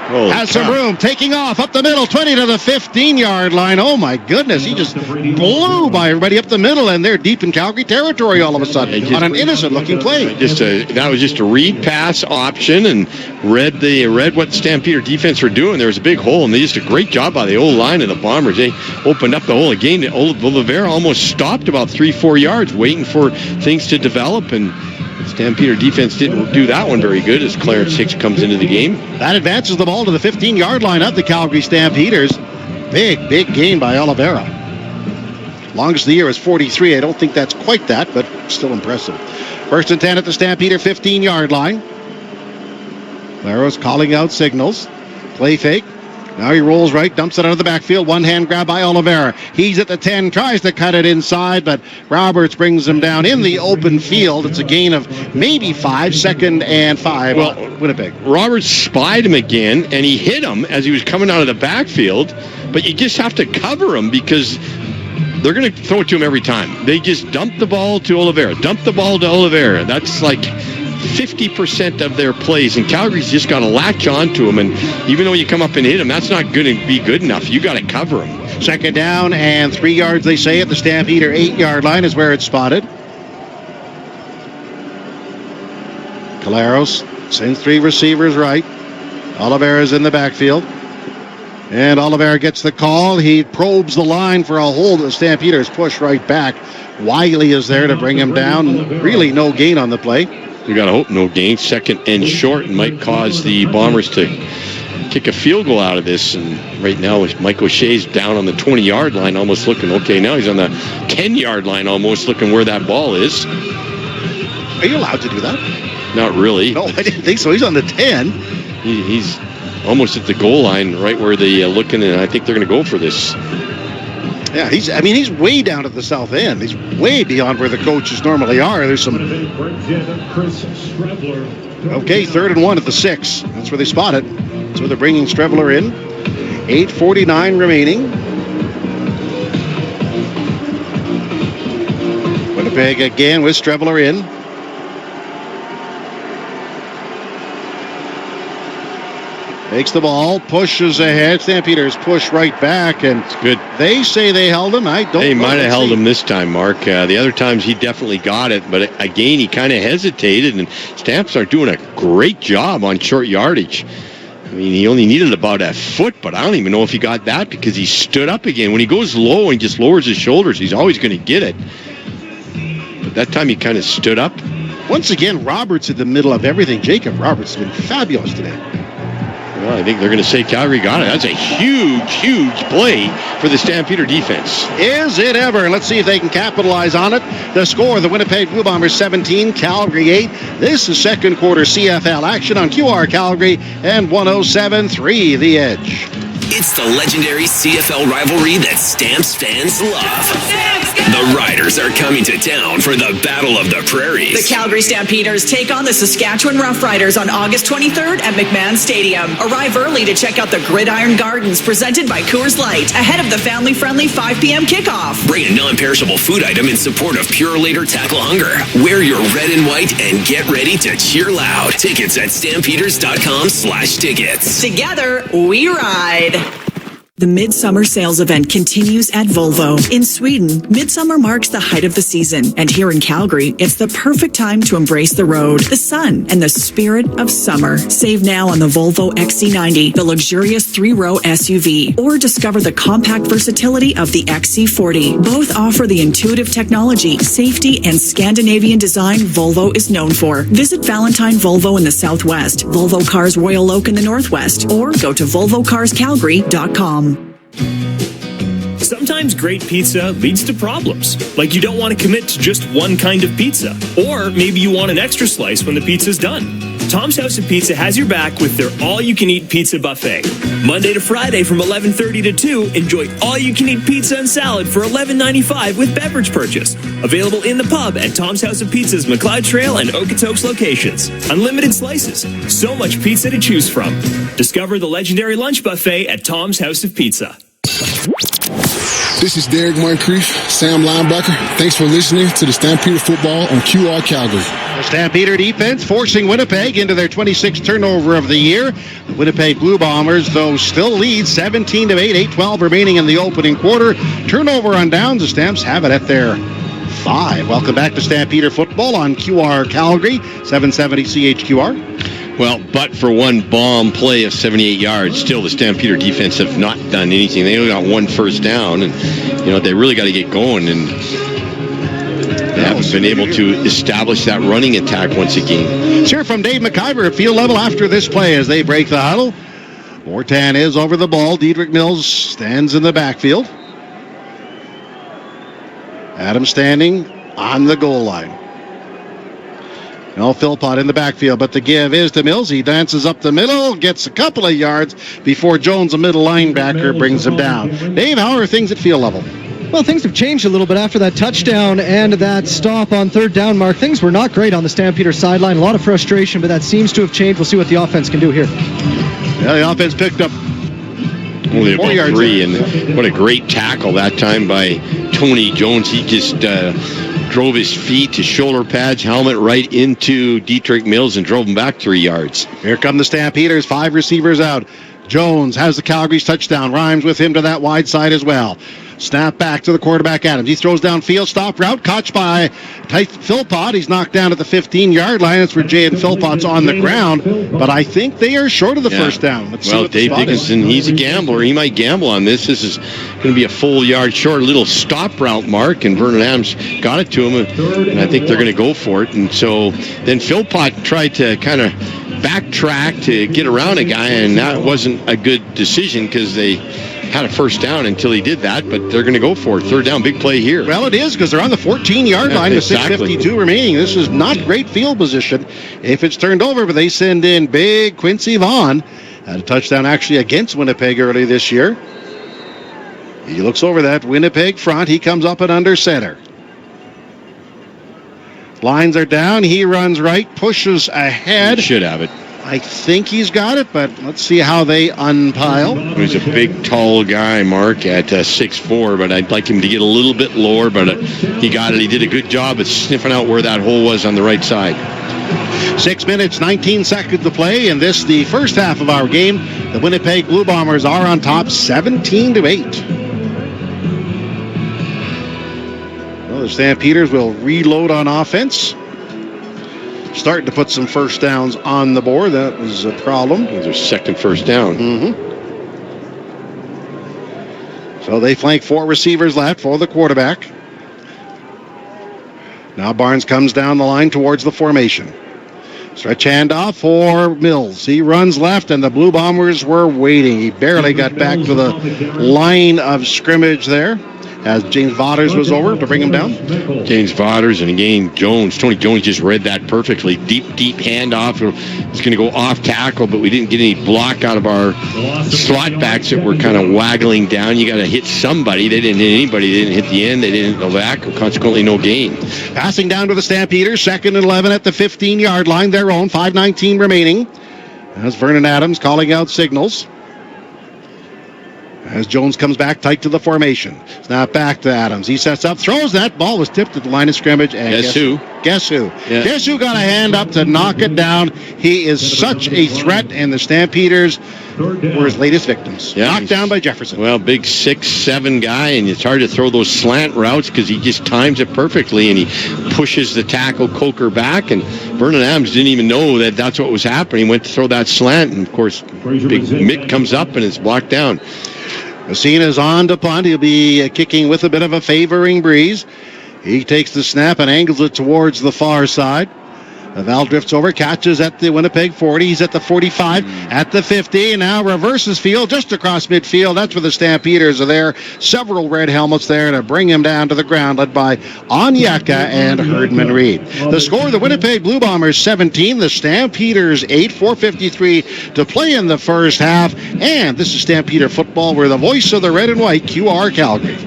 Has some room, taking off up the middle, 20 to the 15-yard line. Oh my goodness, he just blew by everybody up the middle, and they're deep in Calgary territory all of a sudden on an innocent-looking play. That was just a read pass option, and read what Stampeder defense were doing. There was a big hole, and they just did a great job by the old line of the Bombers. They opened up the hole again. Oliveira almost stopped about 3-4 yards, waiting for things to develop, and Stampeder defense didn't do that one very good as Clarence Hicks comes into the game. That advances the ball to the 15-yard line of the Calgary Stampeders. Big gain by Oliveira. Longest of the year is 43. I don't think that's quite that, but still impressive. First and 10 at the Stampeder 15-yard line. Claros calling out signals. Play fake. Now he rolls right, dumps it out of the backfield. One-hand grab by Oliveira. He's at the 10, tries to cut it inside, but Roberts brings him down in the open field. It's a gain of maybe 5, second and 5. Well, Winnipeg. Roberts spied him again, and he hit him as he was coming out of the backfield, but you just have to cover him because they're going to throw it to him every time. They just dump the ball to Oliveira. That's like 50% of their plays, and Calgary's just got to latch on to him, and even though you come up and hit him, that's not going to be good enough. You got to cover him. Second down and 3 yards, they say, at the Stampeder 8-yard line is where it's spotted. Caleros sends 3 receivers right. Oliveira's in the backfield, and Oliveira gets the call. He probes the line for a hold. The Stampeders push right back. Wiley is there to bring him down. Really no gain on the play. You got to hope no gain. Second and short, and might cause the Bombers to kick a field goal out of this. And right now, Mike O'Shea's down on the 20-yard line, almost looking okay. Now he's on the 10-yard line, almost looking where that ball is. Are you allowed to do that? Not really. No, I didn't think so. He's on the 10. He's almost at the goal line, right where they looking, and I think they're going to go for this. Yeah, he's way down at the south end. He's way beyond where the coaches normally are. There's some. Okay, 3rd and 1 at the 6. That's where they spot it. So they're bringing Strebler in. 8:49 remaining. Winnipeg again with Strebler in. Takes the ball, pushes ahead. Stampeders push right back, and it's good. They say they held him. I don't know. They might have held him this time, Mark. The other times he definitely got it, but again he kind of hesitated, and Stamps are doing a great job on short yardage. I mean, he only needed about a foot, but I don't even know if he got that because he stood up again. When he goes low and just lowers his shoulders, he's always going to get it. But that time he kind of stood up. Once again, Roberts in the middle of everything. Jacob Roberts has been fabulous today. Well, I think they're going to say Calgary got it. That's a huge play for the Stampeder defense. Is it ever? And let's see if they can capitalize on it. The score, the Winnipeg Blue Bombers 17, Calgary 8. This is second quarter CFL action on QR Calgary and 107.3 The Edge. It's the legendary CFL rivalry that Stamps fans love. The Riders are coming to town for the Battle of the Prairies. The Calgary Stampeders take on the Saskatchewan Roughriders on August 23rd at McMahon Stadium. Arrive early to check out the Gridiron Gardens presented by Coors Light ahead of the family-friendly 5 p.m. kickoff. Bring a non-perishable food item in support of Pure Later Tackle Hunger. Wear your red and white and get ready to cheer loud. Tickets at stampeders.com/tickets. Together, we ride. The Midsummer Sales Event continues at Volvo. In Sweden, Midsummer marks the height of the season. And here in Calgary, it's the perfect time to embrace the road, the sun, and the spirit of summer. Save now on the Volvo XC90, the luxurious 3-row SUV. Or discover the compact versatility of the XC40. Both offer the intuitive technology, safety, and Scandinavian design Volvo is known for. Visit Valentine Volvo in the Southwest, Volvo Cars Royal Oak in the Northwest, or go to volvocarscalgary.com. Sometimes great pizza leads to problems. Like you don't want to commit to just one kind of pizza. Or maybe you want an extra slice when the pizza's done. Tom's House of Pizza has your back with their all-you-can-eat pizza buffet. Monday to Friday from 11:30 to 2, enjoy all-you-can-eat pizza and salad for $11.95 with beverage purchase. Available in the pub at Tom's House of Pizza's McLeod Trail and Okotoks locations. Unlimited slices. So much pizza to choose from. Discover the legendary lunch buffet at Tom's House of Pizza. This is Derek Moncrief, Sam linebacker. Thanks for listening to the Stampeder Football on QR Calgary. The Stampeder defense forcing Winnipeg into their 26th turnover of the year. The Winnipeg Blue Bombers, though, still lead 17-8, 8:12 remaining in the opening quarter. Turnover on downs. The Stamps have it at their 5. Welcome back to Stampeder Football on QR Calgary, 770 CHQR. Well, but for one bomb play of 78 yards, still the Stampeder defense have not done anything. They only got one first down, and they really got to get going, and they haven't been able to establish that running attack once again. Let's hear from Dave McIver at field level after this play as they break the huddle. Mortan is over the ball. Diedrich Mills stands in the backfield. Adam standing on the goal line. No, Philpott in the backfield, but the give is to Mills. He dances up the middle, gets a couple of yards before Jones, a middle linebacker, brings him down. Dave, how are things at field level? Well, things have changed a little bit after that touchdown and that stop on third down, Mark. Things were not great on the Stampeder sideline. A lot of frustration, but that seems to have changed. We'll see what the offense can do here. Yeah, the offense picked up only about 3, and what a great tackle that time by Tony Jones. He just drove his feet to shoulder pads, helmet right into Dietrich Mills and drove him back 3 yards. Here come the Stampeders, 5 receivers out. Jones has the Calgary's touchdown. Rhymes with him to that wide side as well. Snap back to the quarterback, Adams. He throws downfield, stop route, caught by Philpott. He's knocked down at the 15-yard line. That's where Jay and Philpott's on the ground. But I think they are short of the first down. Well, Dave Dickinson, he's a gambler. He might gamble on this. This is going to be a full yard short. A little stop route, Mark, and Vernon Adams got it to him, and I think they're going to go for it. And so then Philpott tried to kind of backtrack to get around a guy, and that wasn't a good decision because they had a first down until he did that, but they're going to go for it. Third down, big play here. Well, it is because they're on the 14-yard line with 6:52 remaining. This is not great field position if it's turned over, but they send in big Quincy Vaughn. Had a touchdown actually against Winnipeg early this year. He looks over that Winnipeg front. He comes up and under center. Lines are down. He runs right, pushes ahead. He should have it. I think he's got it, but let's see how they unpile. He's a big, tall guy, Mark, at 6'4", but I'd like him to get a little bit lower, but he got it. He did a good job at sniffing out where that hole was on the right side. 6 minutes, 19 seconds to play, and this the first half of our game. The Winnipeg Blue Bombers are on top, 17-8. Well, the Stampeders will reload on offense. Starting to put some first downs on the board. That was a problem. It was their second first down. So they flank 4 receivers left for the quarterback. Now Barnes comes down the line towards the formation. Stretch handoff for Mills. He runs left, and the Blue Bombers were waiting. He barely got back to the line of scrimmage there. as James Vaughters was over to bring him down. James Vaughters and again Jones. Tony Jones just read that perfectly. Deep handoff. It's going to go off tackle, but we didn't get any block out of our slot backs that were kind of waggling down. You got to hit somebody. They didn't hit anybody. They didn't hit the end. They didn't hit the back. Consequently, no gain. Passing down to the Stampeders. 2nd and 11 at the 15-yard line. Their own. 5:19 remaining. As Vernon Adams calling out signals. As Jones comes back tight to the formation. Snap back to Adams. He sets up, throws. That ball was tipped at the line of scrimmage. And Guess who? Yeah. Guess who got a hand up to knock it down? He is such a threat, and the Stampeders were his latest victims. Yeah, knocked down by Jefferson. Well, big 6'7" guy, and it's hard to throw those slant routes because he just times it perfectly, and he pushes the tackle Coker back, and Vernon Adams didn't even know that that's what was happening. He went to throw that slant, and of course, big Mick comes up and it's blocked down. Messina's on to punt. He'll be kicking with a bit of a favoring breeze. He takes the snap and angles it towards the far side. Val drifts over, catches at the Winnipeg 40. He's at the 45, at the 50, and now reverses field just across midfield. That's where the Stampeders are there. Several red helmets there to bring him down to the ground, led by Onyeka and Herdman Reed. The score, the Winnipeg Blue Bombers 17, the Stampeders 8, 4:53 to play in the first half. And this is Stampeder football, where the voice of the red and white, QR Calgary.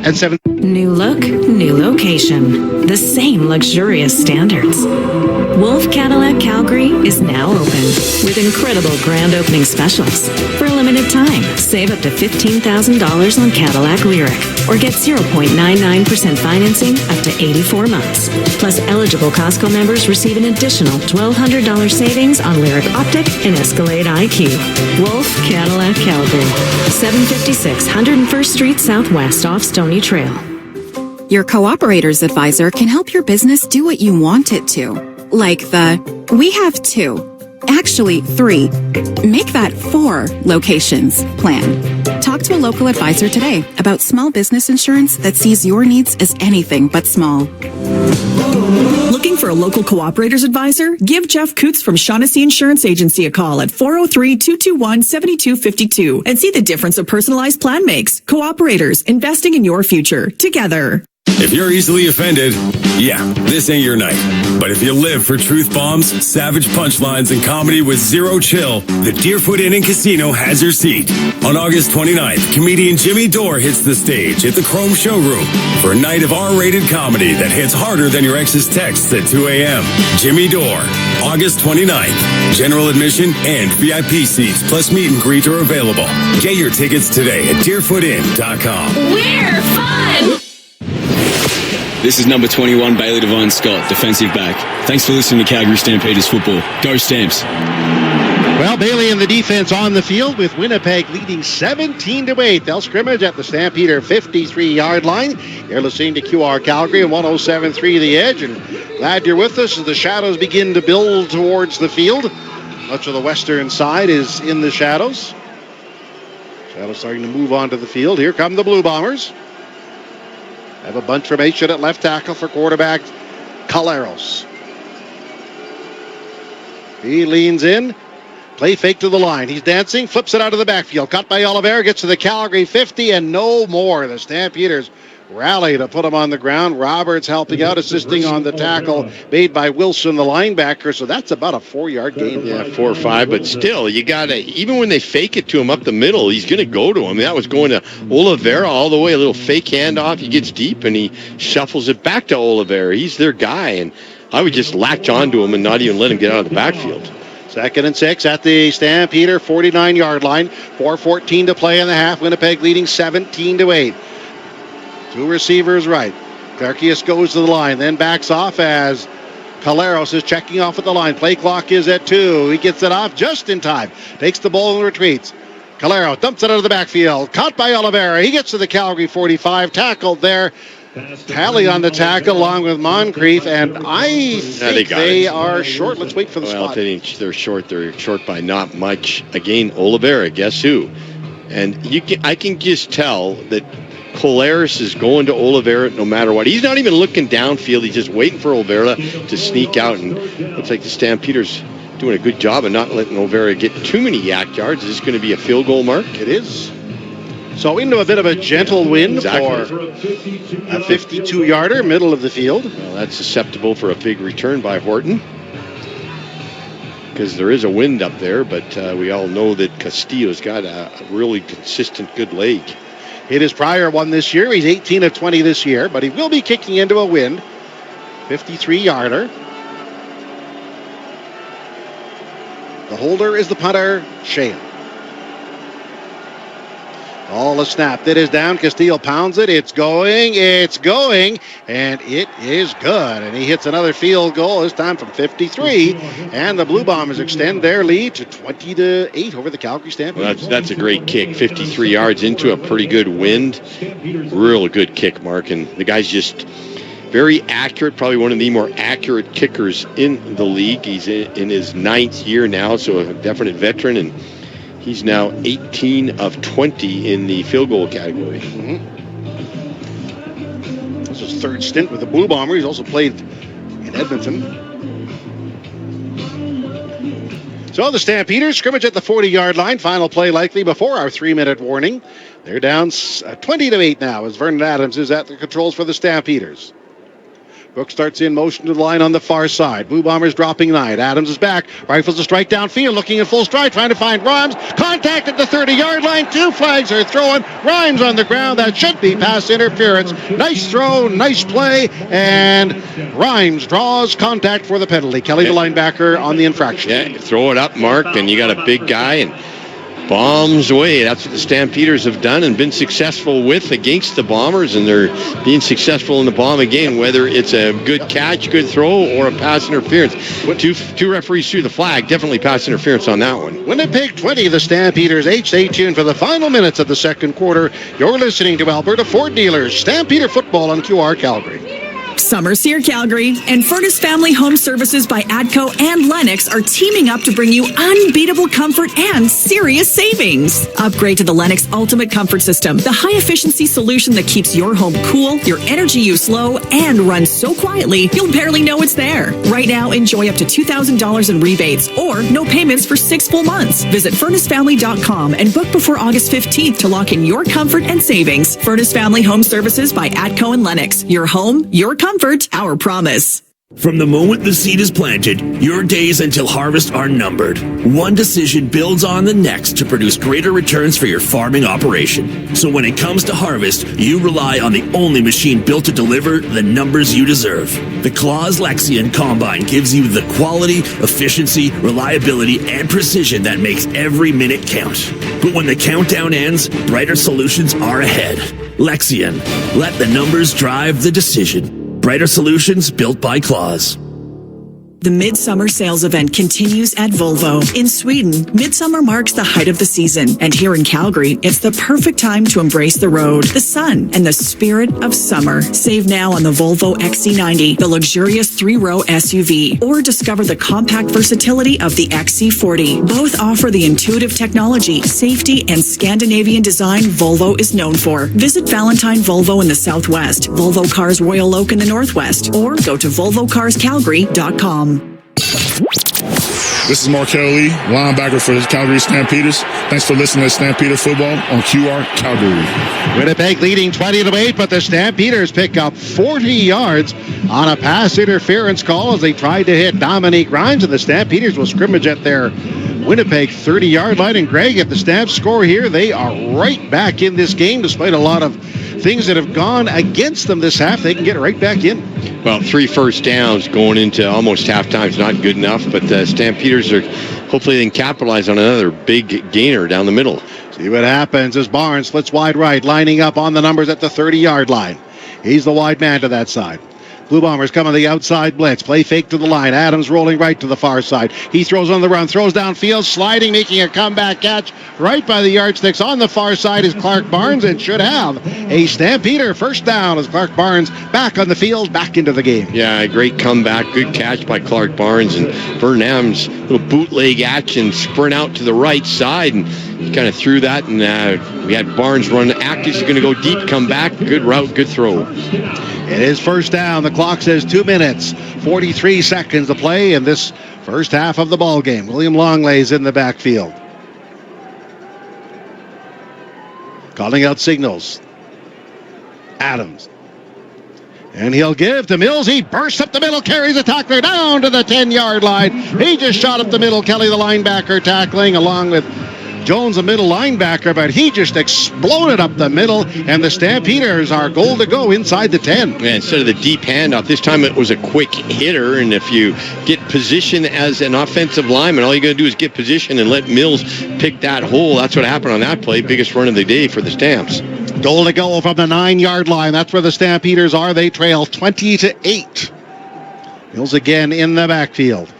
At 7. New look, new location. The same luxurious standards. Wolf Cadillac Calgary is now open with incredible grand opening specials. For a limited time, save up to $15,000 on Cadillac Lyriq or get 0.99% financing up to 84 months. Plus, eligible Costco members receive an additional $1,200 savings on Lyriq Optic and Escalade IQ. Wolf Cadillac Calgary, 756 101st Street Southwest off Stony Trail. Your Cooperator's Advisor can help your business do what you want it to. Like we have 2, actually 3, make that 4 locations plan. Talk to a local advisor today about small business insurance that sees your needs as anything but small. Looking for a local Cooperator's Advisor? Give Jeff Coots from Shaughnessy Insurance Agency a call at 403-221-7252 and see the difference a personalized plan makes. Cooperators, investing in your future together. If you're easily offended, yeah, this ain't your night. But if you live for truth bombs, savage punchlines, and comedy with zero chill, the Deerfoot Inn and Casino has your seat. On August 29th, comedian Jimmy Dore hits the stage at the Chrome Showroom for a night of R-rated comedy that hits harder than your ex's texts at 2 a.m. Jimmy Dore, August 29th. General admission and VIP seats plus meet and greet are available. Get your tickets today at deerfootinn.com. We're fun! This is number 21, Bailey Devine Scott, defensive back. Thanks for listening to Calgary Stampeders football. Go Stamps. Well, Bailey and the defense on the field with Winnipeg leading 17-8. They'll scrimmage at the Stampeder 53-yard line. You're listening to QR Calgary and 107.3 The Edge. And glad you're with us as the shadows begin to build towards the field. Much of the western side is in the shadows. Shadows starting to move onto the field. Here come the Blue Bombers. Have a bunch formation at left tackle for quarterback Caleros. He leans in. Play fake to the line. He's dancing. Flips it out of the backfield. Cut by Oliveira. Gets to the Calgary 50 and no more. The Stampeders rally to put him on the ground. Roberts helping out, assisting on the tackle made by Wilson, the linebacker. So that's about a 4-yard gain. Yeah, 4 or 5. But still, you got to, even when they fake it to him up the middle, he's going to go to him. That was going to Oliveira all the way. A little fake handoff. He gets deep and he shuffles it back to Oliveira. He's their guy. And I would just latch onto him and not even let him get out of the backfield. 2nd and 6 at the Stampeder 49-yard line. 4:14 to play in the half. Winnipeg leading 17-8. 2 receivers right. Clarkius goes to the line, then backs off as Caleros is checking off at the line. Play clock is at 2. He gets it off just in time. Takes the ball and retreats. Calero dumps it out of the backfield. Caught by Oliveira. He gets to the Calgary 45. Tackled there. Tally on the tackle along with Moncrief, and I think they are short. Let's wait for the spot. They're short. They're short by not much. Again, Oliveira, guess who? And I can just tell that Caleros is going to Oliveira no matter what. He's not even looking downfield. He's just waiting for Oliveira to sneak out, and looks like the Stampeders doing a good job of not letting Oliveira get too many yak yards. Is this going to be a field goal mark? It is. So into a bit of a gentle wind for a 52-yarder, middle of the field. Well, that's susceptible for a big return by Horton, because there is a wind up there, but we all know that Castillo's got a really consistent good leg. Hit his prior one this year. He's 18 of 20 this year, but he will be kicking into a wind. 53-yarder. The holder is the punter, Shane. All a snap. That is down. Castillo pounds it. It's going, and it is good. And he hits another field goal, this time from 53. And the Blue Bombers extend their lead to 20-8 over the Calgary Stampeders. Well, that's a great kick. 53 yards into a pretty good wind. Real good kick, Mark. And the guy's just very accurate, probably one of the more accurate kickers in the league. He's in his 9th year now, so a definite veteran. And he's now 18 of 20 in the field goal category. This is his 3rd stint with the Blue Bombers. He's also played in Edmonton. So the Stampeders scrimmage at the 40-yard line. Final play likely before our 3-minute warning. They're down 20-8 now as Vernon Adams is at the controls for the Stampeders. Brooks starts in motion to the line on the far side. Blue Bombers dropping 9. Adams is back. Rifles a strike downfield, looking in full stride, trying to find Rhymes. Contact at the 30-yard line. 2 flags are thrown. Rhymes on the ground. That should be pass interference. Nice throw, nice play, and Rhymes draws contact for the penalty. Kelly, the linebacker, on the infraction. Yeah, throw it up, Mark, and you got a big guy, and bombs away. That's what the Stampeders have done and been successful with against the Bombers, and they're being successful in the bomb again, whether it's a good catch, good throw, or a pass interference. Two referees threw the flag. Definitely pass interference on that one. Winnipeg 20, the Stampeders 8. Stay tuned for the final minutes of the second quarter. You're listening to Alberta Ford Dealers Stampeder Football on QR Calgary. Summer's here, Calgary, and Furnace Family Home Services by ATCO and Lennox are teaming up to bring you unbeatable comfort and serious savings. Upgrade to the Lennox Ultimate Comfort System, the high-efficiency solution that keeps your home cool, your energy use low, and runs so quietly you'll barely know it's there. Right now, enjoy up to $2,000 in rebates or no payments for 6 full months. Visit FurnaceFamily.com and book before August 15th to lock in your comfort and savings. Furnace Family Home Services by ATCO and Lennox. Your home, your comfort, our promise. From the moment the seed is planted, your days until harvest are numbered. One decision builds on the next to produce greater returns for your farming operation. So when it comes to harvest, you rely on the only machine built to deliver the numbers you deserve. The Claas Lexion Combine gives you the quality, efficiency, reliability, and precision that makes every minute count. But when the countdown ends, brighter solutions are ahead. Lexion. Let the numbers drive the decision. Brighter solutions built by Claas. The Midsummer Sales Event continues at Volvo. In Sweden, Midsummer marks the height of the season. And here in Calgary, it's the perfect time to embrace the road, the sun, and the spirit of summer. Save now on the Volvo XC90, the luxurious 3-row SUV, or discover the compact versatility of the XC40. Both offer the intuitive technology, safety, and Scandinavian design Volvo is known for. Visit Valentine Volvo in the Southwest, Volvo Cars Royal Oak in the Northwest, or go to volvocarscalgary.com. This is Markel Lee, linebacker for the Calgary Stampeders. Thanks for listening to Stampeder Football on QR Calgary. Winnipeg leading 20-8, but the Stampeders pick up 40 yards on a pass interference call as they tried to hit Dominique Rhymes, and the Stampeders will scrimmage at their Winnipeg 30-yard line. And Greg, if the Stamps score here, they are right back in this game despite a lot of things that have gone against them this half. They can get right back in. Well, 3 first downs going into almost halftime is not good enough, but the Stampeders are hopefully they can capitalize on another big gainer down the middle. See what happens as Barnes splits wide right, lining up on the numbers at the 30-yard line. He's the wide man to that side. Blue Bombers come on the outside blitz. Play fake to the line. Adams rolling right to the far side. He throws on the run, throws downfield, sliding, making a comeback catch right by the yardsticks. On the far side is Clark Barnes and should have a Stampeder first down as Clark Barnes back on the field, back into the game. Yeah, a great comeback. Good catch by Clark Barnes, and Vernon Adams, little bootleg action, sprint out to the right side, and he kind of threw that, and we had Barnes run. Actis going to go deep, come back. Good route, good throw. It is first down. The clock says 2 minutes, 43 seconds to play in this first half of the ball game. William Longlay's in the backfield. calling out signals. Adams. And he'll give to Mills. He bursts up the middle, carries a tackler down to the 10-yard line. He just shot up the middle. Kelly, the linebacker, tackling along with Jones, the middle linebacker, but he just exploded up the middle, and the Stampeders are goal to go inside the 10. Yeah, instead of the deep handoff, this time it was a quick hitter, and if you get position as an offensive lineman, all you got to do is get position and let Mills pick that hole. That's what happened on that play. Biggest run of the day for the Stamps. Goal to go from the 9-yard line. That's where the Stampeders are. They trail 20-8. Mills again in the backfield.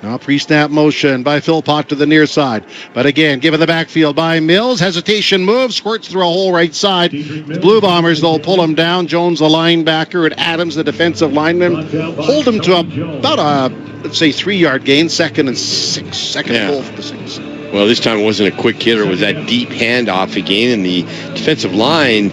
Now pre-snap motion by Philpott to the near side. But again, given the backfield by Mills. Hesitation move, squirts through a hole right side. The Blue Bombers, they'll pull him down. Jones, the linebacker, and Adams, the defensive lineman, hold him to about a, let's say, 3-yard gain. Second and 6. Second goal for the 6. Well, this time it wasn't a quick hitter. It was that deep handoff again. And the defensive line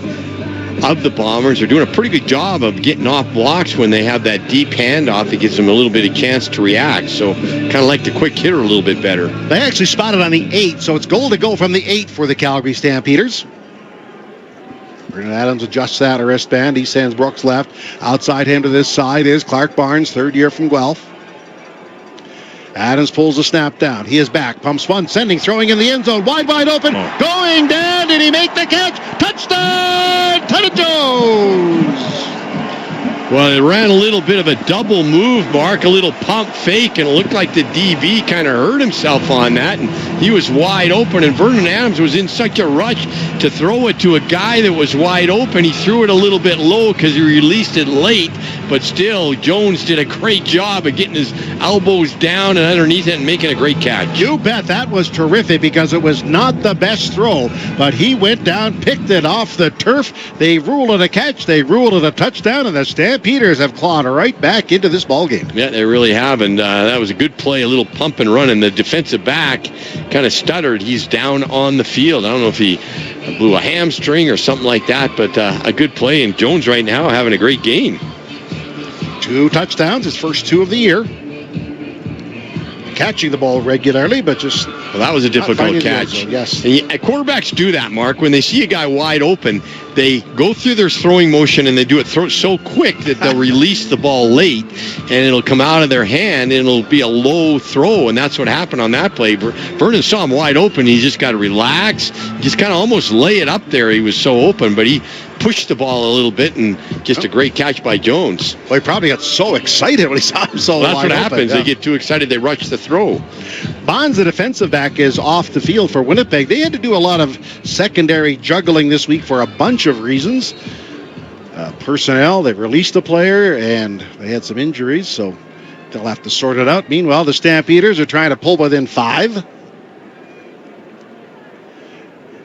of the Bombers are doing a pretty good job of getting off blocks when they have that deep handoff. It gives them a little bit of chance to react. So kind of like the quick hitter a little bit better. They actually spotted on the 8, so it's goal to go from the 8 for the Calgary Stampeders. Brennan Adams adjusts that wristband. He sends Brooks left. Outside him to this side is Clark Barnes, third year from Guelph. Adams pulls the snap down. He is back. Pumps one, sending, throwing in the end zone. Wide open. Going down. Did he make the catch? Touchdown! Tyler Jones! Well, it ran a little bit of a double move, Mark, a little pump fake, and it looked like the DB kind of hurt himself on that, and he was wide open, and Vernon Adams was in such a rush to throw it to a guy that was wide open. He threw it a little bit low because he released it late, but still, Jones did a great job of getting his elbows down and underneath it and making a great catch. You bet. That was terrific because it was not the best throw, but he went down, picked it off the turf. They ruled it a catch. They ruled it a touchdown, and the Stampeders have clawed right back into this ballgame. Yeah, they really have, and that was a good play, a little pump and run, and the defensive back kind of stuttered. He's down on the field. I don't know if he blew a hamstring or something like that, but a good play, and Jones right now having a great game. 2 touchdowns, his first 2 of the year. Catching the ball regularly, but just... Well, that was a difficult catch. Yes. And quarterbacks do that, Mark. When they see a guy wide open, they go through their throwing motion and they do it so quick that they'll release the ball late and it'll come out of their hand and it'll be a low throw, and that's what happened on that play. Vernon saw him wide open. He just got to relax, just kind of almost lay it up there. He was so open, but he pushed the ball a little bit, and just a great catch by Jones. Well, he probably got so excited when he saw him so wide open. That's what happens. They get too excited, they rush the throw. Bonds, the defensive back, is off the field for Winnipeg. They had to do a lot of secondary juggling this week for a bunch of reasons. Personnel, they released a player, and they had some injuries, so they'll have to sort it out. Meanwhile, the Stampeders are trying to pull within 5.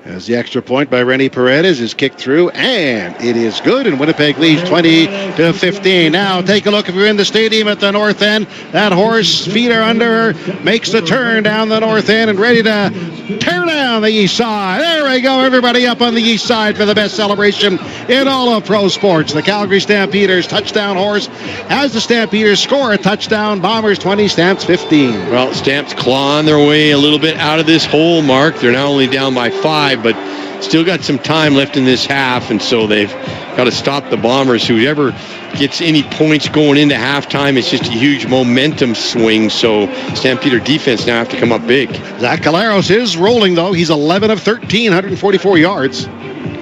As the extra point by Rennie Paredes is kicked through, and it is good, and Winnipeg leads 20-15. Now, take a look if you're in the stadium at the north end. That horse, feet are under her, makes the turn down the north end and ready to tear down the east side. There we go, everybody up on the east side for the best celebration in all of pro sports. The Calgary Stampeders touchdown horse as the Stampeders score a touchdown. Bombers 20, Stamps 15. Well, Stamps clawing their way a little bit out of this hole, Mark. They're now only down by 5, but still got some time left in this half, and so they've got to stop the Bombers. Whoever gets any points going into halftime, it's just a huge momentum swing, so Stampeder defense now have to come up big. Zach Caleros is rolling, though. He's 11 of 13, 144 yards.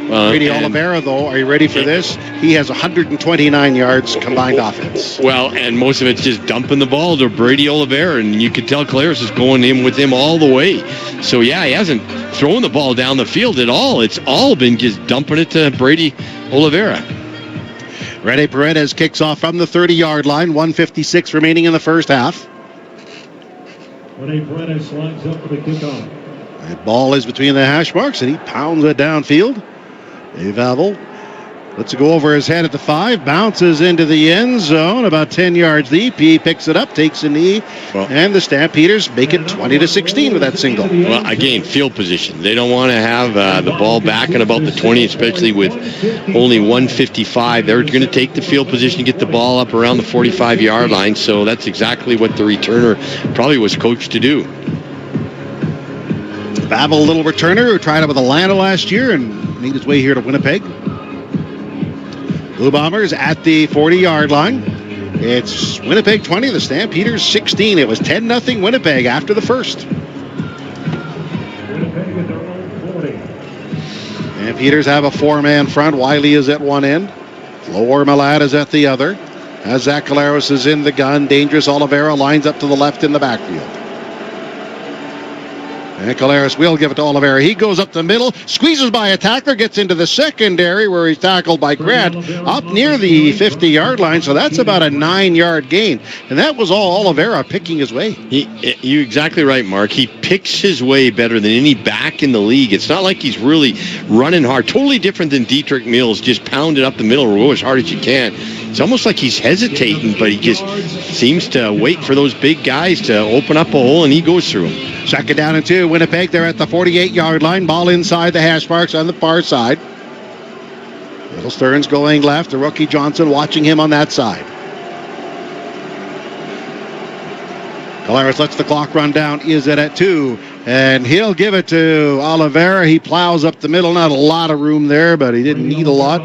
Brady Oliveira, though, are you ready for this? He has 129 yards combined offense. Well, and most of it's just dumping the ball to Brady Oliveira, and you can tell Caleros is going in with him all the way. So, yeah, he hasn't thrown the ball down the field at all. It's all been just dumping it to Brady Oliveira. Rene Paredes kicks off from the 30-yard line, 1:56 remaining in the first half. Rene Paredes lines up for the kickoff. The ball is between the hash marks, and he pounds it downfield. Dave Havel lets it go over his head at the 5, bounces into the end zone about 10 yards deep. He picks it up, takes a knee, and the Stampeders make it 20-16 with that single. Well, again, field position. They don't want to have the ball back in about the 20, especially with only 1:55. They're going to take the field position, get the ball up around the 45-yard line, so that's exactly what the returner probably was coached to do. Babel, little returner who tried out with Atlanta last year and made his way here to Winnipeg. Blue Bombers at the 40-yard line. It's Winnipeg 20, the Stampeders 16. It was 10-0 Winnipeg after the first. Stampeders have a four-man front. Wiley is at one end. Lower Malad is at the other. As Zach Collaros is in the gun, Dangerous Oliveira lines up to the left in the backfield. And Collaros will give it to Oliveira. He goes up the middle, squeezes by a tackler, gets into the secondary where he's tackled by Grant up near the 50-yard line. So that's about a 9-yard gain. And that was all Oliveira picking his way. You're exactly right, Mark. He picks his way better than any back in the league. It's not like he's really running hard. Totally different than Dietrich Mills, just pounding up the middle or go as hard as you can. It's almost like he's hesitating, but he just seems to wait for those big guys to open up a hole, and he goes through them. Second down and 2. Winnipeg, they're at the 48-yard line. Ball inside the hash marks on the far side. Little Stearns going left. The rookie Johnson watching him on that side. Collaros lets the clock run down. Is it at 2? And he'll give it to Oliveira. He plows up the middle. Not a lot of room there, but he didn't need a lot.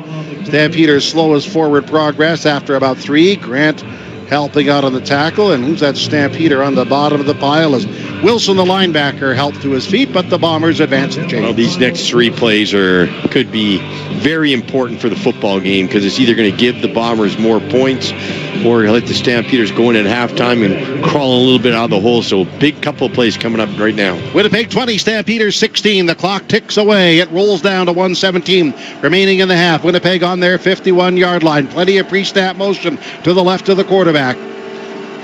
Stampeders slow his forward progress after about 3. Grant helping out on the tackle. And who's that Stampeder on the bottom of the pile? As Wilson, the linebacker, helped to his feet, but the Bombers advance the chain. Well, these next 3 plays could be very important for the football game because it's either going to give the Bombers more points or let the Stampeders go in at halftime and crawl a little bit out of the hole. So big couple of plays coming up right now. Winnipeg 20, Stampeders 16. The clock ticks away. It rolls down to 1:17 remaining in the half. Winnipeg on their 51-yard line. Plenty of pre-snap motion to the left of the quarterback.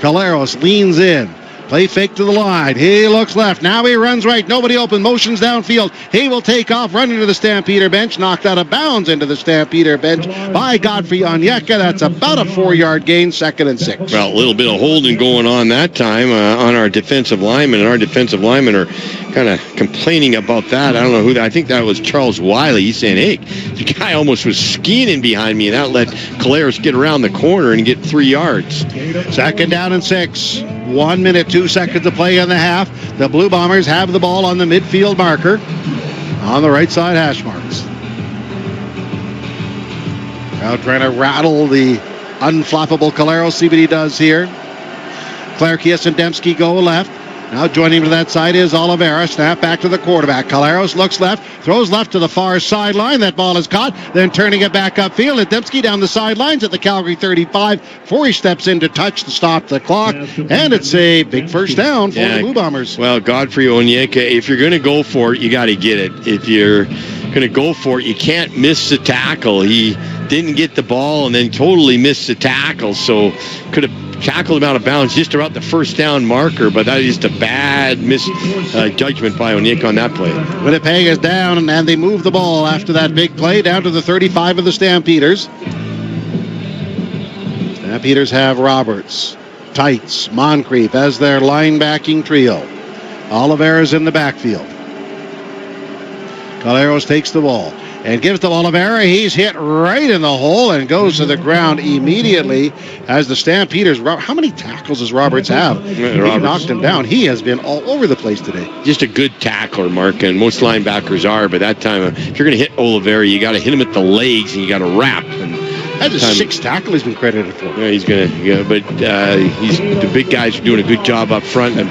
Collaros leans in. Play fake to the line. He looks left. Now he runs right. Nobody open. Motions downfield. He will take off, running to the Stampeder bench. Knocked out of bounds into the Stampeder bench by Godfrey Onyeka. That's about a 4-yard gain, 2nd and 6. Well, a little bit of holding going on that time on our defensive linemen. And our defensive linemen are kind of complaining about that. I don't know who that. I think that was Charles Wiley. He's saying, hey, the guy almost was skiing in behind me. And that let Collaros get around the corner and get 3 yards. 2nd down and 6. 1 minute, 2 seconds to play in the half. The Blue Bombers have the ball on the midfield marker on the right side hash marks. Now trying to rattle the unflappable Collaros. See what he does here. Clarkias and Dembski go left. Now joining him to that side is Oliveira. Snap back to the quarterback. Collaros looks left, throws left to the far sideline. That ball is caught, then turning it back upfield. And Dembski down the sidelines at the Calgary 35 before he steps in to touch to stop the clock. And it's a big first down for the Blue Bombers. Well, Godfrey Onyeka, if you're going to go for it, you got to get it. If you're going to go for it, you can't miss the tackle. He didn't get the ball and then totally missed the tackle. So could have tackled him out of bounds just around the first down marker, but that is just a bad misjudgment by Onyeka on that play. Winnipeg is down, and they move the ball after that big play down to the 35 of the Stampeders. Stampeders have Roberts, Tights, Moncrief as their linebacking trio. Oliveira's in the backfield. Collaros takes the ball and gives to Oliveira. He's hit right in the hole and goes to the ground immediately as the Stampeders. How many tackles does Roberts have? He knocked him down. He has been all over the place today. Just a good tackler, Mark, and most linebackers are, but that time, if you're going to hit Oliveira, you got to hit him at the legs and you got to wrap. And that's a 6th tackle he's been credited for. Yeah, he's going to, but the big guys are doing a good job up front. And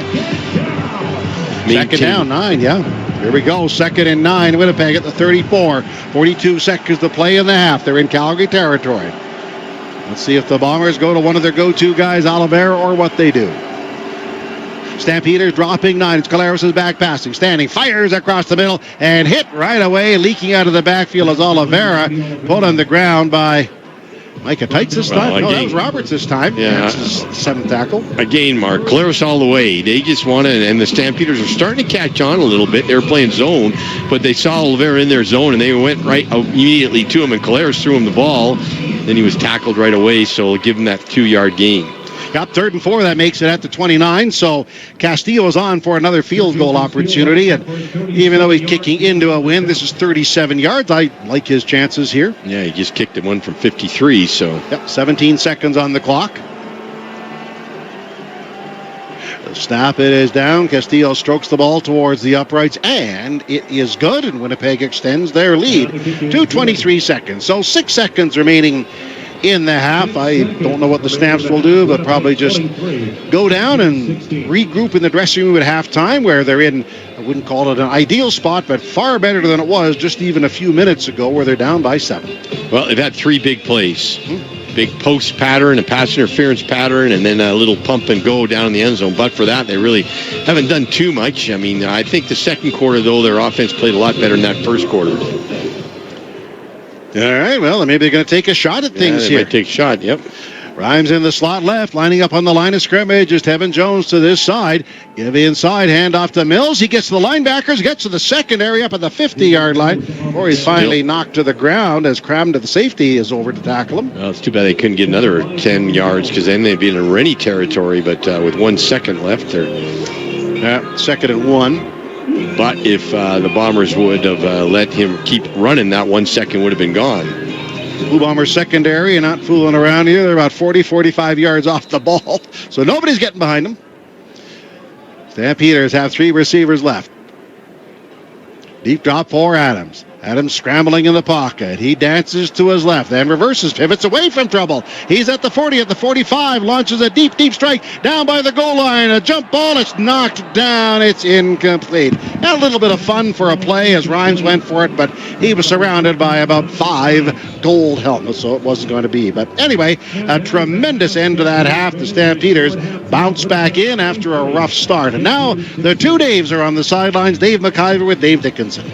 2nd down, 9, yeah. Here we go, 2nd and 9, Winnipeg at the 34. 42 seconds to play in the half. They're in Calgary territory. Let's see if the Bombers go to one of their go-to guys, Oliveira, or what they do. Stampeders dropping 9. It's Collaros' back passing. Standing, fires across the middle, and hit right away, leaking out of the backfield as Oliveira put on the ground by Micah Tights this time. No, that was Roberts this time. Yeah. That's his 7th tackle. Again, Mark, Collaros all the way. They just wanted, and the Stampeders are starting to catch on a little bit. They were playing zone, but they saw Oliveira in their zone, and they went right immediately to him, and Collaros threw him the ball. Then he was tackled right away, so give him that 2-yard gain. Got 3rd and 4. That makes it at the 29. So Castillo's on for another field goal opportunity. And even though he's kicking into a win, this is 37 yards. I like his chances here. Yeah, he just kicked one from 53. So 17 seconds on the clock. Snap, it is down. Castillo strokes the ball towards the uprights, and it is good, and Winnipeg extends their lead to 23 seconds. So 6 seconds remaining in the half. I don't know what the Stamps will do, but probably just go down and regroup in the dressing room at halftime, where they're in, I wouldn't call it an ideal spot, but far better than it was just even a few minutes ago, where they're down by 7. Well, they've had 3 big plays. Big post pattern, a pass interference pattern, and then a little pump and go down in the end zone. But for that, they really haven't done too much. I mean, I think the second quarter, though, their offense played a lot better than that first quarter. All right, well, maybe they're going to take a shot at things they here. Might take a shot, yep. Rhymes in the slot left, lining up on the line of scrimmage is Tevin Jones to this side. Give inside, hand off to Mills. He gets to the linebackers, gets to the secondary up at the 50-yard line before he's finally knocked to the ground as Cram to the safety is over to tackle him. Well, it's too bad they couldn't get another 10 yards because then they'd be in Rennie territory, but with 1 second left, they're 2nd and 1. But if the Bombers would have let him keep running, that 1 second would have been gone. Blue Bombers secondary and not fooling around here. They're about 40, 45 yards off the ball, so nobody's getting behind them. Stampeders have 3 receivers left. Deep drop for Adams. Adams scrambling in the pocket. He dances to his left, then reverses, pivots away from trouble. He's at the 40, at the 45, launches a deep strike down by the goal line. A jump ball, it's knocked down. It's incomplete. Had a little bit of fun for a play as Rhymes went for it, but he was surrounded by about 5 gold helmets, so it wasn't going to be. But anyway, a tremendous end to that half. The Stampeders bounce back in after a rough start. And now the 2 Daves are on the sidelines. Dave McIver with Dave Dickinson.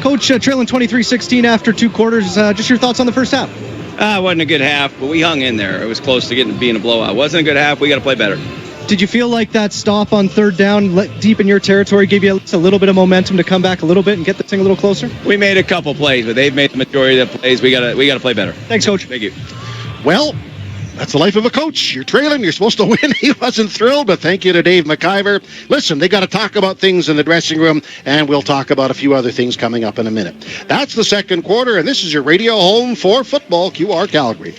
Coach, trailing 23-16 after 2 quarters. Just your thoughts on the first half? It wasn't a good half, but we hung in there. It was close to being a blowout. It wasn't a good half. We got to play better. Did you feel like that stop on 3rd down, deep in your territory, gave you a little bit of momentum to come back a little bit and get this thing a little closer? We made a couple plays, but they've made the majority of the plays. We got to play better. Thanks, Coach. Thank you. Well, that's the life of a coach. You're trailing. You're supposed to win. He wasn't thrilled, but thank you to Dave McIver. Listen, they got to talk about things in the dressing room, and we'll talk about a few other things coming up in a minute. That's the second quarter, and this is your radio home for football, QR Calgary.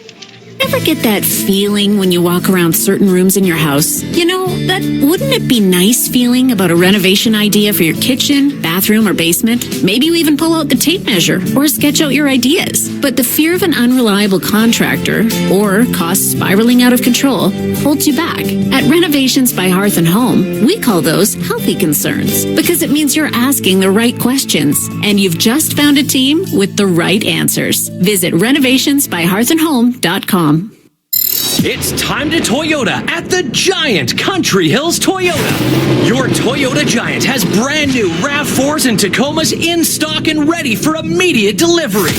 Ever get that feeling when you walk around certain rooms in your house? You know, that wouldn't it be nice feeling about a renovation idea for your kitchen, bathroom, or basement? Maybe you even pull out the tape measure or sketch out your ideas. But the fear of an unreliable contractor or costs spiraling out of control holds you back. At Renovations by Hearth and Home, we call those healthy concerns because it means you're asking the right questions and you've just found a team with the right answers. Visit renovationsbyhearthandhome.com. It's time to Toyota at the Giant Country Hills Toyota. Your Toyota Giant has brand new RAV4s and Tacomas in stock and ready for immediate delivery.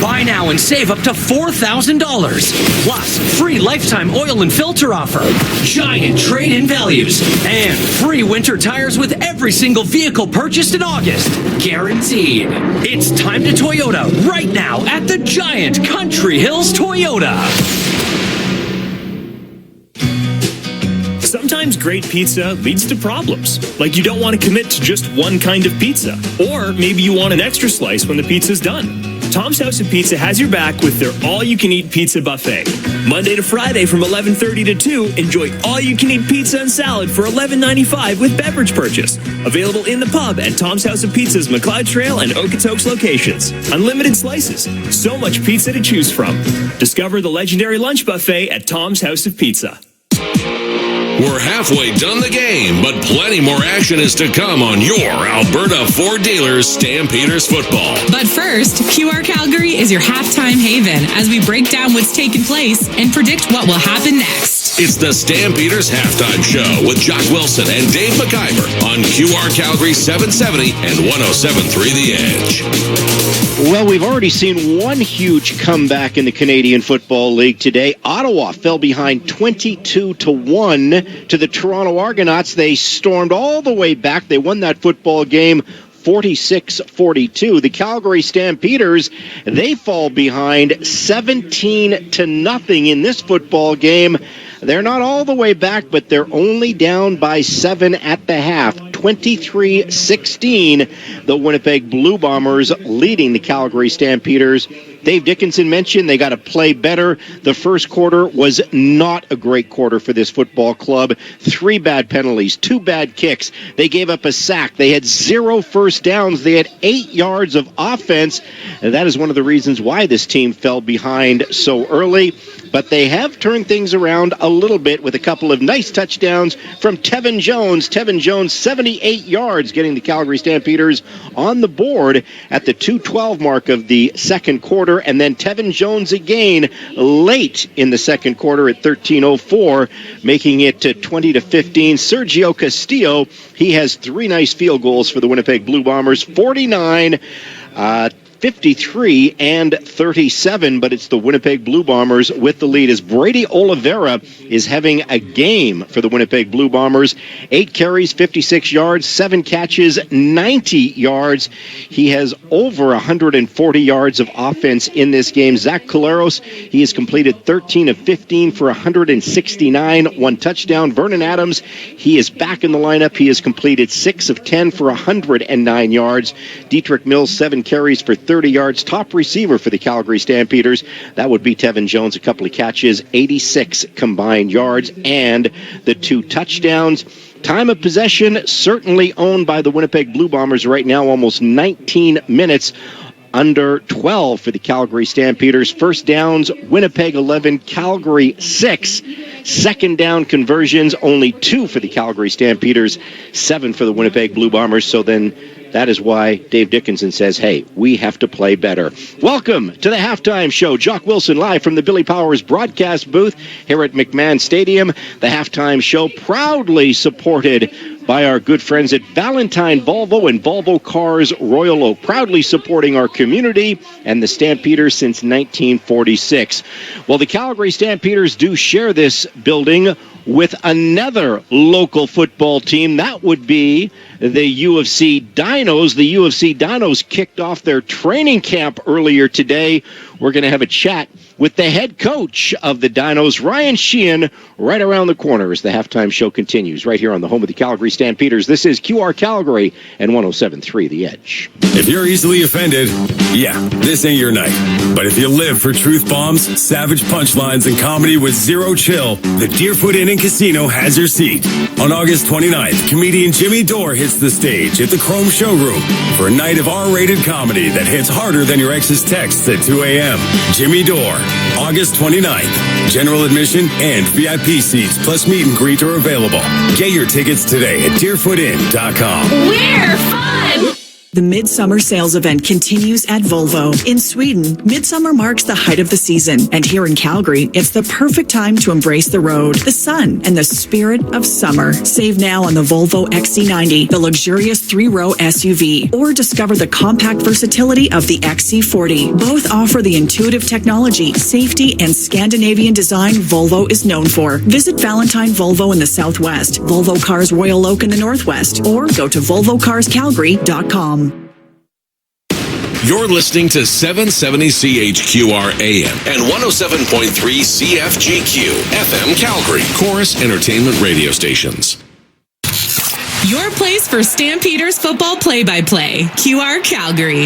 Buy now and save up to $4,000. Plus, free lifetime oil and filter offer, giant trade-in values, and free winter tires with every single vehicle purchased in August. Guaranteed. It's time to Toyota right now at the Giant Country Hills Toyota. Sometimes great pizza leads to problems, like you don't want to commit to just one kind of pizza, or maybe you want an extra slice when the pizza's done. Tom's House of Pizza has your back with their all-you-can-eat pizza buffet. Monday to Friday from 11:30 to 2, enjoy all-you-can-eat pizza and salad for $11.95 with beverage purchase. Available in the pub at Tom's House of Pizza's McLeod Trail and Okotoks locations. Unlimited slices, so much pizza to choose from. Discover the legendary lunch buffet at Tom's House of Pizza. We're halfway done the game, but plenty more action is to come on your Alberta Ford Dealers Stampeders football. But first, QR Calgary is your halftime haven as we break down what's taken place and predict what will happen next. It's the Stampeders Halftime Show with Jock Wilson and Dave McIver on QR Calgary 770 and 107.3 The Edge. Well, we've already seen one huge comeback in the Canadian Football League today. Ottawa fell behind 22-1 to the Toronto Argonauts. They stormed all the way back. They won that football game 46-42. The Calgary Stampeders, they fall behind 17-0 in this football game. They're not all the way back, but they're only down by 7 at the half. 23-16. The Winnipeg Blue Bombers leading the Calgary Stampeders. Dave Dickinson mentioned they got to play better. The first quarter was not a great quarter for this football club. 3 bad penalties, 2 bad kicks. They gave up a sack. They had 0 first downs. They had 8 yards of offense. And that is one of the reasons why this team fell behind so early. But they have turned things around a little bit with a couple of nice touchdowns from Tevin Jones. Tevin Jones, 78 yards, getting the Calgary Stampeders on the board at the 2:12 mark of the second quarter. And then Tevin Jones again late in the second quarter at 13:04, making it 20-15. Sergio Castillo, he has 3 nice field goals for the Winnipeg Blue Bombers, 49, 53 and 37, but it's the Winnipeg Blue Bombers with the lead as Brady Oliveira is having a game for the Winnipeg Blue Bombers. 8 carries, 56 yards, 7 catches, 90 yards. He has over 140 yards of offense in this game. Zach Collaros, he has completed 13 of 15 for 169, 1 touchdown. Vernon Adams, he is back in the lineup. He has completed 6 of 10 for 109 yards. Dietrich Mills, 7 carries for 30 yards. Top receiver for the Calgary Stampeders, that would be Tevin Jones. A couple of catches, 86 combined yards, and the 2 touchdowns. Time of possession certainly owned by the Winnipeg Blue Bombers right now, almost 19 minutes. Under 12 for the Calgary Stampeders. First downs, Winnipeg 11, Calgary 6. Second down conversions, only 2 for the Calgary Stampeders, 7 for the Winnipeg Blue Bombers. So then that is why Dave Dickinson says, hey, we have to play better. Welcome to the halftime show. Jock Wilson live from the Billy Powers broadcast booth here at McMahon Stadium. The halftime show proudly supported by our good friends at Valentine Volvo and Volvo Cars Royal Oak, proudly supporting our community and the Stampeders since 1946. Well, the Calgary Stampeders do share this building with another local football team. That would be the UFC Dinos. The UFC Dinos kicked off their training camp earlier today. We're going to have a chat with the head coach of the Dinos, Ryan Sheehan, right around the corner as the halftime show continues, right here on the home of the Calgary Stampeders. This is QR Calgary and 107.3 The Edge. If you're easily offended, yeah, this ain't your night. But if you live for truth bombs, savage punchlines, and comedy with zero chill, the Deerfoot Inn & Casino has your seat. On August 29th, comedian Jimmy Dore hits the stage at the Chrome Showroom for a night of R-rated comedy that hits harder than your ex's texts at 2 a.m. Jimmy Dore, August 29th. General admission and VIP seats plus meet and greet are available. Get your tickets today at deerfootinn.com. We're fun! The Midsummer Sales Event continues at Volvo. In Sweden, Midsummer marks the height of the season. And here in Calgary, it's the perfect time to embrace the road, the sun, and the spirit of summer. Save now on the Volvo XC90, the luxurious 3-row SUV. Or discover the compact versatility of the XC40. Both offer the intuitive technology, safety, and Scandinavian design Volvo is known for. Visit Valentine Volvo in the Southwest, Volvo Cars Royal Oak in the Northwest, or go to volvocarscalgary.com. You're listening to 770 CHQR AM and 107.3 CFGQ FM Calgary, Chorus Entertainment Radio Stations. Your place for Stampeders football play-by-play. QR Calgary.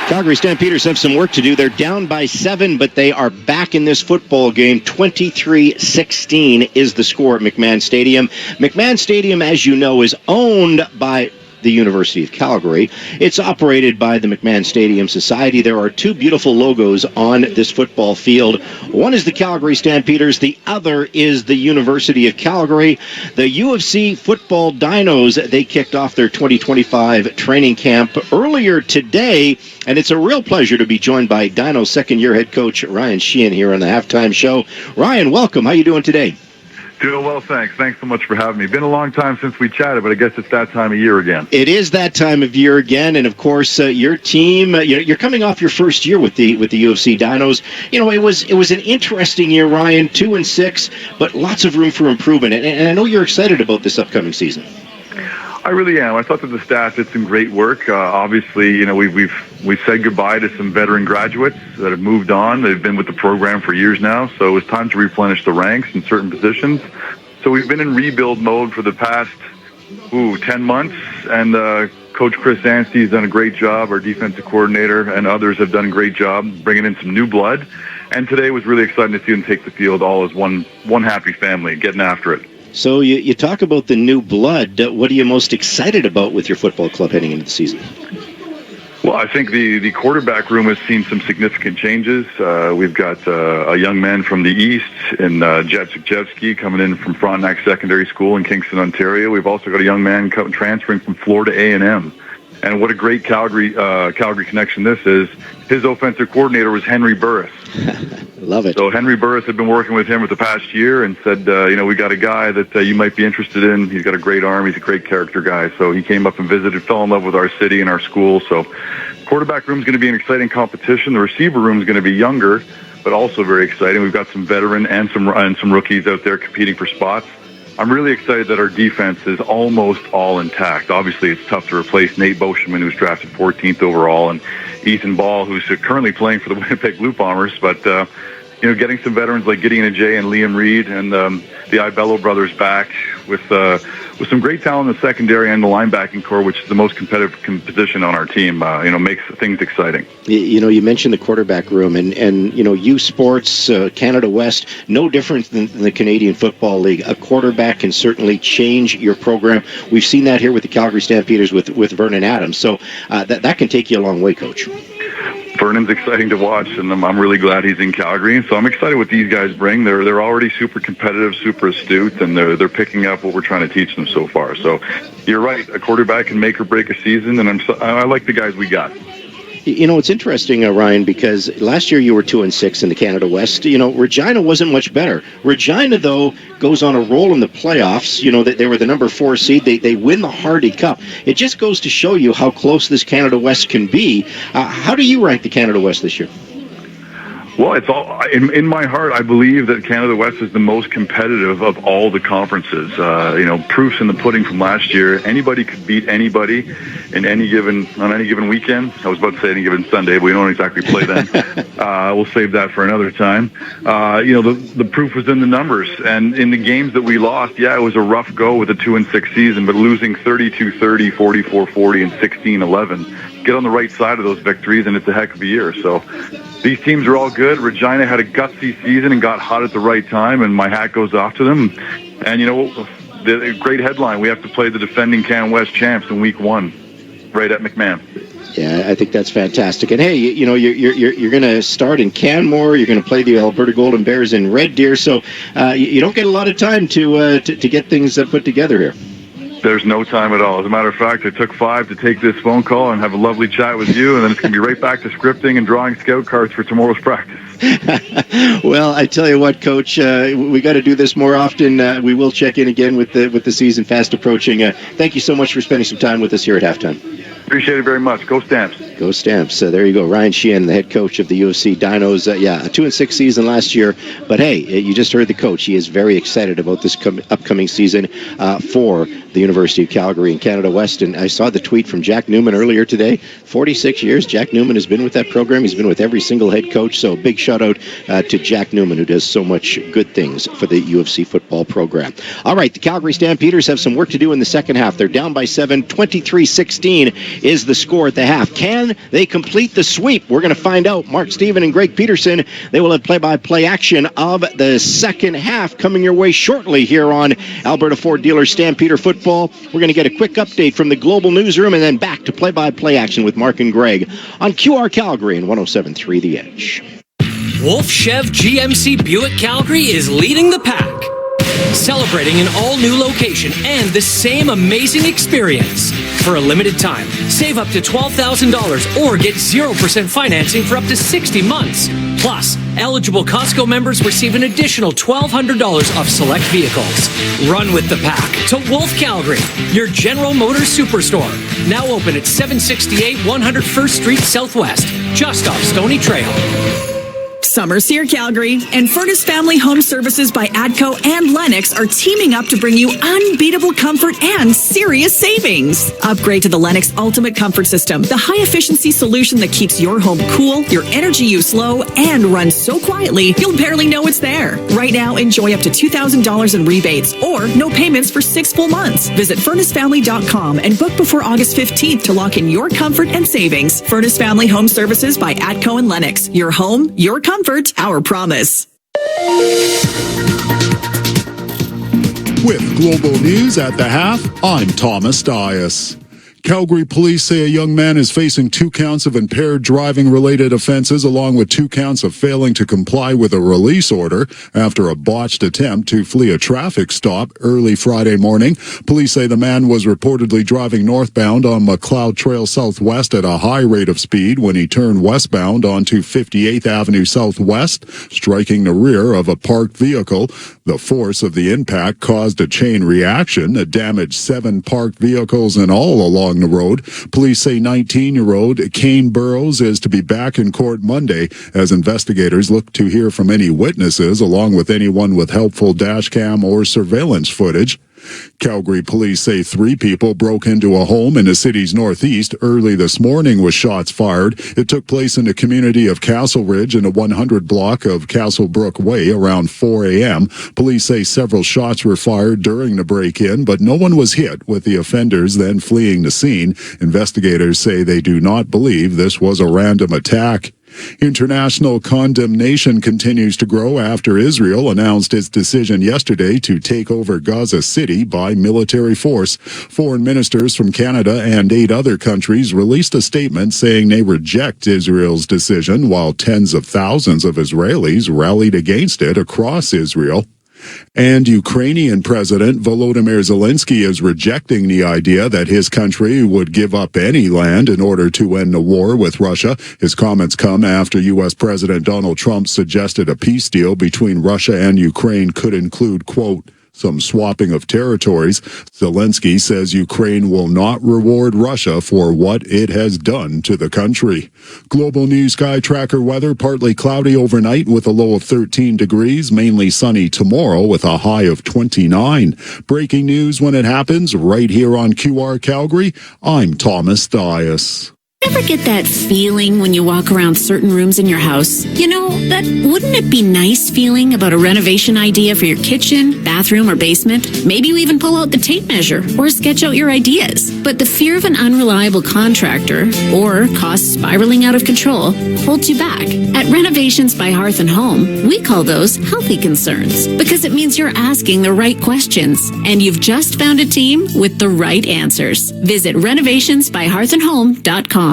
Calgary Stampeders have some work to do. They're down by 7, but they are back in this football game. 23-16 is the score at McMahon Stadium. McMahon Stadium, as you know, is owned by the University of Calgary. It's operated by the McMahon Stadium Society. There are 2 beautiful logos on this football field. One is the Calgary Stampeders. The other is the University of Calgary. The UFC Football Dinos, they kicked off their 2025 training camp earlier today, and it's a real pleasure to be joined by Dinos second-year head coach Ryan Sheehan here on the halftime show. Ryan, welcome. How are you doing today? Doing well, thanks. Thanks so much for having me. Been a long time since we chatted, but I guess it's that time of year again. It is that time of year again, and of course, your team. You're coming off your first year with the UFC Dinos. You know, it was an interesting year, Ryan. 2-6, but lots of room for improvement. And I know you're excited about this upcoming season. I really am. I thought that the staff did some great work. Obviously, you know, we've said goodbye to some veteran graduates that have moved on. They've been with the program for years now, so it was time to replenish the ranks in certain positions. So we've been in rebuild mode for the past 10 months, and Coach Chris Anstey has done a great job. Our defensive coordinator and others have done a great job bringing in some new blood. And today was really exciting to see them take the field all as one happy family, getting after it. So you talk about the new blood. What are you most excited about with your football club heading into the season? Well, I think the quarterback room has seen some significant changes. We've got a young man from the East in Jacek Jevsky coming in from Frontenac Secondary School in Kingston, Ontario. We've also got a young man transferring from Florida A&M. And what a great Calgary connection this is. His offensive coordinator was Henry Burris. Love it. So Henry Burris had been working with him for the past year and said, we got a guy that you might be interested in. He's got a great arm. He's a great character guy. So he came up and visited, fell in love with our city and our school. So quarterback room is going to be an exciting competition. The receiver room is going to be younger, but also very exciting. We've got some veteran and some rookies out there competing for spots. I'm really excited that our defense is almost all intact. Obviously, it's tough to replace Nate Boschman, who's drafted 14th overall, and Ethan Ball, who's currently playing for the Winnipeg Blue Bombers. But, getting some veterans like Gideon Ajay and Liam Reed and the Ibello brothers back with some great talent in the secondary and the linebacking core, which is the most competitive position on our team, makes things exciting. You mentioned the quarterback room, and U Sports, Canada West, no different than the Canadian Football League. A quarterback can certainly change your program. We've seen that here with the Calgary Stampeders with Vernon Adams. So that can take you a long way, Coach. Vernon's exciting to watch, and I'm really glad he's in Calgary. So I'm excited what these guys bring. They're already super competitive, super astute, and they're picking up what we're trying to teach them so far. So you're right, a quarterback can make or break a season, and I like the guys we got. It's interesting, Ryan, because last year you were 2-6 in the Canada West. Regina wasn't much better. Regina, though, goes on a roll in the playoffs. They were the number 4 seed. They win the Hardy Cup. It just goes to show you how close this Canada West can be. How do you rank the Canada West this year? Well, it's all in my heart. I believe that Canada West is the most competitive of all the conferences. Proofs in the pudding from last year. Anybody could beat anybody on any given weekend. I was about to say any given Sunday, but we don't exactly play then. We'll save that for another time. The proof was in the numbers, and in the games that we lost. Yeah, it was a rough go with a 2-6 season, but losing 32-30, 44-40, and 16-11. Get on the right side of those victories, and it's a heck of a year. So these teams are all good. Regina had a gutsy season and got hot at the right time, and my hat goes off to them. And the great headline, we have to play the defending Can West champs in week 1, right at McMahon. Yeah, I think that's fantastic. And hey, you're going to start in Canmore. You're going to play the Alberta Golden Bears in Red Deer. So you don't get a lot of time to get things put together here. There's no time at all. As a matter of fact, I took 5 to take this phone call and have a lovely chat with you, and then it's going to be right back to scripting and drawing scout cards for tomorrow's practice. Well, I tell you what, Coach, we got to do this more often. We will check in again with the season fast approaching. Thank you so much for spending some time with us here at halftime. Appreciate it very much. Go Stamps. Go Stamps. There you go. Ryan Sheehan, the head coach of the U of C Dinos. A 2-6 season last year. But hey, you just heard the coach. He is very excited about this upcoming season for the University of Calgary and Canada West. And I saw the tweet from Jack Newman earlier today. 46 years. Jack Newman has been with that program. He's been with every single head coach. So big shout out to Jack Newman, who does so much good things for the U of C football program. All right, the Calgary Stampeders have some work to do in the second half. They're down by 7. 23-16 is the score at the half. Can they complete the sweep? We're going to find out. Mark Steven and Greg Peterson, they will have play-by-play action of the second half coming your way shortly here on Alberta Ford Dealer Stampeder Football. We're going to get a quick update from the Global Newsroom and then back to play-by-play action with Mark and Greg on QR Calgary and 107.3 The Edge. Wolf Chev GMC Buick Calgary is leading the pack, celebrating an all-new location and the same amazing experience. For a limited time, save up to $12,000 or get 0% financing for up to 60 months. Plus, eligible Costco members receive an additional $1,200 off select vehicles. Run with the pack to Wolf Calgary, your General Motors superstore. Now open at 768 101st Street Southwest, just off Stony Trail. Summer's here, Calgary, and Furnace Family Home Services by ATCO and Lennox are teaming up to bring you unbeatable comfort and serious savings. Upgrade to the Lennox Ultimate Comfort System, the high-efficiency solution that keeps your home cool, your energy use low, and runs so quietly you'll barely know it's there. Right now, enjoy up to $2,000 in rebates or no payments for 6 full months. Visit FurnaceFamily.com and book before August 15th to lock in your comfort and savings. Furnace Family Home Services by ATCO and Lennox. Your home, your comfort, our promise. With Global News at the half, I'm Thomas Dias. Calgary police say a young man is facing 2 counts of impaired driving-related offenses, along with 2 counts of failing to comply with a release order after a botched attempt to flee a traffic stop early Friday morning. Police say the man was reportedly driving northbound on McLeod Trail Southwest at a high rate of speed when he turned westbound onto 58th Avenue Southwest, striking the rear of a parked vehicle. The force of the impact caused a chain reaction that damaged 7 parked vehicles in all along the road. Police say 19-year-old Kane Burrows is to be back in court Monday as investigators look to hear from any witnesses along with anyone with helpful dashcam or surveillance footage. Calgary police say 3 people broke into a home in the city's northeast early this morning with shots fired. It took place in the community of Castle Ridge in the 100 block of Castlebrook Way around 4 a.m. Police say several shots were fired during the break-in, but no one was hit, with the offenders then fleeing the scene. Investigators say they do not believe this was a random attack. International condemnation continues to grow after Israel announced its decision yesterday to take over Gaza City by military force. Foreign ministers from Canada and 8 other countries released a statement saying they reject Israel's decision, while tens of thousands of Israelis rallied against it across Israel. And Ukrainian President Volodymyr Zelensky is rejecting the idea that his country would give up any land in order to end the war with Russia. His comments come after U.S. President Donald Trump suggested a peace deal between Russia and Ukraine could include, quote, some swapping of territories. Zelensky says Ukraine will not reward Russia for what it has done to the country. Global News Sky Tracker weather, partly cloudy overnight with a low of 13 degrees, mainly sunny tomorrow with a high of 29. Breaking news when it happens, right here on QR Calgary. I'm Thomas Dias. Ever get that feeling when you walk around certain rooms in your house? You know, that wouldn't it be nice feeling about a renovation idea for your kitchen, bathroom, or basement? Maybe you even pull out the tape measure or sketch out your ideas. But the fear of an unreliable contractor or costs spiraling out of control holds you back. At Renovations by Hearth and Home, we call those healthy concerns because it means you're asking the right questions and you've just found a team with the right answers. Visit renovationsbyhearthandhome.com.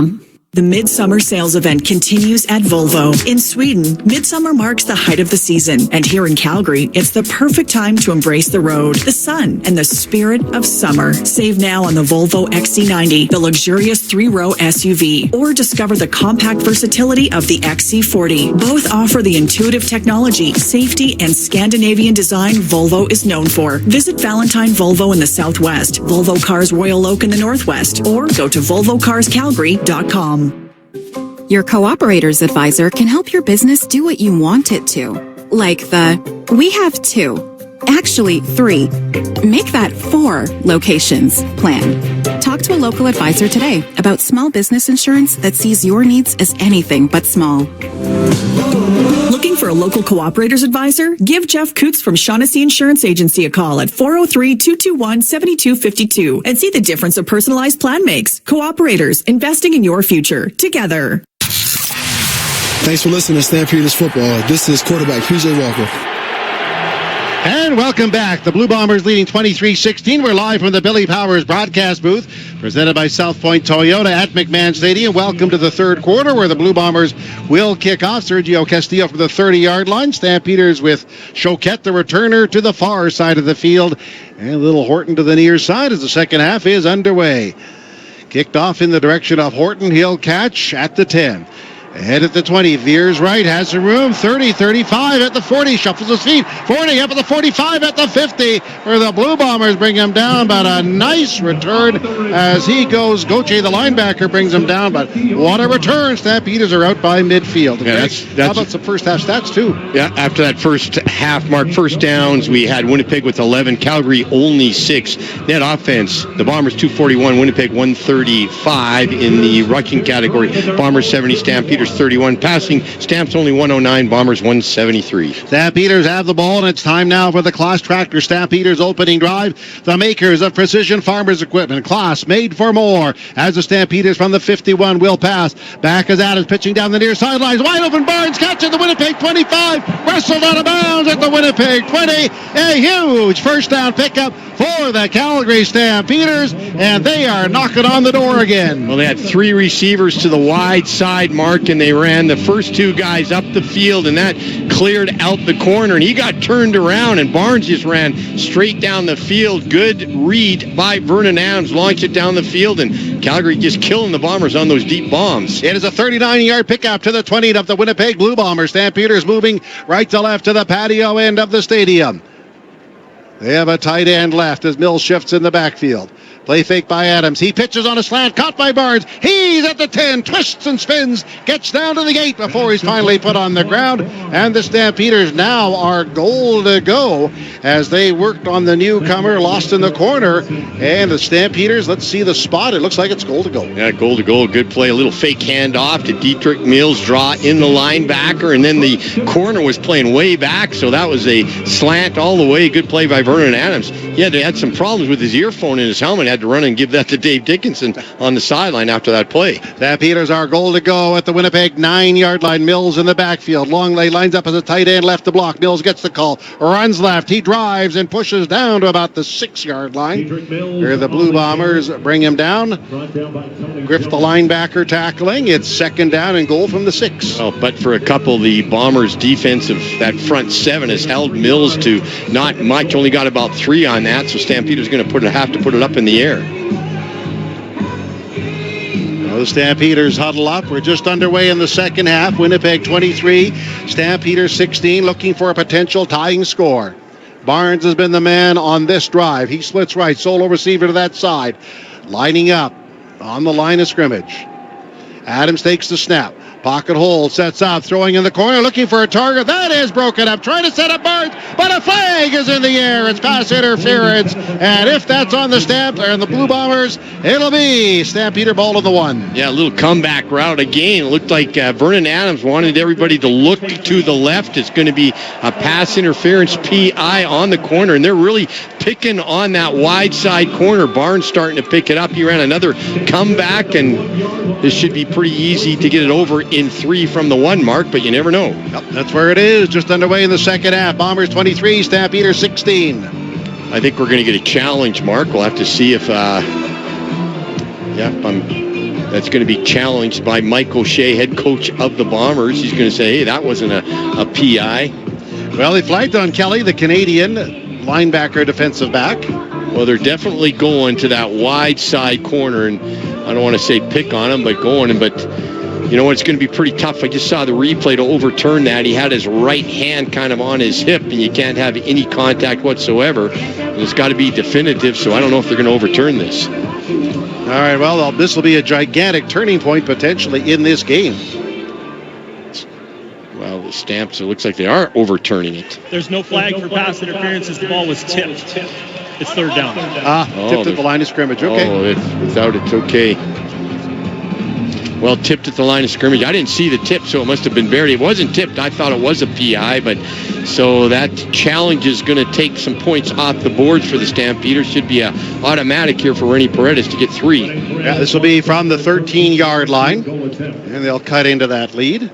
The Midsummer Sales Event continues at Volvo. In Sweden, Midsummer marks the height of the season. And here in Calgary, it's the perfect time to embrace the road, the sun, and the spirit of summer. Save now on the Volvo XC90, the luxurious 3-row SUV, or discover the compact versatility of the XC40. Both offer the intuitive technology, safety, and Scandinavian design Volvo is known for. Visit Valentine Volvo in the Southwest, Volvo Cars Royal Oak in the Northwest, or go to volvocarscalgary.com. Your cooperator's advisor can help your business do what you want it to. Like the, we have 2, actually 3, make that 4 locations plan. Talk to a local advisor today about small business insurance that sees your needs as anything but small. Looking for a local cooperator's advisor? Give Jeff Coots from Shaughnessy Insurance Agency a call at 403-221-7252 and see the difference a personalized plan makes. Cooperators, investing in your future together. Thanks for listening to Stampeders Football. This is quarterback PJ Walker. And welcome back. The Blue Bombers leading 23-16. We're live from the Billy Powers broadcast booth, presented by South Point Toyota at McMahon Stadium. Welcome to the third quarter, where the Blue Bombers will kick off. Sergio Castillo from the 30-yard line. Stampeders with Choquette, the returner, to the far side of the field. And little Horton to the near side as the second half is underway. Kicked off in the direction of Horton. He'll catch at the 10. Ahead at the 20, veers right, has some room, 30, 35 at the 40, shuffles his feet, 40 up at the 45 at the 50, where the Blue Bombers bring him down, but a nice return as he goes. Gauthier, the linebacker, brings him down, but what a return. Stampeders are out by midfield. Yeah, that's how about some first half stats, too? Yeah, after that first half mark, first downs, we had Winnipeg with 11, Calgary only 6. Net offense, the Bombers 241, Winnipeg 135 in the rushing category. Bombers 70, Stampeders 31. Passing, Stamps only 109, Bombers 173. Stampeders have the ball, and it's time now for the Claas Tractor Stampeders opening drive. The makers of Precision Farmers Equipment. Claas, made for more. As the Stampeders from the 51 will pass. Back as Adams pitching down the near sidelines. Wide open, Barnes catches the Winnipeg 25. Wrestled out of bounds at the Winnipeg 20. A huge first down pickup for the Calgary Stampeders, and they are knocking on the door again. Well, they had 3 receivers to the wide side mark, and they ran the first 2 guys up the field, and that cleared out the corner, and he got turned around, and Barnes just ran straight down the field. Good read by Vernon Adams, launched it down the field, and Calgary just killing the Bombers on those deep bombs. It is a 39-yard pickup to the 20 of the Winnipeg Blue Bombers. Stampeders moving right to left to the patio end of the stadium. They have a tight end left as Mills shifts in the backfield. Play fake by Adams. He pitches on a slant, caught by Barnes. He's at the 10, twists and spins, gets down to the 8 before he's finally put on the ground. And the Stampeders now are goal to go as they worked on the newcomer, lost in the corner. And the Stampeders, let's see the spot. It looks like it's goal to go. Yeah, goal to goal. Good play. A little fake handoff to Dietrich Mills, draw in the linebacker, and then the corner was playing way back, so that was a slant all the way. Good play by Vernon Adams. Yeah, they had some problems with his earphone in his helmet. Had to run and give that to Dave Dickinson on the sideline after that play. Stampeders are goal to go at the Winnipeg 9-yard line. Mills in the backfield. Longley lines up as a tight end left to block. Mills gets the call. Runs left. He drives and pushes down to about the 6-yard line. Here the Blue Bombers bring him down. Griff the linebacker tackling. It's second down and goal from the 6. Oh, but for a couple, the Bombers' defense of that front 7 has held Mills to not much. Only got about 3 on that, so Stampeders going to have to put it up in the air. Well, the Stampeders huddle up. We're just underway in the second half. Winnipeg 23, Stampeders 16, looking for a potential tying score. Barnes has been the man on this drive. He splits right, solo receiver to that side. Lining up on the line of scrimmage. Adams takes the snap. Pocket hold, sets up, throwing in the corner, looking for a target. That is broken up, trying to set up Barnes, but a flag is in the air. It's pass interference, and if that's on the Stamp and the Blue Bombers, it'll be Stampeder ball on the 1. Yeah, a little comeback route again. It looked like Vernon Adams wanted everybody to look to the left. It's going to be a pass interference PI on the corner, and they're really picking on that wide side corner. Barnes starting to pick it up. He ran another comeback, and this should be pretty easy to get it over in 3 from the 1 mark, but you never know. Yep, that's where it is, just underway in the second half. Bombers 23, Stampeders 16. I think we're going to get a challenge, Mark. We'll have to see if that's going to be challenged by Mike O'Shea, head coach of the Bombers. He's going to say, hey, that wasn't a PI. Well, he flagged on Kelly, the Canadian linebacker defensive back. Well, they're definitely going to that wide side corner, and I don't want to say pick on him, but going, but you know what, it's going to be pretty tough. I just saw the replay to overturn that. He had his right hand kind of on his hip, and you can't have any contact whatsoever. And it's got to be definitive, so I don't know if they're going to overturn this. All right, well, this will be a gigantic turning point potentially in this game. Well, the Stamps, it looks like they are overturning it. There's no flag for pass interference as the ball was tipped. It's third down. Tipped at the line of scrimmage. Okay. Without it's okay. Well, tipped at the line of scrimmage. I didn't see the tip, so it must have been buried. It wasn't tipped. I thought it was a PI, but so that challenge is going to take some points off the boards for the Stampeders. Should be an automatic here for Rennie Paredes to get 3. Yeah, this will be from the 13-yard line, and they'll cut into that lead.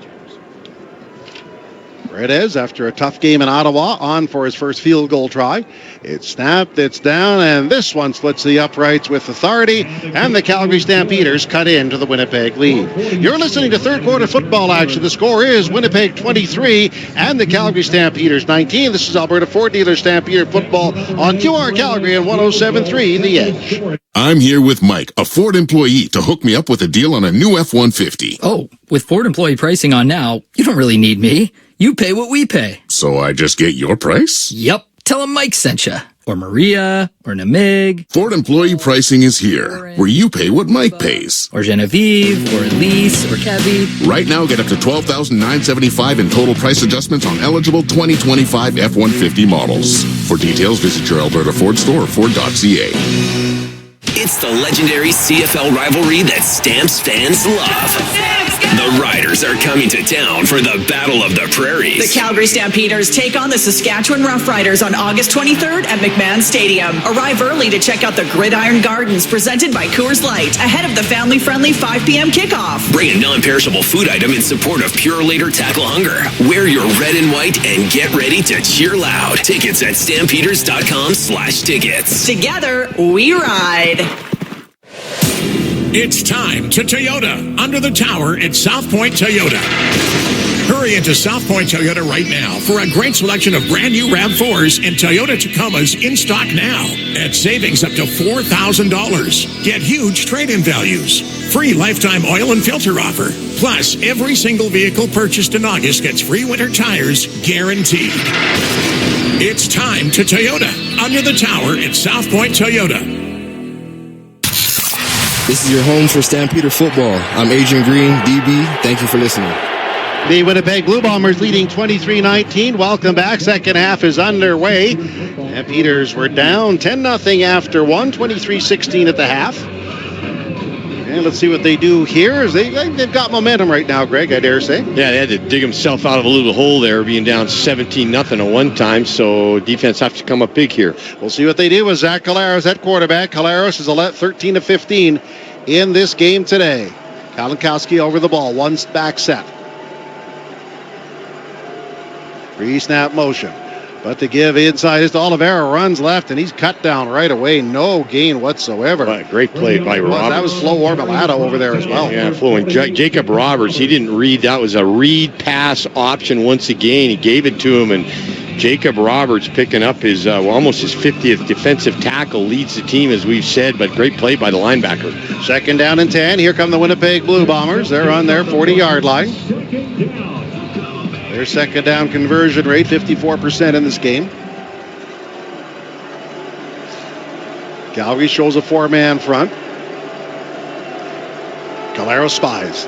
Paredes, after a tough game in Ottawa, on for his first field goal try. It's snapped, it's down, and this one splits the uprights with authority, and the Calgary Stampeders cut into the Winnipeg lead. You're listening to third quarter football action. The score is Winnipeg 23 and the Calgary Stampeders 19. This is Alberta Ford Dealer Stampeder football on QR Calgary and 107.3 The Edge. I'm here with Mike, a Ford employee, to hook me up with a deal on a new F-150. Oh, with Ford employee pricing on now, you don't really need me. You pay what we pay. So I just get your price? Yep. Tell them Mike sent you. Or Maria. Or Namig. Ford employee pricing is here, where you pay what Mike pays. Or Genevieve. Or Elise. Or Kevy. Right now, get up to $12,975 in total price adjustments on eligible 2025 F-150 models. For details, visit your Alberta Ford store or Ford.ca. It's the legendary CFL rivalry that Stamps fans love. The Riders are coming to town for the Battle of the Prairies. The Calgary Stampeders take on the Saskatchewan Roughriders on August 23rd at McMahon Stadium. Arrive early to check out the Gridiron Gardens presented by Coors Light ahead of the family-friendly 5 p.m. kickoff. Bring a non-perishable food item in support of Pure Later Tackle Hunger. Wear your red and white and get ready to cheer loud. Tickets at stampeders.com/tickets. Together, we ride. It's time to Toyota. Under the tower at South Point Toyota. Hurry into South Point Toyota right now for a great selection of brand new RAV4s and Toyota Tacomas in stock now at savings up to $4,000. Get huge trade-in values. Free lifetime oil and filter offer. Plus, every single vehicle purchased in August gets free winter tires guaranteed. It's time to Toyota. Under the tower at South Point Toyota. This is your home for Stampeder football. I'm Adrian Green, DB. Thank you for listening. The Winnipeg Blue Bombers leading 23-19. Welcome back. Second half is underway. Stampeders were down 10-0 after one, 23-16 at the half. And let's see what they do here. They've got momentum right now, Greg, I dare say. Yeah, they had to dig himself out of a little hole there, being down 17-0 at one time, so defense has to come up big here. We'll see what they do with Zach Collaros at quarterback. Collaros is 13-15 in this game today. Kalinkowski over the ball, one back set. Pre-snap motion. But to give inside is to Oliveira, runs left, and he's cut down right away. No gain whatsoever. Great play by Roberts. That was Flo Ormalado over there as well. Yeah, Flo. And Jacob Roberts, he didn't read. That was a read pass option once again. He gave it to him, and Jacob Roberts picking up his almost his 50th defensive tackle, leads the team, as we've said, but great play by the linebacker. Second down and 10. Here come the Winnipeg Blue Bombers. They're on their 40-yard line. Their second down conversion rate, 54% in this game. Calgary shows a four-man front. Collaros spies.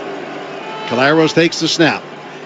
Collaros takes the snap.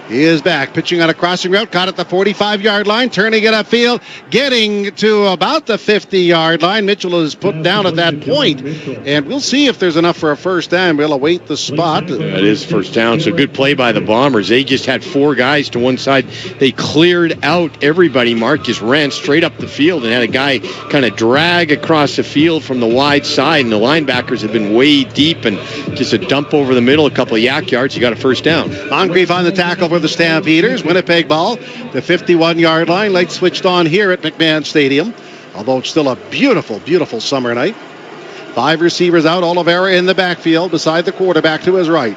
He is back, pitching on a crossing route, caught at the 45-yard line, turning it upfield, getting to about the 50-yard line. Mitchell is put down at that point, and we'll see if there's enough for a first down. We'll await the spot. That is first down, so good play by the Bombers. They just had four guys to one side. They cleared out everybody. Mark just ran straight up the field and had a guy kind of drag across the field from the wide side, and the linebackers have been way deep, and just a dump over the middle, a couple of yak yards. You got a first down. Moncrief on the tackle for the Stampeders. Winnipeg ball, the 51-yard line. Lights switched on here at McMahon Stadium, although it's still a beautiful, beautiful summer night. Five receivers out. Oliveira in the backfield beside the quarterback to his right.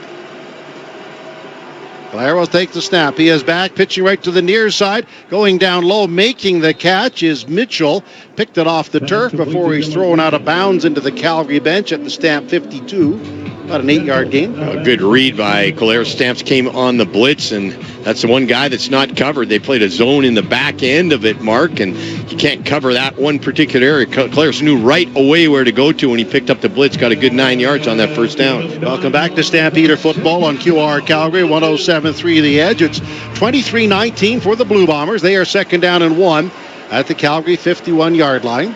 Collaros takes the snap. He is back, pitching right to the near side. Going down low, making the catch is Mitchell. Picked it off the turf before he's thrown out of bounds into the Calgary bench at the Stamp 52. About an 8-yard gain. A good read by Collaros. Stamps came on the blitz, and that's the one guy that's not covered. They played a zone in the back end of it, Mark, and you can't cover that one particular area. Collaros knew right away where to go to when he picked up the blitz. Got a good 9 yards on that first down. Welcome back to Stampeder football on QR Calgary, 107.3 The Edge. It's 23-19 for the Blue Bombers. They are second down and 1 at the Calgary 51-yard line.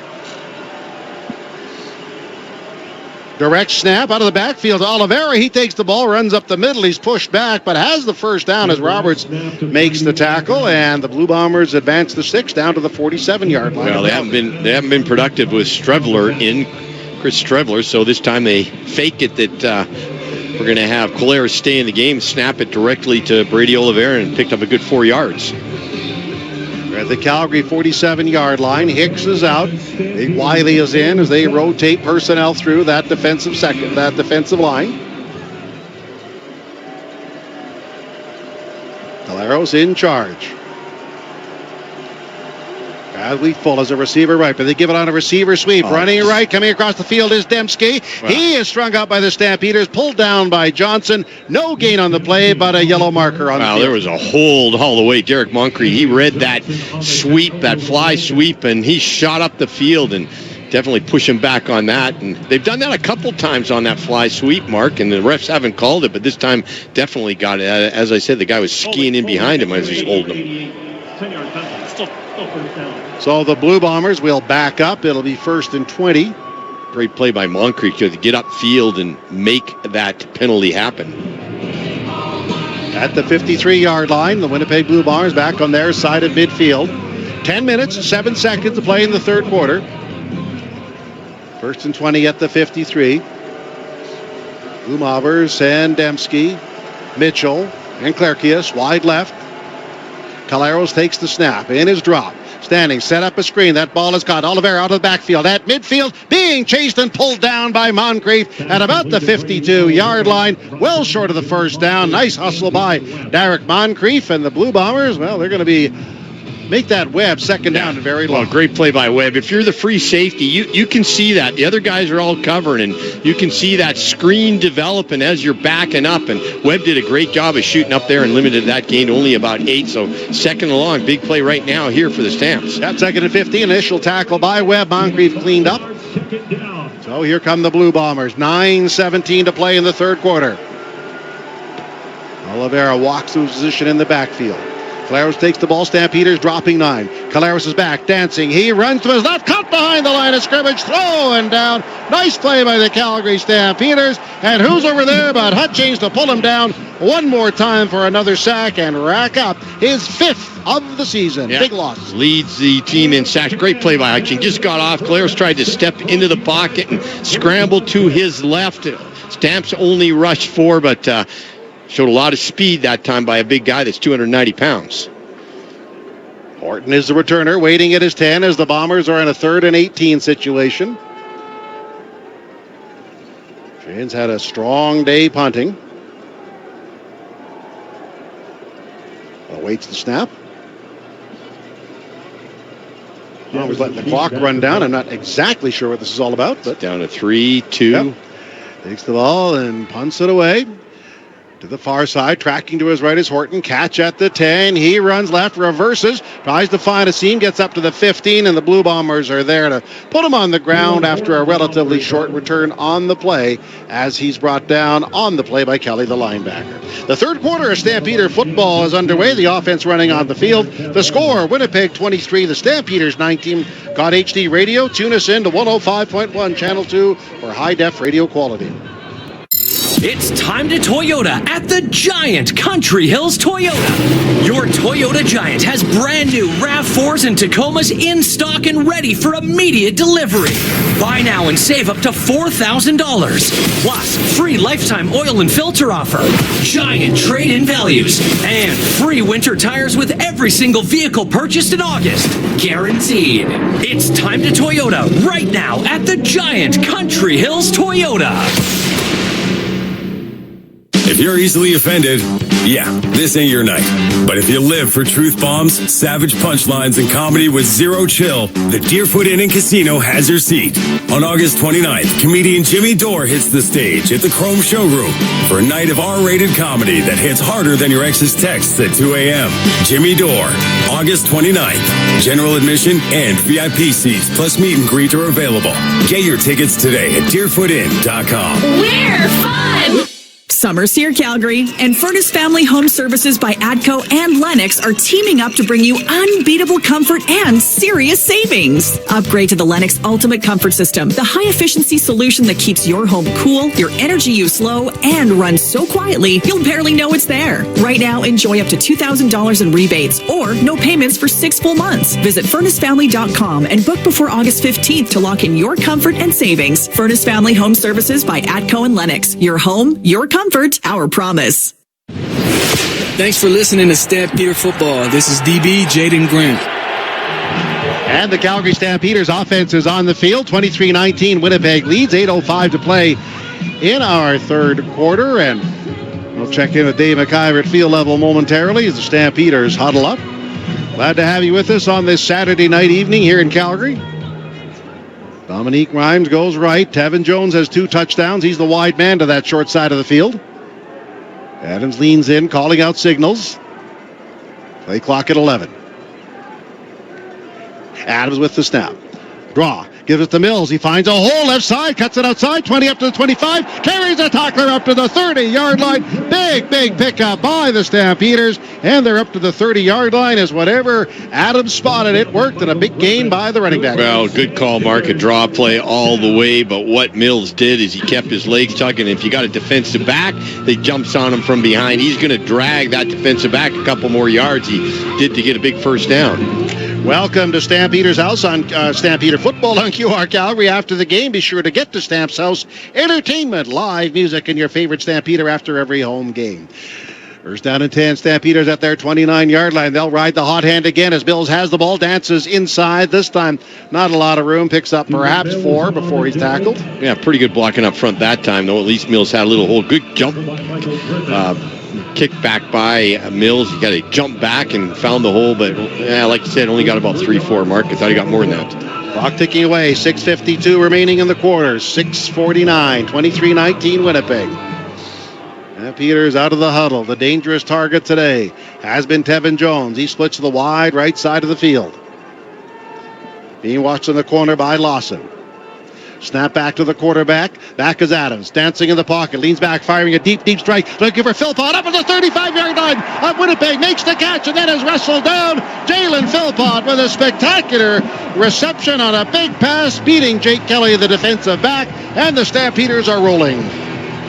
Direct snap out of the backfield to Oliveira. He takes the ball, runs up the middle. He's pushed back, but has the first down as Roberts makes the tackle, and the Blue Bombers advance the 6 down to the 47-yard line. Well, they haven't been productive with Chris Strevler, so this time they fake it that we're going to have Collaros stay in the game, snap it directly to Brady Oliveira, and picked up a good 4 yards. They're at the Calgary 47-yard line. Hicks is out. Big Wiley is in as they rotate personnel through that defensive line. Caleros in charge. Bradley Full as a receiver right, but they give it on a receiver sweep. Running right, coming across the field is Dembski. Wow. He is strung out by the Stampeders, pulled down by Johnson. No gain on the play, but a yellow marker on the field. There was a hold all the way. Derek Moncrief, he read that sweep, that fly sweep, and he shot up the field and definitely push him back on that. And they've done that a couple times on that fly sweep, Mark, and the refs haven't called it, but this time definitely got it. As I said, the guy was skiing in behind him as he's holding him. 10-yard penalty. Still first down. So the Blue Bombers will back up. It'll be 1st and 20. Great play by Moncrief to get upfield and make that penalty happen. At the 53-yard line, the Winnipeg Blue Bombers back on their side of midfield. 10 minutes, 7 seconds to play in the third quarter. 1st and 20 at the 53. Blue Bombers and Dembski, Mitchell, and Clerkius wide left. Caleros takes the snap in his drop. Standing, set up a screen. That ball is caught. Oliveira out of the backfield. At midfield, being chased and pulled down by Moncrief at about the 52-yard line. Well short of the first down. Nice hustle by Derek Moncrief. And the Blue Bombers, well, they're going to make that Webb second down and very low. Well, great play by Webb. If you're the free safety, you can see that. The other guys are all covered, and you can see that screen developing as you're backing up. And Webb did a great job of shooting up there and limited that gain to only about 8. So second and long, big play right now here for the Stamps. That 2nd and 15, initial tackle by Webb. Moncrief cleaned up. So here come the Blue Bombers. 9:17 to play in the third quarter. Oliveira walks to his position in the backfield. Caleros takes the ball. Stampeders dropping 9. Caleros is back, dancing. He runs to his left, caught behind the line of scrimmage, throwing down. Nice play by the Calgary Stampeders. And who's over there but Hutchings to pull him down one more time for another sack and rack up his 5th of the season. Yeah. Big loss. Leads the team in sacks. Great play by Hutchings. Just got off. Caleros tried to step into the pocket and scrambled to his left. Stamps only rushed 4, but showed a lot of speed that time by a big guy that's 290 pounds. Horton is the returner, waiting at his 10 as the Bombers are in a 3rd and 18 situation. Shane's had a strong day punting. Awaits the snap. Bombers letting the clock run down. I'm not exactly sure what this is all about, but down to 3-2. Yep. Takes the ball and punts it away. To the far side, tracking to his right is Horton. Catch at the 10. He runs left, reverses, tries to find a seam, gets up to the 15, and the Blue Bombers are there to put him on the ground after a relatively short return on the play as he's brought down on the play by Kelly, the linebacker. The third quarter of Stampeder football is underway. The offense running on the field. The score, Winnipeg 23, the Stampeders 19. Got HD radio. Tune us in to 105.1 Channel 2 for high-def radio quality. It's time to Toyota at the Giant Country Hills Toyota. Your Toyota Giant has brand new RAV4s and Tacomas in stock and ready for immediate delivery. Buy now and save up to $4,000. Plus, free lifetime oil and filter offer, giant trade-in values, and free winter tires with every single vehicle purchased in August. Guaranteed. It's time to Toyota right now at the Giant Country Hills Toyota. If you're easily offended, yeah, this ain't your night. But if you live for truth bombs, savage punchlines, and comedy with zero chill, the Deerfoot Inn & Casino has your seat. On August 29th, comedian Jimmy Dore hits the stage at the Chrome Showroom for a night of R-rated comedy that hits harder than your ex's texts at 2 a.m. Jimmy Dore, August 29th. General admission and VIP seats plus meet and greet are available. Get your tickets today at deerfootinn.com. We're fun! Summer's here, Calgary, and Furnace Family Home Services by ATCO and Lennox are teaming up to bring you unbeatable comfort and serious savings. Upgrade to the Lennox Ultimate Comfort System, the high-efficiency solution that keeps your home cool, your energy use low, and runs so quietly you'll barely know it's there. Right now, enjoy up to $2,000 in rebates or no payments for 6 full months. Visit FurnaceFamily.com and book before August 15th to lock in your comfort and savings. Furnace Family Home Services by ATCO and Lennox. Your home, your comfort, our promise. Thanks for listening to Stampeder Football. This is DB Jaden Grant. And the Calgary Stampeders offense is on the field. 23-19, Winnipeg leads. 8:05 to play in our third quarter. And we'll check in with Dave McIver at field level momentarily as the Stampeders huddle up. Glad to have you with us on this Saturday night evening here in Calgary. Dominique Rhymes goes right. Tevin Jones has 2 touchdowns. He's the wide man to that short side of the field. Adams leans in, calling out signals. Play clock at 11. Adams with the snap. Draw. Gives it to Mills. He finds a hole left side. Cuts it outside. 20 up to the 25. Carries a tackler up to the 30-yard line. Big pickup by the Stampeders. And they're up to the 30-yard line as whatever Adams spotted it worked, and a big gain by the running back. Well, good call, Mark. A draw play all the way. But what Mills did is he kept his legs tugging. If you got a defensive back, they jumps on him from behind. He's going to drag that defensive back a couple more yards. He did to get a big first down. Welcome to Stampeders House on Stampeder Football on QR Calgary. After the game, be sure to get to Stamps House. Entertainment, live music, and your favorite Stampeder after every home game. First down and 10, Stampeders at their 29-yard line. They'll ride the hot hand again as Mills has the ball, dances inside. This time, not a lot of room. Picks up perhaps 4 before he's tackled. Yeah, pretty good blocking up front that time, though. At least Mills had a little hole. Good jump. Kicked back by Mills. He got to jump back and found the hole, but like you said, only got about 3-4, Mark. I thought he got more than that. Clock ticking away. 6:52 remaining in the quarter. 6:49. 23-19 Winnipeg. Peters out of the huddle. The dangerous target today has been Tevin Jones. He splits to the wide right side of the field. Being watched in the corner by Lawson. Snap back to the quarterback. Back is Adams. Dancing in the pocket. Leans back, firing a deep strike. Looking for Philpott up at the 35-yard line of Winnipeg. Makes the catch and then is wrestled down. Jalen Philpott with a spectacular reception on a big pass, beating Jake Kelly, the defensive back. And the Stampeders are rolling.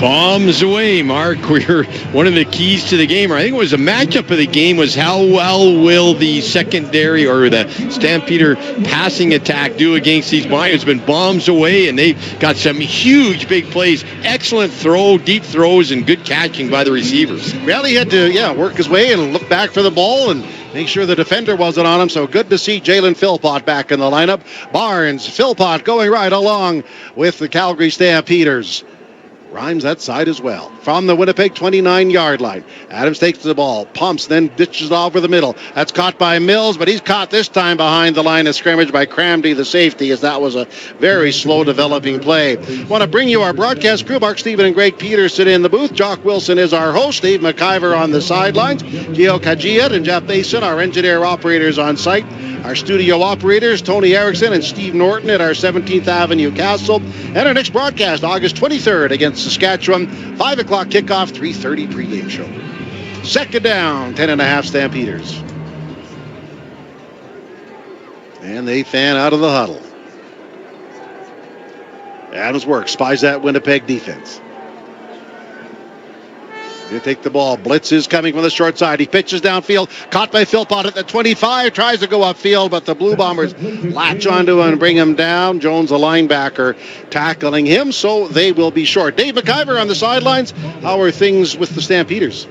Bombs away, Mark. One of the keys to the game, or I think it was a matchup of the game, was how well will the secondary or the Stampeder passing attack do against these Lions. It's been bombs away, and they've got some huge big plays. Excellent throw, deep throws, and good catching by the receivers. Well, he had to, work his way and look back for the ball and make sure the defender wasn't on him. So good to see Jalen Philpott back in the lineup. Barnes, Philpott going right along with the Calgary Stampeders. Rhymes that side as well. From the Winnipeg 29-yard line. Adams takes the ball, pumps, then ditches it over the middle. That's caught by Mills, but he's caught this time behind the line of scrimmage by Cramdy, the safety, as that was a very slow developing play. Want to bring you our broadcast crew. Mark Stephen and Greg Peterson in the booth. Jock Wilson is our host. Dave McIver on the sidelines. Gio Kajiat and Jeff Mason, our engineer operators on site. Our studio operators, Tony Erickson and Steve Norton at our 17th Avenue Castle. And our next broadcast, August 23rd against Saskatchewan. 5 o'clock kickoff, 3:30 pregame show. Second down, 10.5 Stampeders. And they fan out of the huddle. Adams works, spies that Winnipeg defense. They take the ball. Blitz is coming from the short side. He pitches downfield. Caught by Philpott at the 25. Tries to go upfield, but the Blue Bombers latch onto him and bring him down. Jones, a linebacker, tackling him, so they will be short. Dave McIver on the sidelines. How are things with the Stampeders?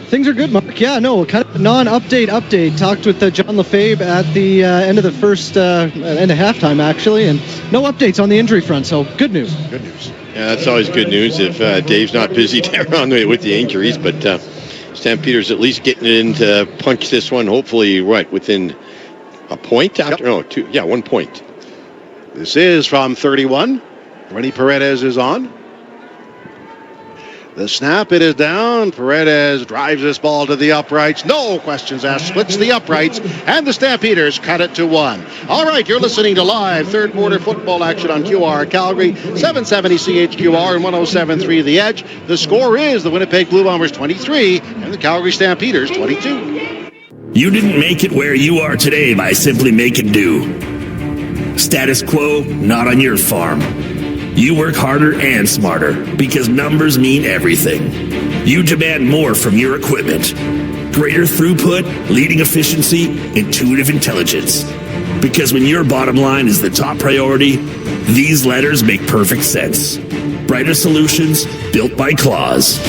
Things are good, Mark. Yeah, no, kind of update. Talked with John Lefebvre at the end of the first, end of halftime, actually, and no updates on the injury front, so good news. Good news. Yeah, that's always good news if Dave's not busy there on with the injuries, but Stampeders at least getting it in to punch this one, hopefully, within a point after? Yep. No, 2. Yeah, 1 point. This is from 31. Rennie Paredes is on. The snap, it is down. Paredes drives this ball to the uprights. No questions asked. Splits the uprights. And the Stampeders cut it to 1. All right, you're listening to live third quarter football action on QR Calgary. 770 CHQR and 107.3 The Edge. The score is the Winnipeg Blue Bombers 23 and the Calgary Stampeders 22. You didn't make it where you are today by simply making do. Status quo, not on your farm. You work harder and smarter because numbers mean everything. You demand more from your equipment. Greater throughput, leading efficiency, intuitive intelligence. Because when your bottom line is the top priority, these letters make perfect sense. Brighter solutions built by Claws.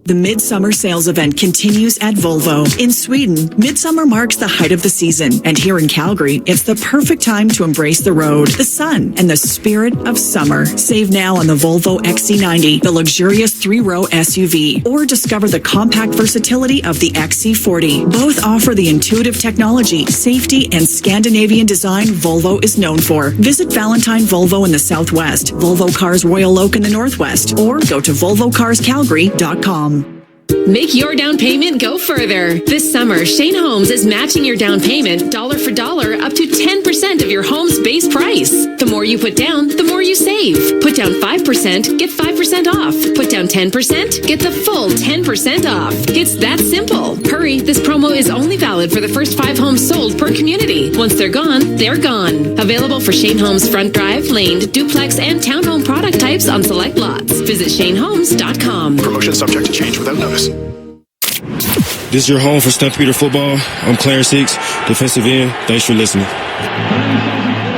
The Midsummer Sales Event continues at Volvo. In Sweden, Midsummer marks the height of the season. And here in Calgary, it's the perfect time to embrace the road, the sun, and the spirit of summer. Save now on the Volvo XC90, the luxurious 3-row SUV, or discover the compact versatility of the XC40. Both offer the intuitive technology, safety, and Scandinavian design Volvo is known for. Visit Valentine Volvo in the Southwest, Volvo Cars Royal Oak in the Northwest, or go to volvocarscalgary.com. Make your down payment go further. This summer, Shane Holmes is matching your down payment dollar for dollar up to 10% of your home's base price. The more you put down, the more you save. Put down 5%, get 5% off. Put down 10%, get the full 10% off. It's that simple. Hurry, this promo is only valid for the first 5 homes sold per community. Once they're gone, they're gone. Available for Shane Holmes front drive, laned, duplex, and townhome product types on select lots. Visit ShaneHolmes.com. Promotion subject to change without notice. This is your home for Stampeder football. I'm Clarence Hicks, defensive end. Thanks for listening.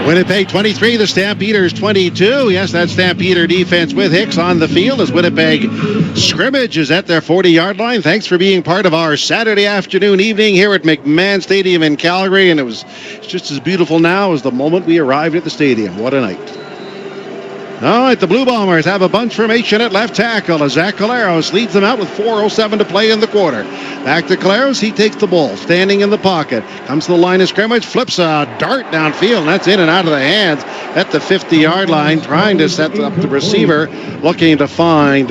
Winnipeg 23, the Stampeders 22. Yes, that Stampeder defense with Hicks on the field as Winnipeg scrimmages at their 40-yard line. Thanks for being part of our Saturday afternoon evening here at McMahon Stadium in Calgary. And it's just as beautiful now as the moment we arrived at the stadium. What a night. All right, the Blue Bombers have a bunch formation at left tackle as Zach Caleros leads them out with 4:07 to play in the quarter. Back to Caleros, he takes the ball, standing in the pocket. Comes to the line of scrimmage, flips a dart downfield, and that's in and out of the hands at the 50-yard line, trying to set up the receiver, looking to find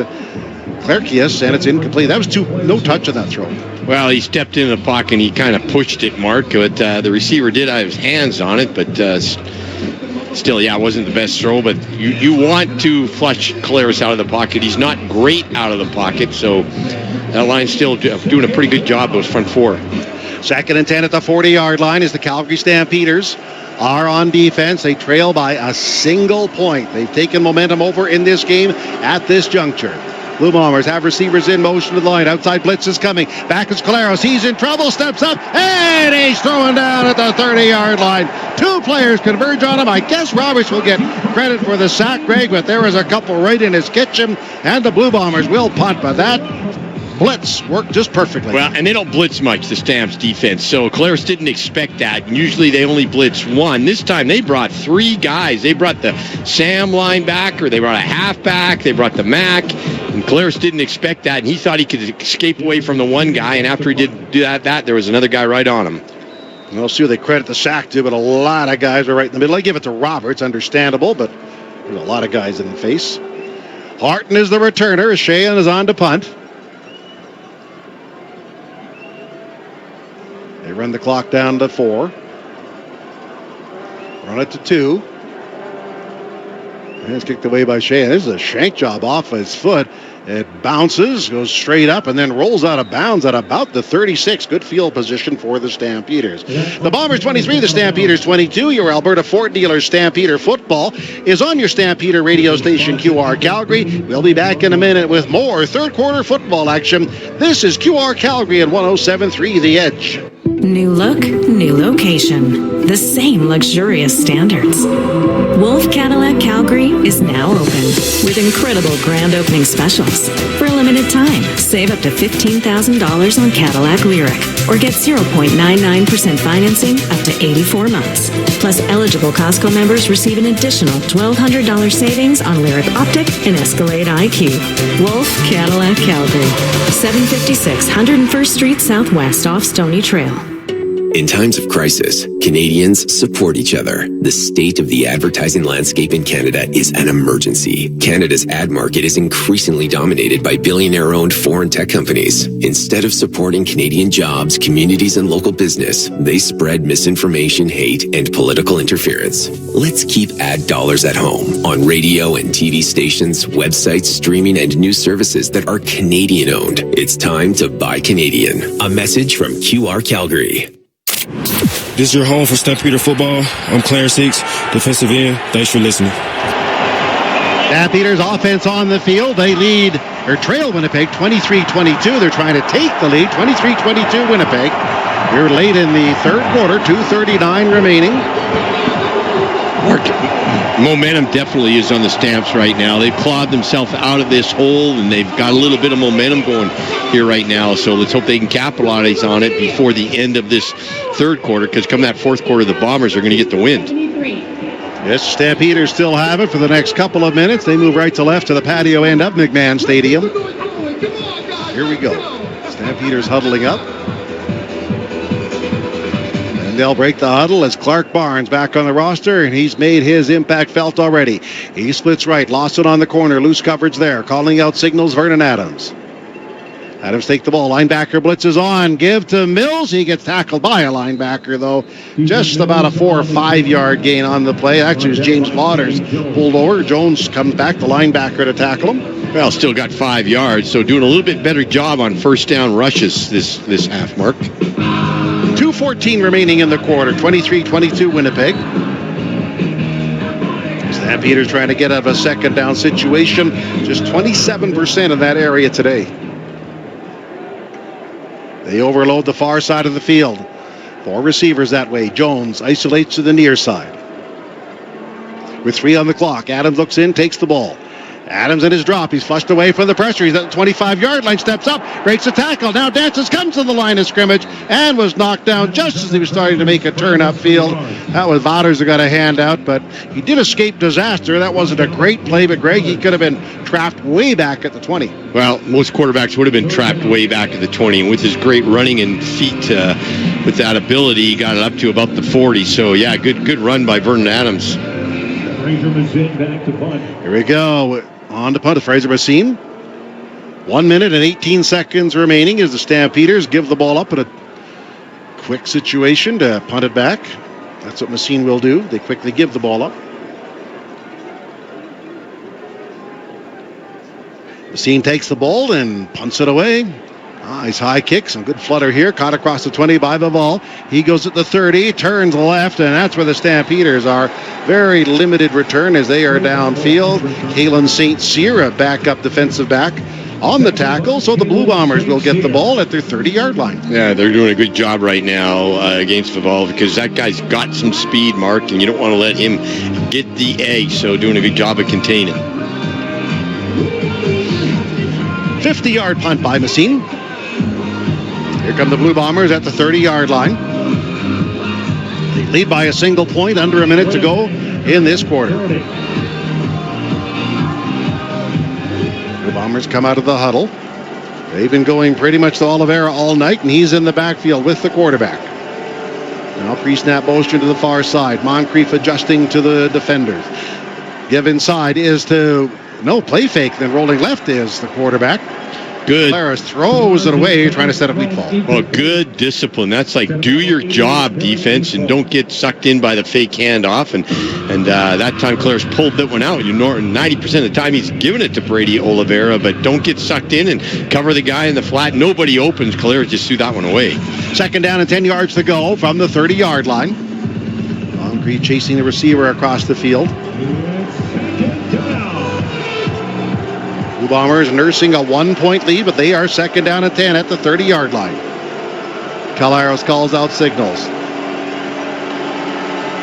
Clerkius, and it's incomplete. That was no touch on that throw. Well, he stepped in the pocket and he kind of pushed it, Mark, but the receiver did have his hands on it, but still, yeah, it wasn't the best throw, but you want to flush Caleros out of the pocket. He's not great out of the pocket, so that line's still doing a pretty good job, those front four. 2nd and 10 at the 40-yard line as the Calgary Stampeders are on defense. They trail by a single point. They've taken momentum over in this game at this juncture. Blue Bombers have receivers in motion to the line. Outside blitz is coming. Back is Caleros. He's in trouble. Steps up. And he's throwing down at the 30-yard line. 2 players converge on him. I guess Roberts will get credit for the sack, Greg, but there was a couple right in his kitchen. And the Blue Bombers will punt, but that blitz worked just perfectly. Well, and they don't blitz much, the Stamps defense, so Caleros didn't expect that. Usually they only blitz 1. This time they brought 3 guys. They brought the Sam linebacker, they brought a halfback, they brought the Mac, and Caleros didn't expect that, and he thought he could escape away from the one guy, and after he did do that there was another guy right on him. We'll see who they credit the sack to, but a lot of guys are right in the middle. I give it to Roberts, understandable, but there's a lot of guys in the face. Harton is the returner as Sheehan is on to punt. They run the clock down to 4. Run it to 2. And it's kicked away by Sheehan. This is a shank job off his foot. It bounces, goes straight up, and then rolls out of bounds at about the 36. Good field position for the Stampeders. The Bombers 23, the Stampeders 22. Your Alberta Ford dealer Stampeder football is on your Stampeder radio station QR Calgary. We'll be back in a minute with more third quarter football action. This is QR Calgary at 107.3 The Edge. New look, new location. The same luxurious standards. Wolf Cadillac Calgary is now open with incredible grand opening specials. For a limited time, save up to $15,000 on Cadillac Lyriq or get 0.99% financing up to 84 months. Plus, eligible Costco members receive an additional $1,200 savings on Lyriq Optic and Escalade IQ. Wolf Cadillac Calgary, 756 101st Street Southwest off Stony Trail. In times of crisis, Canadians support each other. The state of the advertising landscape in Canada is an emergency. Canada's ad market is increasingly dominated by billionaire-owned foreign tech companies. Instead of supporting Canadian jobs, communities, and local business, they spread misinformation, hate, and political interference. Let's keep ad dollars at home on radio and TV stations, websites, streaming, and news services that are Canadian-owned. It's time to buy Canadian. A message from QR Calgary. This is your home for Stampeder football. I'm Clarence Hicks, defensive end. Thanks for listening. Stampeders offense on the field. They lead or trail Winnipeg 23-22. They're trying to take the lead 23-22 Winnipeg. We're late in the third quarter, 2:39 remaining. Momentum definitely is on the Stamps right now. They've clawed themselves out of this hole, and they've got a little bit of momentum going here right now. So let's hope they can capitalize on it before the end of this third quarter, because come that fourth quarter, the Bombers are going to get the wind. Yes, Stampeders still have it for the next couple of minutes. They move right to left to the patio end of McMahon Stadium. Here we go. Stampeders huddling up. They'll break the huddle as Clark Barnes back on the roster, and he's made his impact felt already. He splits right, lost it on the corner, loose coverage there, calling out signals, Vernon Adams. Adams take the ball, linebacker blitzes on, give to Mills. He gets tackled by a linebacker, though. Just about a 4 or 5 yard gain on the play. Actually, it was James Waters pulled over. Jones comes back, the linebacker, to tackle him. Well, still got 5 yards, so doing a little bit better job on first down rushes this half, Mark. 2:14 remaining in the quarter. 23-22 Winnipeg. Stampeders trying to get out of a second down situation. Just 27% in that area today. They overload the far side of the field. 4 receivers that way. Jones isolates to the near side. With 3 on the clock, Adams looks in, takes the ball. Adams in his drop. He's flushed away from the pressure. He's at the 25-yard line, steps up, breaks the tackle. Now dances, comes to the line of scrimmage, and was knocked down just as he was starting to make a turn upfield. That was Wouters who got a handout, but he did escape disaster. That wasn't a great play, but Greg, he could have been trapped way back at the 20. Well, most quarterbacks would have been trapped way back at the 20. And with his great running and feet, with that ability, he got it up to about the 40. So, yeah, good run by Vernon Adams. Here we go. On to punt, Fraser Messine. 1 minute and 18 seconds remaining as the Stampeders give the ball up in a quick situation to punt it back. That's what Messine will do. They quickly give the ball up. Messine takes the ball and punts it away. Nice high kick, some good flutter here. Caught across the 20 by Laval. He goes at the 30, turns left, and that's where the Stampeders are. Very limited return as they are downfield. Kalen St. Cyr, a backup defensive back, on the tackle, so the Blue Bombers will get the ball at their 30-yard line. Yeah, they're doing a good job right now against Laval, because that guy's got some speed, Mark, and you don't want to let him get the edge, so doing a good job of containing. 50-yard punt by Messine. Here come the Blue Bombers at the 30-yard line. They lead by a single point, under a minute to go in this quarter. The Bombers come out of the huddle. They've been going pretty much to Oliveira all night, and he's in the backfield with the quarterback. Now pre-snap motion to the far side. Moncrief adjusting to the defenders. Give inside is to, no, play fake, then rolling left is the quarterback. Good. Claris throws it away, trying to set up lead ball. Well, good discipline. That's like, do your job, defense, and don't get sucked in by the fake handoff. And that time, Claris pulled that one out. 90% of the time, he's giving it to Brady Oliveira, but don't get sucked in and cover the guy in the flat. Nobody opens. Claris just threw that one away. Second down and 10 yards to go from the 30-yard line. Moncrief chasing the receiver across the field. Blue Bombers nursing a 1-point lead, but they are second down and 10 at the 30-yard line. Calaros calls out signals.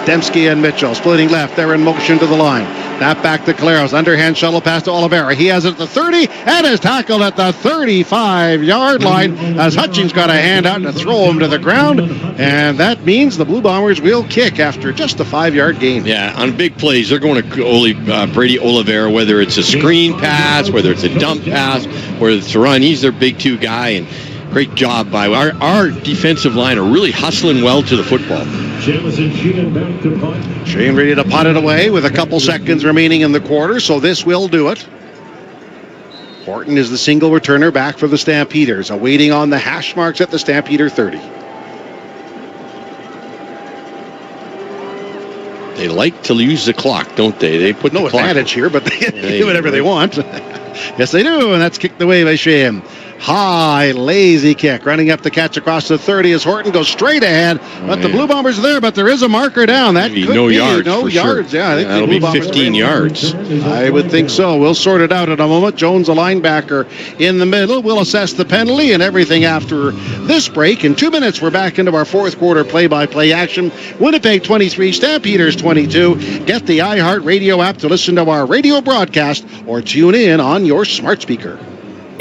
Dembski and Mitchell splitting left. They're in motion to the line. Snap back to Caleros. Underhand shuttle pass to Oliveira. He has it at the 30 and is tackled at the 35-yard line as Hutchings got a hand out to throw him to the ground. And that means the Blue Bombers will kick after just a 5-yard gain. Yeah, on big plays, they're going to Brady Oliveira, whether it's a screen pass, whether it's a dump pass, whether it's a run. He's their big 2 guy, and great job by our defensive line are really hustling well to the football. Shane ready to punt it away with a couple seconds remaining in the quarter, so this will do it. Horton is the single returner back for the Stampeders, awaiting on the hash marks at the Stampeder 30. They like to use the clock, don't they? They put no the clock advantage here, but they do whatever they want. Yes, they do, and that's kicked away by Shane. High, lazy kick. Running up the catch across the 30 as Horton goes straight ahead. But the Blue Bombers are there, but there is a marker down. That could no be yards. no for yards. Sure. Yeah, I think that'll the Blue be Bombers 15 yards. I would think so. We'll sort it out in a moment. Jones, a linebacker in the middle. We'll assess the penalty and everything after this break. In 2 minutes, we're back into our fourth quarter play-by-play action. Winnipeg 23, Stampeders 22. Get the iHeartRadio app to listen to our radio broadcast or tune in on your smart speaker.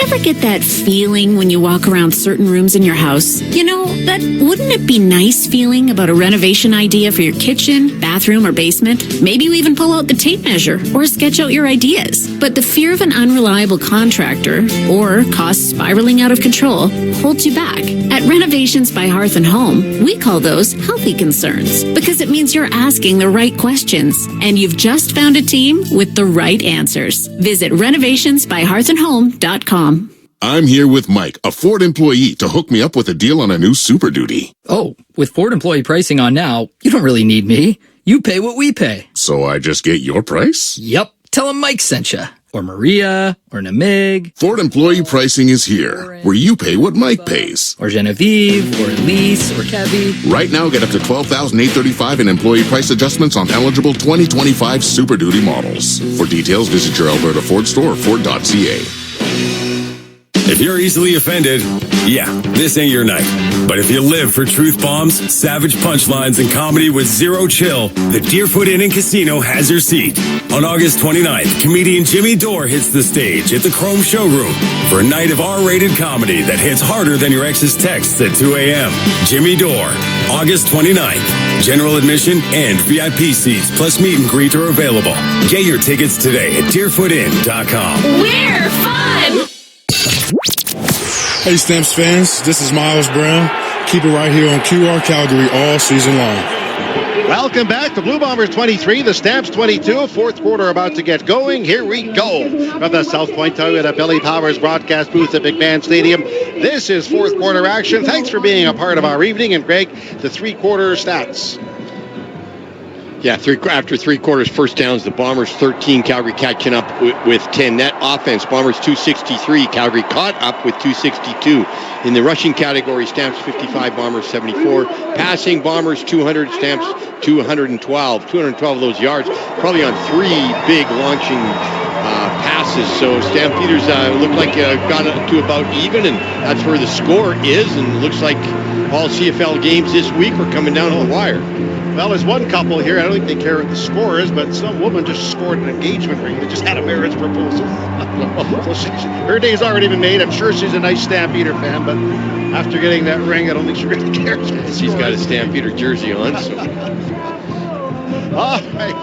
Ever get that feeling when you walk around certain rooms in your house? You know, that wouldn't it be nice feeling about a renovation idea for your kitchen, bathroom, or basement? Maybe you even pull out the tape measure or sketch out your ideas. But the fear of an unreliable contractor or costs spiraling out of control holds you back. At Renovations by Hearth and Home, we call those healthy concerns because it means you're asking the right questions and you've just found a team with the right answers. Visit renovationsbyhearthandhome.com. I'm here with Mike, a Ford employee, to hook me up with a deal on a new Super Duty. Oh, with Ford employee pricing on now, you don't really need me. You pay what we pay. So I just get your price? Yep. Tell them Mike sent you. Or Maria, or Namig. Ford employee pricing is here, where you pay what Mike pays. Or Genevieve, or Elise, or Kevy. Right now, get up to $12,835 in employee price adjustments on eligible 2025 Super Duty models. For details, visit your Alberta Ford store or Ford.ca. If you're easily offended, yeah, this ain't your night. But if you live for truth bombs, savage punchlines, and comedy with zero chill, the Deerfoot Inn and Casino has your seat. On August 29th, comedian Jimmy Dore hits the stage at the Chrome Showroom for a night of R-rated comedy that hits harder than your ex's texts at 2 a.m. Jimmy Dore, August 29th. General admission and VIP seats plus meet and greet are available. Get your tickets today at deerfootin.com. We're fun! Hey, Stamps fans, this is Miles Brown. Keep it right here on QR Calgary all season long. Welcome back. The Blue Bombers 23, the Stamps 22. Fourth quarter about to get going. Here we go from the South Point Toyota Billy Powers broadcast booth at McMahon Stadium. This is fourth quarter action. Thanks for being a part of our evening. And Greg, the three-quarter stats. Yeah, after three quarters, first downs, the Bombers 13, Calgary catching up with 10. Net offense, Bombers 263, Calgary caught up with 262. In the rushing category, Stamps 55, Bombers 74. Passing, Bombers 200, Stamps 212. 212 of those yards, probably on three big launching passes. So Stampeders look like got to about even, and that's where the score is. And looks like all CFL games this week are coming down to the wire. Well, there's one couple here. I don't think they care what the score is, but some woman just scored an engagement ring. They just had a marriage proposal. So her day's already been made. I'm sure she's a nice Stampeder fan, but after getting that ring, I don't think she really cares. She's got a Stampeder jersey on. So. All right.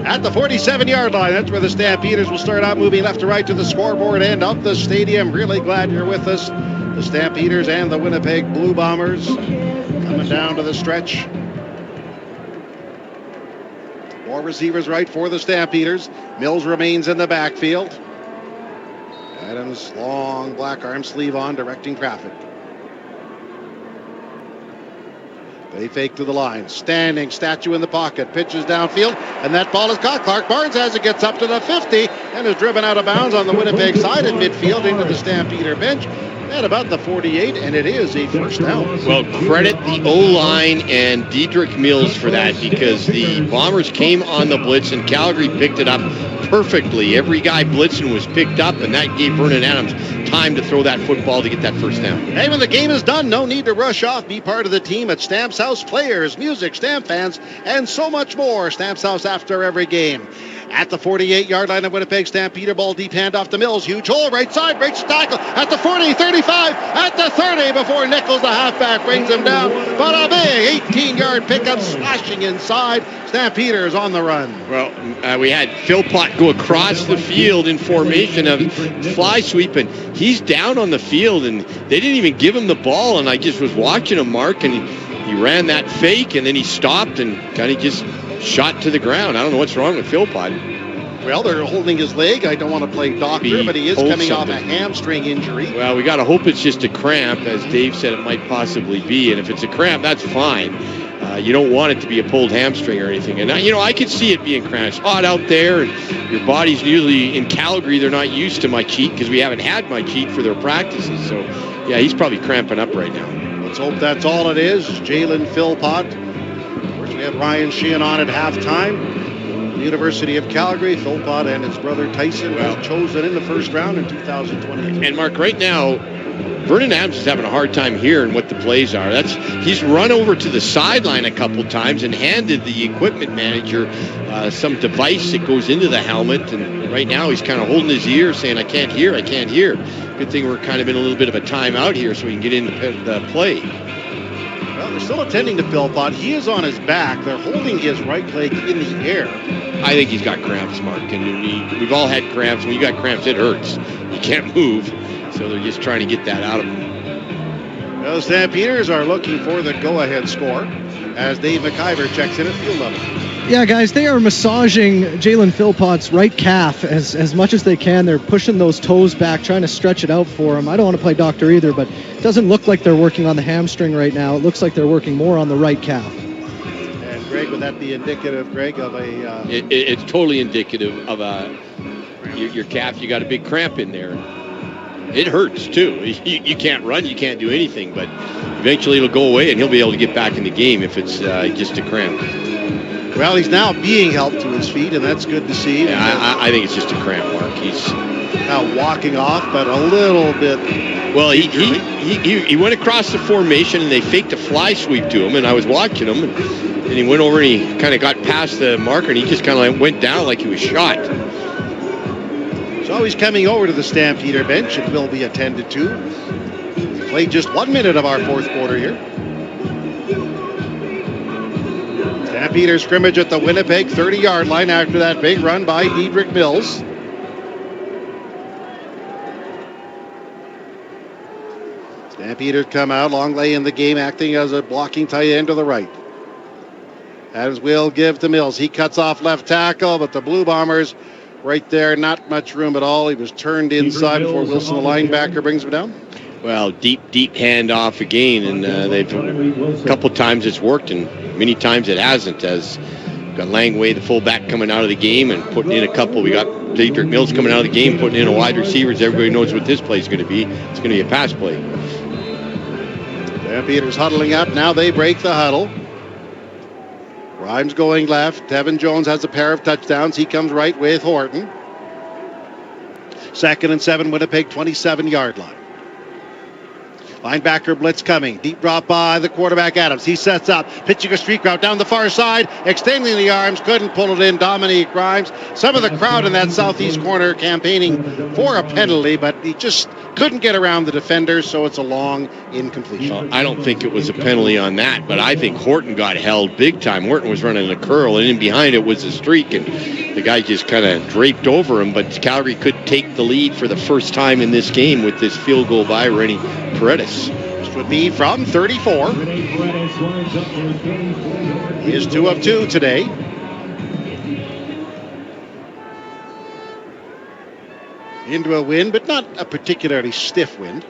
At the 47-yard line, that's where the Stampeders will start out moving left to right to the scoreboard end of the stadium. Really glad you're with us. The Stampeders and the Winnipeg Blue Bombers coming down to the stretch. More receivers right for the Stampeders. Mills remains in the backfield. Adams, long black arm sleeve on, directing traffic. They fake to the line. Standing statue in the pocket. Pitches downfield, and that ball is caught. Clark Barnes has it, gets up to the 50, and is driven out of bounds on the Winnipeg side at midfield into the Stampeder bench. At about the 48, and it is a first down. Well, credit the O-line and Dedrick Mills for that, because the Bombers came on the blitz and Calgary picked it up perfectly. Every guy blitzing was picked up, and that gave Vernon Adams time to throw that football to get that first down. Hey, when the game is done, no need to rush off. Be part of the team at Stamps House. Players, music, stamp fans, and so much more. Stamps House after every game. At the 48-yard line of Winnipeg, Stampeder ball deep handoff to Mills. Huge hole, right side, breaks the tackle. At the 40, 35, at the 30 before Nichols, the halfback, brings him down. But a big 18-yard pickup slashing inside. Stampeders on the run. Well, we had Philpott go across the field in formation of fly sweep, and he's down on the field, and they didn't even give him the ball, and I just was watching him, Mark, and he ran that fake, and then he stopped and kind of just shot to the ground. I don't know what's wrong with Philpott. Well, they're holding his leg. I don't want to play doctor, but he is coming off a hamstring injury. Well, we got to hope it's just a cramp. As Dave said, it might possibly be. And if it's a cramp, that's fine. You don't want it to be a pulled hamstring or anything. And, I could see it being cramped. It's hot out there, and your body's usually in Calgary. They're not used to my cheek because we haven't had my cheek for their practices. So, yeah, he's probably cramping up right now. Let's hope that's all it is. Jalen Philpott. Of course, we had Ryan Sheehan on at halftime. The University of Calgary, Philpott and his brother Tyson was chosen in the first round in 2020. And, Mark, right now, Vernon Adams is having a hard time hearing what the plays are. He's run over to the sideline a couple times and handed the equipment manager some device that goes into the helmet. And right now he's kind of holding his ear saying, I can't hear. Good thing we're kind of in a little bit of a timeout here so we can get into the play. Well, they're still attending to Philpott. He is on his back. They're holding his right leg in the air. I think he's got cramps, Mark. And we've all had cramps. When you got cramps, it hurts. You can't move. So they're just trying to get that out of him. Well, the Stampeders are looking for the go-ahead score as Dave McIver checks in at field level. Yeah, guys, they are massaging Jalen Philpott's right calf as much as they can. They're pushing those toes back, trying to stretch it out for him. I don't want to play doctor either, but it doesn't look like they're working on the hamstring right now. It looks like they're working more on the right calf. And, Greg, would that be indicative, Greg, of a... It's totally indicative of your calf. You got a big cramp in there. It hurts, too. You can't run, you can't do anything, but eventually it'll go away and he'll be able to get back in the game if it's just a cramp. Well, he's now being helped to his feet, and that's good to see. Yeah, I think it's just a cramp, Mark. He's now walking off, but a little bit... Well, he went across the formation, and they faked a fly sweep to him, and I was watching him, and he went over and he kind of got past the marker, and he just kind of went down like he was shot. So he's coming over to the Stampeder bench. It will be attended to. We played just 1 minute of our fourth quarter here. Stampeder scrimmage at the Winnipeg 30-yard line after that big run by Dedrick Mills. Stampeders come out. Long lay in the game, acting as a blocking tight end to the right. Adams will give to Mills. He cuts off left tackle, but the Blue Bombers right there, not much room at all. He was turned inside before Wilson, the linebacker, brings him down. Well, deep handoff again, and a couple times it's worked, and many times it hasn't. As got Langway, the fullback, coming out of the game and putting in a couple. We got Dedrick Mills coming out of the game, putting in a wide receiver. Everybody knows what this play is going to be. It's going to be a pass play. Stampeders huddling up. Now they break the huddle. Grimes going left. Tevin Jones has a pair of touchdowns. He comes right with Horton. 2nd and 7, Winnipeg 27-yard line. Linebacker blitz coming. Deep drop by the quarterback Adams. He sets up, pitching a streak route down the far side, extending the arms, couldn't pull it in. Dominique Grimes. Some of the crowd in that southeast corner campaigning for a penalty, but he just couldn't get around the defenders, so it's a long incompletion. Well, I don't think it was a penalty on that, but I think Horton got held big time. Horton was running a curl, and in behind it was a streak, and the guy just kind of draped over him, but Calgary could take the lead for the first time in this game with this field goal by Rennie Paredes. This would be from 34. He is 2 of 2 today. Into a wind, but not a particularly stiff wind.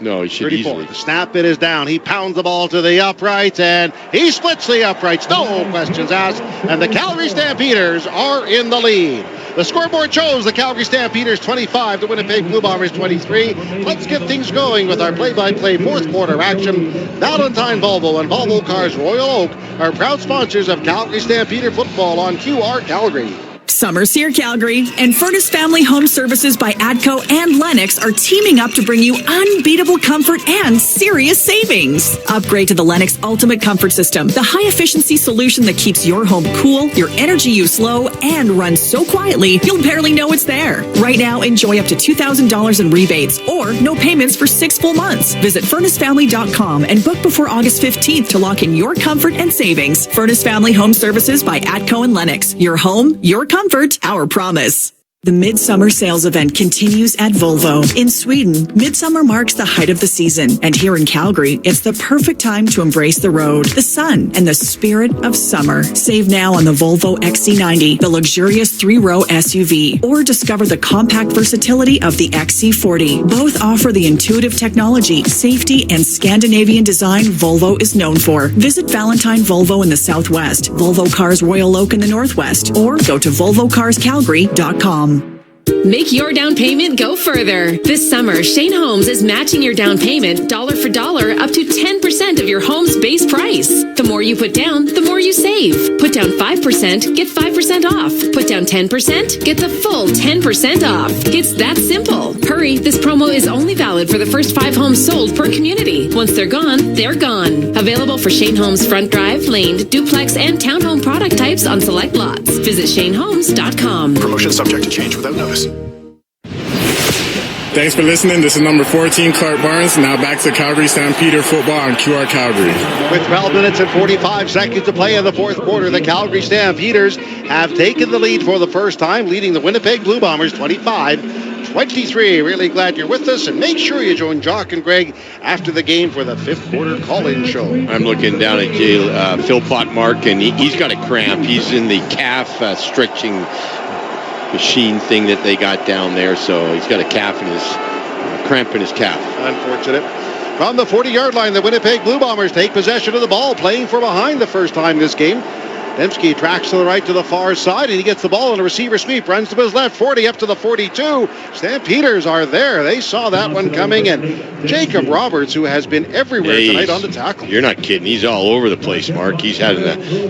No, he should 34. easily. The snap, it is down. He pounds the ball to the uprights, and he splits the uprights. No questions asked. And the Calgary Stampeders are in the lead. The scoreboard shows the Calgary Stampeders 25, the Winnipeg Blue Bombers 23. Let's get things going with our play-by-play fourth quarter action. Valentine Volvo and Volvo Cars Royal Oak are proud sponsors of Calgary Stampeder football on QR Calgary. Summer's here, Calgary, and Furnace Family Home Services by ATCO and Lennox are teaming up to bring you unbeatable comfort and serious savings. Upgrade to the Lennox Ultimate Comfort System, the high-efficiency solution that keeps your home cool, your energy use low, and runs so quietly you'll barely know it's there. Right now, enjoy up to $2,000 in rebates or no payments for 6 full months. Visit FurnaceFamily.com and book before August 15th to lock in your comfort and savings. Furnace Family Home Services by ATCO and Lennox. Your home, your comfort, our promise. The Midsummer Sales Event continues at Volvo. In Sweden, Midsummer marks the height of the season. And here in Calgary, it's the perfect time to embrace the road, the sun, and the spirit of summer. Save now on the Volvo XC90, the luxurious 3-row SUV, or discover the compact versatility of the XC40. Both offer the intuitive technology, safety, and Scandinavian design Volvo is known for. Visit Valentine Volvo in the Southwest, Volvo Cars Royal Oak in the Northwest, or go to volvocarscalgary.com. Make your down payment go further. This summer, Shane Holmes is matching your down payment dollar for dollar up to 10% of your home's base price. The more you put down, the more you save. Put down 5%, get 5% off. Put down 10%, get the full 10% off. It's that simple. Hurry, this promo is only valid for the first 5 homes sold per community. Once they're gone, they're gone. Available for Shane Holmes front drive, laned, duplex, and townhome product types on select lots. Visit ShaneHolmes.com. Promotion subject to change without notice. Thanks for listening. This is number 14, Clark Barnes. Now back to Calgary Stampeder football on QR Calgary. With 12 minutes and 45 seconds to play in the fourth quarter, the Calgary Stampeders have taken the lead for the first time, leading the Winnipeg Blue Bombers 25-23. Really glad you're with us, and make sure you join Jock and Greg after the game for the fifth quarter call-in show. I'm looking down at Philpott, Mark, and he's got a cramp. He's in the calf stretching machine thing that they got down there, so he's got a cramp in his calf. Unfortunate. From the 40-yard line, the Winnipeg Blue Bombers take possession of the ball, playing for behind the first time this game. Dembski tracks to the right to the far side, and he gets the ball in a receiver sweep, runs to his left, 40 up to the 42. Stampeders are there. They saw that one coming, and Jacob Roberts, who has been everywhere tonight on the tackle. You're not kidding. He's all over the place, Mark. He's had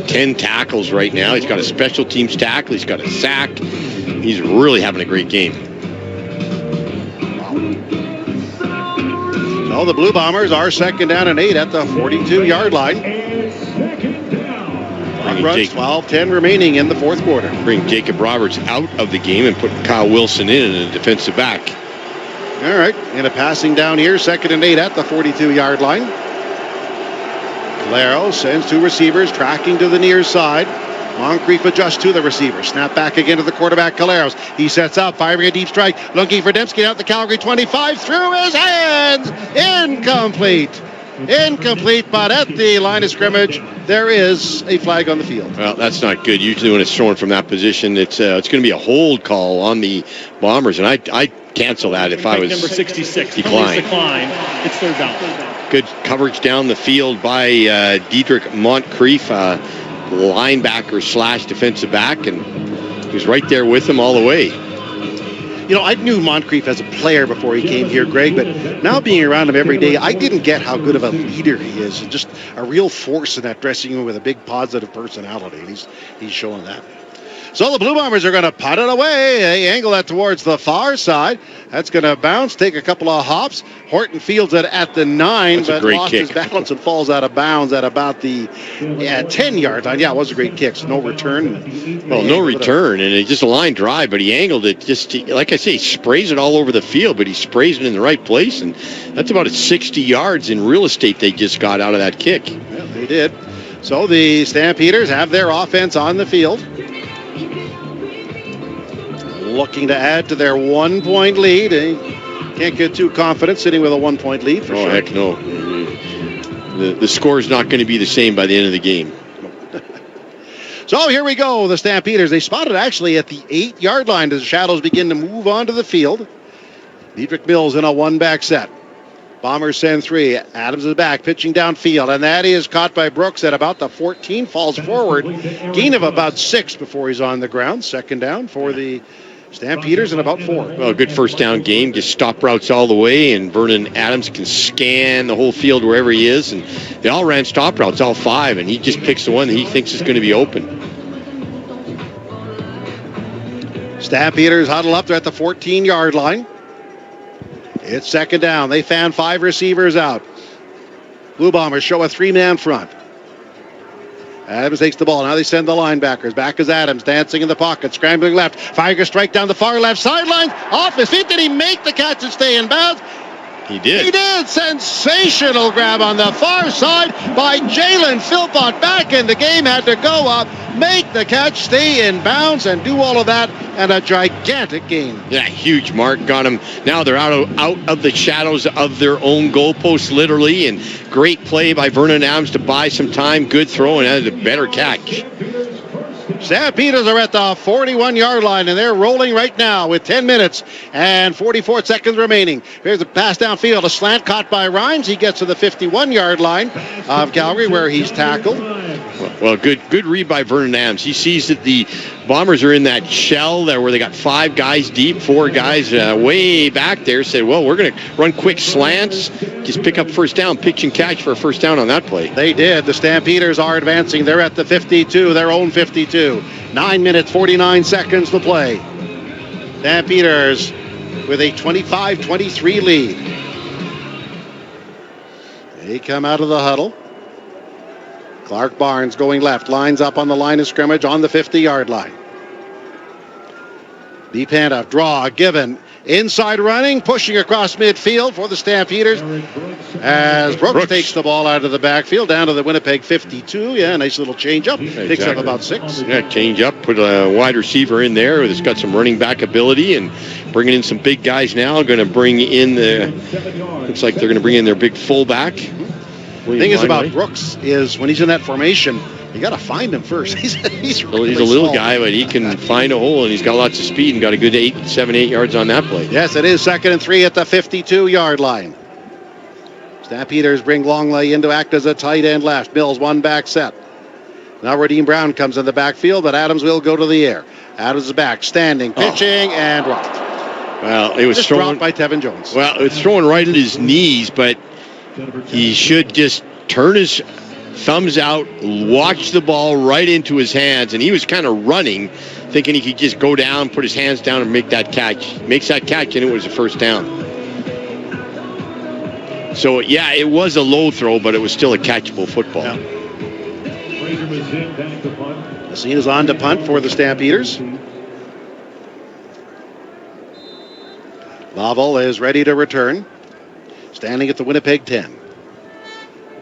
10 tackles right now. He's got a special teams tackle. He's got a sack. He's really having a great game. So the Blue Bombers are second down and 8 at the 42-yard line. Runs 12-10 remaining in the fourth quarter. Bring Jacob Roberts out of the game and put Kyle Wilson in a defensive back. All right, and a passing down here, second and 8 at the 42-yard line. Calero sends 2 receivers, tracking to the near side. Moncrief adjusts to the receiver. Snap back again to the quarterback, Caleros. He sets up, firing a deep strike. Looking for Dembski out the Calgary 25. Through his hands. Incomplete. But at the line of scrimmage, there is a flag on the field. Well, that's not good. Usually when it's thrown from that position, it's going to be a hold call on the Bombers, and I'd cancel that if I was number 66. decline. It's third down. Good coverage down the field by Diedrich Moncrief, linebacker / defensive back, and he was right there with him all the way. You know, I knew Moncrief as a player before he came here, Greg, but now being around him every day, I didn't get how good of a leader he is. Just a real force in that dressing room with a big positive personality. And he's showing that. So the Blue Bombers are going to punt it away. They angle that towards the far side. That's going to bounce, take a couple of hops. Horton fields it at the 9, but lost his balance and falls out of bounds at about the 10-yard line. Yeah, it was a great kick. So no return. Well, no return, and it's just a line drive, but he angled it. Just like I say, he sprays it all over the field, but he sprays it in the right place, and that's about 60 yards in real estate they just got out of that kick. Yeah, they did. So the Stampeders have their offense on the field, looking to add to their 1-point lead. They can't get too confident sitting with a 1-point lead for sure. Oh, heck no. The score is not going to be the same by the end of the game. So here we go. The Stampeders, they spotted actually at the 8-yard line as the Shadows begin to move onto the field. Diedrich Mills in a 1-back set. Bombers send 3. Adams is back, pitching downfield, and that is caught by Brooks at about the 14, falls forward. Gain of about 6 before he's on the ground. Second down for the Stampeders and about 4. Well, good first down game. Just stop routes all the way, and Vernon Adams can scan the whole field wherever he is. And they all ran stop routes, all 5, and he just picks the one that he thinks is going to be open. Stampeders huddle up. They're at the 14-yard line. It's second down. They fan 5 receivers out. Blue Bombers show a 3-man front. Adams takes the ball. Now they send the linebackers. Back is Adams, dancing in the pocket, scrambling left. Firing a strike down the far left sideline. Off his feet. Did he make the catch and stay in bounds? He did. He did. Sensational grab on the far side by Jalen Philpott. Back in the game. Had to go up. make the catch, stay in bounds, and do all of that, and a gigantic gain. Yeah, huge mark. Got him. Now they're out of the shadows of their own goalpost, literally, and great play by Vernon Adams to buy some time. Good throw, and that is a better catch. Stampeders are at the 41-yard line, and they're rolling right now with 10 minutes and 44 seconds remaining. Here's a pass downfield, a slant caught by Rhymes. He gets to the 51-yard line of Calgary, where he's tackled. Well, good read by Vernon Adams. He sees that the Bombers are in that shell there where they got 5 guys deep, 4 guys way back there. Said, well, we're going to run quick slants, just pick up first down, pitch and catch for a first down on that play. They did. The Stampeders are advancing. They're at the 52, their own 52. 9 minutes, 49 seconds to play. Stampeders with a 25-23 lead. They come out of the huddle. Clark Barnes going left, lines up on the line of scrimmage on the 50-yard line. Deep handoff, draw, given. Inside running, pushing across midfield for the Stampeders as Brooks takes the ball out of the backfield down to the Winnipeg 52. Yeah, nice little change up. Picks up about 6. Yeah, change up, put a wide receiver in there that's got some running back ability and bringing in some big guys now. Going to bring in looks like they're going to bring in their big fullback. The thing is about Brooks is when he's in that formation, you got to find him first. He's really he's a little small guy, but he can find a hole, and he's got lots of speed and got a good 7, 8 yards on that play. Yes, it is 2nd and 3 at the 52-yard line. Stampeders bring Longley in to act as a tight end left. Mills one back set. Now Raheem Brown comes in the backfield, but Adams will go to the air. Adams is back, standing, pitching, and dropped. Well, it was just thrown dropped by Tevin Jones. Well, it's thrown right at his knees, but he should just turn his thumbs out, watch the ball right into his hands, and he was kind of running, thinking he could just go down, put his hands down, and make that catch. Makes that catch, and it was a first down. So, yeah, it was a low throw, but it was still a catchable football. Yeah. The scene is on to punt for the Stampeders. Laval is ready to return. Standing at the Winnipeg 10.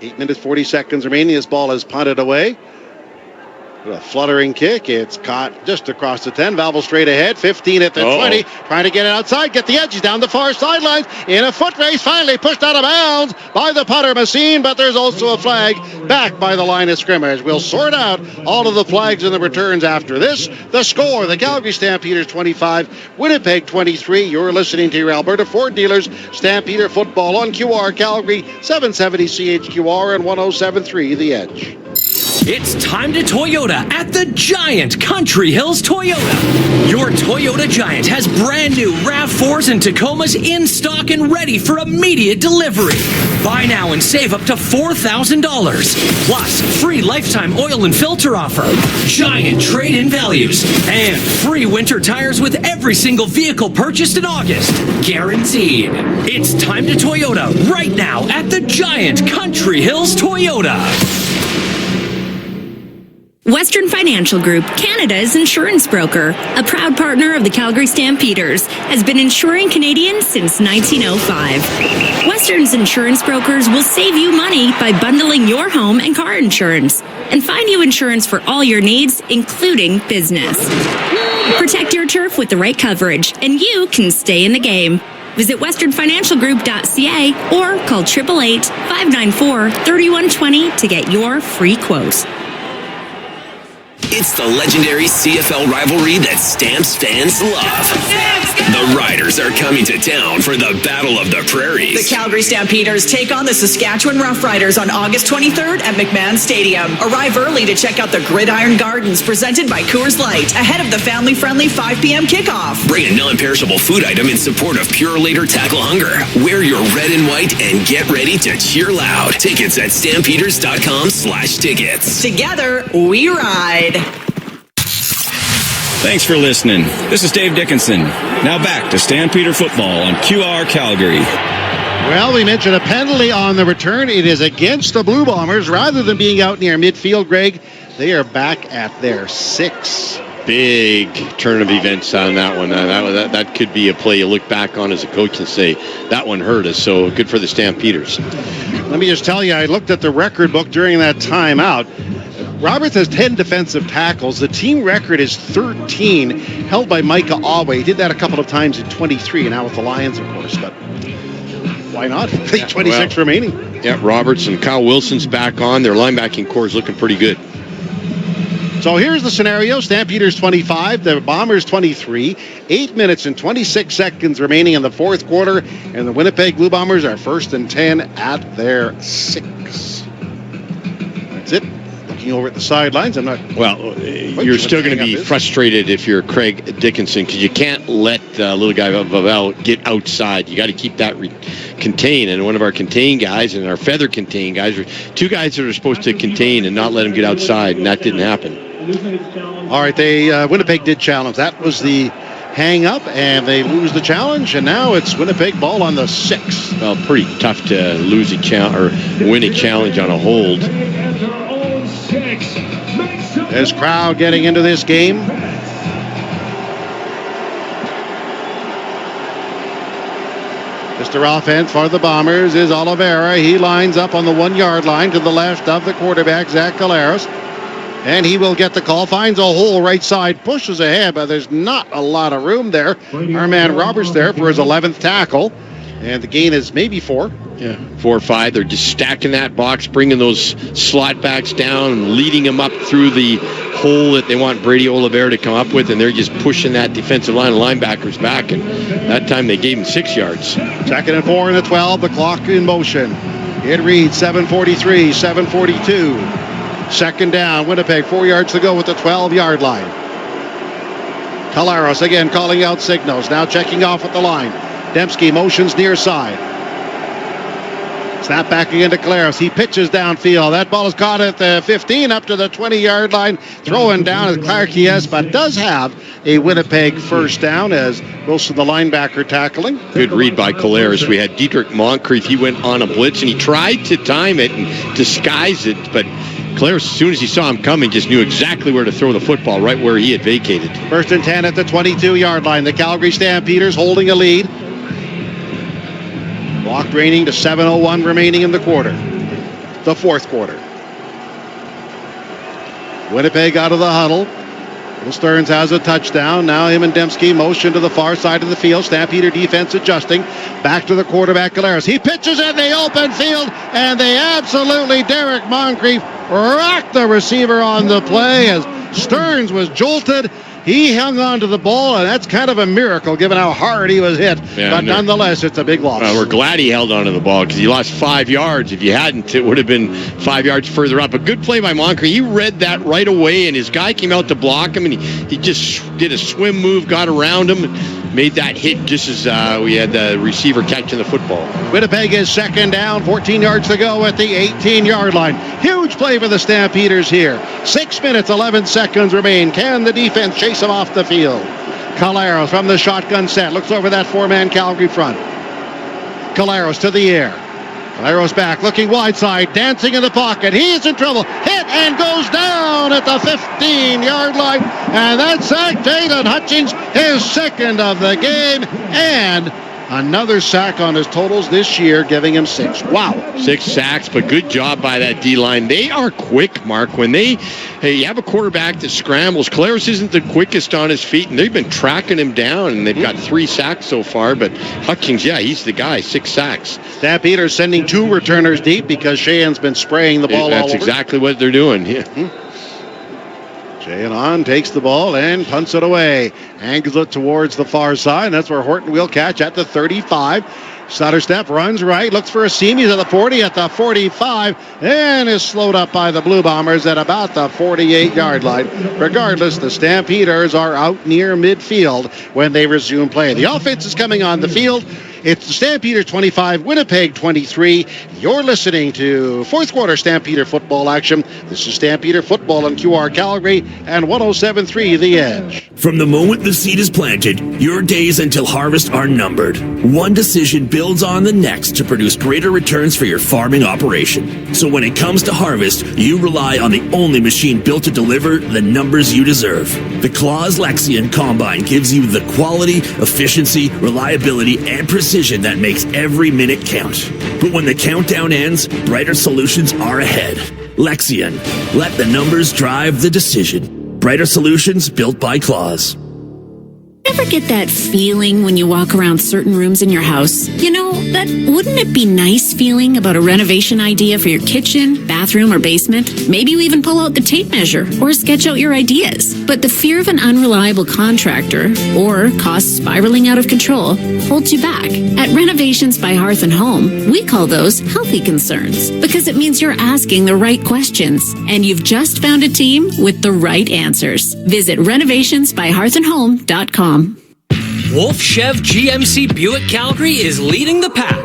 8 minutes, 40 seconds remaining. This ball is punted away. A fluttering kick. It's caught just across the 10. Valvel straight ahead. 15 at the 20. Trying to get it outside. Get the edges down the far sidelines. In a foot race. Finally pushed out of bounds by the punter Messine. But there's also a flag back by the line of scrimmage. We'll sort out all of the flags and the returns after this. The score, the Calgary Stampeders 25, Winnipeg 23. You're listening to your Alberta Ford dealers Stampeder football on QR Calgary, 770 CHQR and 107.3 The Edge. It's time to Toyota at the Giant Country Hills Toyota. Your Toyota Giant has brand new RAV4s and Tacomas in stock and ready for immediate delivery. Buy now and save up to $4,000. Plus, free lifetime oil and filter offer, giant trade-in values, and free winter tires with every single vehicle purchased in August. Guaranteed. It's time to Toyota right now at the Giant Country Hills Toyota. Western Financial Group, Canada's insurance broker, a proud partner of the Calgary Stampeders, has been insuring Canadians since 1905. Western's insurance brokers will save you money by bundling your home and car insurance and find you insurance for all your needs, including business. Protect your turf with the right coverage, and you can stay in the game. Visit westernfinancialgroup.ca or call 888-594-3120 to get your free quote. It's the legendary CFL rivalry that Stamps fans love. The Riders are coming to town for the Battle of the Prairies. The Calgary Stampeders take on the Saskatchewan Roughriders on August 23rd at McMahon Stadium. Arrive early to check out the Gridiron Gardens presented by Coors Light ahead of the family-friendly 5 p.m. kickoff. Bring a non-perishable food item in support of Pure Later Tackle Hunger. Wear your red and white and get ready to cheer loud. Tickets at stampeders.com/tickets. Together, we ride. Thanks for listening. This is Dave Dickinson. Now back to Stampeder football on QR Calgary. Well, we mentioned a penalty on the return. It is against the Blue Bombers. Rather than being out near midfield, Greg, they are back at their 6. Big turn of events on that one. That could be a play you look back on as a coach and say, that one hurt us, so good for the Stampeders. Let me just tell you, I looked at the record book during that timeout. Roberts has 10 defensive tackles. The team record is 13, held by Micah Awe. He did that a couple of times in 23, and now with the Lions, of course. But why not? 26 remaining. Yeah, Roberts and Kyle Wilson's back on. Their linebacking core is looking pretty good. So here's the scenario. Stampeders 25, the Bombers 23. 8 minutes and 26 seconds remaining in the fourth quarter, and the Winnipeg Blue Bombers are 1st and 10 at their 6. That's it. Looking over at the sidelines, I'm not... Well, you're still going to be frustrated if you're Craig Dickinson, because you can't let little guy Vavel get outside. You got to keep that contained. And one of our contain guys and our feather contain guys are two guys that are supposed to contain and not let him get outside, and that didn't happen. All right, Winnipeg did challenge. That was the hang up, and they lose the challenge, and now it's Winnipeg ball on the 6. Well, pretty tough to lose a challenge or win a challenge on a hold. There's crowd getting into this game. Mr. Offense for the Bombers is Oliveira. He lines up on the 1-yard line to the left of the quarterback, Zach Caleros. And he will get the call, finds a hole right side, pushes ahead, but there's not a lot of room there. Our man Roberts there for his 11th tackle. And the gain is maybe 4. Yeah, 4 or 5. They're just stacking that box, bringing those slot backs down and leading them up through the hole that they want Brady Oliveira to come up with, and they're just pushing that defensive line of linebackers back, and that time they gave him 6 yards. 2nd and 4 and a 12, the clock in motion. It reads 7:43, 7:42. 2nd down, Winnipeg, 4 yards to go with the 12-yard line. Caleros again calling out signals, now checking off at the line. Dembski motions near side. Snap back again to Caleros. He pitches downfield. That ball is caught at the 15 up to the 20-yard line. Throwing down at Clark, yes, but does have a Winnipeg first down as Wilson, the linebacker, tackling. Good read by Caleros. We had Dietrich Moncrief. He went on a blitz, and he tried to time it and disguise it, but Caleros, as soon as he saw him coming, just knew exactly where to throw the football, right where he had vacated. 1st and 10 at the 22-yard line. The Calgary Stampeders holding a lead. Clock draining to 7:01 remaining in the quarter. The fourth quarter. Winnipeg out of the huddle. Will Stearns has a touchdown. Now him and Dembski motion to the far side of the field. Stampeder defense adjusting. Back to the quarterback, Caleros. He pitches in the open field, and they absolutely, Derek Moncrief, rocked the receiver on the play as Stearns was jolted. He hung on to the ball, and that's kind of a miracle given how hard he was hit. Yeah, but nonetheless, it's a big loss. We're glad he held on to the ball because he lost 5 yards. If you hadn't, it would have been 5 yards further up. A good play by Moncrief. He read that right away, and his guy came out to block him, and he just did a swim move, got around him, and made that hit just as we had the receiver catching the football. Winnipeg is 2nd down, 14 yards to go at the 18-yard line. Huge play for the Stampeders here. 6 minutes, 11 seconds remain. Can the defense chase him off the field? Caleros from the shotgun set. Looks over that 4-man Calgary front. Caleros to the air. Caleros back, looking wide side, dancing in the pocket. He's in trouble. Hit and goes down at the 15-yard line. And that's sack. Jaden Hutchings, his 2nd of the game. And another sack on his totals this year, giving him 6. Wow. 6 sacks, but good job by that D-line. They are quick, Mark. When you have a quarterback that scrambles, Caleros isn't the quickest on his feet, and they've been tracking him down, and they've got 3 sacks so far, but Hutchings, yeah, he's the guy, 6 sacks. Stampeders sending 2 returners deep because Sheahan's been spraying the ball all over. That's exactly what they're doing. Yeah. Sheahan takes the ball and punts it away. Angles it towards the far side. That's where Horton will catch at the 35. Sutterstep runs right, looks for a seam. He's at the 40, at the 45, and is slowed up by the Blue Bombers at about the 48-yard line. Regardless, the Stampeders are out near midfield when they resume play. The offense is coming on the field. It's the Stampeders 25, Winnipeg 23. You're listening to fourth quarter Stampeder football action. This is Stampeder football on QR Calgary and 107.3 The Edge. From the moment the seed is planted, your days until harvest are numbered. One decision builds on the next to produce greater returns for your farming operation. So when it comes to harvest, you rely on the only machine built to deliver the numbers you deserve. The Claus Lexion Combine gives you the quality, efficiency, reliability, and precision that makes every minute count. But when the countdown ends, brighter solutions are ahead. Lexion. Let the numbers drive the decision. Brighter solutions built by Claws. Ever get that feeling when you walk around certain rooms in your house? You know, that wouldn't it be nice feeling about a renovation idea for your kitchen, bathroom, or basement? Maybe you even pull out the tape measure or sketch out your ideas. But the fear of an unreliable contractor or costs spiraling out of control holds you back. At Renovations by Hearth and Home, we call those healthy concerns because it means you're asking the right questions and you've just found a team with the right answers. Visit renovationsbyhearthandhome.com. Wolf Chev GMC Buick Calgary is leading the pack,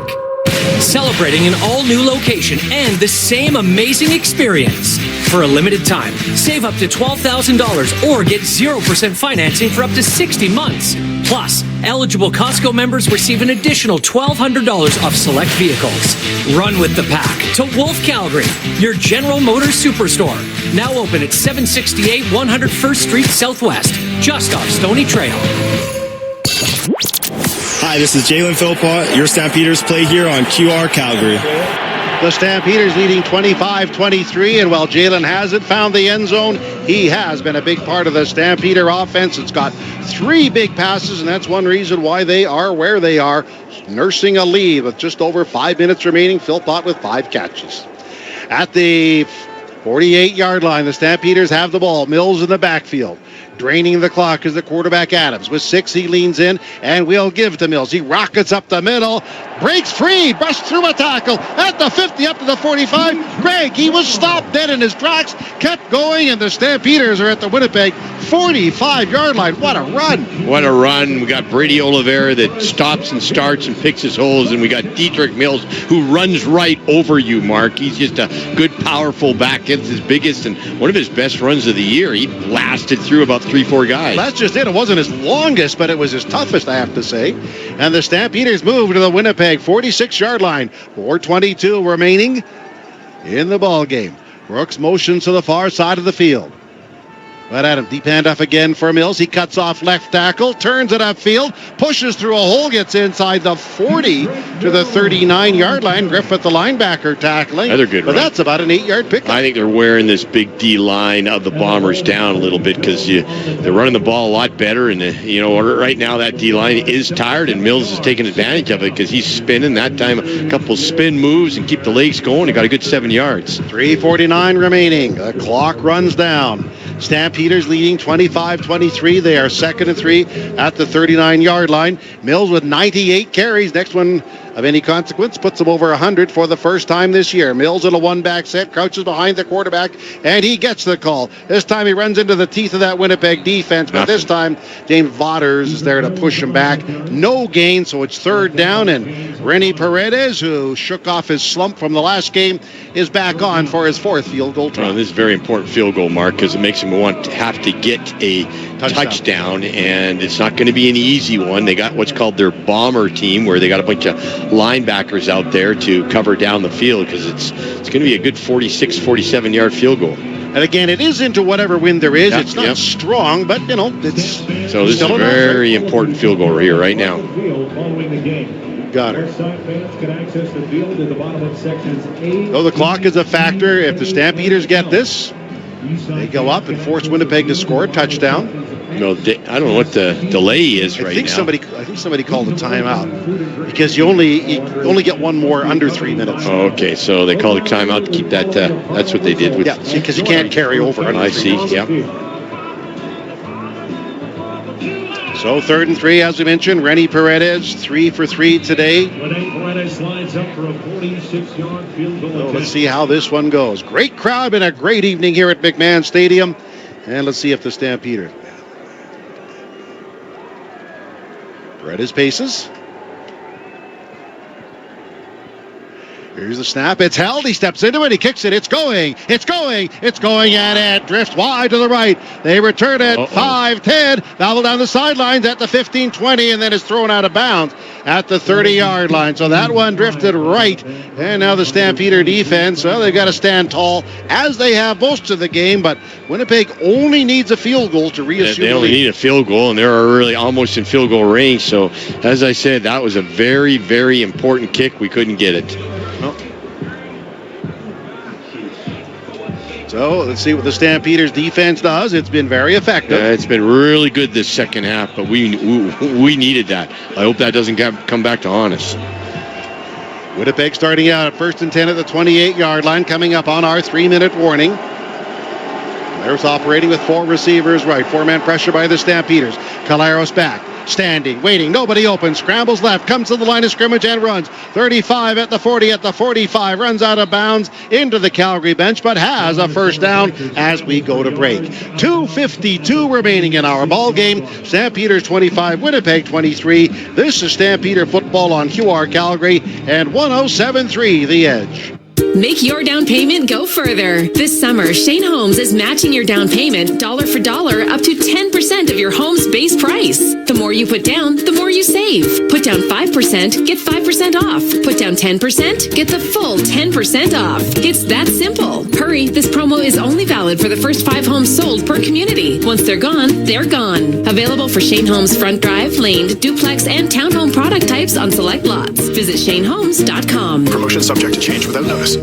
celebrating an all-new location and the same amazing experience. For a limited time, save up to $12,000 or get 0% financing for up to 60 months. Plus, eligible Costco members receive an additional $1,200 off select vehicles. Run with the pack to Wolf Calgary, your General Motors superstore. Now open at 768 101st Street Southwest, just off Stony Trail. Hi, this is Jalen Philpott. Your Stampeders play here on QR Calgary. The Stampeders leading 25-23, and while Jalen hasn't found the end zone, he has been a big part of the Stampeder offense. It's got 3 big passes, and that's one reason why they are where they are, nursing a lead with just over 5 minutes remaining. Philpott with 5 catches. At the 48-yard line, the Stampeders have the ball. Mills in the backfield. Draining the clock is the quarterback Adams. With 6, he leans in and will give to Mills. He rockets up the middle, breaks free, busts through a tackle at the 50, up to the 45. Greg, he was stopped dead in his tracks, kept going, and the Stampeders are at the Winnipeg 45-yard line. What a run. What a run. We got Brady Oliveira that stops and starts and picks his holes, and we got Dietrich Mills who runs right over you, Mark. He's just a good, powerful back. It's his biggest and one of his best runs of the year. He blasted through about 3-4 guys. That's just it. It wasn't his longest, but it was his toughest, I have to say. And the Stampeders move to the Winnipeg 46-yard line. 4:22 remaining in the ball game. Brooks motions to the far side of the field. But Adam, deep handoff again for Mills. He cuts off left tackle, turns it upfield, pushes through a hole, gets inside the 40 to the 39-yard line. Griffith, the linebacker, tackling. Another good but run. That's about an 8-yard pickup. I think they're wearing this big D line of the Bombers down a little bit because they're running the ball a lot better. And, right now that D line is tired, and Mills is taking advantage of it because he's spinning. That time, a couple spin moves and keep the legs going. He got a good 7 yards. 3:49 remaining. The clock runs down. Stampeders leading 25-23. They are 2nd and 3 at the 39-yard line. Mills with 98 carries. Next one of any consequence puts him over 100 for the first time this year. Mills in a one-back set, crouches behind the quarterback, and he gets the call. This time he runs into the teeth of that Winnipeg defense, but this time James Vaughters is there to push him back. No gain, so it's 3rd down, and Rennie Paredes, who shook off his slump from the last game, is back on for his 4th field goal try. This is a very important field goal, Mark, because it makes him have to get a touchdown, and it's not going to be an easy one. They got what's called their bomber team, where they got a bunch of linebackers out there to cover down the field, because it's going to be a good 46, 47-yard field goal. And again, it is into whatever wind there is. It's not strong, but, it's... So this is a very important field goal here right now. Got her. So the clock is a factor. If the Stampeders get this, they go up and force Winnipeg to score a touchdown. No, I don't know what the delay is right now. I think somebody called a timeout because you only get one more under 3 minutes. Oh, okay, so they called a timeout to keep that. That's what they did. Yeah, because you can't carry over. I see. Yeah. So 3rd and 3, as we mentioned, Rennie Paredes 3 for 3 today. Slides up for a 46-yard field goal. So let's see how this one goes. Great crowd, been a great evening here at McMahon Stadium, and let's see if the Stampeders. Paredes paces. Here's the snap. It's held. He steps into it. He kicks it. It's going. It's going. It's going, and it drifts wide to the right. They return it. 5-10. Foul down the sidelines at the 15-20, and then is thrown out of bounds at the 30-yard line. So that one drifted right. And now the Stampeder defense, well, they've got to stand tall, as they have most of the game, but Winnipeg only needs a field goal to reassume. They only need a field goal, and they're really almost in field goal range. So, as I said, that was a very, very important kick. We couldn't get it. So let's see what the Stampeders defense does. It's been very effective. It's been really good this second half, but we needed that. I hope that doesn't come back to haunt us. Winnipeg starting out at 1st and 10 at the 28-yard line, coming up on our 3-minute warning. There's operating with 4 receivers right. 4-man pressure by the Stampeders. Caleros back. Standing, waiting, nobody open, scrambles left, comes to the line of scrimmage and runs. 35 at the 40, at the 45, runs out of bounds into the Calgary bench, but has a first down as we go to break. 2:52 remaining in our ball game. Stampeders 25, Winnipeg 23. This is Stampeder football on QR Calgary and 107.3 The Edge. Make your down payment go further. This summer, Shane Holmes is matching your down payment dollar for dollar up to 10% of your home's base price. The more you put down, the more you save. Put down 5%, get 5% off. Put down 10%, get the full 10% off. It's that simple. Hurry, this promo is only valid for the first 5 homes sold per community. Once they're gone, they're gone. Available for Shane Holmes front drive, laned, duplex, and townhome product types on select lots. Visit ShaneHolmes.com. Promotion subject to change without notice.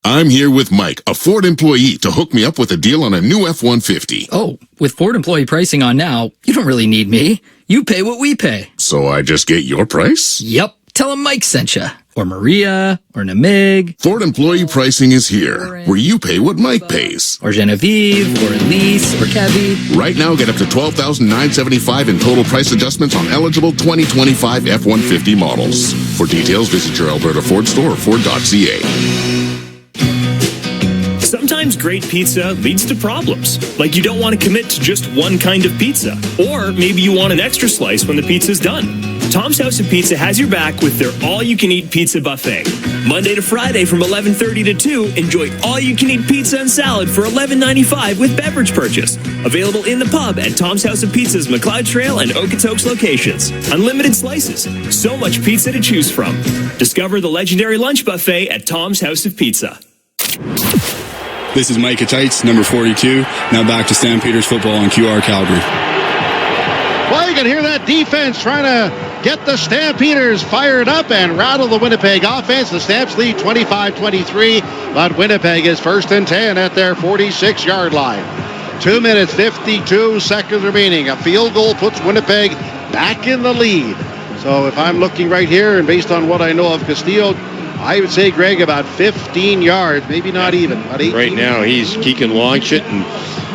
I'm here with Mike, a Ford employee, to hook me up with a deal on a new F-150. Oh, with Ford employee pricing on now, you don't really need me. You pay what we pay. So I just get your price? Yep. Tell them Mike sent you. Or Maria, or Namig. Ford employee pricing is here, where you pay what Mike pays. Or Genevieve, or Elise, or Kevy. Right now, get up to $12,975 in total price adjustments on eligible 2025 F-150 models. For details, visit your Alberta Ford store or Ford.ca. Sometimes great pizza leads to problems, like you don't want to commit to just one kind of pizza, or maybe you want an extra slice when the pizza's done. Tom's House of Pizza has your back with their all-you-can-eat pizza buffet. Monday to Friday from 11:30 to 2, enjoy all-you-can-eat pizza and salad for $11.95 with beverage purchase. Available in the pub at Tom's House of Pizza's McLeod Trail and Okotoks locations. Unlimited slices, so much pizza to choose from. Discover the legendary lunch buffet at Tom's House of Pizza. This is Micah Tights, number 42. Now back to Stampeders football on QR Calgary. Well, you can hear that defense trying to get the Stampeders fired up and rattle the Winnipeg offense. The Stamps lead 25-23, but Winnipeg is 1st and 10 at their 46-yard line. 2 minutes, 52 seconds remaining. A field goal puts Winnipeg back in the lead. So if I'm looking right here, and based on what I know of Castillo, I would say, Greg, about 15 yards, maybe not even. Right now, he can launch it, and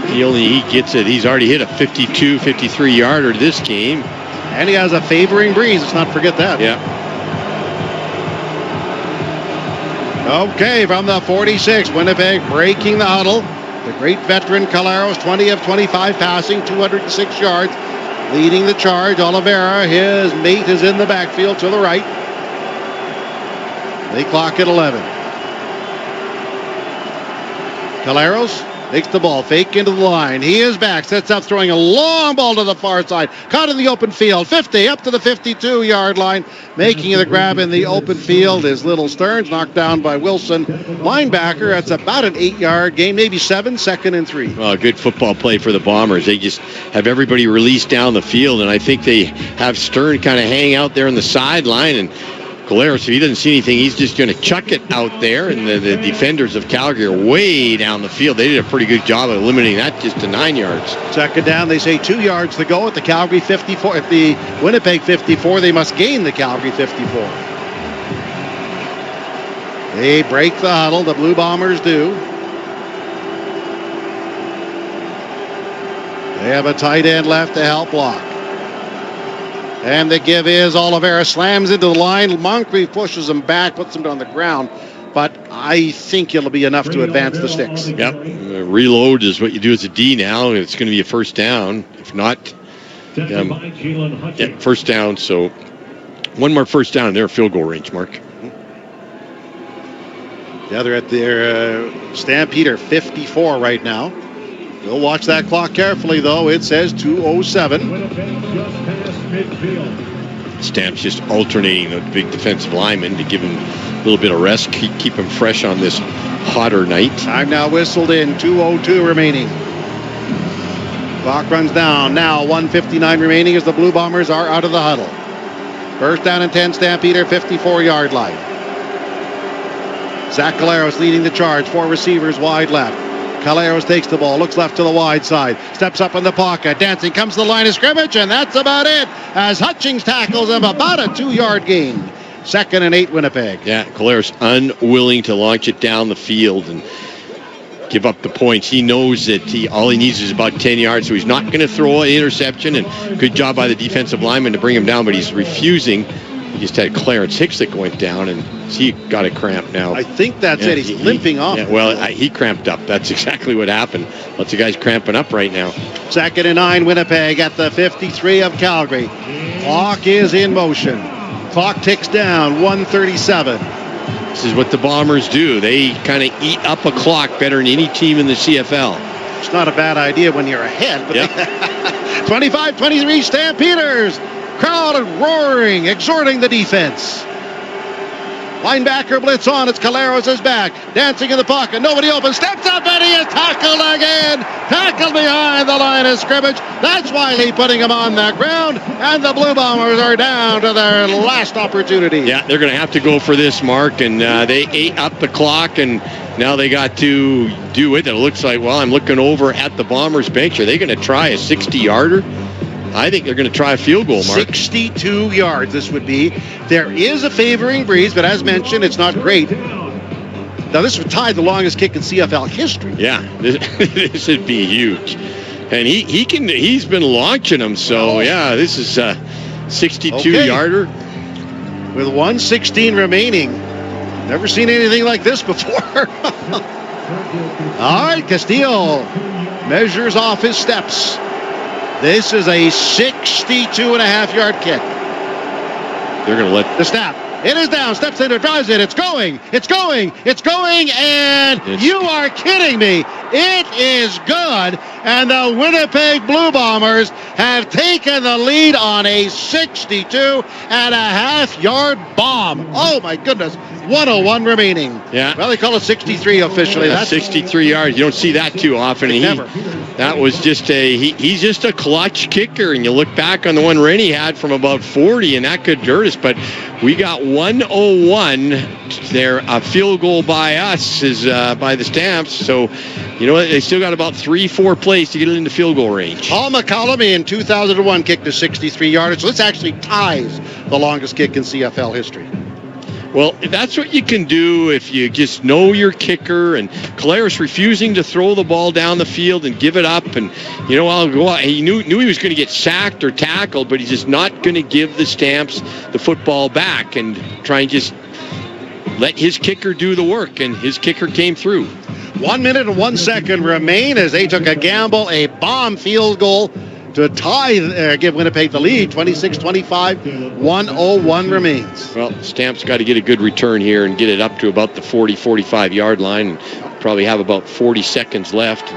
he gets it. He's already hit a 52, 53-yarder this game. And he has a favoring breeze. Let's not forget that. Yeah. Okay, from the 46, Winnipeg breaking the huddle. The great veteran Caleros, 20 of 25 passing, 206 yards, leading the charge. Oliveira, his mate, is in the backfield to the right. They clock at 11. Caleros takes the ball, fake into the line. He is back, sets up, throwing a long ball to the far side. Caught in the open field, 50 up to the 52-yard line. Making the grab in the open field is Little Stearns, knocked down by Wilson. Linebacker, that's about an 8-yard gain, maybe 7, 2nd and 3. Well, good football play for the Bombers. They just have everybody released down the field, and I think they have Stern kind of hang out there on the sideline, and Caleros, if he doesn't see anything, he's just going to chuck it out there, and the defenders of Calgary are way down the field. They did a pretty good job of eliminating that just to 9 yards. 2nd down, they say 2 yards to go at the Calgary 54. At the Winnipeg 54, they must gain the Calgary 54. They break the huddle, the Blue Bombers do. They have a tight end left to help block. And the give is Oliveira slams into the line. Moncrief pushes him back, puts him on the ground. But I think it'll be enough to advance the sticks. Yep. Reload is what you do as a D now. It's going to be a first down. If not, first down. So one more first down in their field goal range, Mark. Yeah, they're at their Stampeder 54 right now. We'll watch that clock carefully, though. It says 2:07. Stamps just alternating the big defensive linemen to give him a little bit of rest, keep him fresh on this hotter night. Time now whistled in, 2:02 remaining. Clock runs down. Now 1:59 remaining as the Blue Bombers are out of the huddle. First down and 10, Stampeder, 54-yard line. Zach Caleros leading the charge. 4 receivers wide left. Caleros takes the ball, looks left to the wide side, steps up in the pocket, dancing, comes to the line of scrimmage, and that's about it as Hutchings tackles him, about a 2-yard gain. 2nd and 8, Winnipeg. Yeah, Caleros unwilling to launch it down the field and give up the points. He knows that all he needs is about 10 yards, so he's not going to throw an interception, and good job by the defensive lineman to bring him down, but he's refusing. He just had Clarence Hicks that went down, and he got a cramp now. I think that's it. He's limping off. Yeah, well, he cramped up. That's exactly what happened. Lots of guys cramping up right now. 2nd and 9, Winnipeg at the 53 of Calgary. Clock is in motion. Clock ticks down, 1:37. This is what the Bombers do. They kind of eat up a clock better than any team in the CFL. It's not a bad idea when you're ahead. But yep. 25-23 Stampeders. Crowd roaring, exhorting the defense. Linebacker blitz on. It's Caleros is back. Dancing in the pocket. Nobody open. Steps up and he is tackled again. Tackled behind the line of scrimmage. That's Wiley putting him on the ground. And the Blue Bombers are down to their last opportunity. Yeah, they're going to have to go for this, Mark. And they ate up the clock, and now they got to do it. It looks like, well, I'm looking over at the Bombers bench. Are they going to try a 60-yarder? I think they're going to try a field goal, Mark. 62 yards this would be. There is a favoring breeze, but as mentioned, it's not great. Now, this would tie the longest kick in CFL history. Yeah, this would be huge. And he's been launching them, so yeah, this is a 62-yarder. With 1:16 remaining. Never seen anything like this before. All right, Castillo measures off his steps. This is a 62.5-yard kick. They're going to let the snap. It is down. Steps in. It drives it. It's going. It's going. It's going. And you are kidding me. It is good. And the Winnipeg Blue Bombers have taken the lead on a 62.5-yard bomb. Oh, my goodness. 1:01 remaining. Yeah. Well, they call it 63 officially. That's 63 yards. You don't see that too often. Never. That was just he's just a clutch kicker. And you look back on the one Rennie had from about 40, and that could hurt us. But we got 1:01 there. A field goal by us is by the Stamps. So, you know what? They still got about 3-4 plays to get it into field goal range. Paul McCollum in 2001 kicked a 63-yarder. So this actually ties the longest kick in CFL history. Well, that's what you can do if you just know your kicker. And Caleros refusing to throw the ball down the field and give it up. And, you know, I'll go out. He knew he was going to get sacked or tackled, but he's just not going to give the Stamps the football back and try and just let his kicker do the work. And his kicker came through. 1 minute and 1 second remain as they took a gamble, a bomb field goal to tie, give Winnipeg the lead, 26-25, 1:01 remains. Well, Stamps got to get a good return here and get it up to about the 45-yard line, and probably have about 40 seconds left.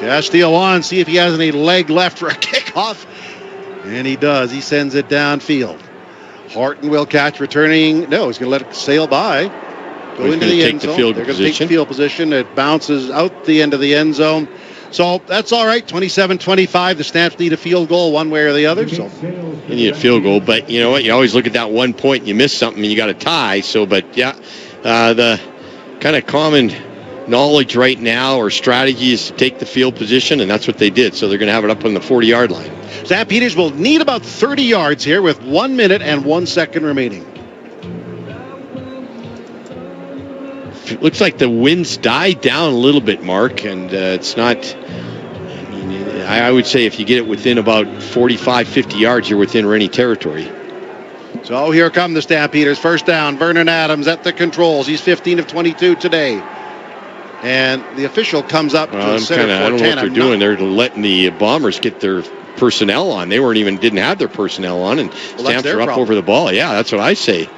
Castillo on, see if he has any leg left for a kickoff. And he does. He sends it downfield. Horton will catch, returning. No, he's going to let it sail by. Go into the end zone. They're going to take the field position. It bounces out the end of the end zone. So that's all right. 27-25. The Stamps need a field goal one way or the other. So you need a field goal, but you know what? You always look at that 1 point and you miss something and you got a tie. So, but yeah, the kind of common knowledge right now or strategy is to take the field position, and that's what they did. So they're going to have it up on the 40-yard line. Stampeders will need about 30 yards here with 1 minute and 1 second remaining. It looks like the wind's died down a little bit, Mark, and it's not. I would say if you get it within about 45, 50 yards, you're within Rennie territory. So here come the Stampeders. First down, Vernon Adams at the controls. He's 15 of 22 today. And the official comes up to center. I don't know what they're doing. They're letting the Bombers get their personnel on. They didn't have their personnel on, and Stamps are up over the ball. Yeah, that's what I say.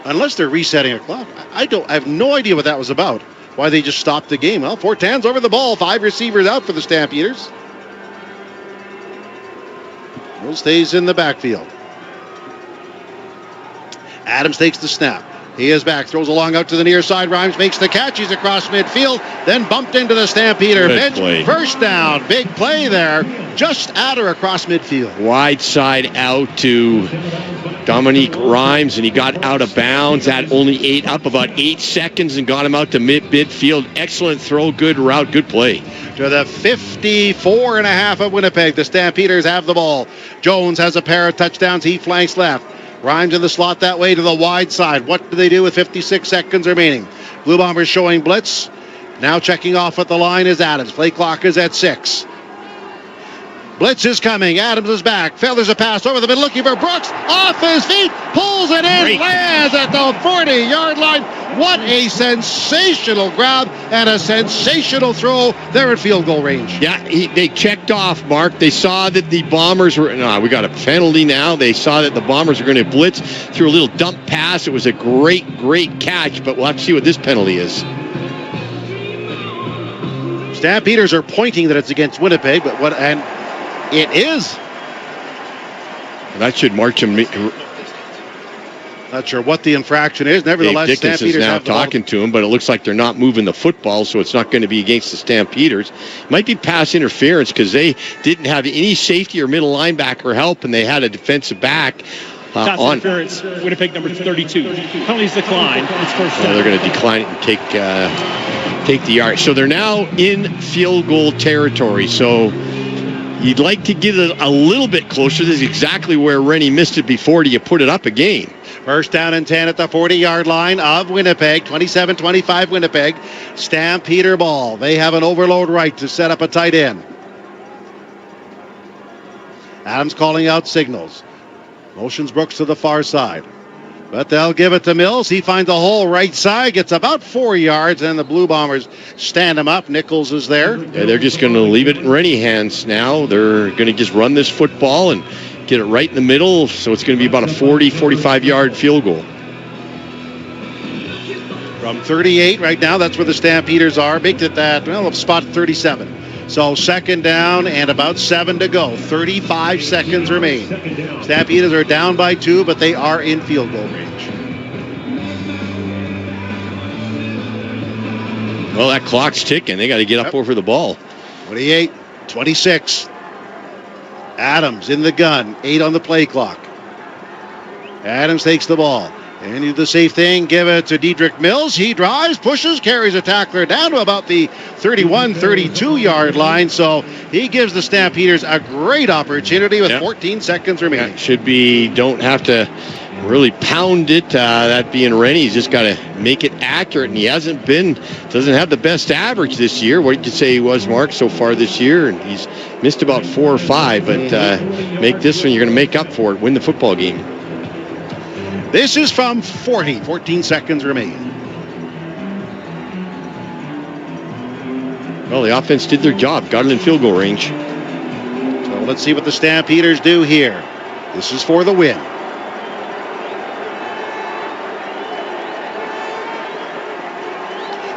Unless they're resetting a clock. I have no idea what that was about. Why they just stopped the game. Well, Fortan's over the ball. 5 receivers out for the Stampeders. Will stays in the backfield. Adams takes the snap. He is back, throws along out to the near side. Rhymes makes the catch. He's across midfield, then bumped into the Stampeder bench. First down, big play there, just at or across midfield. Wide side out to Dominique Rhymes, and he got out of bounds. That only up about 8 seconds and got him out to midfield. Excellent throw, good route, good play. To the 54.5 of Winnipeg, the Stampeders have the ball. Jones has a pair of touchdowns. He flanks left. Rhymes in the slot that way to the wide side. What do they do with 56 seconds remaining? Blue Bombers showing blitz. Now checking off at the line is Adams. Play clock is at 6. Blitz is coming. Adams is back. Feathers a pass over the middle, looking for Brooks. Off his feet. Pulls it in. Lands at the 40-yard line. What a sensational grab and a sensational throw there at field goal range. Yeah, they checked off, Mark. They saw that the Bombers were... No, we got a penalty now. They saw that the Bombers were going to blitz through a little dump pass. It was a great catch, but we'll have to see what this penalty is. Stampeders are pointing that it's against Winnipeg, but what... and it is. That should march him. Not sure what the infraction is. Nevertheless, Dave Dickens Stampeders is now have the talking to him, but it looks like they're not moving the football, so it's not going to be against the Stampeders. Might be pass interference because they didn't have any safety or middle linebacker help, and they had a defensive back. Pass interference, Winnipeg number 32. Penalties decline. It's first down. They're going to decline it and take the yard. So they're now in field goal territory. So you'd like to get it a little bit closer. This is exactly where Rennie missed it before. Do you put it up again? First down and 10 at the 40-yard line of Winnipeg. 27-25 Winnipeg. Stampeder ball. They have an overload right to set up a tight end. Adams calling out signals. Motions Brooks to the far side. But they'll give it to Mills. He finds a hole right side, gets about 4 yards, and the Blue Bombers stand him up. Nichols is there. Yeah, they're just going to leave it in Rennie hands now. They're going to just run this football and get it right in the middle, so it's going to be about a 45-yard field goal. From 38 right now, that's where the Stampeders are. Baked at that, spot 37. So second down and about 7 to go. 35 seconds remain. Stampeders are down by 2, but they are in field goal range. Well, that clock's ticking. They got to get up over the ball. 28, 26. Adams in the gun. 8 on the play clock. Adams takes the ball. And you do the safe thing, give it to Dedrick Mills. He drives, pushes, carries a tackler down to about the 31, 32-yard line. So he gives the Stampeders a great opportunity with 14 seconds remaining. Should be, don't have to really pound it. That being Rennie, he's just got to make it accurate. And he doesn't have the best average this year. What did you say he was, Mark, so far this year? And he's missed about 4 or 5. But make this one, you're going to make up for it, win the football game. This is from 40. 14 seconds remain. Well, the offense did their job. Got it in field goal range. So let's see what the Stampeders do here. This is for the win.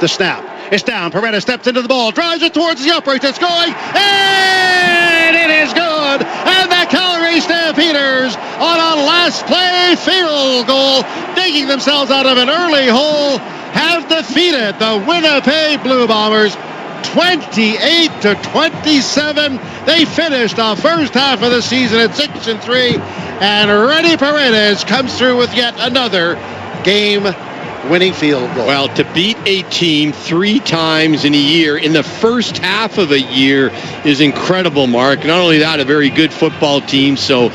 The snap. It's down. Peretta steps into the ball. Drives it towards the upright. It's going. And it is good. And the Calgary Stampeders on a last play field goal, digging themselves out of an early hole, have defeated the Winnipeg Blue Bombers 28-27. They finished the first half of the season at 6-3, and Rennie Paredes comes through with yet another game-winning field goal. Well, to beat a team 3 times in a year in the first half of a year is incredible, Mark. Not only that, a very good football team. So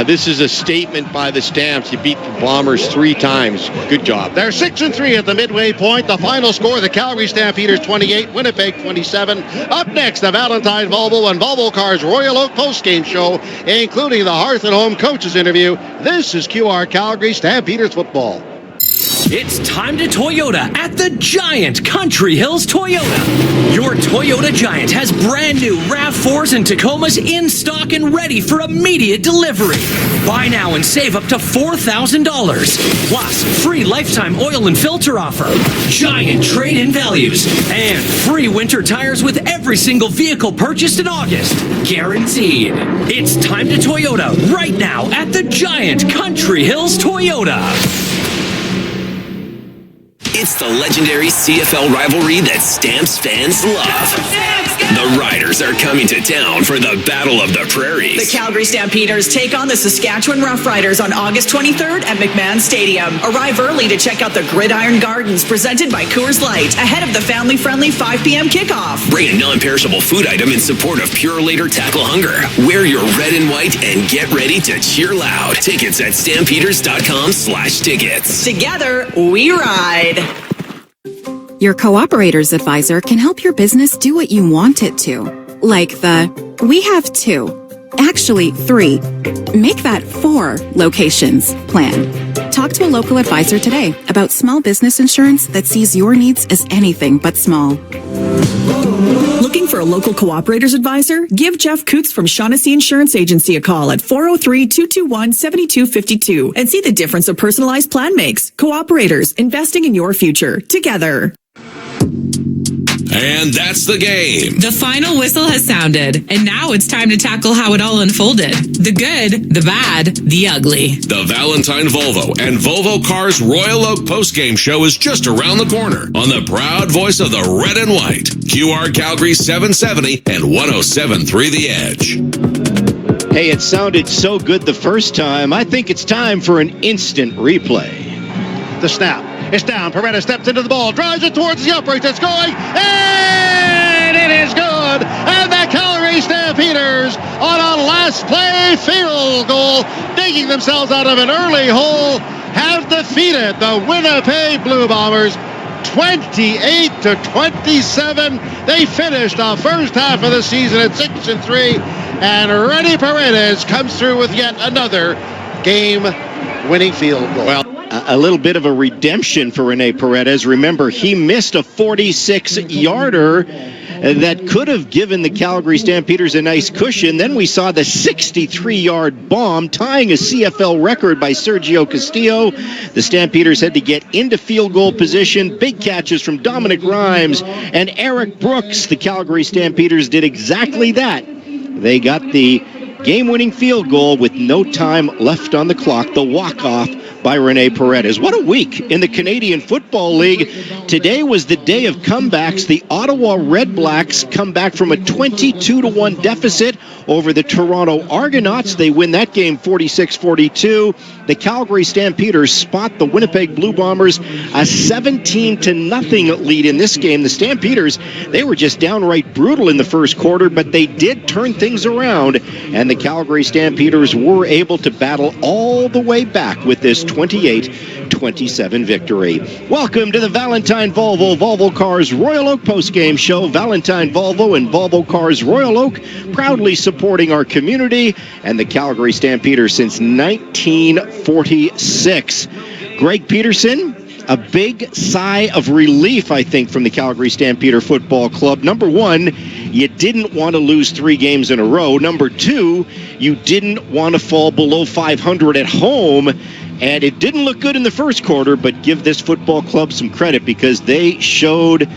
this is a statement by the Stamps. You beat the Bombers 3 times. Good job. They're 6-3 at the midway point. The final score, the Calgary Stampeders 28, Winnipeg 27. Up next, the Valentine Volvo and Volvo Cars Royal Oak postgame show, including the Hearth and Home coaches interview. This is QR Calgary Stampeders football. It's time to Toyota at the Giant Country Hills Toyota. Your Toyota Giant has brand new RAV4s and Tacomas in stock and ready for immediate delivery. Buy now and save up to $4,000. Plus, free lifetime oil and filter offer, giant trade-in values, and free winter tires with every single vehicle purchased in August. Guaranteed. It's time to Toyota right now at the Giant Country Hills Toyota. It's the legendary CFL rivalry that Stamps fans love. The Riders are coming to town for the Battle of the Prairies. The Calgary Stampeders take on the Saskatchewan Roughriders on August 23rd at McMahon Stadium. Arrive early to check out the Gridiron Gardens presented by Coors Light ahead of the family-friendly 5 p.m. kickoff. Bring a non-perishable food item in support of Pure Later Tackle Hunger. Wear your red and white and get ready to cheer loud. Tickets at stampeders.com/tickets. Together, we ride. Your Cooperators Advisor can help your business do what you want it to. Like the, we have 2, actually 3, make that 4 locations plan. Talk to a local advisor today about small business insurance that sees your needs as anything but small. Looking for a local Cooperators Advisor? Give Jeff Coots from Shaughnessy Insurance Agency a call at 403-221-7252 and see the difference a personalized plan makes. Cooperators, investing in your future. Together. And that's the game. The final whistle has sounded, and now it's time to tackle how it all unfolded. The good, the bad, the ugly. The Valentine Volvo and Volvo Cars Royal Oak postgame show is just around the corner on the proud voice of the red and white. QR Calgary 770 and 107.3 The Edge. Hey, it sounded so good the first time. I think it's time for an instant replay. The snap. It's down. Paredes steps into the ball, drives it towards the upright. It's going, and it is good. And the Calgary Stampeders on a last play field goal, digging themselves out of an early hole, have defeated the Winnipeg Blue Bombers 28-27. They finished the first half of the season at 6-3, and Rennie Paredes comes through with yet another game-winning field goal. Well, a little bit of a redemption for Rene Paredes. Remember, he missed a 46-yarder that could have given the Calgary Stampeders a nice cushion. Then we saw the 63-yard bomb tying a CFL record by Sergio Castillo. The Stampeders had to get into field goal position. Big catches from Dominic Rhymes and Eric Brooks. The Calgary Stampeders did exactly that. They got the game-winning field goal with no time left on the clock. The walk-off by Rene Paredes. What a week in the Canadian Football League. Today was the day of comebacks. The Ottawa Red Blacks come back from a 22-1 deficit over the Toronto Argonauts. They win that game 46-42. The Calgary Stampeders spot the Winnipeg Blue Bombers a 17-0 lead in this game. The Stampeders, they were just downright brutal in the first quarter, but they did turn things around, and the Calgary Stampeders were able to battle all the way back with this 28-27 victory. Welcome to the Valentine Volvo Cars Royal Oak postgame show. Valentine Volvo and Volvo Cars Royal Oak proudly supporting our community and the Calgary Stampeders since 1946. Greg Peterson, a big sigh of relief, I think, from the Calgary Stampeder Football Club. Number one, you didn't want to lose 3 games in a row. Number two, you didn't want to fall below 500 at home. And it didn't look good in the first quarter, but give this football club some credit because they showed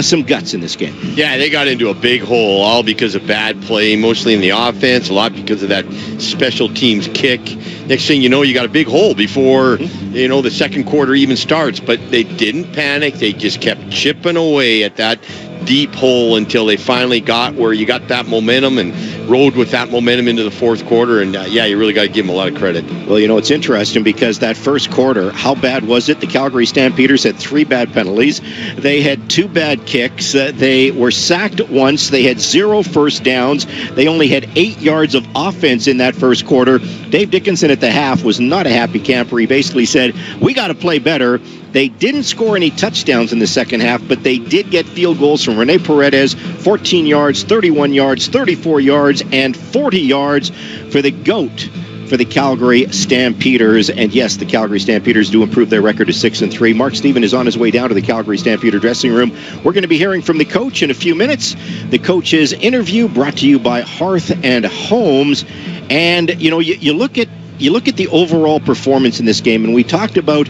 some guts in this game. Yeah, they got into a big hole, all because of bad play, mostly in the offense, a lot because of that special teams kick. Next thing you know, you got a big hole before, the second quarter even starts. But they didn't panic. They just kept chipping away at that deep hole until they finally got where you got that momentum and rode with that momentum into the fourth quarter. And you really got to give them a lot of credit. Well, it's interesting because that first quarter, how bad was it? The Calgary Stampeders had 3 bad penalties. They had 2 bad kicks. They were sacked once. They had 0 first downs. They only had 8 yards of offense in that first quarter. Dave Dickinson at the half was not a happy camper. He basically said, we got to play better. They didn't score any touchdowns in the second half, but they did get field goals from Rene Paredes, 14 yards, 31 yards, 34 yards, and 40 yards for the GOAT for the Calgary Stampeders. And yes, the Calgary Stampeders do improve their record to 6-3. Mark Stephen is on his way down to the Calgary Stampeder dressing room. We're going to be hearing from the coach in a few minutes. The coach's interview brought to you by Hearth and Homes. And, you look at you look at the overall performance in this game, and we talked about,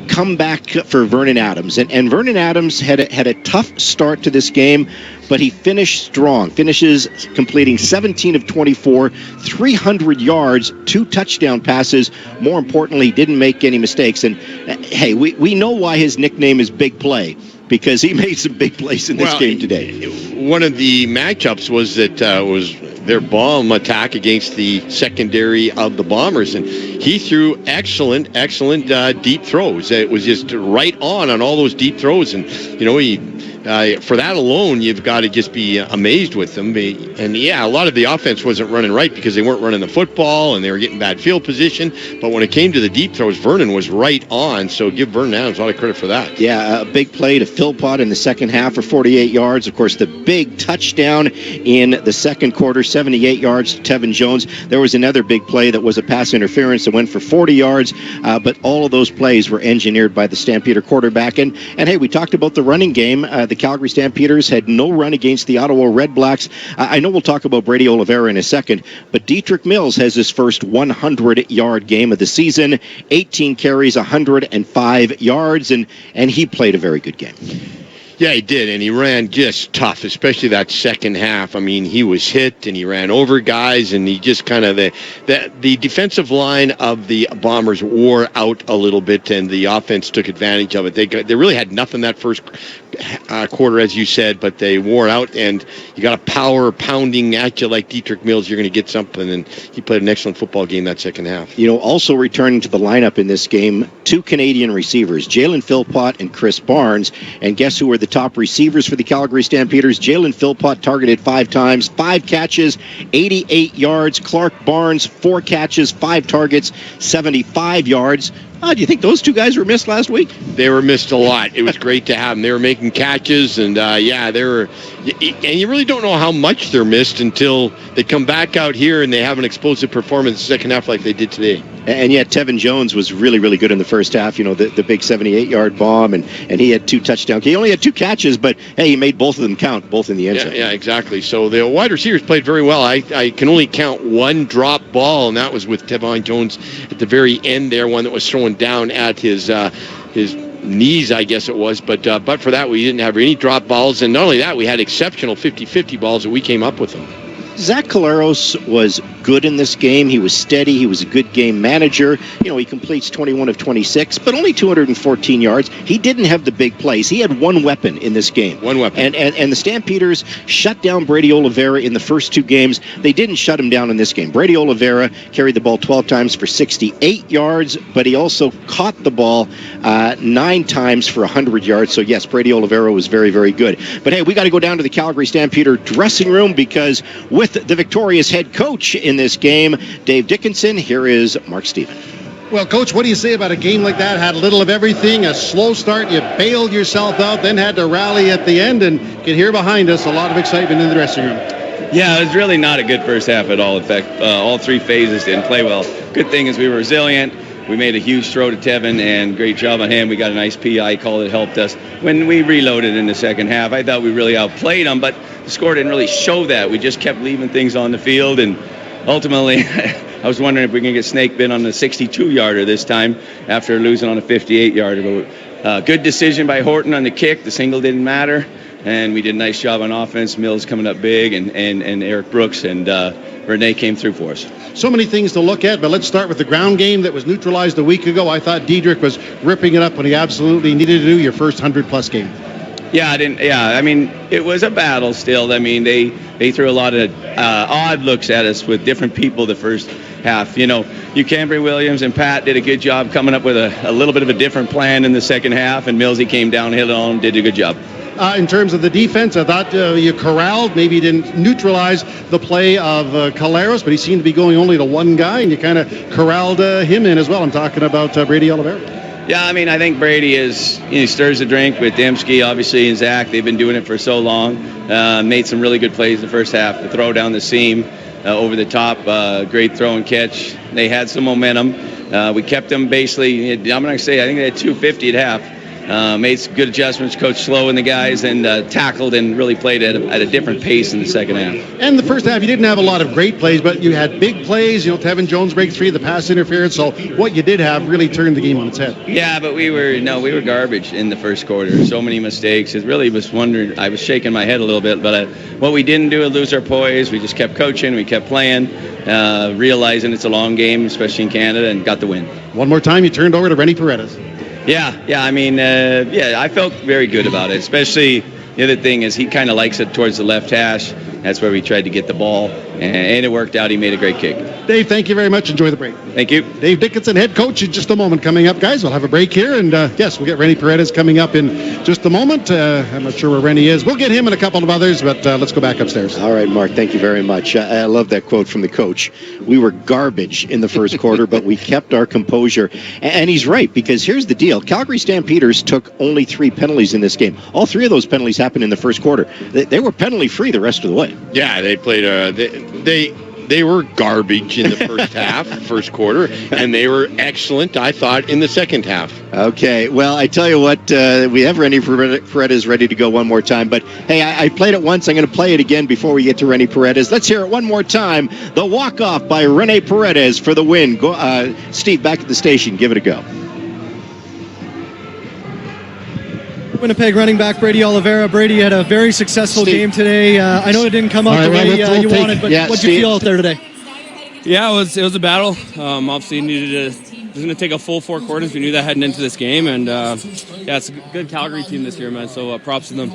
comeback for Vernon Adams. And Vernon Adams had a tough start to this game, but he finished strong. Finishes completing 17 of 24, 300 yards, 2 touchdown passes. More importantly, didn't make any mistakes. And, hey, we know why his nickname is Big Play, because he made some big plays in this game today. One of the matchups was that was their bomb attack against the secondary of the Bombers, and he threw excellent deep throws. It was just right on all those deep throws, and for that alone, you've got to just be amazed with them. And yeah, a lot of the offense wasn't running right because they weren't running the football and they were getting bad field position. But when it came to the deep throws, Vernon was right on. So give Vernon Adams a lot of credit for that. Yeah, a big play to Philpott in the second half for 48 yards. Of course, the big touchdown in the second quarter, 78 yards to Tevin Jones. There was another big play that was a pass interference that went for 40 yards. But all of those plays were engineered by the Stampeder quarterback. And hey, we talked about the running game. The Calgary Stampeders had no run against the Ottawa Red Blacks. I know we'll talk about Brady Oliveira in a second, but Dietrich Mills has his first 100-yard game of the season, 18 carries, 105 yards, and he played a very good game. Yeah, he did, and he ran just tough, especially that second half. I mean, he was hit, and he ran over guys, and he just kind of the defensive line of the Bombers wore out a little bit, and the offense took advantage of it. They really had nothing that first quarter, as you said, but they wore out, and you got a power pounding at you like Dietrich Mills, you're going to get something, and he played an excellent football game that second half. Also returning to the lineup in this game, 2 Canadian receivers, Jalen Philpott and Chris Barnes, and guess who were the top receivers for the Calgary Stampeders? Jalen Philpott targeted 5 times, 5 catches, 88 yards. Clark Barnes, 4 catches, 5 targets, 75 yards. Do you think those 2 guys were missed last week? They were missed a lot. It was great to have them. They were making catches, and they were. And you really don't know how much they're missed until they come back out here and they have an explosive performance in the second half like they did today. And yet Tevin Jones was really, really good in the first half. The big 78-yard bomb, and he had 2 touchdowns. He only had 2 catches, but hey, he made both of them count, both in the end zone. Yeah, exactly. So the wide receivers played very well. I can only count 1 drop ball, and that was with Tevin Jones at the very end there, one that was thrown down at his knees, I guess it was. But for that, we didn't have any drop balls, and not only that, we had exceptional 50-50 balls that we came up with them. Zach Collaros was good in this game. He was steady. He was a good game manager. He completes 21 of 26, but only 214 yards. He didn't have the big plays. He had one weapon in this game. One weapon. And the Stampeders shut down Brady Oliveira in the first 2 games. They didn't shut him down in this game. Brady Oliveira carried the ball 12 times for 68 yards, but he also caught the ball 9 times for 100 yards. So, yes, Brady Oliveira was very, very good. But, hey, we got to go down to the Calgary Stampeder dressing room because with the victorious head coach in this game, Dave Dickinson, here is Mark Stephen. Well, Coach, what do you say about a game like that? Had a little of everything, a slow start, you bailed yourself out, then had to rally at the end, and can hear behind us a lot of excitement in the dressing room. Yeah, it was really not a good first half at all. In fact, all 3 phases didn't play well. Good thing is we were resilient. We made a huge throw to Tevin, and great job on him. We got a nice PI call that helped us. When we reloaded in the second half, I thought we really outplayed them, but the score didn't really show that. We just kept leaving things on the field, and ultimately, I was wondering if we can get snake bit on the 62-yarder this time after losing on a 58-yarder. But good decision by Horton on the kick. The single didn't matter, and we did a nice job on offense. Mills coming up big, and Eric Brooks, and Renee came through for us. So many things to look at, but let's start with the ground game that was neutralized a week ago. I thought Dietrich was ripping it up when he absolutely needed to do your first 100-plus game. I mean, it was a battle still. I mean, they threw a lot of odd looks at us with different people the first half. Cambry Williams and Pat did a good job coming up with a little bit of a different plan in the second half, and Millsy came downhill and did a good job. In terms of the defense, I thought you corralled, maybe you didn't neutralize the play of Collaros, but he seemed to be going only to one guy, and you kind of corralled him in as well. I'm talking about Brady Oliveira. Yeah, I mean, I think Brady stirs the drink with Dembski, obviously, and Zach. They've been doing it for so long. Made some really good plays in the first half. The throw down the seam, over the top, great throw and catch. They had some momentum. We kept them basically, I'm going to say, I think they had 250 at half. made some good adjustments, coached slow in the guys, and tackled and really played at a different pace in the second half. And the first half, you didn't have a lot of great plays, but you had big plays. Tevin Jones break 3, the pass interference. So what you did have really turned the game on its head. Yeah, but we were garbage in the first quarter. So many mistakes. It really was wondering. I was shaking my head a little bit, but what we didn't do is lose our poise. We just kept coaching. We kept playing, realizing it's a long game, especially in Canada, and got the win. One more time, you turned over to Rennie Paredes. Yeah. I mean, I felt very good about it. Especially the other thing is he kind of likes it towards the left hash. That's where we tried to get the ball, and it worked out. He made a great kick. Dave, thank you very much. Enjoy the break. Thank you. Dave Dickinson, head coach, in just a moment coming up, guys. We'll have a break here, and yes, we'll get Rennie Paredes coming up in just a moment. I'm not sure where Rennie is. We'll get him and a couple of others, but let's go back upstairs. All right, Mark, thank you very much. I love that quote from the coach. We were garbage in the first quarter, but we kept our composure. And he's right, because here's the deal. Calgary Stampeders took only 3 penalties in this game. All 3 of those penalties happened in the first quarter. They were penalty-free the rest of the way. Yeah, they played. They were garbage in the first quarter, and they were excellent, I thought, in the second half. Okay, well, I tell you what, we have Rennie Paredes ready to go one more time, but hey, I played it once. I'm going to play it again before we get to Rennie Paredes. Let's hear it one more time. The walk-off by Rennie Paredes for the win. Go, Steve, back at the station. Give it a go. Winnipeg running back Brady Oliveira. Brady had a very successful game today. I know it didn't come out the way you wanted, but what did you feel out there today? Yeah, it was a battle. Obviously, it was going to take a full 4 quarters. We knew that heading into this game, and it's a good Calgary team this year, man. So props to them.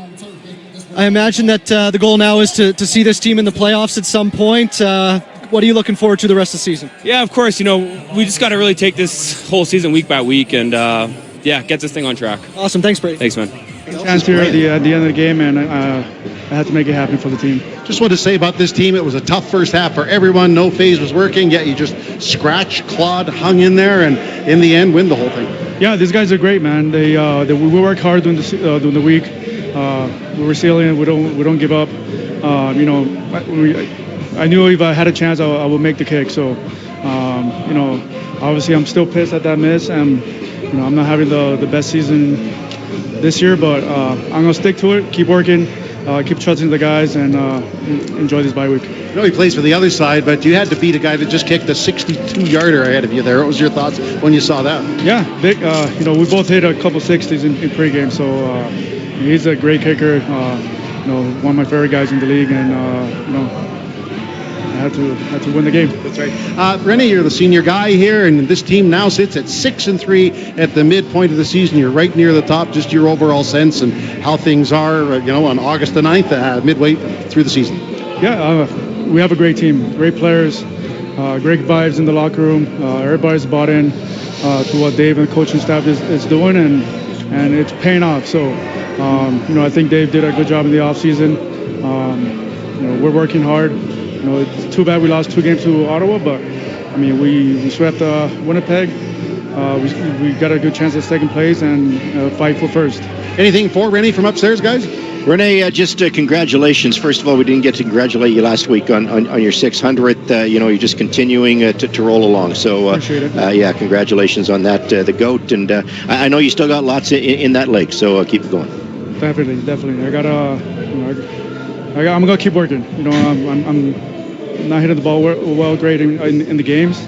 I imagine that the goal now is to see this team in the playoffs at some point. What are you looking forward to the rest of the season? Yeah, of course. We just got to really take this whole season week by week, and get this thing on track. Awesome. Thanks, Brady. Thanks, man. Chance here at the end of the game, and I had to make it happen for the team. Just want to say about this team, it was a tough first half for everyone. No phase was working, yet you just scratched, clawed, hung in there, and in the end, win the whole thing. Yeah, these guys are great, man. We work hard during the week. We're resilient. We don't give up. I knew if I had a chance, I would make the kick. So, obviously, I'm still pissed at that miss, and I'm not having the best season this year, but I'm going to stick to it, keep working, keep trusting the guys, and enjoy this bye week. I know he plays for the other side, but you had to beat a guy that just kicked a 62-yarder ahead of you there. What was your thoughts when you saw that? Yeah, big. We both hit a couple 60s in pregame, so he's a great kicker. One of my favorite guys in the league, and I had to win the game. That's right. Rennie, you're the senior guy here, and this team now sits at 6-3 at the midpoint of the season. You're right near the top. Just your overall sense and how things are, on August the 9th, midway through the season. Yeah, we have a great team, great players, great vibes in the locker room. Everybody's bought in to what Dave and the coaching staff is doing, and it's paying off. So, I think Dave did a good job in the offseason. We're working hard. It's too bad we lost 2 games to Ottawa, but we swept Winnipeg. We got a good chance at second place and fight for first. Anything for Rennie from upstairs, guys? Rennie, just congratulations. First of all, we didn't get to congratulate you last week on your 600th. You're just continuing to roll along. So, appreciate it. Congratulations on that, the GOAT. And I know you still got lots in that leg, so keep it going. Definitely. I'm gonna keep working. I'm not hitting the ball well great in the games.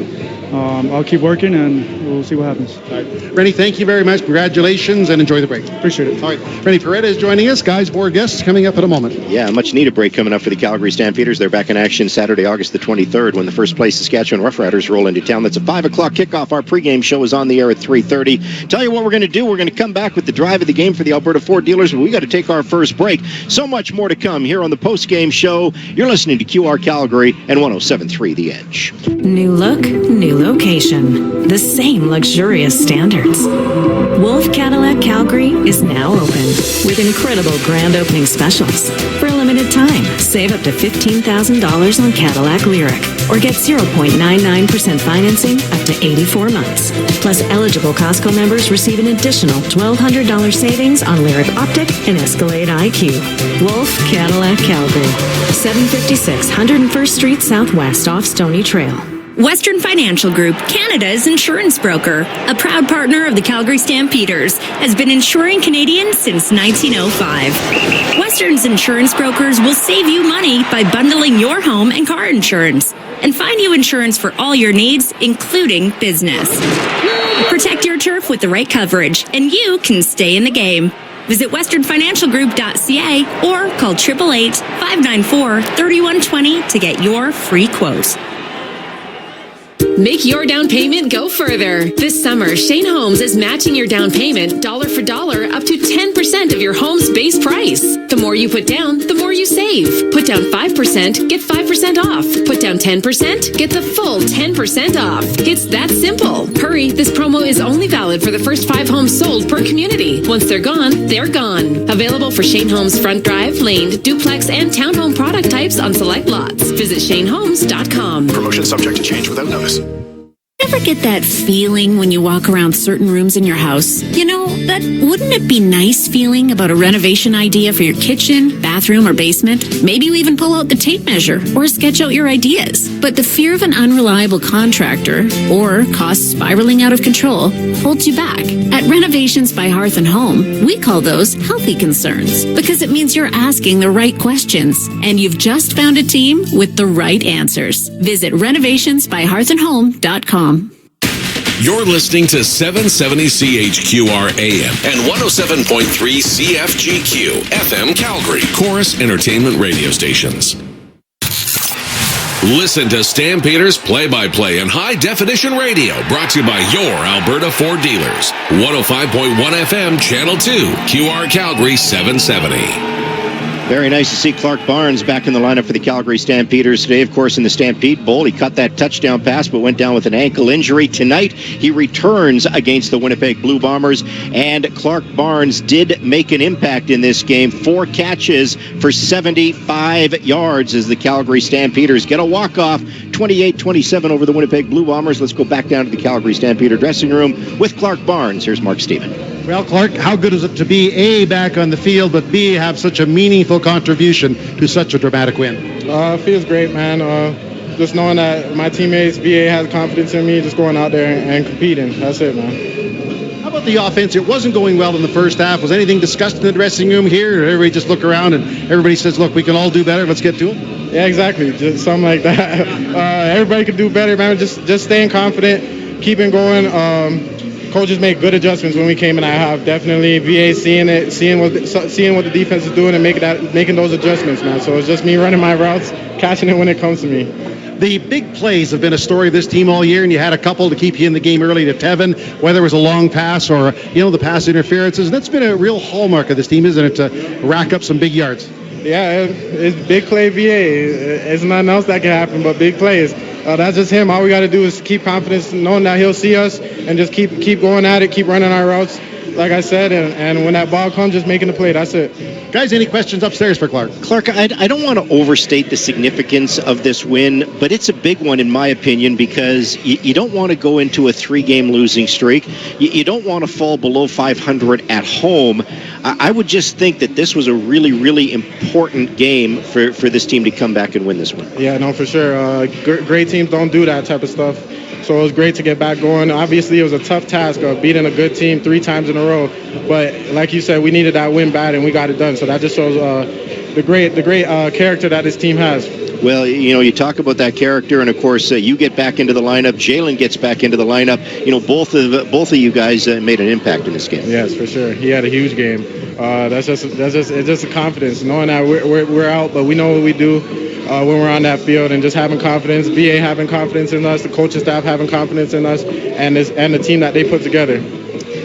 I'll keep working, and we'll see what happens. All right. Rennie, thank you very much. Congratulations, and enjoy the break. Appreciate it. All right. Rennie Paredes joining us. Guys, more guests coming up in a moment. Yeah, much needed break coming up for the Calgary Stampeders. They're back in action Saturday, August the 23rd, when the first place Saskatchewan Roughriders roll into town. That's a 5 o'clock kickoff. Our pregame show is on the air at 3:30. Tell you what we're going to do. We're going to come back with the drive of the game for the Alberta Ford dealers, but we got to take our first break. So much more to come here on the postgame show. You're listening to QR Calgary and 107.3 The Edge. New look, new location. The same luxurious standards. Wolf Cadillac Calgary is now open with incredible grand opening specials. For a limited time, save up to $15,000 on Cadillac Lyric or get 0.99% financing up to 84 months. Plus, eligible Costco members receive an additional $1,200 savings on Lyric Optic and Escalade IQ. Wolf Cadillac Calgary, 756 101st Street Southwest off Stony Trail. Western Financial Group, Canada's insurance broker, a proud partner of the Calgary Stampeders, has been insuring Canadians since 1905. Western's insurance brokers will save you money by bundling your home and car insurance and find you insurance for all your needs, including business. Protect your turf with the right coverage, and you can stay in the game. Visit westernfinancialgroup.ca or call 888-594-3120 to get your free quote. Make your down payment go further. This summer, Shane Homes is matching your down payment dollar for dollar up to 10% of your home's base price. The more you put down, the more you save. Put down 5%, get 5% off. Put down 10%, get the full 10% off. It's that simple. Hurry, this promo is only valid for the first 5 homes sold per community. Once they're gone, they're gone. Available for Shane Homes front drive, laned, duplex, and townhome product types on select lots. Visit shanehomes.com. Promotion subject to change without notice. Ever get that feeling when you walk around certain rooms in your house? You know, that wouldn't it be nice feeling about a renovation idea for your kitchen, bathroom, or basement? Maybe you even pull out the tape measure or sketch out your ideas. But the fear of an unreliable contractor or costs spiraling out of control holds you back. At Renovations by Hearth and Home, we call those healthy concerns because it means you're asking the right questions and you've just found a team with the right answers. Visit renovationsbyhearthandhome.com. You're listening to 770 CHQR AM and 107.3 CFGQ FM Calgary, Chorus Entertainment Radio Stations. Listen to Stampeders play-by-play and high-definition radio brought to you by your Alberta Ford dealers. 105.1 FM, Channel 2, QR Calgary 770. Very nice to see Clark Barnes back in the lineup for the Calgary Stampeders today. Of course, in the Stampede Bowl, he cut that touchdown pass but went down with an ankle injury. Tonight, he returns against the Winnipeg Blue Bombers, and Clark Barnes did make an impact in this game. 4 catches for 75 yards as the Calgary Stampeders get a walk-off 28-27 over the Winnipeg Blue Bombers. Let's go back down to the Calgary Stampeder dressing room with Clark Barnes. Here's Mark Stephen. Well, Clark, how good is it to be A, back on the field, but B, have such a meaningful contribution to such a dramatic win? It feels great, man. Just knowing that my teammates, BA, has confidence in me, just going out there and competing. That's it, man. How about the offense? It wasn't going well in the first half. Was anything discussed in the dressing room here? Or everybody just look around and everybody says, look, we can all do better. Let's get to it? Yeah, exactly. Just something like that. Everybody can do better, man. Just staying confident, keeping going. Coaches make good adjustments when we came in at half. Definitely, VA seeing what the defense is doing and making those adjustments, man. So it's just me running my routes, catching it when it comes to me. The big plays have been a story of this team all year, and you had a couple to keep you in the game early to Tevin, whether it was a long pass or the pass interferences. That's been a real hallmark of this team, isn't it, to rack up some big yards? Yeah, it's big play VA. It's nothing else that can happen but big plays. That's just him. All we got to do is keep confidence, knowing that he'll see us, and just keep going at it, keep running our routes, like I said, and when that ball comes, just making the play. That's it. Guys, any questions upstairs for Clark? Clark, I don't want to overstate the significance of this win, but it's a big one in my opinion because you don't want to go into a 3-game losing streak. You don't want to fall below 500 at home. I would just think that this was a really, really important game for this team to come back and win this one. Yeah, no, for sure. Great teams don't do that type of stuff. So it was great to get back going. Obviously, it was a tough task of beating a good team 3 times in a row. But like you said, we needed that win bad, and we got it done. So that just shows the great character that this team has. Well, you talk about that character, and of course, you get back into the lineup. Jalen gets back into the lineup. Both of you guys made an impact in this game. Yes, for sure. He had a huge game. It's just a confidence, knowing that we're out, but we know what we do when we're on that field, and just having confidence. BA having confidence in us, the coaching staff having confidence in us, and the team that they put together.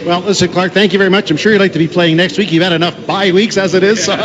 Well, listen, Clark, thank you very much. I'm sure you'd like to be playing next week. You've had enough bye weeks as it is, so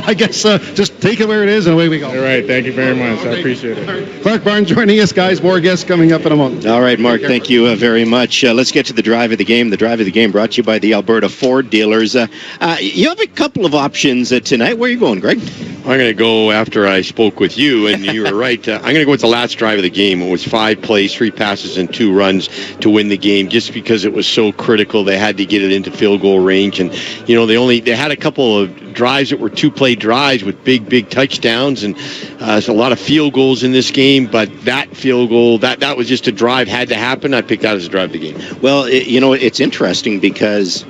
I guess just take it where it is and away we go. All right, thank you very much. I appreciate it. Clark Barnes joining us, guys. More guests coming up in a moment. All right, Mark, thank you very much. Let's get to the drive of the game. The drive of the game brought to you by the Alberta Ford dealers. You have a couple of options tonight. Where are you going, Greg? I'm going to go after I spoke with you, and you were right. I'm going to go with the last drive of the game. It was 5 plays, 3 passes, and 2 runs to win the game, just because it was so critical. They had to get it into field goal range, and they had a couple of drives that were 2-play drives with big touchdowns, and there's a lot of field goals in this game. But that field goal, that was just a drive, had to happen. I picked that as a drive of the game. Well, it's interesting because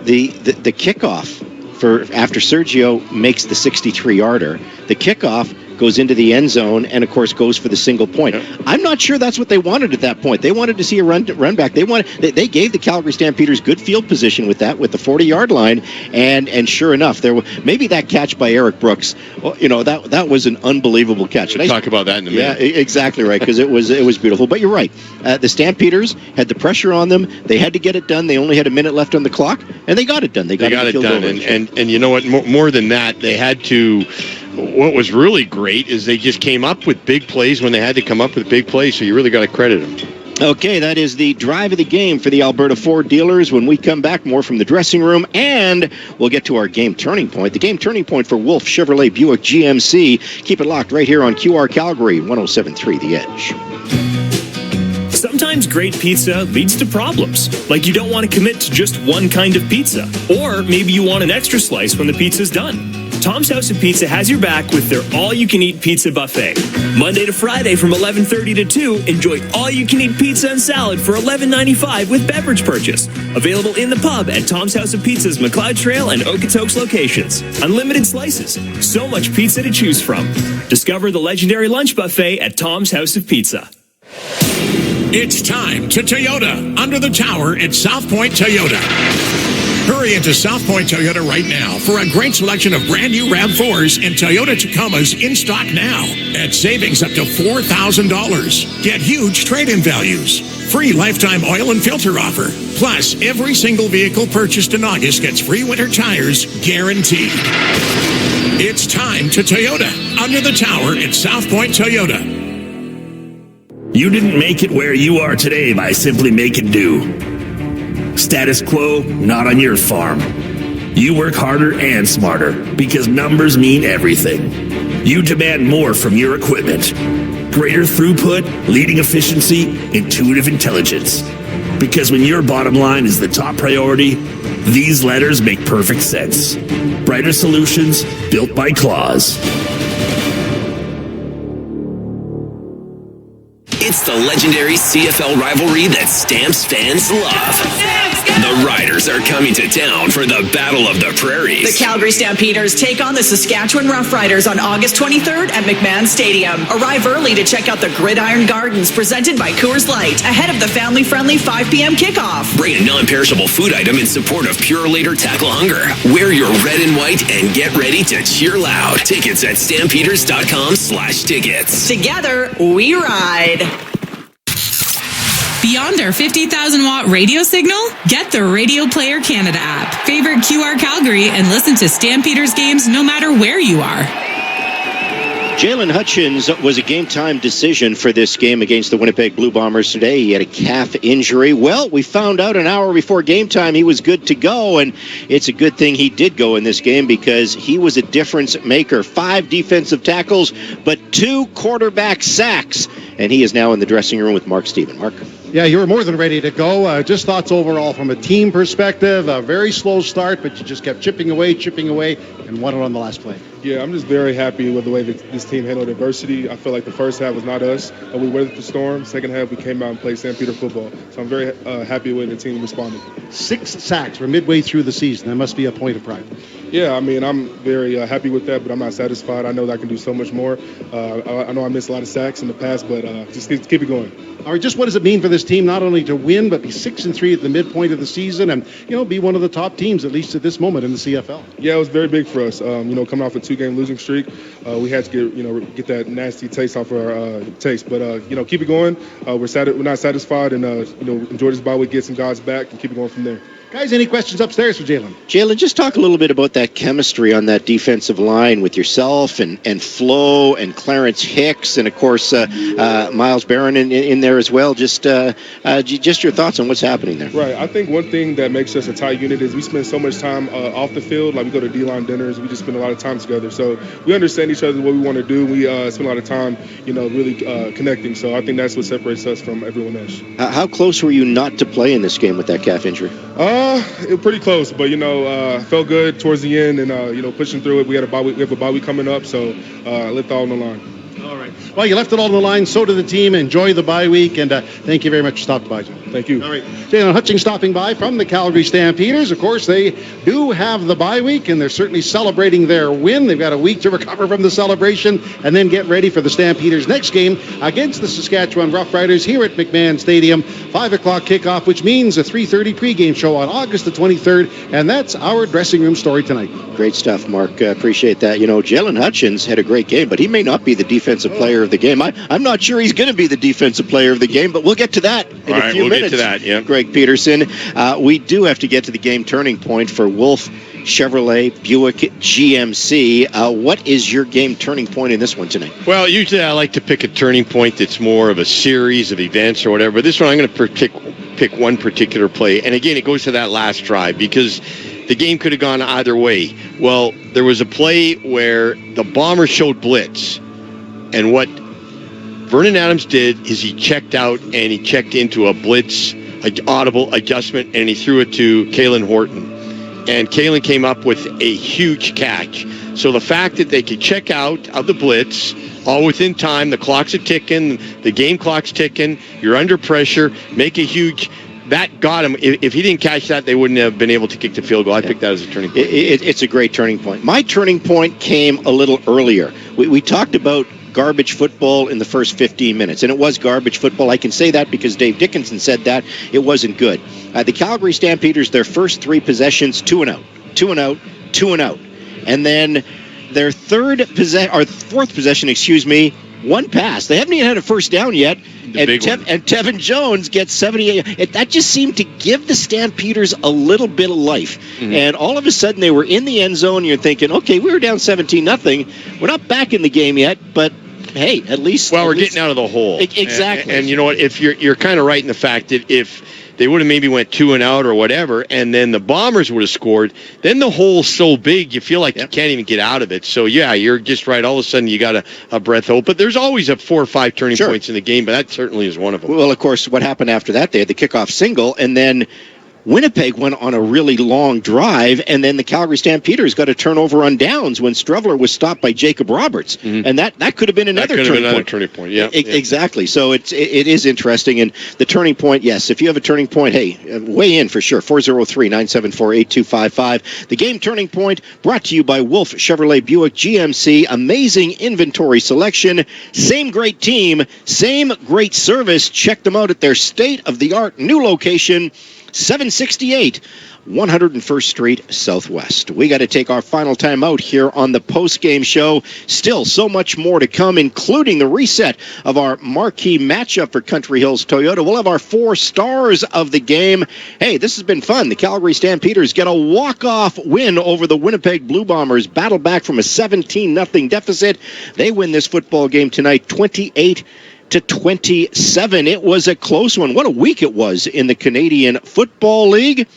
the kickoff after Sergio makes the 63-yarder, the kickoff goes into the end zone and, of course, goes for the single point. I'm not sure that's what they wanted at that point. They wanted to see a run back. They gave the Calgary Stampeders good field position with the 40-yard line, and sure enough, maybe that catch by Eric Brooks, that was an unbelievable catch. We'll talk about that in a minute. Yeah, exactly right, because it was beautiful. But you're right. The Stampeders had the pressure on them. They had to get it done. They only had a minute left on the clock, and they got it done. They got it done. And you know what? More than that, they had to. What was really great is they just came up with big plays when they had to come up with big plays, so you really got to credit them. Okay, that is the drive of the game for the Alberta Ford dealers. When we come back, more from the dressing room, and we'll get to our game turning point. The game turning point for Wolf Chevrolet Buick GMC. Keep it locked right here on QR Calgary 107.3 The Edge. Sometimes great pizza leads to problems, like you don't want to commit to just one kind of pizza, or maybe you want an extra slice when the pizza's done. Tom's House of Pizza has your back with their all-you-can-eat pizza buffet. Monday to Friday from 11:30 to 2, enjoy all-you-can-eat pizza and salad for $11.95 with beverage purchase. Available in the pub at Tom's House of Pizza's McLeod Trail and Okotoks locations. Unlimited slices. So much pizza to choose from. Discover the legendary lunch buffet at Tom's House of Pizza. It's time to Toyota, under the tower at South Point Toyota. Hurry into South Point Toyota right now for a great selection of brand new RAV4s and Toyota Tacomas in stock now at savings up to $4,000. Get huge trade-in values. Free lifetime oil and filter offer. Plus, every single vehicle purchased in August gets free winter tires guaranteed. It's time to Toyota, under the tower at South Point Toyota. You didn't make it where you are today by simply making do. Status quo, not on your farm. You work harder and smarter because numbers mean everything. You demand more from your equipment. Greater throughput, leading efficiency, intuitive intelligence. Because when your bottom line is the top priority, these letters make perfect sense. Brighter solutions built by Claws. It's the legendary CFL rivalry that Stamps fans love. The Riders are coming to town for the Battle of the Prairies. The Calgary Stampeders take on the Saskatchewan Roughriders on August 23rd at McMahon Stadium. Arrive early to check out the Gridiron Gardens presented by Coors Light ahead of the family-friendly 5 p.m. kickoff. Bring a non-perishable food item in support of Pure Later Tackle Hunger. Wear your red and white and get ready to cheer loud. Tickets at stampeders.com/tickets. Together, we ride. Beyond our 50,000-watt radio signal, get the Radio Player Canada app. Favorite QR Calgary and listen to Stampeders games no matter where you are. Jalen Hutchins was a game-time decision for this game against the Winnipeg Blue Bombers today. He had a calf injury. Well, we found out an hour before game time he was good to go, and it's a good thing he did go in this game because he was a difference maker. 5 defensive tackles, but 2 quarterback sacks, and he is now in the dressing room with Mark Stephen. Mark? Yeah, you were more than ready to go. Just thoughts overall from a team perspective. A very slow start, but you just kept chipping away, and won it on the last play. Yeah, I'm just very happy with the way that this team handled adversity. I feel like the first half was not us, and we weathered the storm. Second half, we came out and played St. Peter football. So I'm very happy with the team responded. 6 sacks. We're midway through the season. That must be a point of pride. Yeah, I mean, I'm very happy with that, but I'm not satisfied. I know that I can do so much more. I know I missed a lot of sacks in the past, but just keep it going. All right, just what does it mean for this team not only to win, but be 6-3 at the midpoint of the season and, be one of the top teams, at least at this moment in the CFL? Yeah, it was very big for us. Coming off a 2-game losing streak, we had to get that nasty taste off our taste. But, keep it going. We're not satisfied and, enjoy this bye week, get some guys back, and keep it going from there. Guys, any questions upstairs for Jalen? Jalen, just talk a little bit about that chemistry on that defensive line with yourself and Flo and Clarence Hicks and, of course, Miles Barron in there as well. Just your thoughts on what's happening there. Right. I think one thing that makes us a tight unit is we spend so much time off the field. Like, we go to D-line dinners. We just spend a lot of time together. So we understand each other, what we want to do. We spend a lot of time, really connecting. So I think that's what separates us from everyone else. How close were you not to play in this game with that calf injury? It was pretty close, but felt good towards the end, and pushing through it. We have a bye week coming up, so left all on the line. All right. Well, you left it all on the line. So did the team. Enjoy the bye week, and thank you very much for stopping by, John. Thank you. All right. Jalen Hutchings stopping by from the Calgary Stampeders. Of course, they do have the bye week, and they're certainly celebrating their win. They've got a week to recover from the celebration and then get ready for the Stampeders' next game against the Saskatchewan Roughriders here at McMahon Stadium. 5 o'clock kickoff, which means a 3:30 pregame show on August the 23rd, and that's our dressing room story tonight. Great stuff, Mark. Appreciate that. Jalen Hutchins had a great game, but he may not be the defensive player of the game. I'm not sure he's going to be the defensive player of the game, but we'll get to that in a few minutes. Get to that, yeah. Greg Peterson. We do have to get to the game turning point for Wolf Chevrolet Buick GMC. What is your game turning point in this one tonight? Well, usually I like to pick a turning point that's more of a series of events or whatever, but this one I'm going to pick one particular play. And again, it goes to that last drive because the game could have gone either way. Well, there was a play where the Bombers showed blitz, and what Vernon Adams did is he checked out and he checked into a blitz, audible adjustment, and he threw it to Kalen Horton. And Kalen came up with a huge catch. So the fact that they could check out of the blitz, all within time, the clock's ticking, the game clock's ticking, you're under pressure, make a huge... That got him. If he didn't catch that, they wouldn't have been able to kick the field goal. I picked that as a turning point. It's a great turning point. My turning point came a little earlier. We talked about garbage football in the first 15 minutes, and it was garbage football. I can say that because Dave Dickinson said that. It wasn't good. The Calgary Stampeders, their first 3 possessions, 2 and out, 2 and out, 2 and out. And then their fourth possession, 1 pass. They haven't even had a first down yet. And Tevin Jones gets 78. That just seemed to give the Stampeders a little bit of life. Mm-hmm. And all of a sudden, they were in the end zone. And you're thinking, okay, we were down 17-0. We're not back in the game yet, but hey, at least... Well, we're getting out of the hole. Exactly. And you know what? If you're kind of right in the fact that if they would have maybe went 2 and out or whatever, and then the Bombers would have scored, then the hole's so big you feel like you can't even get out of it. So yeah, you're just right. All of a sudden you got a breath hold. But there's always 4 or 5 turning points in the game, but that certainly is one of them. Well, of course, what happened after that? They had the kickoff single, and then Winnipeg went on a really long drive, and then the Calgary Stampeders got a turnover on downs when Strevler was stopped by Jacob Roberts. Mm-hmm. And that could have been another turning point. Yeah, exactly. So it is interesting. And the turning point, yes, if you have a turning point, hey, weigh in for sure. 403-974-8255. The game turning point brought to you by Wolf Chevrolet Buick GMC. Amazing inventory selection. Same great team. Same great service. Check them out at their state-of-the-art new location, 768 101st Street Southwest. We got to take our final time out here on the post-game show. Still so much more to come, including the reset of our marquee matchup for Country Hills Toyota. We'll have our 4 stars of the game. Hey, this has been fun. The Calgary Stampeders get a walk-off win over the Winnipeg Blue Bombers, battle back from a 17-0 deficit. They win this football game tonight, 28-27. It was a close one. What a week it was in the Canadian Football League.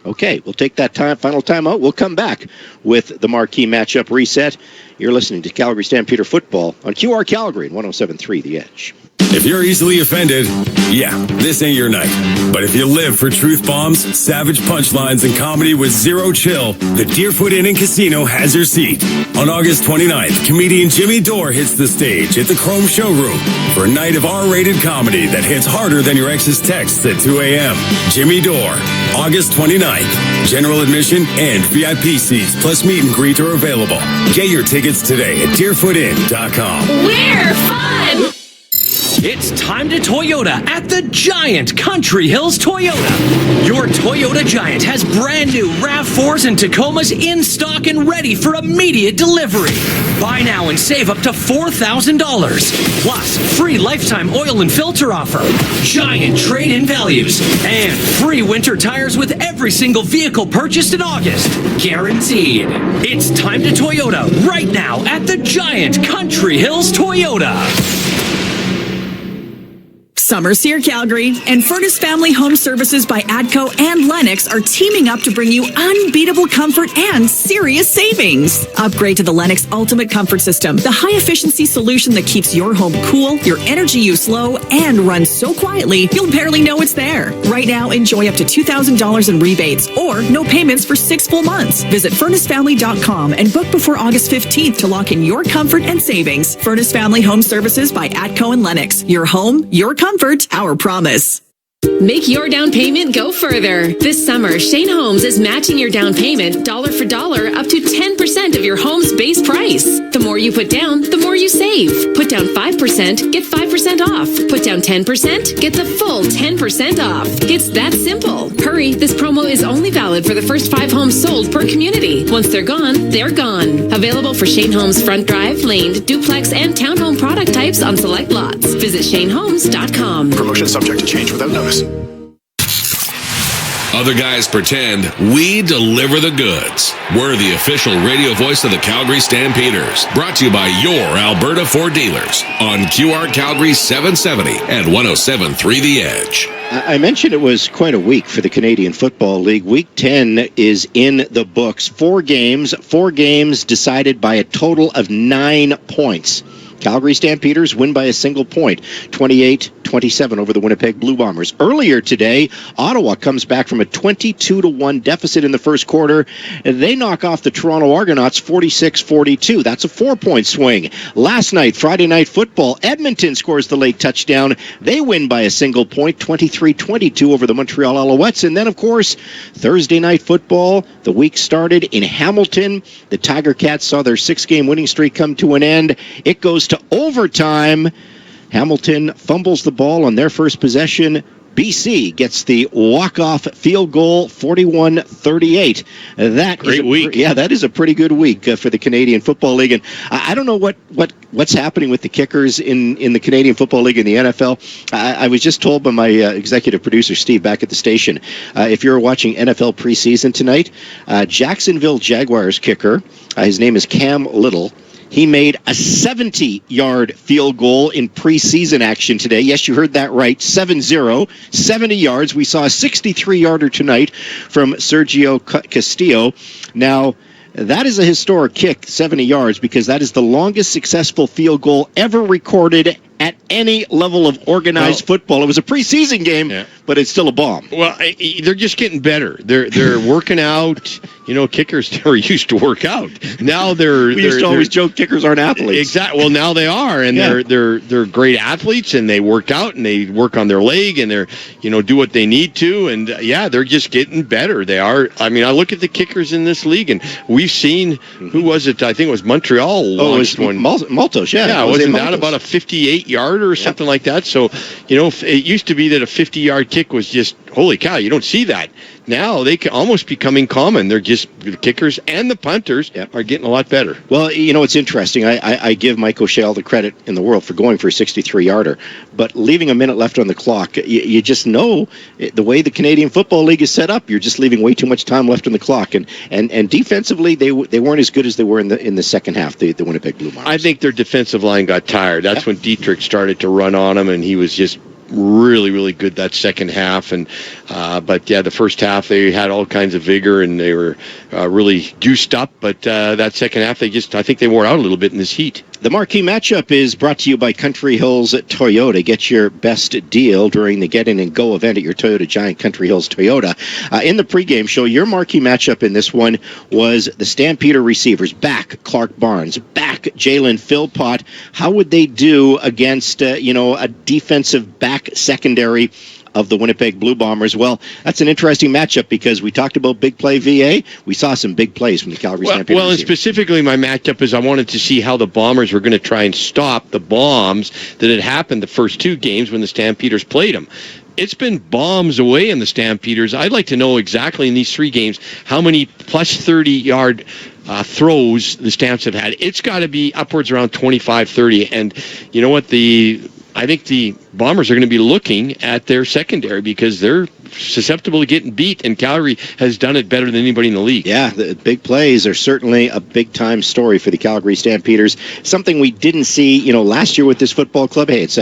Okay, we'll take that final time out. We'll come back with the marquee matchup reset. You're listening to Calgary Stampeder Football on QR Calgary and 107.3 The Edge. If you're easily offended, yeah, this ain't your night. But if you live for truth bombs, savage punchlines, and comedy with zero chill, the Deerfoot Inn & Casino has your seat. On August 29th, comedian Jimmy Dore hits the stage at the Chrome Showroom for a night of R-rated comedy that hits harder than your ex's texts at 2 a.m. Jimmy Dore, August 29th. General admission and VIP seats plus meet and greet are available. Get your tickets today at deerfootinn.com. We're fun! It's time to Toyota at the Giant Country Hills Toyota. Your Toyota Giant has brand new RAV4s and Tacomas in stock and ready for immediate delivery. Buy now and save up to $4,000. Plus, free lifetime oil and filter offer, giant trade-in values, and free winter tires with every single vehicle purchased in August. Guaranteed. It's time to Toyota right now at the Giant Country Hills Toyota. Summer's here, Calgary, and Furnace Family Home Services by ATCO and Lennox are teaming up to bring you unbeatable comfort and serious savings. Upgrade to the Lennox Ultimate Comfort System, the high-efficiency solution that keeps your home cool, your energy use low, and runs so quietly you'll barely know it's there. Right now, enjoy up to $2,000 in rebates or no payments for 6 full months. Visit FurnaceFamily.com and book before August 15th to lock in your comfort and savings. Furnace Family Home Services by ATCO and Lennox. Your home, your comfort, our promise. Make your down payment go further. This summer, Shane Holmes is matching your down payment dollar for dollar up to 10% of your home's base price. The more you put down, the more you save. Put down 5%, get 5% off. Put down 10%, get the full 10% off. It's that simple. Hurry, this promo is only valid for the first 5 homes sold per community. Once they're gone, they're gone. Available for Shane Holmes front drive, laned, duplex, and townhome product types on select lots. Visit ShaneHolmes.com. Promotion subject to change without notice. Other guys pretend, we deliver the goods. We're the official radio voice of the Calgary Stampeders. Brought to you by your Alberta Ford dealers on QR Calgary 770 and 107.3 The Edge. I mentioned it was quite a week for the Canadian Football League. Week 10 is in the books. 4 games decided by a total of 9 points. Calgary Stampeders win by a single point, 28-27 over the Winnipeg Blue Bombers. Earlier today, Ottawa comes back from a 22-1 deficit in the first quarter, and they knock off the Toronto Argonauts 46-42. That's a 4-point swing. Last night, Friday Night Football, Edmonton scores the late touchdown. They win by a single point, 23-22 over the Montreal Alouettes. And then, of course, Thursday Night Football, the week started in Hamilton. The Tiger Cats saw their 6-game winning streak come to an end. It goes to overtime. Hamilton fumbles the ball on their first possession. BC gets the walk-off field goal, 41-38. Great week. Yeah, that is a pretty good week for the Canadian Football League. And I don't know what's happening with the kickers in the Canadian Football League and the NFL. I was just told by my executive producer, Steve, back at the station, if you're watching NFL preseason tonight, Jacksonville Jaguars kicker, his name is Cam Little. He made a 70-yard field goal in preseason action today. Yes, you heard that right. 7-0, 70 yards. We saw a 63-yarder tonight from Sergio Castillo. Now, that is a historic kick, 70 yards, because that is the longest successful field goal ever recorded at any level of organized football. It was a preseason game, but it's still a bomb. Well, they're just getting better. They're working out. You know, kickers never used to work out. Now we used to always joke kickers aren't athletes. Exactly. Well, now they are, and they're great athletes, and they work out, and they work on their leg, and they're do what they need to, and they're just getting better. They are. I mean, I look at the kickers in this league, and we've seen who was it? I think it was Montreal launched one. Maltos. Yeah, wasn't that about a 58-yarder or something like that? So, it used to be that a 50-yard kick was just holy cow. You don't see that. Now they can almost becoming common. They're just the kickers and the punters are getting a lot better. Well, it's interesting. I give Mike O'Shea all the credit in the world for going for a 63-yarder, but leaving a minute left on the clock, you just know the way the Canadian Football League is set up. You're just leaving way too much time left on the clock, and defensively they weren't as good as they were in the second half. The Winnipeg Blue Bombers. I think their defensive line got tired. That's when Dietrich started to run on them, and he was just really, really good that second half. And but the first half they had all kinds of vigor and they were really juiced up. But that second half, I think they wore out a little bit in this heat. The marquee matchup is brought to you by Country Hills Toyota. Get your best deal during the Get In and Go event at your Toyota Giant Country Hills Toyota. In the pregame show, your marquee matchup in this one was the Stampeder receivers. Back Clark Barnes, back Jalen Philpott. How would they do against a defensive back secondary of the Winnipeg Blue Bombers. Well, that's an interesting matchup because we talked about big play VA. We saw some big plays from the Calgary Stampeders. Well, and specifically my matchup is I wanted to see how the Bombers were going to try and stop the bombs that had happened the first two games when the Stampeders played them. It's been bombs away in the Stampeders. I'd like to know exactly in these three games how many plus 30-yard throws the Stamps have had. It's got to be upwards around 25, 30. And you know what? I think the Bombers are going to be looking at their secondary because they're susceptible to getting beat, and Calgary has done it better than anybody in the league. Yeah, the big plays are certainly a big-time story for the Calgary Stampeders. Something we didn't see, last year with this football club. Hey, it's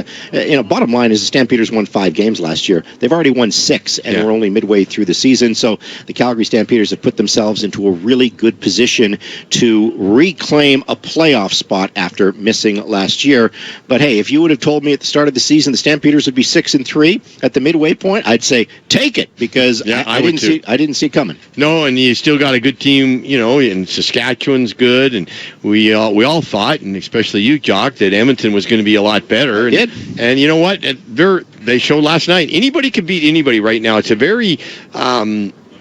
bottom line is the Stampeders won 5 games last year. They've already won 6, and we're only midway through the season. So the Calgary Stampeders have put themselves into a really good position to reclaim a playoff spot after missing last year. But hey, if you would have told me at the start of the season the Stampeders would be 6-3 at the midway point, I'd say take it because I didn't see it coming. No, and you still got a good team, and Saskatchewan's good, and we all thought, and especially you, Jock, that Edmonton was going to be a lot better. And you know what? They showed last night. Anybody can beat anybody right now. It's a very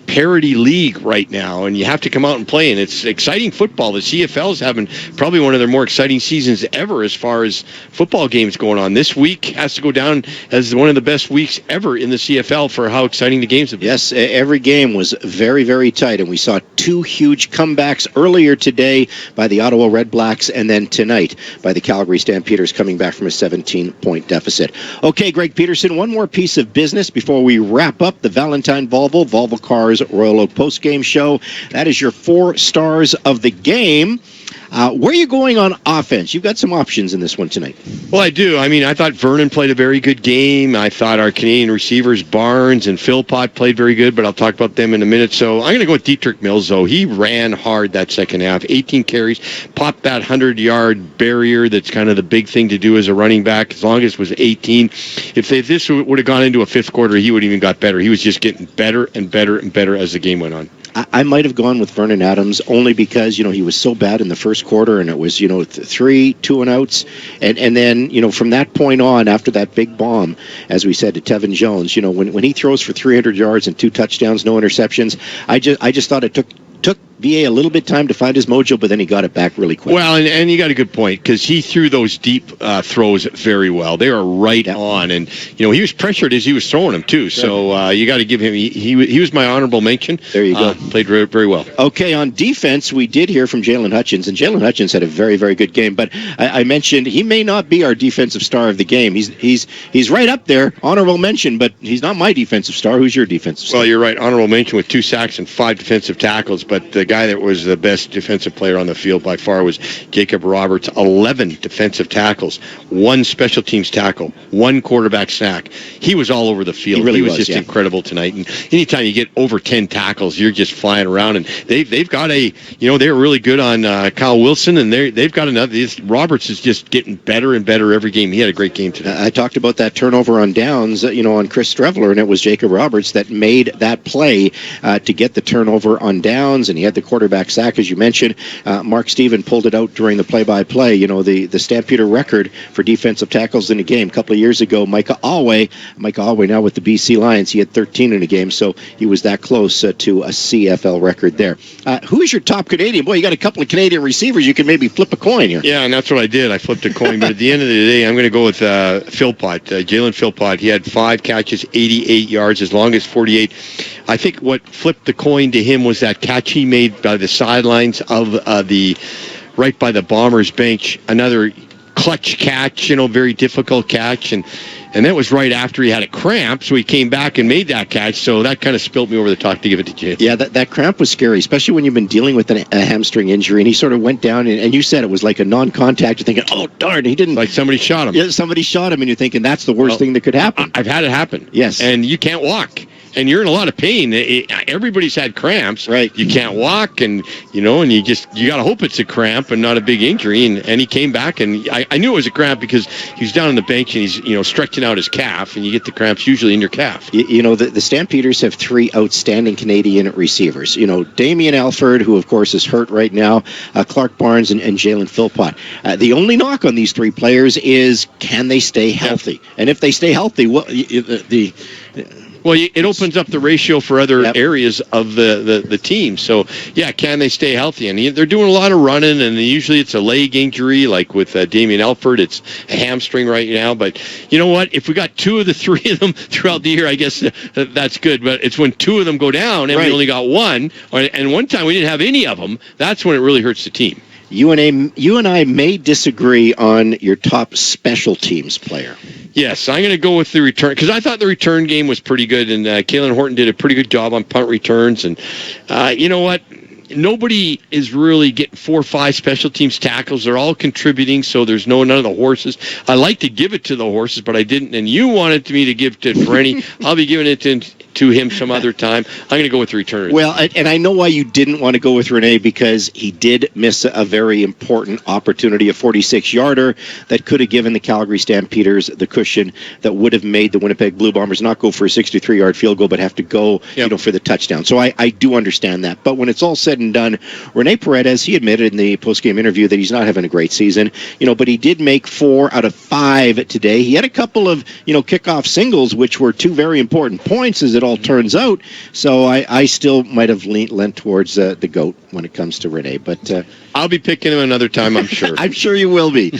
parity league right now, and you have to come out and play, and it's exciting football. The CFL is having probably one of their more exciting seasons ever as far as football games going on. This week has to go down as one of the best weeks ever in the CFL for how exciting the games have been. Yes, every game was very, very tight, and we saw 2 huge comebacks earlier today by the Ottawa Red Blacks, and then tonight by the Calgary Stampeders coming back from a 17-point deficit. Okay, Greg Peterson, one more piece of business before we wrap up the Valentine Volvo Cars Royal Oak post-game show. That is your 4 stars of the game. Where are you going on offense? You've got some options in this one tonight. Well, I do. I mean, I thought Vernon played a very good game. I thought our Canadian receivers, Barnes and Philpott, played very good, but I'll talk about them in a minute. So I'm going to go with Dietrich Mills, though. He ran hard that second half. 18 carries, popped that 100-yard barrier that's kind of the big thing to do as a running back, as long as it was 18. If this would have gone into a fifth quarter, he would have even got better. He was just getting better and better and better as the game went on. I might have gone with Vernon Adams only because, he was so bad in the first quarter, and it was, 3 2-and-outs. And then, from that point on, after that big bomb, as we said to Tevin Jones, when he throws for 300 yards and 2 touchdowns, no interceptions, I just thought it took VA a little bit time to find his mojo, but then he got it back really quick. Well, and you got a good point because he threw those deep throws very well. They were right on, and he was pressured as he was throwing them too. Sure. So you got to give him. He was my honorable mention. There you go. Played very, very well. Okay, on defense, we did hear from Jalen Hutchins, and Jalen Hutchins had a very, very good game. But I mentioned he may not be our defensive star of the game. He's right up there, honorable mention, but he's not my defensive star. Who's your defensive star? Well, you're right, honorable mention with 2 sacks and 5 defensive tackles, but the guy that was the best defensive player on the field by far was Jacob Roberts. 11 defensive tackles, 1 special teams tackle, 1 quarterback sack. He was all over the field. He was just incredible tonight. And anytime you get over 10 tackles, you're just flying around. And they've got they were really good on Kyle Wilson, and they've got another. Roberts is just getting better and better every game. He had a great game today. I talked about that turnover on downs, on Chris Streveler, and it was Jacob Roberts that made that play to get the turnover on downs, and he had the quarterback sack, as you mentioned. Mark Steven pulled it out during the play-by-play. The Stampeder record for defensive tackles in a game. A couple of years ago, Micah Alway now with the BC Lions, he had 13 in a game, so he was that close to a CFL record there. Who is your top Canadian? Boy, you got a couple of Canadian receivers. You can maybe flip a coin here. Yeah, and that's what I did. I flipped a coin, but at the end of the day, I'm going to go with Philpott, Jalen Philpott. He had 5 catches, 88 yards, as long as 48. I think what flipped the coin to him was that catch he made by the sidelines of right by the Bombers bench. Another clutch catch, very difficult catch, and that was right after he had a cramp, so he came back and made that catch, so that kind of spilled me over the top to give it to Jay. Yeah, that cramp was scary, especially when you've been dealing with a hamstring injury, and he sort of went down, and you said it was like a non-contact. You're thinking, oh, darn, he didn't... Like somebody shot him. Yeah, somebody shot him, and you're thinking, that's the worst thing that could happen. I've had it happen. Yes. And you can't walk. and you're in a lot of pain. Everybody's had cramps. Right. You can't walk, and you got to hope it's a cramp and not a big injury. And he came back, and I knew it was a cramp because he was down on the bench and he's stretching out his calf, and you get the cramps usually in your calf. The Stampeders have three outstanding Canadian receivers. Damien Alford, who of course is hurt right now, Clark Barnes, and Jalen Philpott. The only knock on these three players is, can they stay healthy? And if they stay healthy, it opens up the ratio for other areas of the team. So, can they stay healthy? And they're doing a lot of running, and usually it's a leg injury, like with Damien Alford. It's a hamstring right now. But you know what? If we got two of the three of them throughout the year, I guess that's good. But it's when two of them go down and we only got one, and one time we didn't have any of them, that's when it really hurts the team. You and I may disagree on your top special teams player. Yes, I'm going to go with the return, because I thought the return game was pretty good, and Kalen Horton did a pretty good job on punt returns. And you know what? Nobody is really getting 4 or 5 special teams tackles. They're all contributing, so there's none of the horses. I like to give it to the horses, but I didn't. And you wanted me to give it to Rennie. I'll be giving it to him some other time. I'm going to go with the returners. Well, and I know why you didn't want to go with Rene, because he did miss a very important opportunity, a 46-yarder that could have given the Calgary Stampeders the cushion that would have made the Winnipeg Blue Bombers not go for a 63-yard field goal, but have to go for the touchdown. So I do understand that. But when it's all said and done, Rene Paredes, he admitted in the post-game interview that he's not having a great season, but he did make 4 out of 5 today. He had a couple of, kickoff singles, which were 2 very important points, as it all turns out. So I still might have lent towards the GOAT when it comes to Rene, but I'll be picking him another time, I'm sure. I'm sure you will be.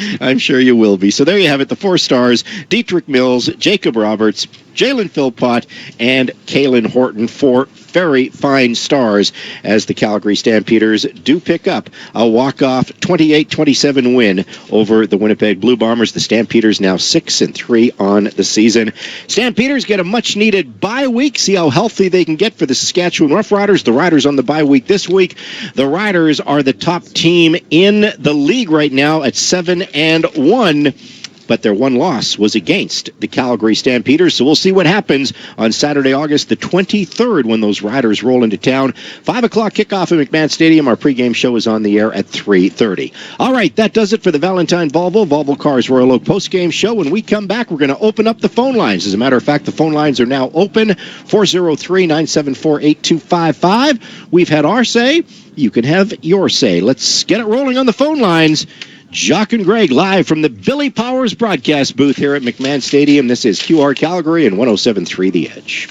So there you have it, the 4 stars: Dietrich Mills, Jacob Roberts, Jalen Philpott, and Kalen Horton. 4 very fine stars as the Calgary Stampeders do pick up a walk-off 28-27 win over the Winnipeg Blue Bombers. The Stampeders now 6-3 on the season. Stampeders get a much-needed bye week. See how healthy they can get for the Saskatchewan Roughriders. The Riders on the bye week this week. The Riders are the top team in the league right now at 7-1. But their one loss was against the Calgary Stampeders. So we'll see what happens on Saturday, August the 23rd, when those Riders roll into town. 5 o'clock kickoff at McMahon Stadium. Our pregame show is on the air at 3:30. All right, that does it for the Valentine Volvo Cars Royal Oak postgame show. When we come back, we're going to open up the phone lines. As a matter of fact, the phone lines are now open. 403-974-8255. We've had our say. You can have your say. Let's get it rolling on the phone lines. Jock and Greg live from the Billy Powers broadcast booth here at McMahon Stadium. This is QR Calgary and 107.3 The Edge.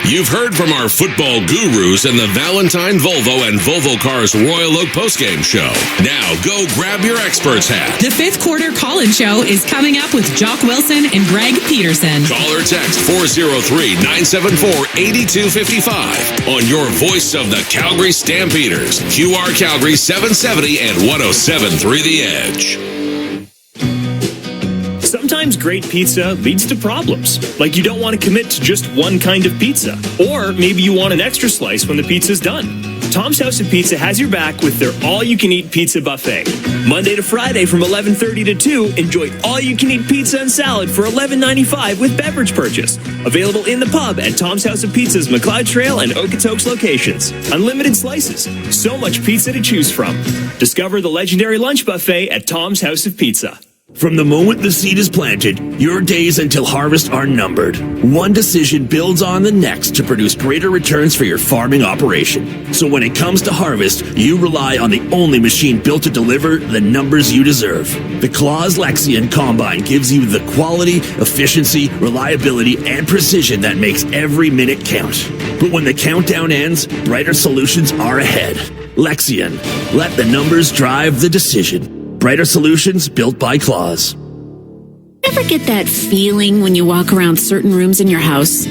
You've heard from our football gurus in the Valentine Volvo and Volvo Cars Royal Oak postgame show. Now go grab your expert's hat. The 5th quarter call-in show is coming up with Jock Wilson and Greg Peterson. Call or text 403-974-8255 on your voice of the Calgary Stampeders. QR Calgary 770 and 107.3 The Edge. Sometimes great pizza leads to problems, like you don't want to commit to just one kind of pizza, or maybe you want an extra slice when the pizza's done. Tom's House of Pizza has your back with their all-you-can-eat pizza buffet. Monday to Friday from 11:30 to 2, enjoy all-you-can-eat pizza and salad for $11.95 with beverage purchase. Available in the pub at Tom's House of Pizza's McLeod Trail and Okotoks locations. Unlimited slices. So much pizza to choose from. Discover the legendary lunch buffet at Tom's House of Pizza. From the moment the seed is planted, your days until harvest are numbered. One decision builds on the next to produce greater returns for your farming operation. So when it comes to harvest, you rely on the only machine built to deliver the numbers you deserve. The Claas Lexion Combine gives you the quality, efficiency, reliability, and precision that makes every minute count. But when the countdown ends, brighter solutions are ahead. Lexion. Let the numbers drive the decision. Brighter solutions built by Claas. Ever get that feeling when you walk around certain rooms in your house?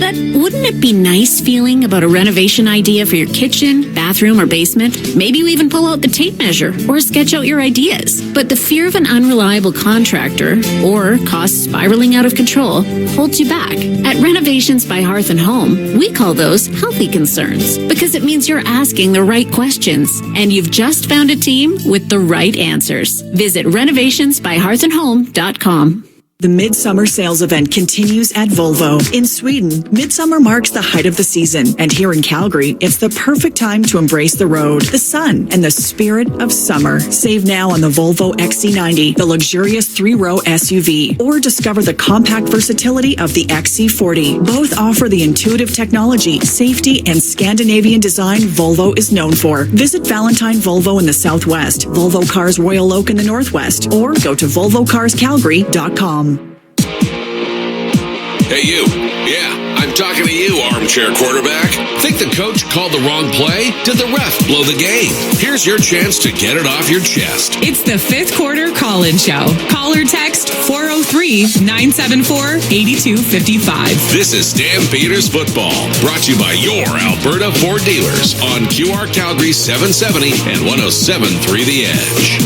That wouldn't it be nice feeling about a renovation idea for your kitchen, bathroom, or basement? Maybe you even pull out the tape measure or sketch out your ideas. But the fear of an unreliable contractor or costs spiraling out of control holds you back. At Renovations by Hearth and Home, we call those healthy concerns because it means you're asking the right questions and you've just found a team with the right answers. Visit renovationsbyhearthandhome.com. The Midsummer Sales Event continues at Volvo. In Sweden, Midsummer marks the height of the season. And here in Calgary, it's the perfect time to embrace the road, the sun, and the spirit of summer. Save now on the Volvo XC90, the luxurious 3-row SUV, or discover the compact versatility of the XC40. Both offer the intuitive technology, safety, and Scandinavian design Volvo is known for. Visit Valentine Volvo in the Southwest, Volvo Cars Royal Oak in the Northwest, or go to volvocarscalgary.com. Hey, you. Yeah, I'm talking to you, armchair quarterback. Think the coach called the wrong play? Did the ref blow the game? Here's your chance to get it off your chest. It's the fifth quarter call-in show. Call or text 403-974-8255. This is Stampeders Football, brought to you by your Alberta Ford dealers on QR Calgary 770 and 107.3 The Edge.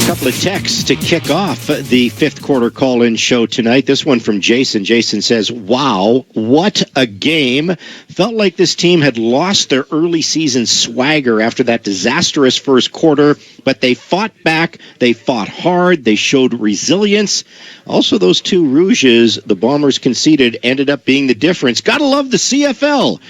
Couple of texts to kick off the fifth quarter call-in show tonight. This one from Jason. Jason says, wow, what a game. Felt like this team had lost their early season swagger after that disastrous first quarter, but they fought back, they fought hard, they showed resilience. Also, those two rouges the Bombers conceded ended up being the difference. Gotta love the CFL.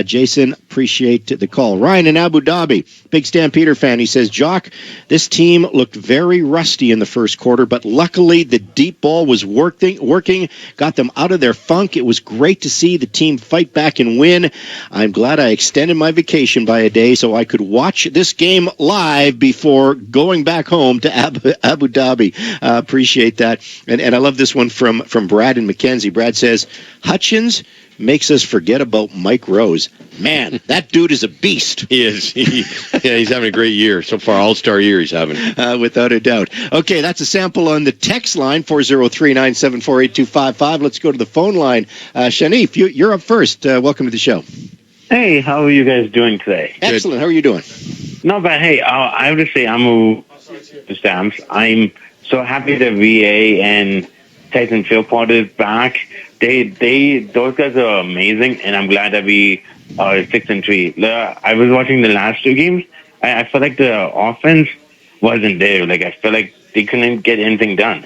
Jason, appreciate the call. Ryan in Abu Dhabi, big Stampeder fan. He says, Jock, this team looked very rusty in the first quarter, but luckily the deep ball was working, got them out of their funk. It was great to see the team fight back and win. I'm glad I extended my vacation by a day so I could watch this game live before going back home to Abu Dhabi. Appreciate that. And I love this one from Brad and Mackenzie. Brad says, Hutchins makes us forget about Mike Rose. Man, that dude is a beast. He is. He's having a great year. So far, all-star year he's having. Without a doubt. Okay, that's a sample on the text line, 403-974-8255. Let's go to the phone line. Shanif, you're up first. Welcome to the show. Hey, how are you guys doing today? Excellent. How are you doing? Not bad. Hey, I have to say I'm a Stamps. I'm so happy that VA and Tyson Philpott is back. Those guys are amazing, and I'm glad that we are 6-3. I was watching the last two games. I felt like the offense wasn't there. Like I felt like they couldn't get anything done.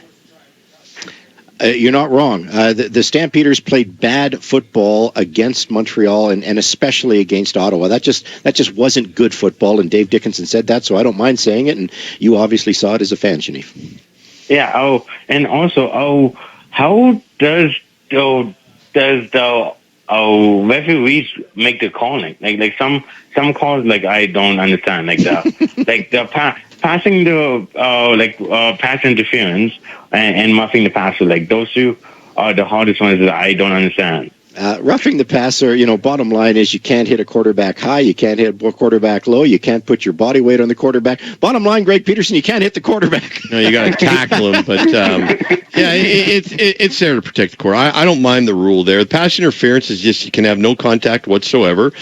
You're not wrong. The Stampeders played bad football against Montreal and especially against Ottawa. That just wasn't good football, and Dave Dickinson said that, so I don't mind saying it, and you obviously saw it as a fan, Shanif. Yeah, and also, how does the referees make the calling? Like some calls, like I don't understand. Like the passing the pass interference and muffing the passer. Like those two are the hardest ones that I don't understand. Roughing the passer, bottom line is you can't hit a quarterback high, you can't hit a quarterback low, you can't put your body weight on the quarterback. Bottom line, Greg Peterson, you can't hit the quarterback. No, you got to tackle him. But it's there to protect the core. I don't mind the rule there. The pass interference is just you can have no contact whatsoever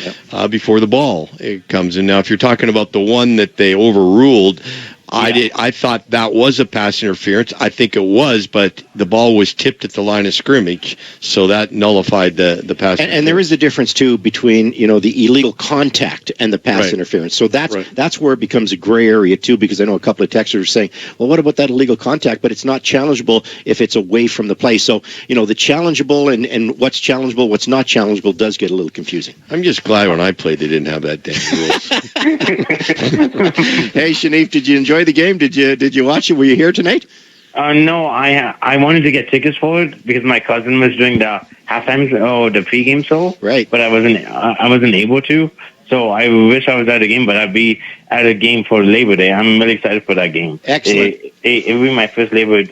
before the ball comes in. Now, if you're talking about the one that they overruled, I thought that was a pass interference. I think it was, but the ball was tipped at the line of scrimmage, so that nullified the pass. And there is a difference too between the illegal contact and the pass interference. So that's where it becomes a gray area too, because I know a couple of texters are saying, well, what about that illegal contact? But it's not challengeable if it's away from the play. So the challengeable and what's challengeable, what's not challengeable does get a little confusing. I'm just glad when I played they didn't have that damn rules. Hey, Shanif, did you enjoy the game? Did you watch it? Were you here tonight? No, I wanted to get tickets for it because my cousin was doing the halftime the pregame show. Right. But I wasn't able to. So I wish I was at a game, but I'd be at a game for Labor Day. I'm really excited for that game. Excellent. It will be my first Labor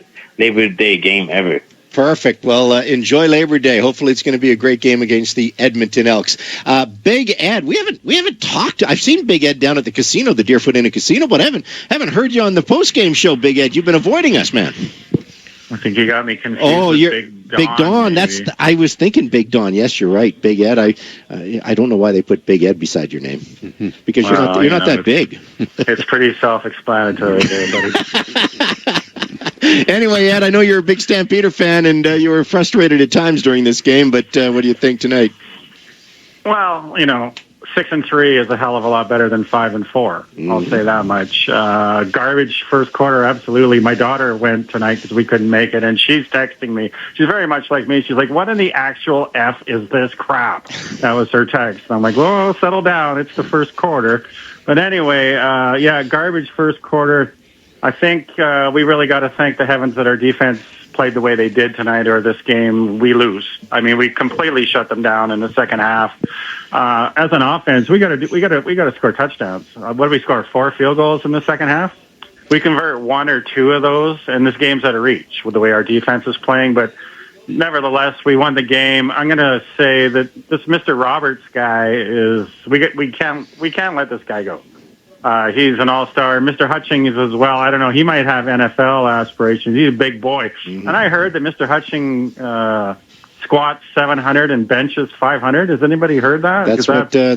Day game ever. Perfect. Well, enjoy Labor Day. Hopefully, it's going to be a great game against the Edmonton Elks. Big Ed, we haven't talked. I've seen Big Ed down at the casino, the Deerfoot Inn Casino, but I haven't heard you on the post-game show. Big Ed, you've been avoiding us, man. I think you got me confused. Oh, you're Big Don. I was thinking Big Don. Yes, you're right, Big Ed. I don't know why they put Big Ed beside your name because you're not that big. It's pretty self-explanatory there, buddy. Anyway, Ed, I know you're a big Stampeder fan, and you were frustrated at times during this game, but what do you think tonight? Well, 6-3 is a hell of a lot better than 5-4. I'll say that much. Garbage first quarter, absolutely. My daughter went tonight because we couldn't make it, and she's texting me. She's very much like me. She's like, "What in the actual F is this crap?" That was her text. I'm like, "Whoa, settle down. It's the first quarter." But anyway, garbage first quarter. I think we really got to thank the heavens that our defense played the way they did tonight, or this game we lose. I mean, we completely shut them down in the second half. As an offense, we got to score touchdowns. What did we score? 4 field goals in the second half. We convert 1 or 2 of those, and this game's out of reach with the way our defense is playing. But nevertheless, we won the game. I'm going to say that this Mr. Roberts guy is we can't let this guy go. He's an all-star. Mr. Hutchings as well. I don't know. He might have NFL aspirations. He's a big boy. And I heard that Mr. Hutchings squats 700 and benches 500. Has anybody heard that?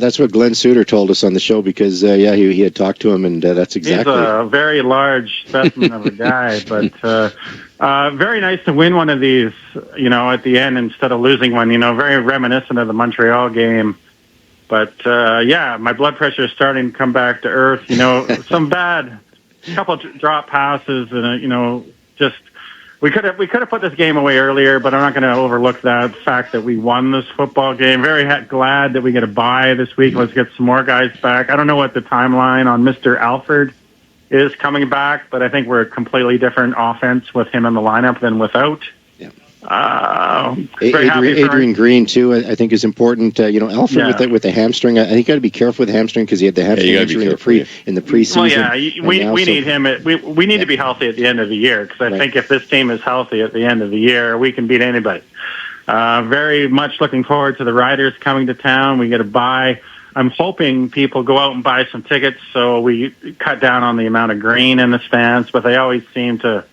That's what Glenn Suter told us on the show because, he had talked to him, and that's exactly. He's a very large specimen of a guy, but very nice to win one of these, at the end instead of losing one, very reminiscent of the Montreal game. But, my blood pressure is starting to come back to earth. Some bad, couple drop passes and, we could have put this game away earlier, but I'm not going to overlook that fact that we won this football game. Very glad that we get a bye this week. Let's get some more guys back. I don't know what the timeline on Mr. Alford is coming back, but I think we're a completely different offense with him in the lineup than without. Adrian Green too, I think is important. Alfred with the hamstring. I think you got to be careful with the hamstring because he had the hamstring injury in the preseason. Well, we need him. We need to be healthy at the end of the year because I think if this team is healthy at the end of the year, we can beat anybody. Very much looking forward to the Riders coming to town. We get a bye. I'm hoping people go out and buy some tickets so we cut down on the amount of green in the stands, but they always seem to,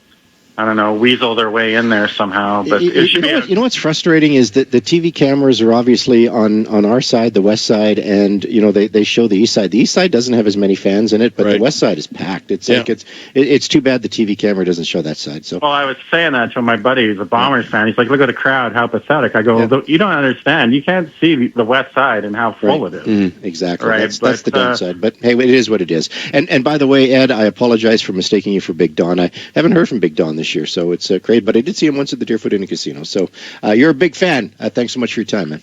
weasel their way in there somehow. But it should be. What's frustrating is that the TV cameras are obviously on our side, the west side, and they show the east side. The east side doesn't have as many fans in it, but the west side is packed. It's it's too bad the TV camera doesn't show that side. So, well, I was saying that to my buddy, who's a Bombers fan. He's like, "Look at the crowd, how pathetic." I go, "You don't understand. You can't see the west side and how full it is." Exactly. Right. That's the downside. But hey, it is what it is. And by the way, Ed, I apologize for mistaking you for Big Don. I haven't heard from Big Don this year, so it's great. But I did see him once at the Deerfoot Inn and Casino. So you're a big fan. Thanks so much for your time, man.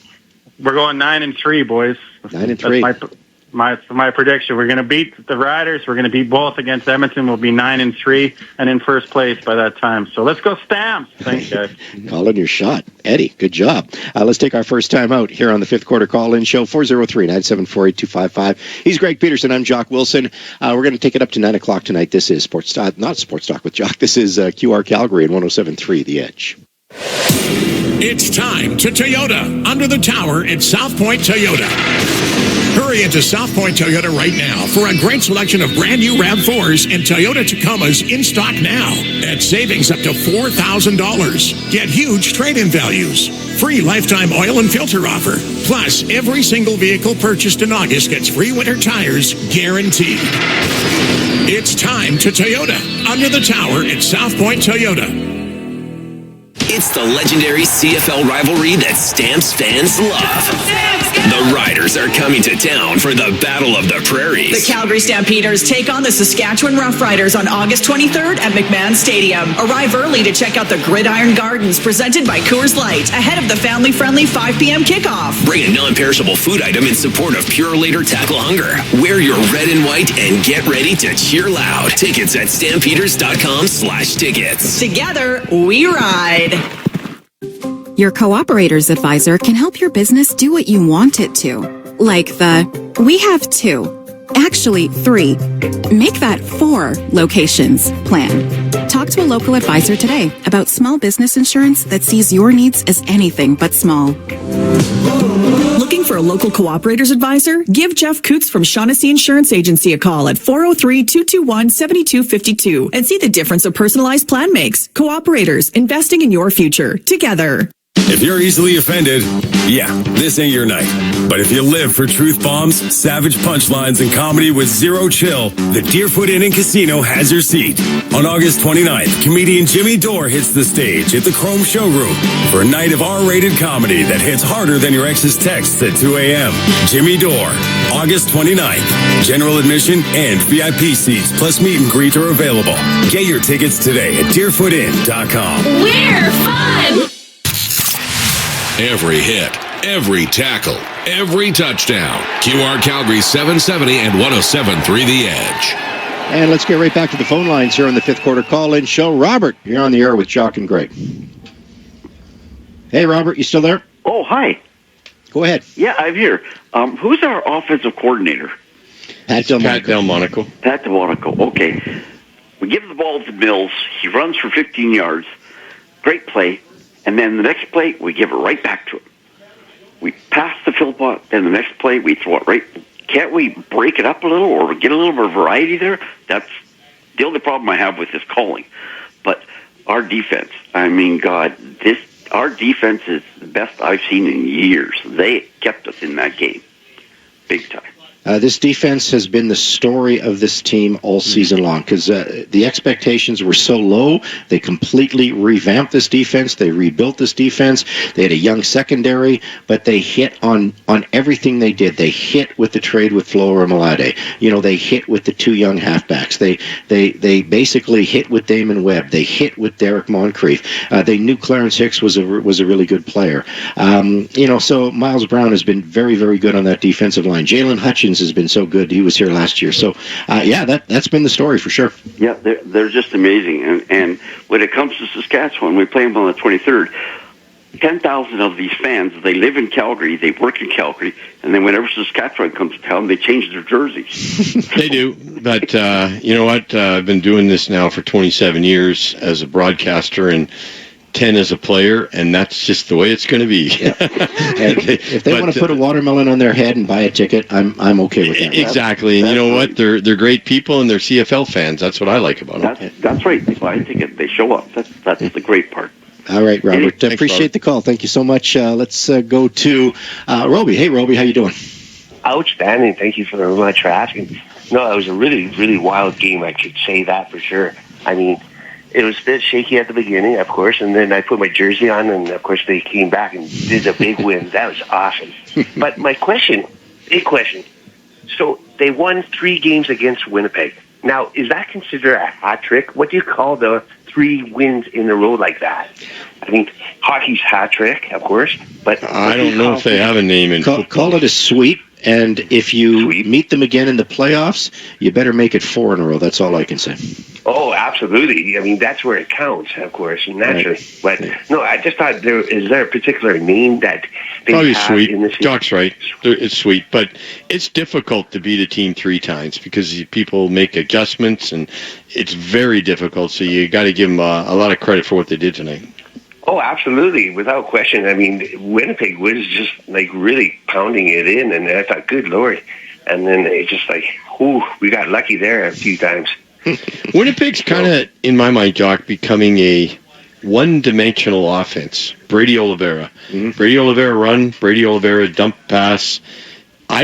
We're going 9-3, boys. 9-3. That's my prediction. We're going to beat the Riders. We're going to beat both against Edmonton. We'll be 9-3 and in first place by that time. So let's go Stamps. Thanks, guys. Calling your shot. Eddie, good job. Let's take our first time out here on the fifth quarter call-in show, 403-974-8255. He's Greg Peterson. I'm Jock Wilson. We're going to take it up to 9 o'clock tonight. This is not Sports Talk with Jock. This is QR Calgary at 107.3 The Edge. It's time to Toyota under the tower at South Point Toyota. Hurry into South Point Toyota right now for a great selection of brand new RAV4s and Toyota Tacomas in stock now at savings up to $4,000. Get huge trade-in values. Free lifetime oil and filter offer. Plus, every single vehicle purchased in August gets free winter tires guaranteed. It's time to Toyota under the tower at South Point Toyota. It's the legendary CFL rivalry that Stamps fans love. The Riders are coming to town for the Battle of the Prairies. The Calgary Stampeders take on the Saskatchewan Roughriders on August 23rd at McMahon Stadium. Arrive early to check out the Gridiron Gardens presented by Coors Light ahead of the family-friendly 5 p.m. kickoff. Bring a non-perishable food item in support of Pure Later Tackle Hunger. Wear your red and white and get ready to cheer loud. Tickets at stampeders.com/tickets. Together, we ride. Your Cooperator's Advisor can help your business do what you want it to. Like we have 2, actually 3, make that 4 locations plan. Talk to a local advisor today about small business insurance that sees your needs as anything but small. Looking for a local Cooperator's Advisor? Give Jeff Coots from Shaughnessy Insurance Agency a call at 403-221-7252 and see the difference a personalized plan makes. Cooperators, investing in your future. Together. If you're easily offended, yeah, this ain't your night. But if you live for truth bombs, savage punchlines, and comedy with zero chill, the Deerfoot Inn and Casino has your seat. On August 29th, comedian Jimmy Dore hits the stage at the Chrome Showroom for a night of R-rated comedy that hits harder than your ex's texts at 2 a.m. Jimmy Dore, August 29th. General admission and VIP seats plus meet and greet are available. Get your tickets today at deerfootin.com. We're fun! Every hit, every tackle, every touchdown. QR Calgary 770 and 107.3 The Edge. And let's get right back to the phone lines here on the fifth quarter call-in show. Robert, you're on the air with Jock and Greg. Hey, Robert, you still there? Oh, hi. Go ahead. Yeah, I'm here. Who's our offensive coordinator? Pat Delmonico. Pat Delmonico, okay. We give the ball to Mills. He runs for 15 yards. Great play. And then the next play, we give it right back to him. We pass the Philpott, then the next play, we throw it right. Can't we break it up a little or get a little more variety there? That's the only problem I have with this calling. But our defense, I mean, God, our defense is the best I've seen in years. They kept us in that game. Big time. This defense has been the story of this team all season long because the expectations were so low. They completely revamped this defense. They rebuilt this defense. They had a young secondary, but they hit on everything they did. They hit with the trade with Flo Remalade. They hit with the two young halfbacks. They basically hit with Damon Webb. They hit with Derek Moncrief. They knew Clarence Hicks was a really good player. So Miles Brown has been very, very good on that defensive line. Jalen Hutchins has been so good. He was here last year. So, that's been the story for sure. Yeah, they're just amazing. And when it comes to Saskatchewan, we play them on the 23rd. 10,000 of these fans, they live in Calgary, they work in Calgary, and then whenever Saskatchewan comes to town, they change their jerseys. They do. But you know what? I've been doing this now for 27 years as a broadcaster and 10 as a player, and that's just the way it's going to be. Yeah. If they want to put a watermelon on their head and buy a ticket, I'm okay with that. Exactly. And you know what? They're great people, and they're CFL fans. That's what I like about them. That's right. They buy a ticket. They show up. That's the great part. All right, Robert. Thanks, Appreciate Robert. the call. Thank you so much. Let's go to Roby. Hey, Roby, how you doing? Outstanding. Thank you very much for asking. No, it was a really, really wild game. I could say that for sure. I mean, it was a bit shaky at the beginning, of course, and then I put my jersey on, and of course they came back and did a big win. That was awesome. But my big question. So they won 3 games against Winnipeg. Now, is that considered a hat trick? What do you call the 3 wins in a row like that? I mean, hockey's hat trick, of course, but I don't know if they have a name in football. Call it a sweep, and if you meet them again in the playoffs, you better make it 4 in a row. That's all I can say. Oh, absolutely. I mean, that's where it counts, of course, naturally. Right. But no, I just thought is there a particular name that they Probably have sweet. in this? Jock's right. It's sweet, but it's difficult to beat a team 3 times because people make adjustments, and it's very difficult. So you got to give them a lot of credit for what they did tonight. Oh, absolutely, without question. I mean, Winnipeg was just like really pounding it in, and I thought, good Lord. And then it's just like, we got lucky there a few times. Winnipeg's kind of, in my mind, Jock, becoming a one-dimensional offense. Brady Oliveira. Brady Oliveira run, Brady Oliveira dump pass. I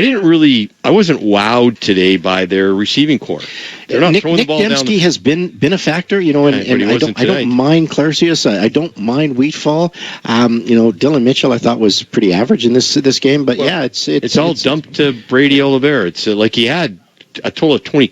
wasn't wowed today by their receiving core. They're not throwing the ball down. Nick Dembski has been a factor, and I don't mind Clarcius. I don't mind Wheatfall. Dylan Mitchell I thought was pretty average in this game, but it's all dumped to Brady Oliveira. It's like he had a total of 20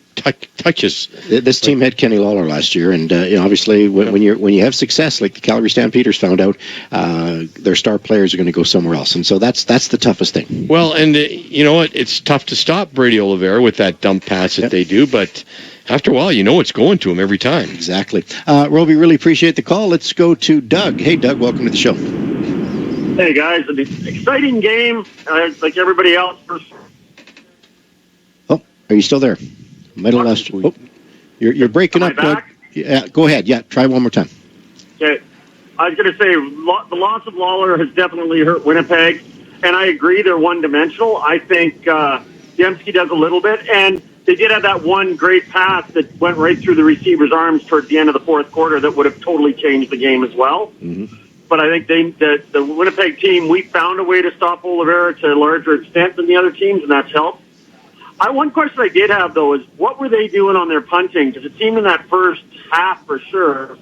touches. This team had Kenny Lawler last year, and obviously when you have success, like the Calgary Stampeders found out, their star players are going to go somewhere else, and so that's the toughest thing. Well, and you know what? It's tough to stop Brady Oliveira with that dump pass that they do, but after a while, it's going to him every time. Exactly. Roby, really appreciate the call. Let's go to Doug. Hey, Doug, welcome to the show. Hey, guys. An exciting game, like everybody else. Are you still there? Might have lost you. Oh, you're breaking up, Doug. Yeah, go ahead. Yeah, try one more time. Okay. I was going to say the loss of Lawler has definitely hurt Winnipeg, and I agree they're one-dimensional. I think Dembski does a little bit, and they did have that one great pass that went right through the receiver's arms towards the end of the fourth quarter that would have totally changed the game as well. Mm-hmm. but I think the Winnipeg team, we found a way to stop Oliveira to a larger extent than the other teams, and that's helped. One question I did have, though, is what were they doing on their punting? Because it seemed in that first half, for sure,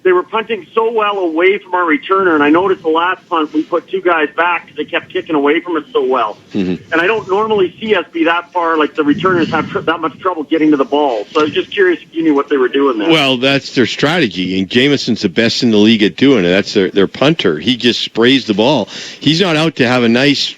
they were punting so well away from our returner, and I noticed the last punt we put 2 guys back because they kept kicking away from it so well. Mm-hmm. And I don't normally see us be that far, like the returners have that much trouble getting to the ball. So I was just curious if you knew what they were doing there. Well, that's their strategy, and Jameson's the best in the league at doing it. That's their punter. He just sprays the ball. He's not out to have a nice,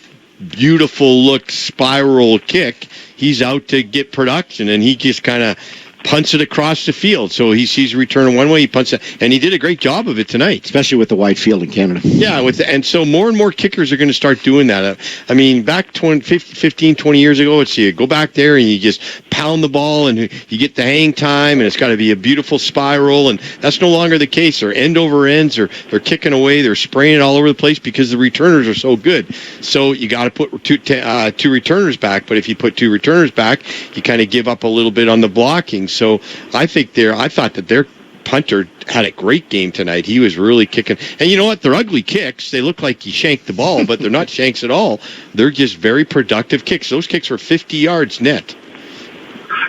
beautiful look spiral kick. He's out to get production, and he just kind of punts it across the field. So he sees a return one way, he punts it, and he did a great job of it tonight. Especially with the wide field in Canada. Yeah, and so more and more kickers are going to start doing that. I mean, back 15, 20 years ago, let's see, you go back there and you just pound the ball and you get the hang time, and it's got to be a beautiful spiral, and that's no longer the case. They're end over ends, or they're kicking away, they're spraying it all over the place because the returners are so good. So you got to put two returners back, but if you put 2 returners back, you kind of give up a little bit on the blocking. So I thought that their punter had a great game tonight. He was really kicking. And you know what? They're ugly kicks. They look like he shanked the ball, but they're not shanks at all. They're just very productive kicks. Those kicks were 50 yards net.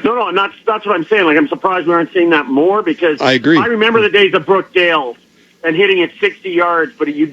No, and that's what I'm saying. Like, I'm surprised we aren't seeing that more, because I agree. I remember the days of Brookdale and hitting it 60 yards, but you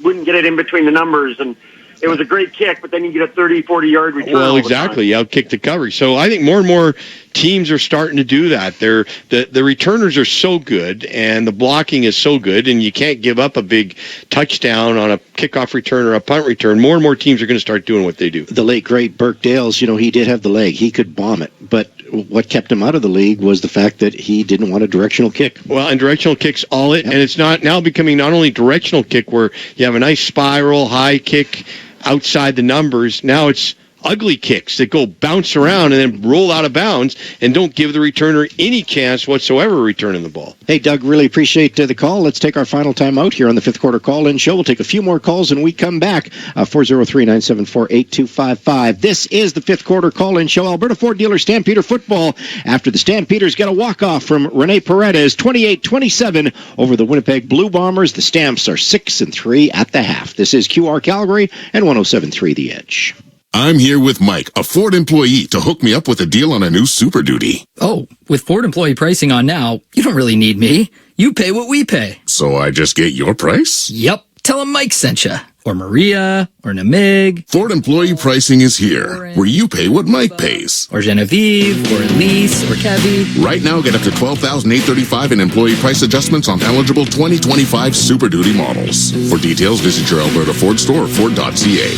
wouldn't get it in between the numbers, and it was a great kick, but then you get a 30, 40-yard return. Well, exactly. You outkick the coverage. So I think more and more teams are starting to do that. The returners are so good, and the blocking is so good, and you can't give up a big touchdown on a kickoff return or a punt return. More and more teams are going to start doing what they do. The late, great Burke Dales, he did have the leg. He could bomb it. But what kept him out of the league was the fact that he didn't want a directional kick. Well, and directional kick's all it, and it's not now becoming not only directional kick where you have a nice spiral, high kick, outside the numbers. Now it's ugly kicks that go bounce around and then roll out of bounds and don't give the returner any chance whatsoever returning the ball. Hey, Doug, really appreciate the call. Let's take our final time out here on the 5th quarter call-in show. We'll take a few more calls and we come back. 403-974-8255. This is the 5th quarter call-in show. Alberta Ford dealer Stampeder football after the Stampeders get a walk-off from Rene Paredes, 28-27 over the Winnipeg Blue Bombers. The Stamps are 6-3 at the half. This is QR Calgary and 107.3 The Edge. I'm here with Mike, a Ford employee, to hook me up with a deal on a new Super Duty. Oh, with Ford employee pricing on now, you don't really need me. You pay what we pay. So I just get your price? Yep. Tell them Mike sent you. Or Maria, or Namig. Ford employee pricing is here, where you pay what Mike pays. Or Genevieve, or Elise, or Kevy. Right now, get up to $12,835 in employee price adjustments on eligible 2025 Super Duty models. For details, visit your Alberta Ford store or Ford.ca.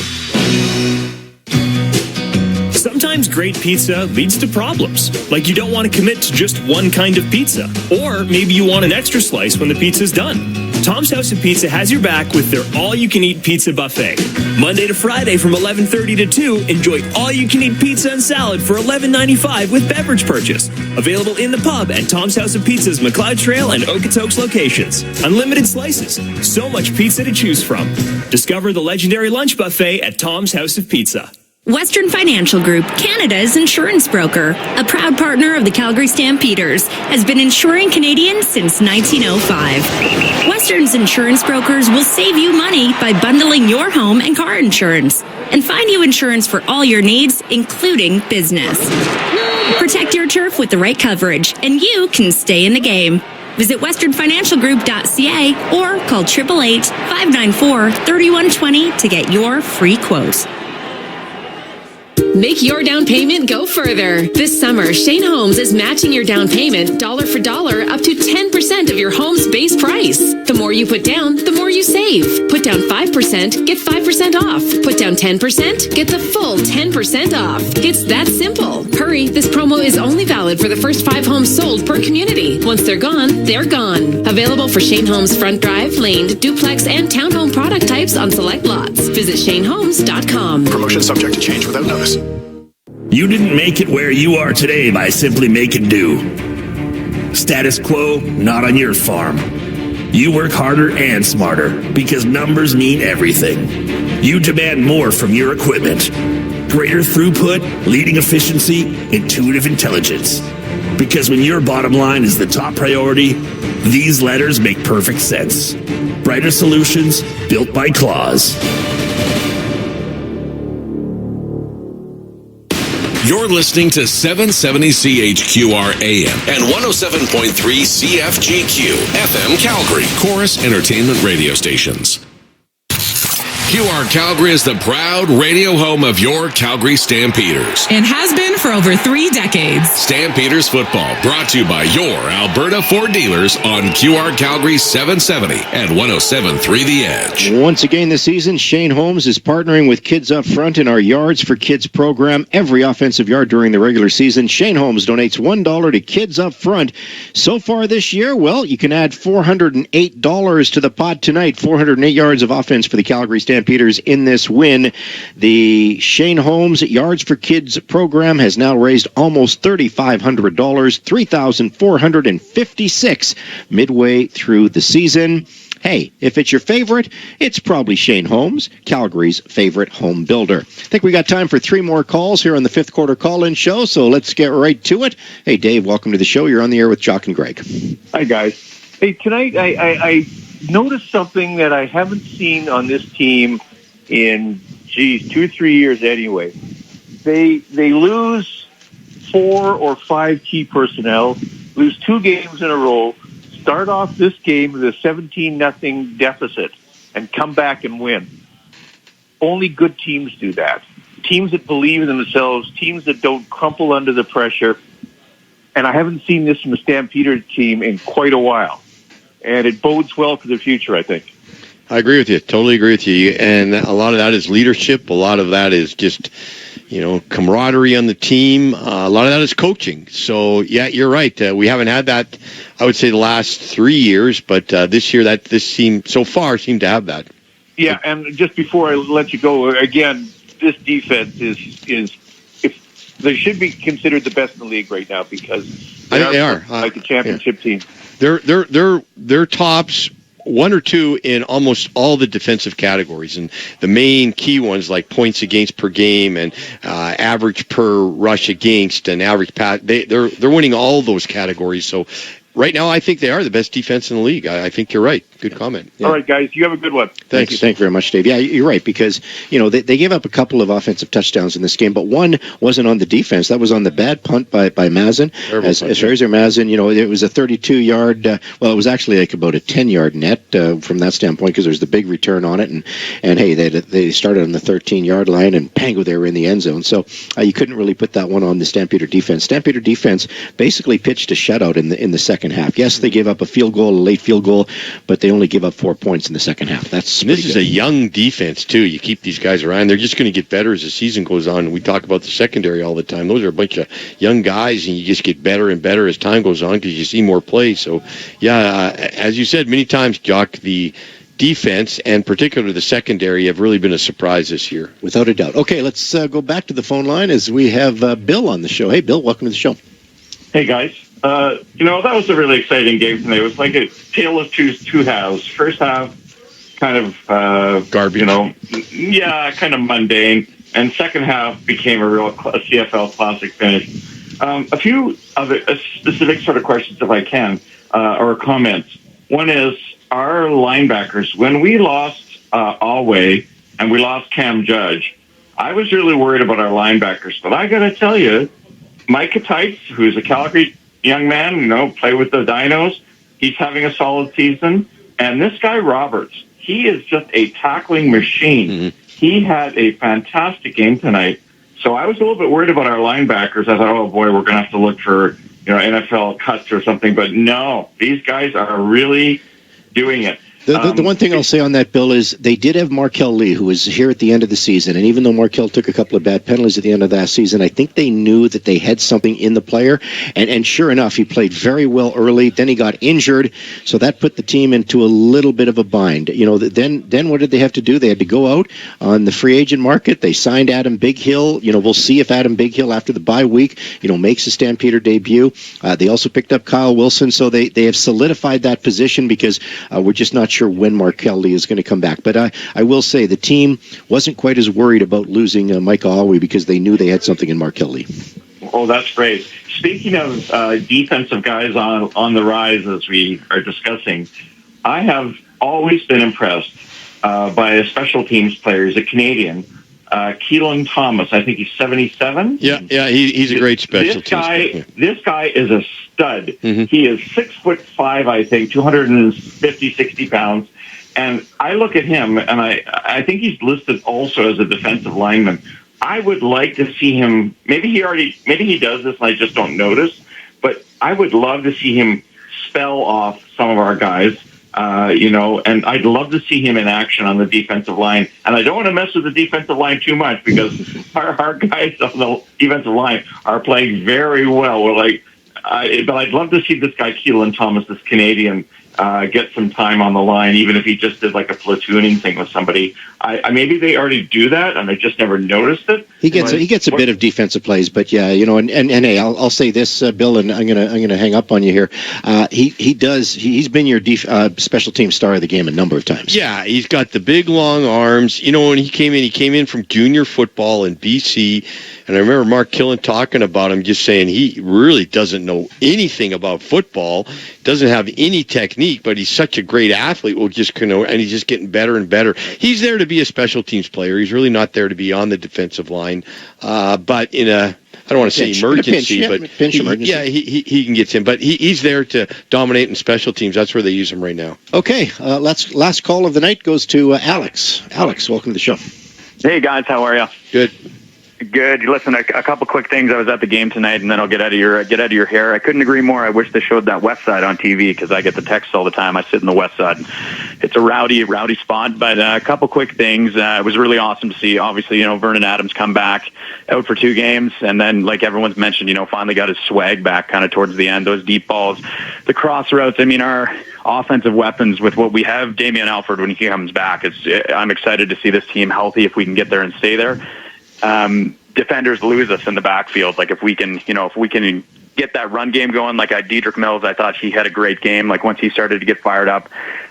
Sometimes great pizza leads to problems, like you don't want to commit to just one kind of pizza, or maybe you want an extra slice when the pizza's done. Tom's House of Pizza has your back with their all-you-can-eat pizza buffet. Monday to Friday from 11:30 to 2, enjoy all-you-can-eat pizza and salad for $11.95 with beverage purchase. Available in the pub at Tom's House of Pizza's McLeod Trail and Okotoks locations. Unlimited slices, so much pizza to choose from. Discover the legendary lunch buffet at Tom's House of Pizza. Western Financial Group, Canada's insurance broker, a proud partner of the Calgary Stampeders, has been insuring Canadians since 1905. Western's insurance brokers will save you money by bundling your home and car insurance and find you insurance for all your needs, including business. Protect your turf with the right coverage, and you can stay in the game. Visit westernfinancialgroup.ca or call 888-594-3120 to get your free quote. Make your down payment go further. This summer, Shane Holmes is matching your down payment dollar for dollar up to 10% of your home's base price. The more you put down, the more you save. Put down 5%, get 5% off. Put down 10%, get the full 10% off. It's that simple. Hurry, this promo is only valid for the first 5 homes sold per community. Once they're gone, they're gone. Available for Shane Holmes front drive, laned, duplex, and townhome product types on select lots. Visit ShaneHolmes.com. Promotion subject to change without notice. You didn't make it where you are today by simply making do. Status quo, not on your farm. You work harder and smarter because numbers mean everything. You demand more from your equipment. Greater throughput, leading efficiency, intuitive intelligence. Because when your bottom line is the top priority, these letters make perfect sense. Brighter solutions built by Claws. You're listening to 770 CHQR AM and 107.3 CFGQ FM Calgary, Chorus Entertainment Radio Stations. QR Calgary is the proud radio home of your Calgary Stampeders. And has been for over 3 decades. Stampeders football brought to you by your Alberta Ford dealers on QR Calgary 770 and 107.3 The Edge. Once again this season, Shane Holmes is partnering with Kids Up Front in our Yards for Kids program. Every offensive yard during the regular season, Shane Holmes donates $1 to Kids Up Front. So far this year, well, you can add $408 to the pot tonight. 408 yards of offense for the Calgary Stampeders in this win. The Shane Holmes Yards for Kids program has now raised almost $3,500, $3,456 midway through the season. Hey, if it's your favorite, it's probably Shane Holmes, Calgary's favorite home builder. I think we got time for 3 more calls here on the 5th quarter call-in show, so let's get right to it. Hey, Dave, welcome to the show. You're on the air with Jock and Greg. Hi, guys. Hey, tonight I noticed something that I haven't seen on this team in, 2 or 3 years anyway. They lose 4 or 5 key personnel, lose 2 games in a row, start off this game with a 17-0 deficit, and come back and win. Only good teams do that. Teams that believe in themselves, teams that don't crumple under the pressure. And I haven't seen this from the Stampeder team in quite a while. And it bodes well for the future, I think. I agree with you. Totally agree with you. And a lot of that is leadership. A lot of that is just, camaraderie on the team. A lot of that is coaching. So, yeah, you're right. We haven't had that, I would say, the last 3 years. But this year, this team so far seemed to have that. Yeah, and just before I let you go, again, this defense is they should be considered the best in the league right now because I think they are like a championship team. They're tops 1 or 2 in almost all the defensive categories, and the main key ones like points against per game and average per rush against and average pass. They're winning all those categories. So right now, I think they are the best defense in the league. I think you're right. Good comment. Yeah. All right, guys, you have a good one. Thank you very much, Dave. Yeah, you're right, because, they gave up a couple of offensive touchdowns in this game, but one wasn't on the defense. That was on the bad punt by Mazin. As Fraser Mazin, it was a 32-yard, it was actually like about a 10-yard net from that standpoint because there's the big return on it. And hey, they started on the 13-yard line, and pango, they were in the end zone. So you couldn't really put that one on the Stampeder defense. Stampeder defense basically pitched a shutout in the second half. Yes, they gave up a late field goal, but they only give up 4 points in the second half. This is a young defense, too. You keep these guys around. They're just going to get better as the season goes on. We talk about the secondary all the time. Those are a bunch of young guys, and you just get better and better as time goes on because you see more plays. So, yeah, as you said many times, Jock, the defense and particularly the secondary have really been a surprise this year. Without a doubt. Okay, let's go back to the phone line as we have Bill on the show. Hey, Bill, welcome to the show. Hey, guys. That was a really exciting game tonight. It was like a tale of two halves. First half, kind of garbage. Kind of mundane. And second half became a real CFL classic finish. A few other specific sort of questions, if I can, or comments. One is our linebackers. When we lost Alway and we lost Cam Judge, I was really worried about our linebackers. But I got to tell you, Micah Tights, who's a Calgary young man, play with the Dinos. He's having a solid season. And this guy, Roberts, he is just a tackling machine. Mm-hmm. He had a fantastic game tonight. So I was a little bit worried about our linebackers. I thought, oh, boy, we're going to have to look for, NFL cuts or something. But no, these guys are really doing it. The one thing I'll say on that, Bill, is they did have Markel Lee, who was here at the end of the season. And even though Markel took a couple of bad penalties at the end of that season, I think they knew that they had something in the player. And sure enough, he played very well early. Then he got injured. So that put the team into a little bit of a bind. Then what did they have to do? They had to go out on the free agent market. They signed Adam Bighill. We'll see if Adam Bighill, after the bye week, makes a Stampeder debut. They also picked up Kyle Wilson. So they have solidified that position because we're just not sure when Markel Lee is going to come back. But I will say the team wasn't quite as worried about losing Micah Alway because they knew they had something in Markel Lee. Oh, that's great. Speaking of defensive guys on the rise, as we are discussing, I have always been impressed by a special teams player. He's a Canadian, Keelan Thomas. I think he's 77. Yeah, he's a great special teams player. This guy is a stud. He is 6'5", I think, 250, 60 pounds. And I look at him, and I think he's listed also as a defensive lineman. I would like to see him. Maybe he does this, and I just don't notice. But I would love to see him spell off some of our guys. And I'd love to see him in action on the defensive line. And I don't want to mess with the defensive line too much because our guys on the defensive line are playing very well. But I'd love to see this guy Keelan Thomas, this Canadian, get some time on the line, even if he just did like a platooning thing with somebody. Maybe they already do that, and I just never noticed it. He gets a bit of defensive plays, but yeah, and hey, I'll say this, Bill, and I'm gonna hang up on you here. He's been your special team star of the game a number of times. Yeah, he's got the big long arms. When he came in from junior football in BC, and I remember Mark Killen talking about him, just saying he really doesn't know anything about football, doesn't have any technique, but he's such a great athlete. And he's just getting better and better. He's there to be a special teams player. He's really not there to be on the defensive line. But in a, I don't want to say emergency, but he can get in. But he's there to dominate in special teams. That's where they use him right now. Okay, last call of the night goes to Alex. Alex, welcome to the show. Hey guys, how are you? Good. Good. Listen, a couple quick things. I was at the game tonight, and then I'll get out of your hair. I couldn't agree more. I wish they showed that West Side on TV because I get the texts all the time. I sit in the West Side. It's a rowdy spot. But a couple quick things. It was really awesome to see. Obviously, Vernon Adams come back out for 2 games, and then like everyone's mentioned, finally got his swag back kind of towards the end. Those deep balls, the cross routes. I mean, our offensive weapons with what we have, Damian Alford when he comes back. I'm excited to see this team healthy if we can get there and stay there. Defenders lose us in the backfield. Like if we can get that run game going, like Dedrick Mills, I thought he had a great game. Like once he started to get fired up,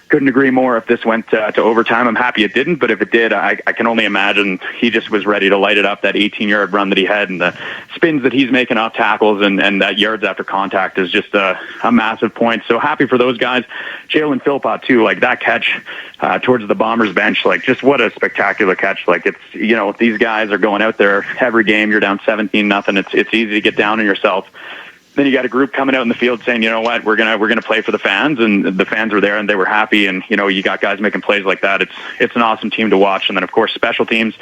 couldn't agree more. If this went to overtime, I'm happy it didn't. But if it did, I can only imagine he just was ready to light it up. That 18-yard run that he had and the spins that he's making off tackles and that yards after contact is just a massive point. So happy for those guys. Jalen Philpott too, like that catch towards the Bombers bench, like just what a spectacular catch. Like it's these guys are going out there every game. You're down 17-0. It's easy to get down on yourself. Then you got a group coming out in the field saying, you know what, we're gonna play for the fans, and the fans were there and they were happy, and you got guys making plays like that. It's an awesome team to watch. And then of course special teams,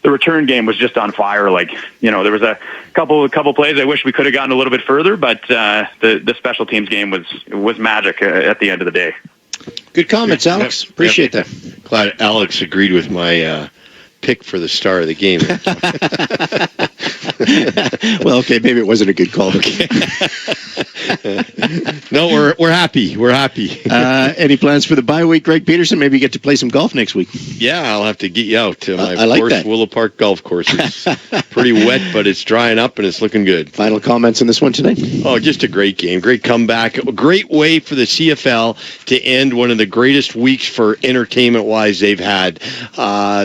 the return game was just on fire. Like there was a couple plays I wish we could have gotten a little bit further, but the special teams game was magic at the end of the day. Good comments, Alex. Appreciate that. Glad Alex agreed with my pick for the star of the game. Well, okay, maybe it wasn't a good call. Okay. No, we're happy. We're happy. Any plans for the bye week, Greg Peterson? Maybe you get to play some golf next week. Yeah, I'll have to get you out to my I like that. Willow Park golf course. It's pretty wet, but it's drying up and it's looking good. Final comments on this one tonight? Oh, just a great game. Great comeback. A great way for the CFL to end one of the greatest weeks for entertainment-wise they've had.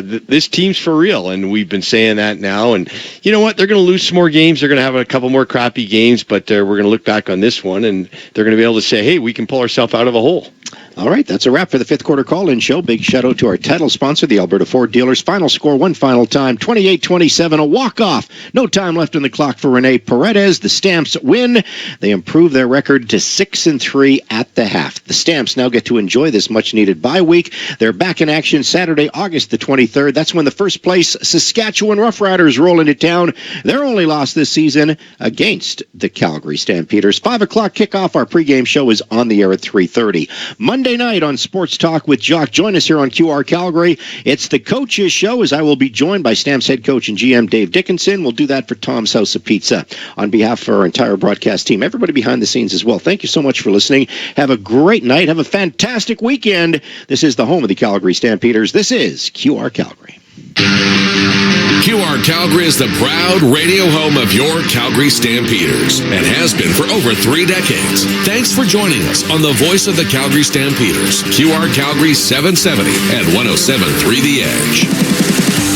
This team's for real, and we've been saying that now. And you know what? They're going to lose some more games. They're going to have a couple more crappy games, but we're going to look back on this one, and they're going to be able to say, hey, we can pull ourselves out of a hole. All right, that's a wrap for the fifth quarter call-in show. Big shout-out to our title sponsor, the Alberta Ford Dealers. Final score, one final time, 28-27, a walk-off. No time left on the clock for Rene Paredes. The Stamps win. They improve their record to 6-3 at the half. The Stamps now get to enjoy this much-needed bye week. They're back in action Saturday, August the 23rd. That's when the first-place Saskatchewan Roughriders roll into town. Their only loss this season against the Calgary Stampeders. 5 o'clock kickoff. Our pregame show is on the air at 3:30. Monday night on Sports Talk with Jock. Join us here on QR Calgary. It's the Coaches Show, as I will be joined by Stamps head coach and GM Dave Dickinson. We'll do that for Tom's House of Pizza on behalf of our entire broadcast team. Everybody behind the scenes as well. Thank you so much for listening. Have a great night. Have a fantastic weekend. This is the home of the Calgary Stampeders. This is QR Calgary. QR Calgary is the proud radio home of your Calgary Stampeders and has been for over 3 decades. Thanks for joining us on the voice of the Calgary Stampeders, QR Calgary 770 and 107.3 The Edge.